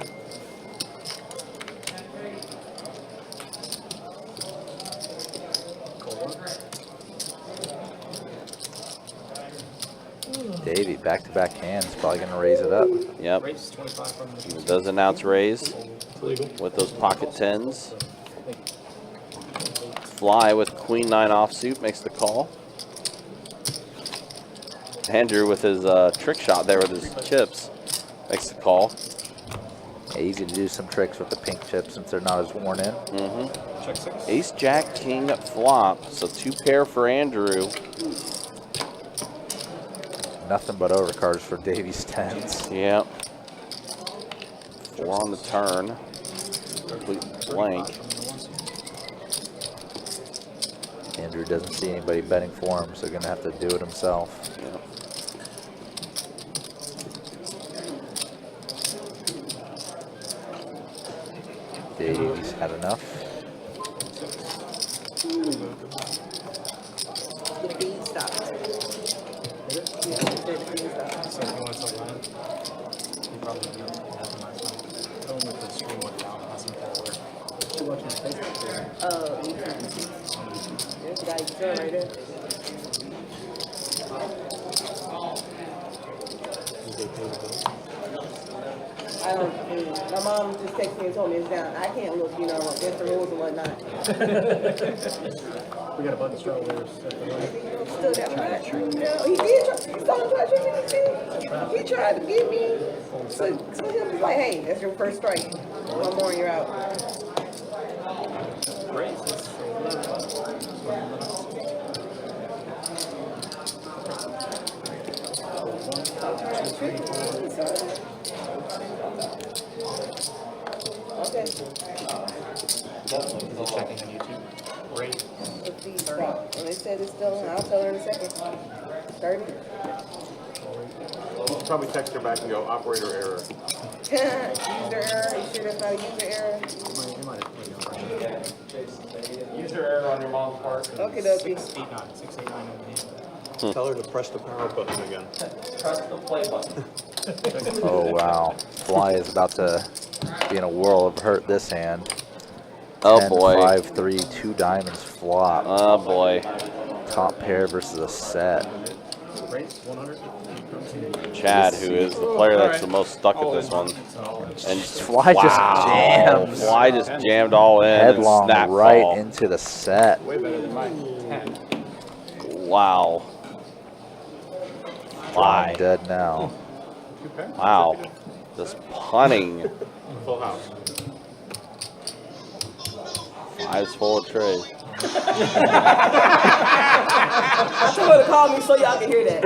F: Davey back-to-back hands, probably going to raise it up.
E: Yep.
L: Raise 25 from the
E: It does announce raise with those pocket tens. Fly with queen 9 offsuit makes the call. Andrew with his trick shot there with his chips makes the call.
F: Yeah, easy to do some tricks with the pink chips since they're not as worn in.
L: check 6.
E: Ace, jack, king, flop. So 2 pair for Andrew.
F: Nothing but overcards for Davies tens.
E: Yep. 4 on the turn. Complete blank.
F: Andrew doesn't see anybody betting for him, so going to have to do it himself.
E: Yep.
F: Davies had enough.
H: The feed stopped. Yeah, the feed stopped.
L: So if you want to line, you probably know what happened last time. Tell them if the stream went down. I'll see if that works. You watching Facebook?
H: There's a guy right there. I don't. My mom just texted me and told me it's down. I can't look, you know, against the rules and whatnot.
L: We got a bunch of strawberries at the line.
H: Still got my. No, he did try. He saw him try to He tried to get me. So he was like, "Hey, that's your first strike. One more and you're out." Okay.
L: Checking on YouTube. Great.
H: When they said it's still, I'll tell her in a second. 30.
J: You probably text her back and go, operator error.
H: User error. You sure that's not a user error?
L: User error on your mom's part.
H: Okay, dokie.
L: 689.
C: Tell her to press the power button again.
L: Press the play button.
F: Oh, wow. Fly is about to be in a whirl of hurt this hand.
E: Oh
F: 10,
E: boy.
F: 5, 3, 2 diamonds flop.
E: Oh boy.
F: Top pair versus a set.
L: Raise 100.
E: Chad, who is the player that's the most stuck at this one. And
F: Fly just jams.
E: Fly just jammed all in.
F: Headlong
E: and snap
F: right
E: ball.
F: into the set.
L: Way better than mine. 10.
E: Wow. Fly.
F: Dead now.
E: Wow. Just punting.
J: Full house.
E: Fly's full of trays.
H: I told her to call me so y'all can hear that.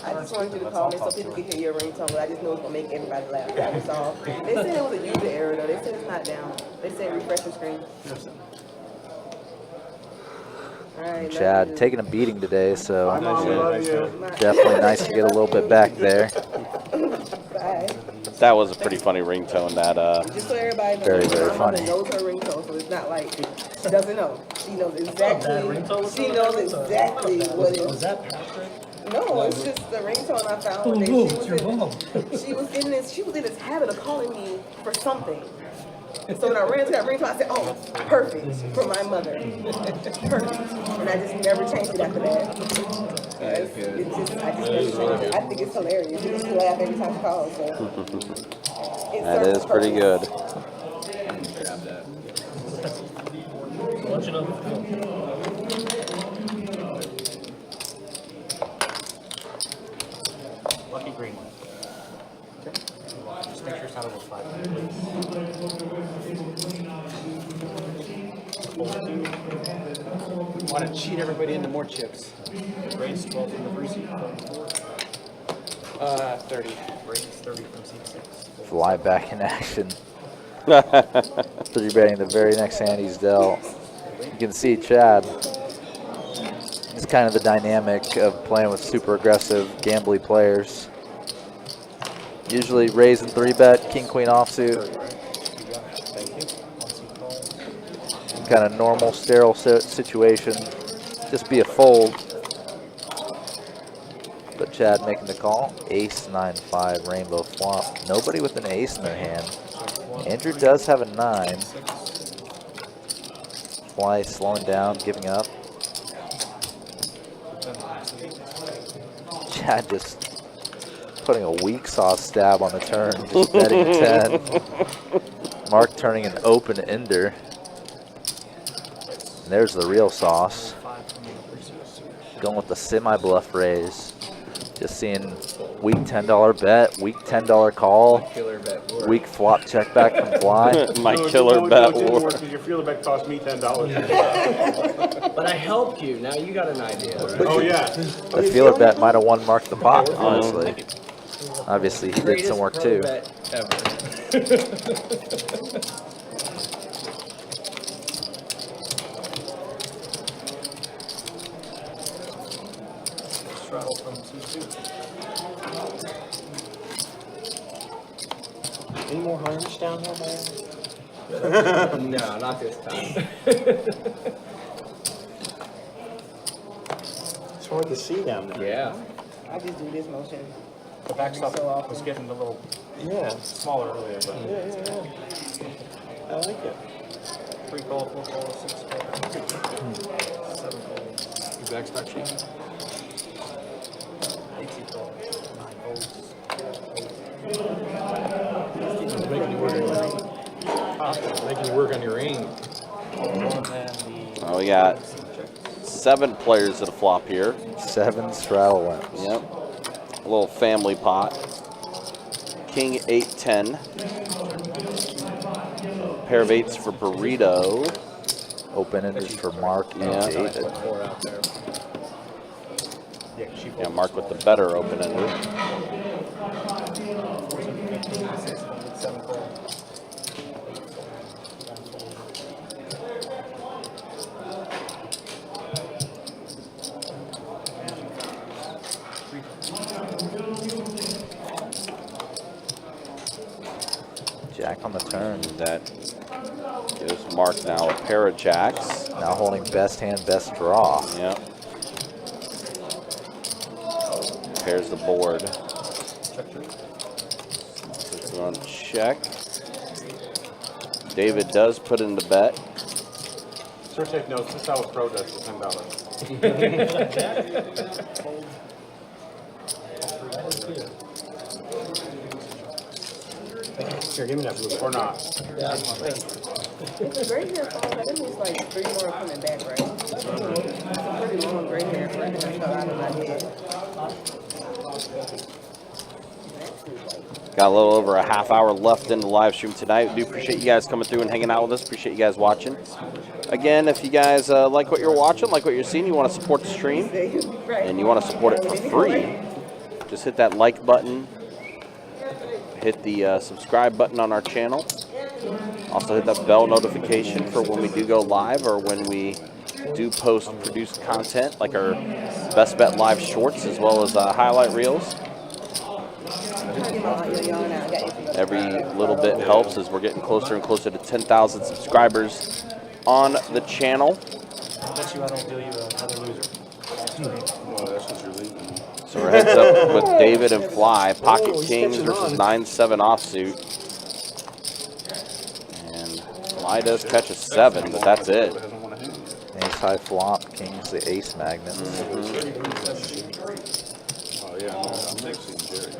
H: I just wanted you to call me so people can hear your ringtone, but I just know it's going to make everybody laugh. That was all. They said it was a user error, though. They said it's not down. They said refresh the screen. All right,
F: Chad taking a beating today, so
J: Bye, Mom, we love you.
F: definitely nice to get a little bit back there.
H: Bye.
E: That was a pretty funny ringtone. That
H: Just so everybody knows,
F: Very, very
H: my mother
F: funny.
H: knows her ringtone, so it's not like she doesn't know. She knows exactly. She knows exactly what it is.
G: Was that Patrick?
H: No, it's just the ringtone I found one day. She was in this habit of calling me for something. So when I ran to that ringtone, I said, "Oh, perfect for my mother, perfect." And I just never changed it after that. I just never changed it. I think it's hilarious. You just laugh every time she calls. So.
E: that is pretty good.
L: Lucky green one. Okay. Just make sure it's not over 5. Want to cheat everybody into more chips. Raise 12 from the free seat. 30. Raise 30 from seat 6.
F: Fly back in action. 3 betting the very next hand he's dealt. You can see Chad. It's kind of the dynamic of playing with super aggressive, gambly players. Usually raise and 3-bet, king, queen offsuit. Kind of normal, sterile situation. Just be a fold. But Chad making the call. Ace, 9-5, rainbow flop. Nobody with an ace in their hand. Andrew does have a 9. Fly slowing down, giving up. Chad just putting a weak sauce stab on the turn, just betting 10. Mark turning an open ender. And there's the real sauce. Going with the semi-bluff raise. Just seeing weak $10 bet, weak $10 call, weak flop check back from fly.
E: My killer bet war.
C: Your feeler bet cost me $10.
L: But I helped you. Now you got an idea. Right?
C: Oh yeah.
F: The feeler bet might have won Mark the pot, honestly. Obviously, he did some work too.
L: Bet ever.
C: Any more harness down here, man?
L: No, not this time.
C: It's hard to see down there.
L: Yeah.
H: I just do this motion.
D: The backstop was getting a little smaller earlier, but
C: I like it.
D: 3 call, 4 call, 6 call, 7 call.
J: Your backstop sheet?
D: 18 call, 9 calls.
C: Making you work on your aim.
E: Oh, we got 7 players at a flop here.
F: 7 straddle limps.
E: Yep. A little family pot. King 8-10. Pair of 8s for Burrito.
F: Open enders for Mark and David.
E: Yeah, Mark with the better open ender.
F: Jack on the turn.
E: That gives Mark now a pair of jacks.
F: Now holding best hand, best draw.
E: Yep. Pairs the board. Puts it on check. David does put in the bet.
C: Sir, take notes. This is how a pro does for $10. Here, give me that blue or not.
H: If the gray hair falls out, that means like 3 more coming back, right? It's a pretty long gray hair for it to come out of my head.
E: Got a little over a half hour left in the live stream tonight. We do appreciate you guys coming through and hanging out with us. Appreciate you guys watching. Again, if you guys like what you're watching, like what you're seeing, you want to support the stream, and you want to support it for free, just hit that like button. Hit the subscribe button on our channel. Also hit that bell notification for when we do go live or when we do post produced content like our best bet live shorts as well as highlight reels. Every little bit helps as we're getting closer and closer to 10,000 subscribers on the channel.
D: I bet you I don't do you another loser.
J: Well, that's what you're leaving.
E: So we're heads up with David and Fly. Pocket Kings versus 9-7 offsuit. And Fly does catch a 7, but that's it.
F: Ace high flop, King's the ace magnet.
J: Oh, yeah, I'm next to Jerry.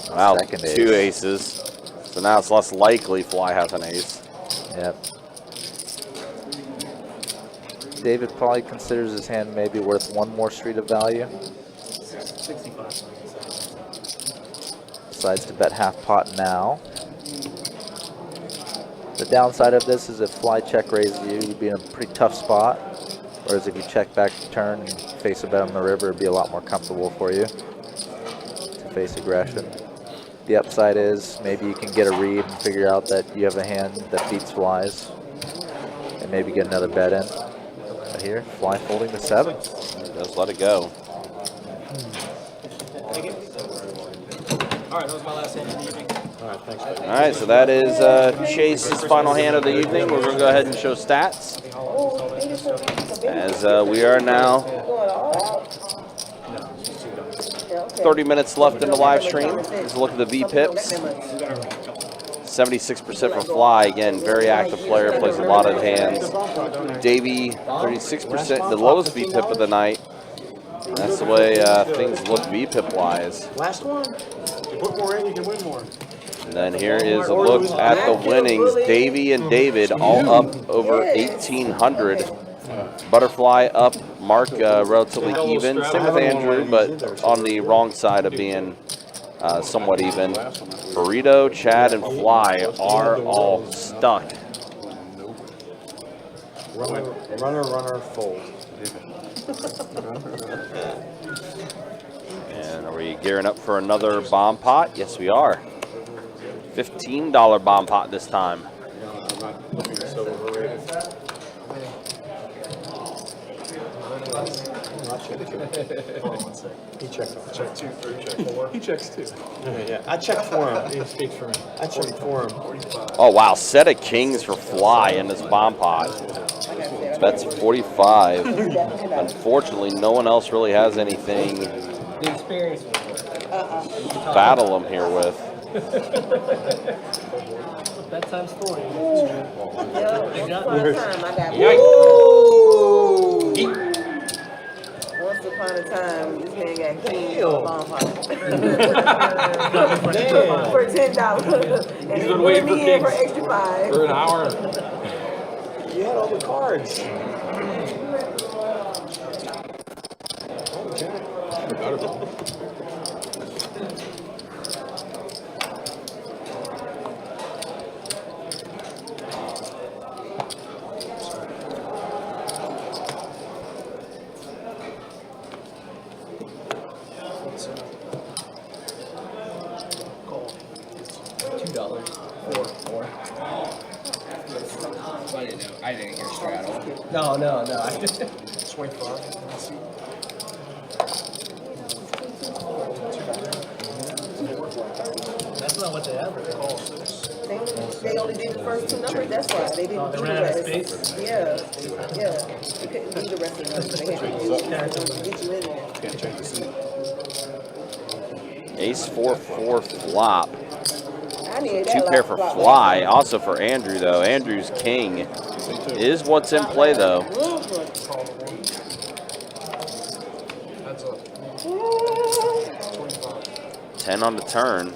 E: Wow,
F: Second ace.
E: 2 aces. So now it's less likely Fly has an ace.
F: Yep. David probably considers his hand maybe worth 1 more street of value.
D: 65.
F: Decides to bet half pot now. The downside of this is if Fly check raises you, you'd be in a pretty tough spot. Whereas if you check back the turn and face a bet on the river, it'd be a lot more comfortable for you to face aggression. The upside is maybe you can get a read and figure out that you have a hand that beats Fly's and maybe get another bet in. But here, Fly folding the 7.
E: Just let it go.
D: All right, that was my last hand of the evening.
C: All right, thanks.
E: All right, so that is Chase's final hand of the evening. We're going to go ahead and show stats. As we are now 30 minutes left in the live stream. Let's look at the VPIPs. 76% for Fly. Again, very active player, plays a lot of hands. Davey, 36%, the lowest VPIP of the night. That's the way things look VPIP-wise.
C: Last one. You put more in, you can win more.
E: And then here is a look at the winnings. Davey and David all up over 1,800. Butterfly up, Mark relatively even. Same with Andrew, but on the wrong side of being somewhat even. Burrito, Chad, and Fly are all stuck.
C: Runner, fold.
E: And are we gearing up for another bomb pot? Yes, we are. $15 bomb pot this time.
J: I'm not looking so overrated.
C: He checked.
J: Check 2, 3, check 4. He checks 2.
C: Yeah. I checked for him. He speaks for me. I checked for him.
E: Oh, wow. Set of kings for Fly in this bomb pot. That's 45. Unfortunately, no one else really has anything
L: The experience was
E: to battle him here with.
L: bedtime story.
H: Once upon a time, this man got king on bomb pot. For $10. And
L: He's
H: he
L: been
H: put
L: waiting
H: me
L: for
H: in
L: kings
H: for extra 5.
L: for an hour.
C: You had all the cards.
L: I didn't hear straddle. No.
G: 25.
L: That's not what they average.
H: They only did the first 2 numbers, that's why. They didn't do the
L: ran out of
H: rest.
L: space?
H: Yeah. They couldn't do the rest of the numbers. They had to get you in there.
J: Can't change the scene.
E: Ace 4-4 flop.
H: I needed that
E: 2 pair
H: last
E: for
H: flop.
E: Fly. Also for Andrew, though. Andrew's king is what's in play, though.
G: That's a
E: 10 on the turn.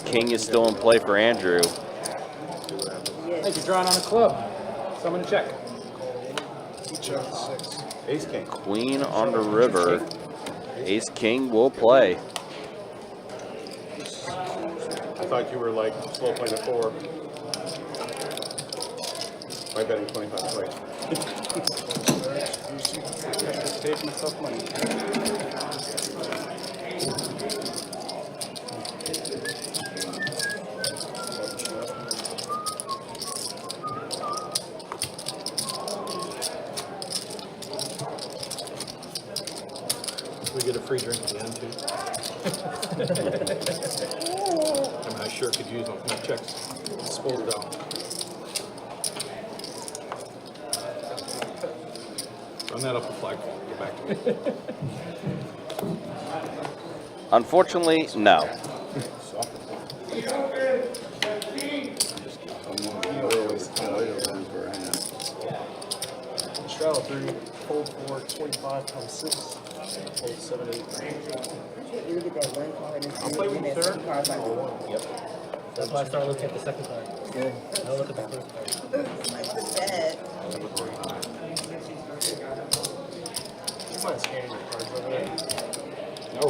E: King is still in play for Andrew.
L: Hey, you're drawing on a club. Someone to check.
J: Ace king.
E: Queen on the river. Ace King will play.
J: I thought you were like slow playing at 4. My betting 25 play.
L: Save myself money.
C: We get a free drink at the end, too. I mean, I sure could use them. My checks spoiled out. Run that up the flagpole. Go back to it.
E: Unfortunately, no.
G: straddle 3, fold 4, 25 times 6, fold 7, 8.
H: You look at that one card and
G: I'll play with you third.
H: cards like,
L: Yep. That's why I started looking at the second card. Good. Now look at the first card.
H: like the bad.
G: You might scan your cards over there.
J: No.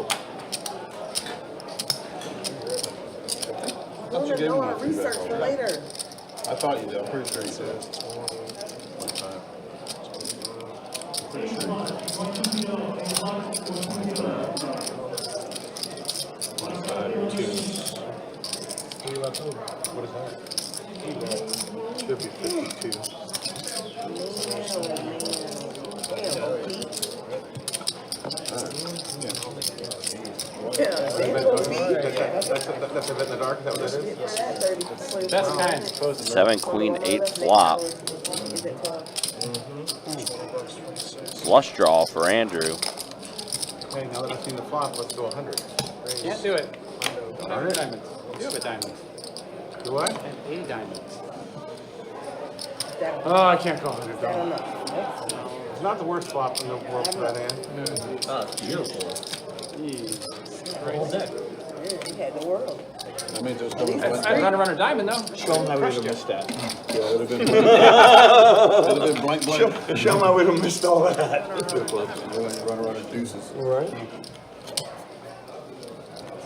H: I want to know our research for later.
J: I thought you did. I'm pretty sure he says 25. Pretty sure. 25, 2.
G: What left over?
J: What is that? Should be 52. That's a bet in the dark. Is that what that is?
L: Best kind, supposedly.
E: 7, Queen, 8 flop. Flush draw for Andrew.
J: Okay, now that I've seen the flop, let's go 100.
L: Can't do it. 100 diamonds. Do have a diamond.
G: Do what?
L: 80 diamonds.
G: Oh, I can't call it a
H: I
G: double.
H: don't know.
G: It's not the worst flop in the world for that hand.
L: Oh, it's beautiful. Whole deck.
H: You had the world.
J: I mean, just
L: That's runner diamond though.
C: Show him I would have missed that.
J: Yeah, it would have been blank, blank.
C: Show him I would have missed all that.
J: Run around the deuces.
C: Right.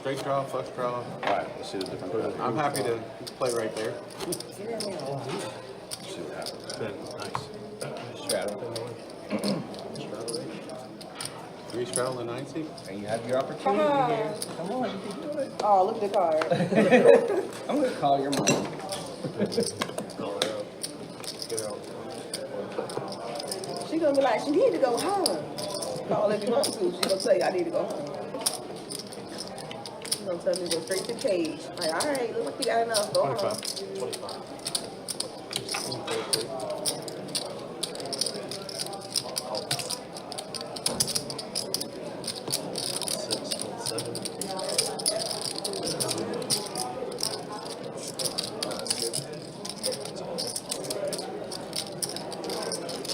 G: Straight draw, flush draw.
J: All right, let's see the different.
G: I'm happy to play right there.
J: See what happens.
G: Nice.
L: Straddle.
G: Three straddle the 9 seat.
L: And you have your opportunity here. Come on, you can do it.
H: Oh, look at the card.
L: I'm gonna call your mom.
H: She gonna be like, she need to go home. Call if you want to. She gonna say, I need to go home. She gonna tell me to go straight to the cage. Like, all right, look like you got enough. Go home.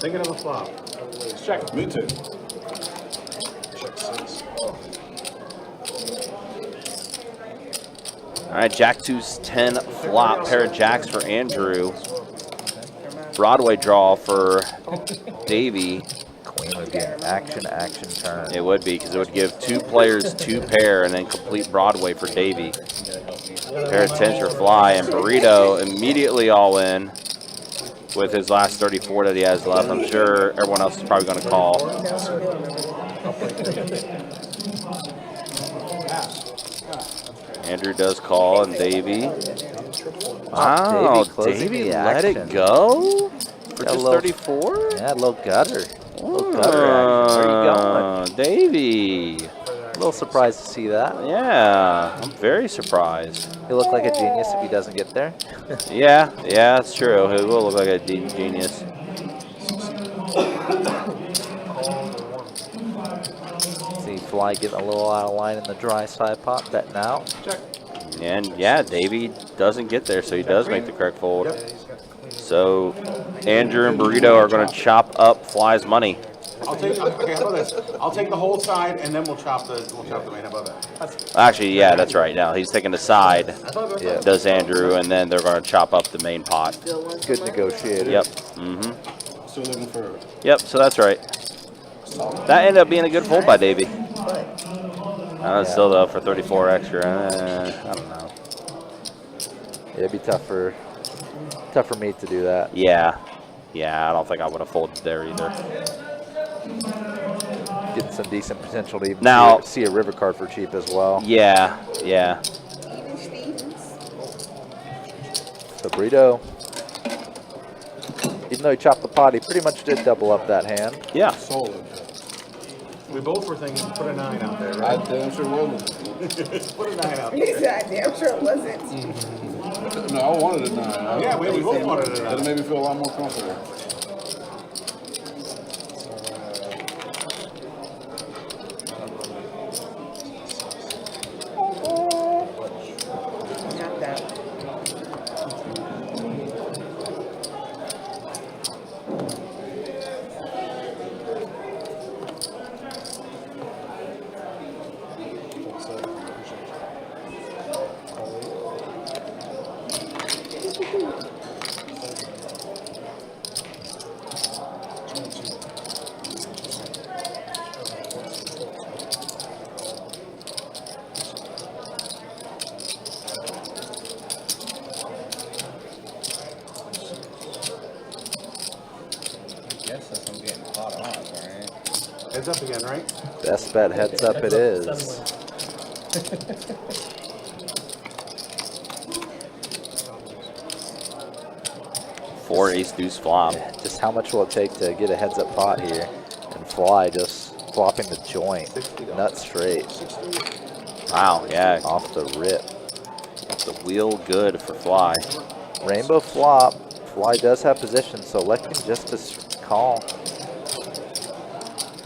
G: Thinking of a flop.
L: Check.
J: Me too.
E: All right, Jack 2's 10 flop, pair of jacks for Andrew. Broadway draw for Davey.
F: Queen would be an action turn.
E: It would be, because it would give 2 players 2 pair and then complete Broadway for Davey. Pair of 10s for Fly, and Burrito immediately all in with his last 34 that he has left. I'm sure everyone else is probably going to call. Andrew does call, and Davey. Wow, Davey let it go for just 34?
F: Yeah, a little gutter. A little gutter action. Where are you going?
E: Davey.
F: A little surprised to see that.
E: Yeah, I'm very surprised.
F: He'll look like a genius if he doesn't get there.
E: Yeah, that's true. He will look like a genius.
F: See Fly getting a little out of line in the dry side pot, betting out.
L: Check.
E: And yeah, Davey doesn't get there, so he does make the correct fold. So Andrew and Burrito are going to chop up Fly's money.
G: I'll take. Okay, how about this? I'll take the whole side, and then we'll chop the main. How about that?
E: Actually, yeah, that's right. Now he's taking the side,
F: Yeah.
E: does Andrew, and then they're going to chop up the main pot.
F: Good negotiator.
E: Yep.
J: Still looking for.
E: Yep, so that's right. That ended up being a good fold by Davey. Still though, for 34 extra, I don't know.
F: It'd be tough for me to do that.
E: Yeah, I don't think I would have folded there either.
F: Getting some decent potential to even
E: Now-
F: see a river card for cheap as well.
E: Yeah.
F: So Burrito, even though he chopped the pot, he pretty much did double up that hand.
E: Yeah.
J: Solid.
G: We both were thinking put a 9 out there,
J: I
G: right?
J: damn sure wasn't.
G: Put a 9 out
H: He
G: there.
H: said, I damn sure it wasn't.
J: No, I wanted a 9.
G: Yeah, we both wanted a
J: That
G: 9.
J: made me feel a lot more comfortable.
H: Not that.
L: Guess that's I'm getting caught off, right?
G: Heads up again, right?
F: Best bet heads up it is.
E: Four ace deuce flop.
F: Just how much will it take to get a heads up pot here? And Fly just flopping the joint, nut straight,
E: Wow, yeah.
F: off the rip.
E: Off the wheel good for Fly.
F: Rainbow flop. Fly does have position, so electing just to call.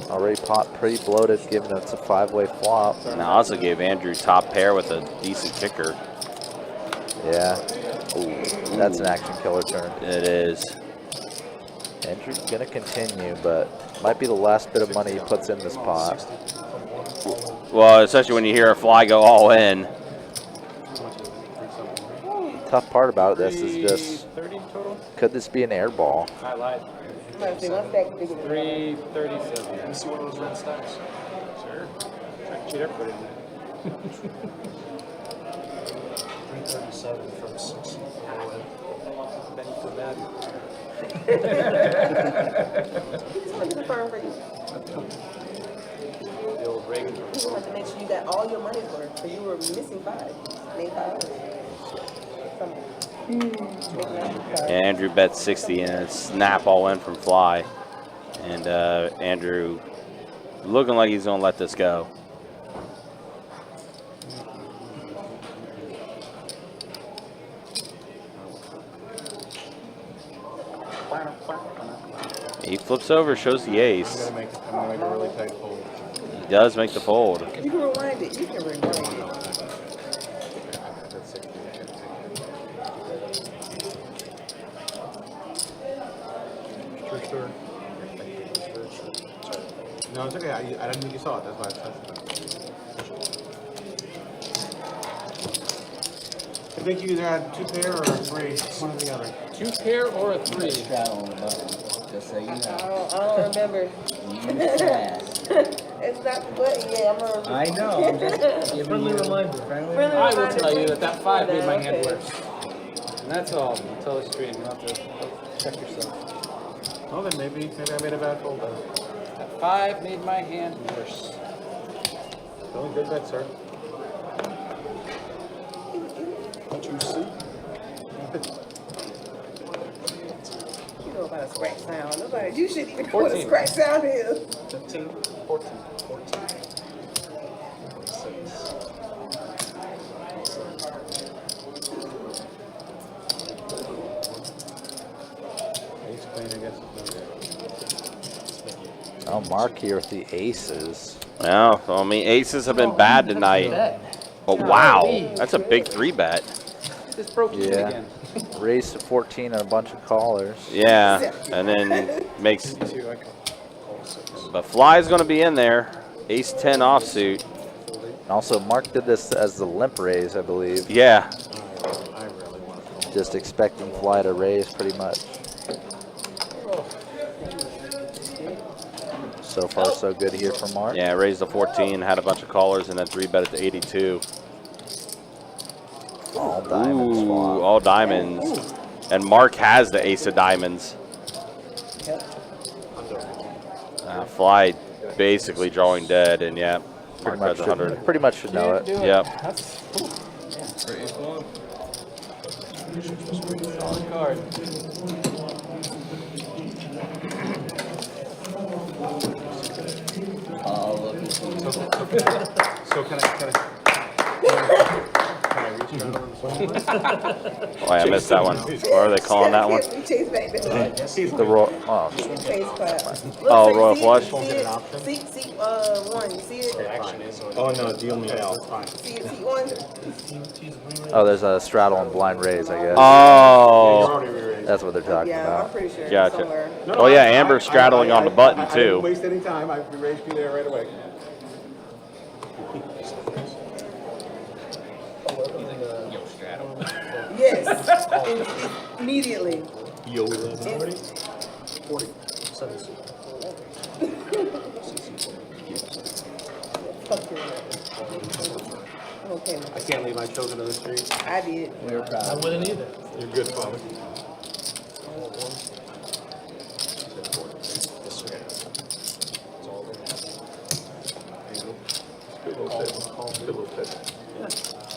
F: Already pot pretty bloated, given it's a 5-way flop.
E: And I also gave Andrew top pair with a decent kicker.
F: Yeah. That's an action killer turn.
E: It is.
F: Andrew's gonna continue, but might be the last bit of money he puts in this pot.
E: Well, especially when you hear a fly go all in.
F: Tough part about this is just,
L: 30 total?
F: could this be an air ball?
L: I lied. 337.
J: You see one of those red stacks?
L: Sure. Try to cheat everybody in there.
J: 337 from 6.
L: Ben, you feel bad?
H: Just want to confirm for you.
L: The old Reagan.
H: You want to make sure you got all your money's worth. So you were missing 5. Made 5.
E: Andrew bet 60 and a snap all in from fly. And Andrew looking like he's going to let this go. He flips over, shows the ace.
J: I'm gonna make a really tight fold.
E: He does make the fold.
H: You can rewind it. You can rewind it.
J: True story. No, it's okay. I didn't think you saw it. That's why I touched it. I think you either had 2 pair or 3. One or the other.
L: 2 pair or a 3?
M: Straddle on the button, just so you know.
H: I don't remember. It's not the button yet. I'm gonna.
M: I know. I'm just giving
L: Friendly
M: you
L: reminder.
H: Friendly
L: I will
H: reminder.
L: tell you that 5 made my hand
H: Okay.
L: worse. And that's all. I'll tell the stream. You'll have to check yourself.
J: Well, then maybe I made a bad fold then.
L: That 5 made my hand worse.
J: Only good bet, sir. What you see?
H: You know about a scratch sound. Nobody. You shouldn't even know what a scratch sound is.
J: 15, 14, 14. 6. Queen, I guess.
F: Oh, Mark here with the aces.
E: Well, I mean, aces have been bad tonight. But wow, that's a big 3 bet.
L: Just broke even
F: Yeah.
L: again.
F: Raised to 14 and a bunch of callers.
E: Yeah, and then makes. But fly's going to be in there. Ace 10 offsuit.
F: And also, Mark did this as the limp raise, I believe.
E: Yeah.
J: I really want to.
F: Just expecting fly to raise pretty much. So far, so good here for Mark.
E: Yeah, raised to 14, had a bunch of callers, and then 3 bet it to 82.
F: All diamonds.
E: Ooh,
F: flop.
E: all diamonds. And Mark has the ace of diamonds. Fly basically drawing dead, and yeah,
F: Pretty
E: Mark
F: much,
E: has 100.
F: pretty much should know it.
E: Yep.
L: That's great. Solid card.
M: All of it.
J: So can I reach down on this one?
E: Oh, I missed that one. What are they calling that one?
H: We chase back the
F: The roll. Oh,
H: chase clap.
E: Oh, royal flush?
H: See, one. You see it?
C: Oh no, deal me out.
H: See one?
F: oh, there's a straddle and blind raise, I guess.
E: Oh.
F: That's what they're talking
H: Yeah, I'm
F: about.
H: pretty sure.
E: Gotcha.
H: Somewhere.
E: Oh, yeah, Amber's straddling on the button,
J: I didn't
E: too.
J: waste any time. I raised you there right away.
H: Yes. Immediately.
C: Yo,
J: 40. 7.
H: Fuck you. I'm okay.
J: I can't leave my children on the street.
H: I did.
M: We're proud.
L: I wouldn't either.
J: You're good, father. Good little pit. Good little pit.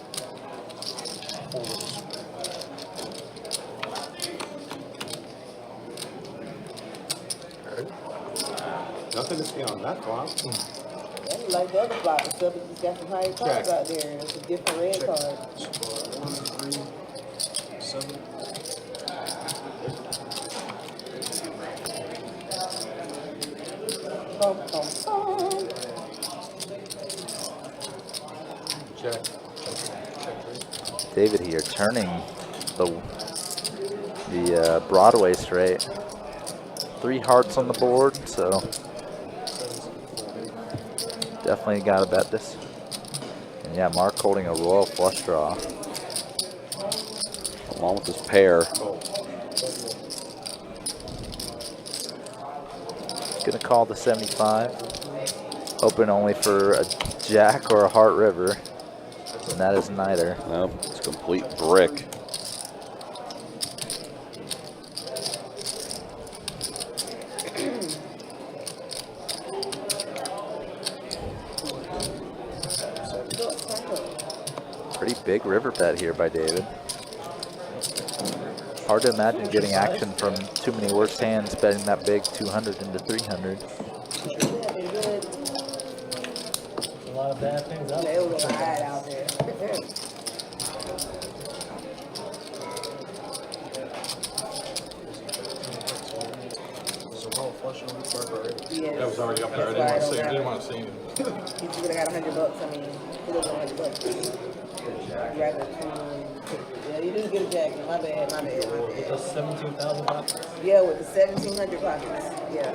J: Nothing to see on that flop.
H: That's like the other block and stuff. It's got some high cards out there, and it's a different red card.
J: 1, 3, 7.
H: Boom, boom, boom.
J: Check.
F: David here turning the Broadway straight. 3 hearts on the board, so definitely got to bet this. And yeah, Mark holding a royal flush draw.
E: Along with his pair.
F: Gonna call the 75. Hoping only for a jack or a heart river. And that is neither.
E: Nope, it's a complete brick.
F: Pretty big river bet here by David. Hard to imagine getting action from too many worse hands betting that big 200 into 300.
G: A lot of bad things out
H: They was hide out there. Yes.
J: That was already up there. I didn't want to see him.
H: You would have got $100. I mean, he was $100. Rather yeah, you didn't get a jacket. My bad.
G: with the 17,000 pockets.
H: Yeah, with the 1,700 pockets. Yeah.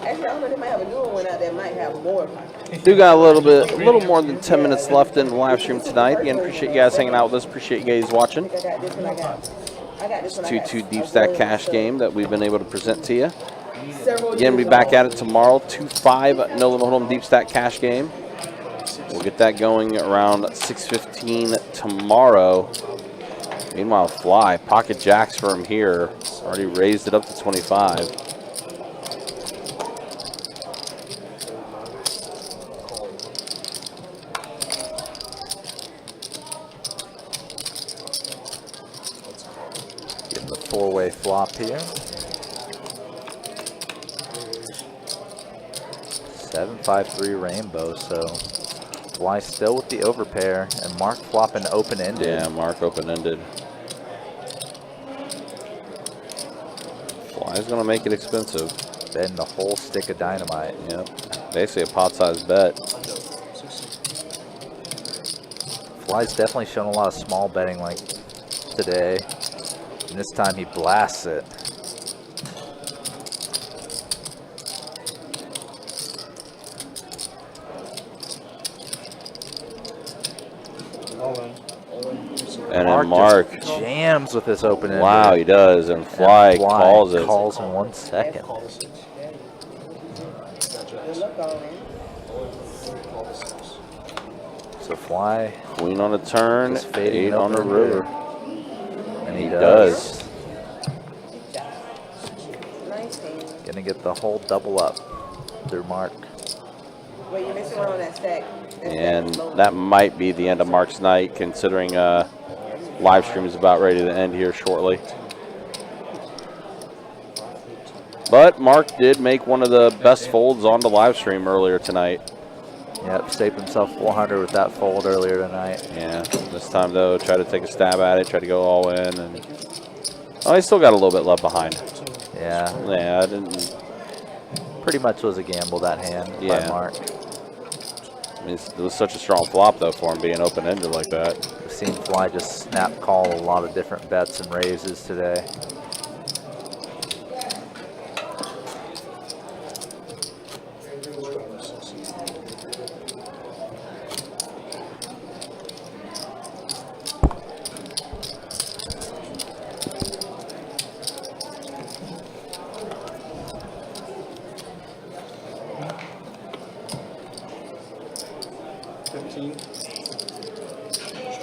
H: Actually, I don't know. They might have a newer one out there. Might have more pockets.
E: Do got a little more than 10 minutes left in the live stream tonight. Again, appreciate you guys hanging out with us. Appreciate you guys watching.
H: I got this one. I got this one.
E: 2-2 deep stack cash game that we've been able to present to you. Again, we'll be back at it tomorrow. 2-5 no limit hold'em deep stack cash game. We'll get that going around 6:15 tomorrow. Meanwhile, Fly pocket jacks for him here. Already raised it up to 25.
F: Getting the 4-way flop here. 7-5-3 rainbow, so Fly still with the overpair, and Mark flopping open-ended.
E: Yeah, Mark open-ended. Fly's gonna make it expensive.
F: Betting the whole stick of dynamite.
E: Yep, basically a pot-sized bet.
F: Fly's definitely shown a lot of small betting like today, and this time he blasts it.
E: And then Mark
F: jams with this open end.
E: Wow, he does, and Fly calls it.
F: Calls in 1 second. So Fly.
E: Queen on a turn, 8 on the river.
F: And he
E: does.
F: Gonna get the whole double up through Mark.
H: Wait, you're missing one on that stack.
E: And that might be the end of Mark's night, considering live stream is about ready to end here shortly. But Mark did make one of the best folds on the live stream earlier tonight.
F: Yep, saved himself 400 with that fold earlier tonight.
E: Yeah, this time though, try to take a stab at it, try to go all in, and he still got a little bit left behind.
F: Yeah.
E: Yeah, I didn't.
F: Pretty much was a gamble that hand by Mark.
E: I mean, it was such a strong flop though for him being open-ended like that.
F: We've seen Fly just snap call a lot of different bets and raises today.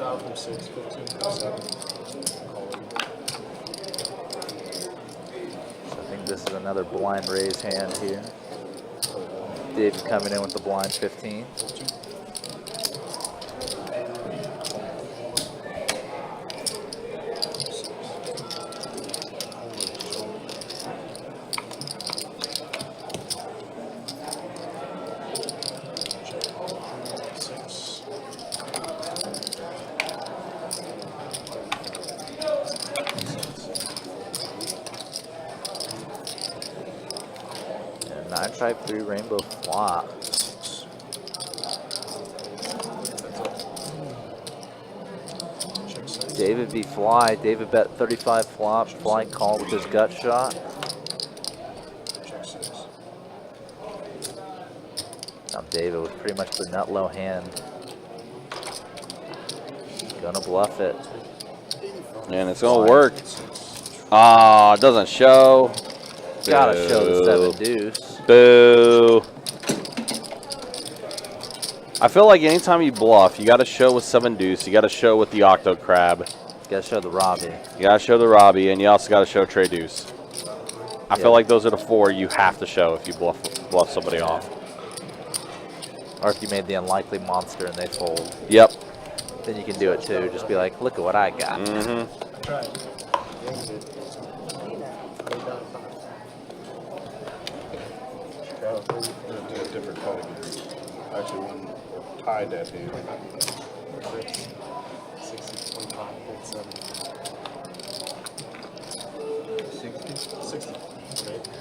J: From 6, 15, 7.
F: So I think this is another blind raise hand here. David coming in with the blind 15. And 9-5-3 rainbow flop. David v. Fly. David bet 35 flop. Fly called with his gut shot. Now David with pretty much the nut low hand. Gonna bluff it.
E: And it's gonna work. Ah, it doesn't show.
F: Gotta show the 7 deuce.
E: Boo. I feel like anytime you bluff, you gotta show with 7 deuce. You gotta show with the octo crab.
F: You gotta show the Robbie.
E: You gotta show the Robbie, and you also gotta show Trey deuce. I feel like those are the 4 you have to show if you bluff somebody off.
F: Or if you made the unlikely monster and they fold.
E: Yep.
F: Then you can do it too. Just be like, look at what I got.
E: Mm-hmm.
J: Do a different cut again. Actually, one tied that hand.
D: 60, 25, 47. 60.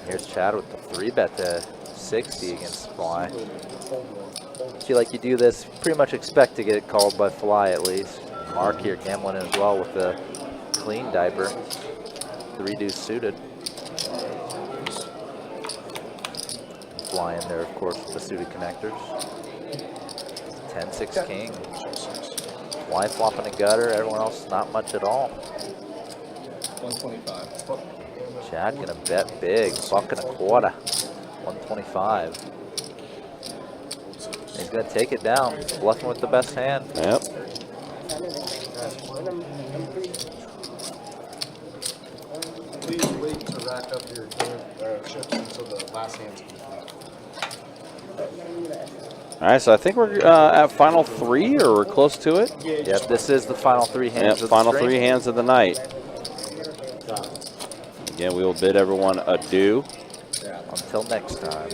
F: Here's Chad with the 3-bet to 60 against Fly. Feel like you do this, pretty much expect to get it called by Fly at least. Mark here gambling as well with the clean diaper. 3 deuce suited. Fly in there, of course, with the suited connectors. 10-6 king. Fly flopping a gutter, everyone else not much at all.
M: 125.
F: Chad gonna bet big, buck and a quarter. 125. He's gonna take it down, bluffing with the best hand.
E: Yep.
J: Please wait to rack up your chips until the last hand's complete.
E: All right, so I think we're at final 3, or we're close to it.
F: Yep, this is the final 3 hands.
E: Yep, final 3 hands of the night. Again, we will bid everyone adieu.
F: Until next time.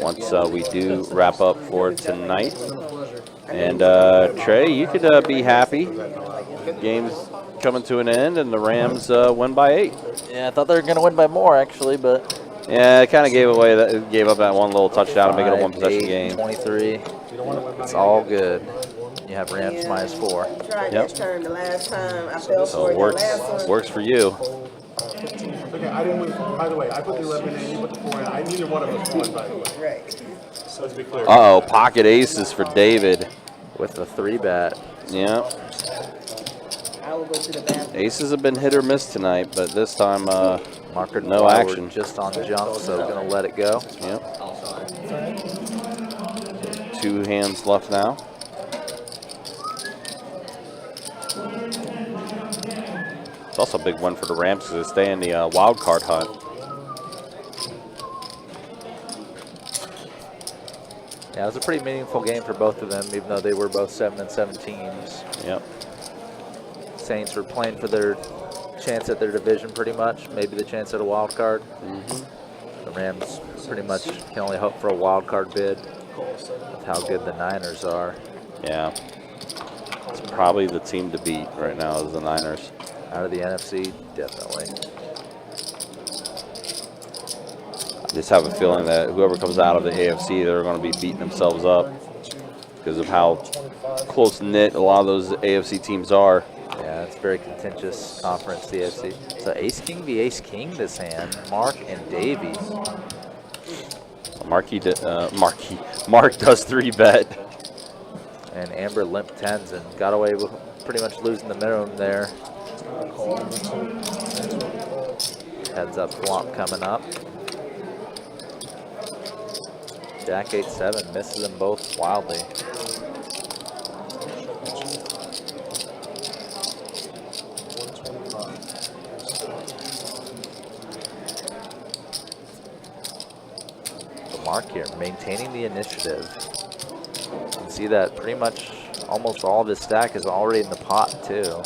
E: Once we do wrap up for tonight. And Trey, you could be happy. Game's coming to an end, and the Rams win by 8.
F: Yeah, I thought they were going to win by more, actually, but...
E: Yeah, it kind of gave up that one little touchdown to make it a 1-possession game.
F: 23. It's all good. You have Rams minus 4.
H: Tried this turn the last time. I fell
E: So
H: for
E: it
H: it the last one.
E: works for you.
C: Okay, I didn't win. By the way, I put the 11 in, you put the 4 in. Neither one of us won, by the way.
H: Right.
C: So let's be clear.
E: Uh-oh, pocket aces for David.
F: With the 3-bet.
E: Yeah.
H: I will go to the bathroom.
E: Aces have been hit or miss tonight, but this time,
F: Marker
E: no action.
F: Just on the jump, so gonna let it go.
E: Yep. 2 hands left now. It's also a big one for the Rams because they stay in the wild card hunt.
F: Yeah, it was a pretty meaningful game for both of them, even though they were both 7-7 teams.
E: Yep.
F: Saints were playing for their chance at their division pretty much, maybe the chance at a wild card. The Rams pretty much can only hope for a wild card bid with how good the Niners are.
E: Yeah. It's probably the team to beat right now is the Niners.
F: Out of the NFC, definitely.
E: I just have a feeling that whoever comes out of the AFC, they're going to be beating themselves up because of how close-knit a lot of those AFC teams are.
F: Yeah, it's a very contentious conference, the AFC. So Ace King v Ace King this hand, Mark and Davey.
E: Mark does 3-bet.
F: And Amber limp 10s and got away with pretty much losing the minimum there. Heads up flop coming up. Jack 8-7 misses them both wildly. So Mark here maintaining the initiative. You can see that pretty much almost all of his stack is already in the pot too.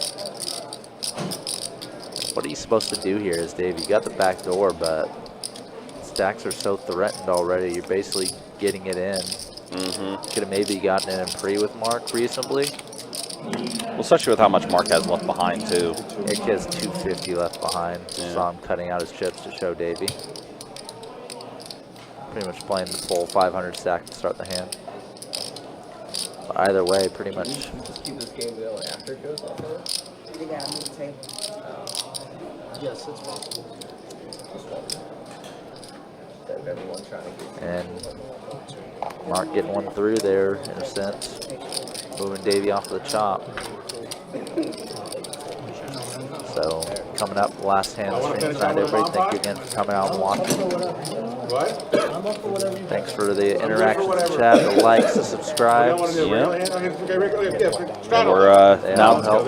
F: What are you supposed to do here is, Dave, you got the back door, but stacks are so threatened already, you're basically getting it in. Could have maybe gotten it in pre with Mark reasonably.
E: Well, especially with how much Mark has left behind, too.
F: Yeah, he has 250 left behind.
E: Yeah.
F: Saw him cutting out his chips to show Davey. Pretty much playing the full 500 stack to start the hand. Either way, pretty much.
M: Just keep this game going after it goes off.
H: You gotta move the table.
D: Yes, it's possible.
M: Everyone trying to get
F: And Mark getting one through there in a sense. Moving Davey off the chop. So coming up, last hand of the stream tonight, everybody. Thank you again for coming out and watching. Thanks for the interactions in the chat, the likes, the subscribes.
E: And we're
F: They
E: now
F: all help.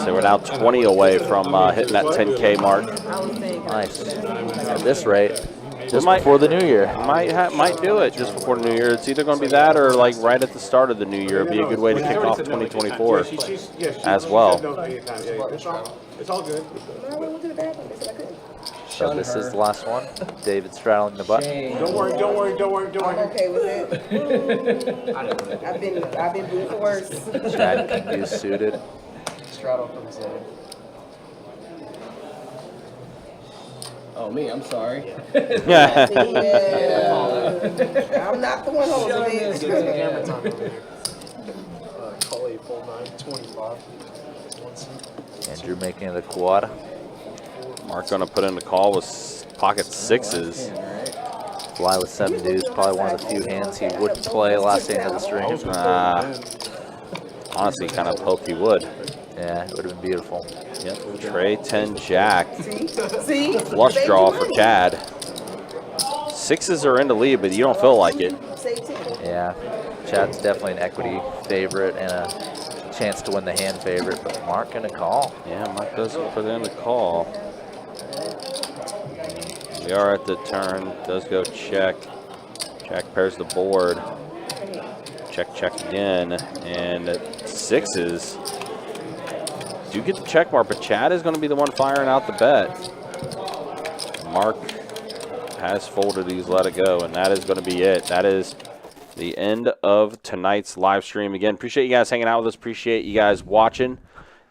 E: so we're now 20 away from hitting that 10K mark.
F: Nice. At this rate, just
E: might-
F: before the new year.
E: Might do it just before the new year. It's either going to be that or like right at the start of the new year. It'd be a good way to kick off 2024 as well.
C: It's all good.
H: No, I went to the bathroom. They said I couldn't.
F: So this is the last one. David straddling the button.
C: Don't worry.
H: I'm okay with it. I've been booed for worse.
F: Chad King is suited.
M: straddle from his head. Oh, me, I'm sorry.
H: Yeah. I'm not the one holding it.
D: Camera time over here. Call a full 9:25.
F: Andrew making it a quad.
E: Mark going to put in the call with pocket sixes.
F: Fly with 7 deuce, probably one of the few hands he would play last hand of the stream.
E: Honestly, kind of hoped he would.
F: Yeah, it would have been beautiful.
E: Yep. Trey 10 jack.
H: See?
E: Flush draw for Chad. Sixes are in the lead, but you don't feel like it.
F: Yeah, Chad's definitely an equity favorite and a chance to win the hand favorite, but Mark gonna call.
E: Yeah, Mark does put in the call. We are at the turn. Does go check. Jack pairs the board. Check, check again. And sixes do get the check mark, but Chad is going to be the one firing out the bet. Mark has folded. He's let it go, and that is going to be it. That is the end of tonight's live stream. Again, appreciate you guys hanging out with us. Appreciate you guys watching.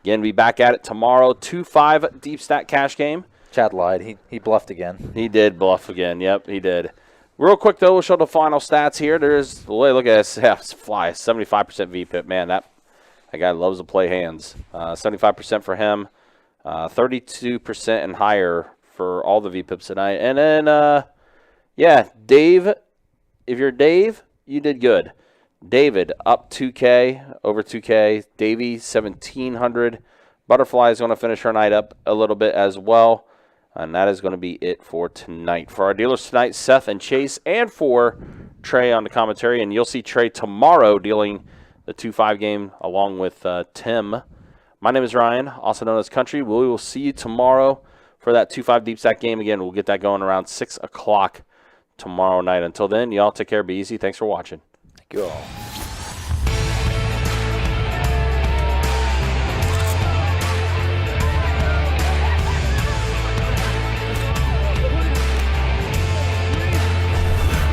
E: Again, be back at it tomorrow. 2-5 deep stack cash game.
F: Chad lied. He bluffed again.
E: He did bluff again. Yep, he did. Real quick, though, we'll show the final stats here. There's, look at this. Yeah, fly. 75% VPIP. Man, that guy loves to play hands. 75% for him. 32% and higher for all the VPIPs tonight. And then, yeah, Dave, if you're Dave, you did good. David, up 2K, over 2K. Davey, 1,700. Butterfly is going to finish her night up a little bit as well. And that is going to be it for tonight. For our dealers tonight, Seth and Chase, and for Trey on the commentary. And you'll see Trey tomorrow dealing the 2-5 game along with Tim. My name is Ryan, also known as Country. We will see you tomorrow for that 2-5 deep stack game. Again, we'll get that going around 6 o'clock tomorrow night. Until then, y'all take care. Be easy. Thanks for watching.
F: Thank you all.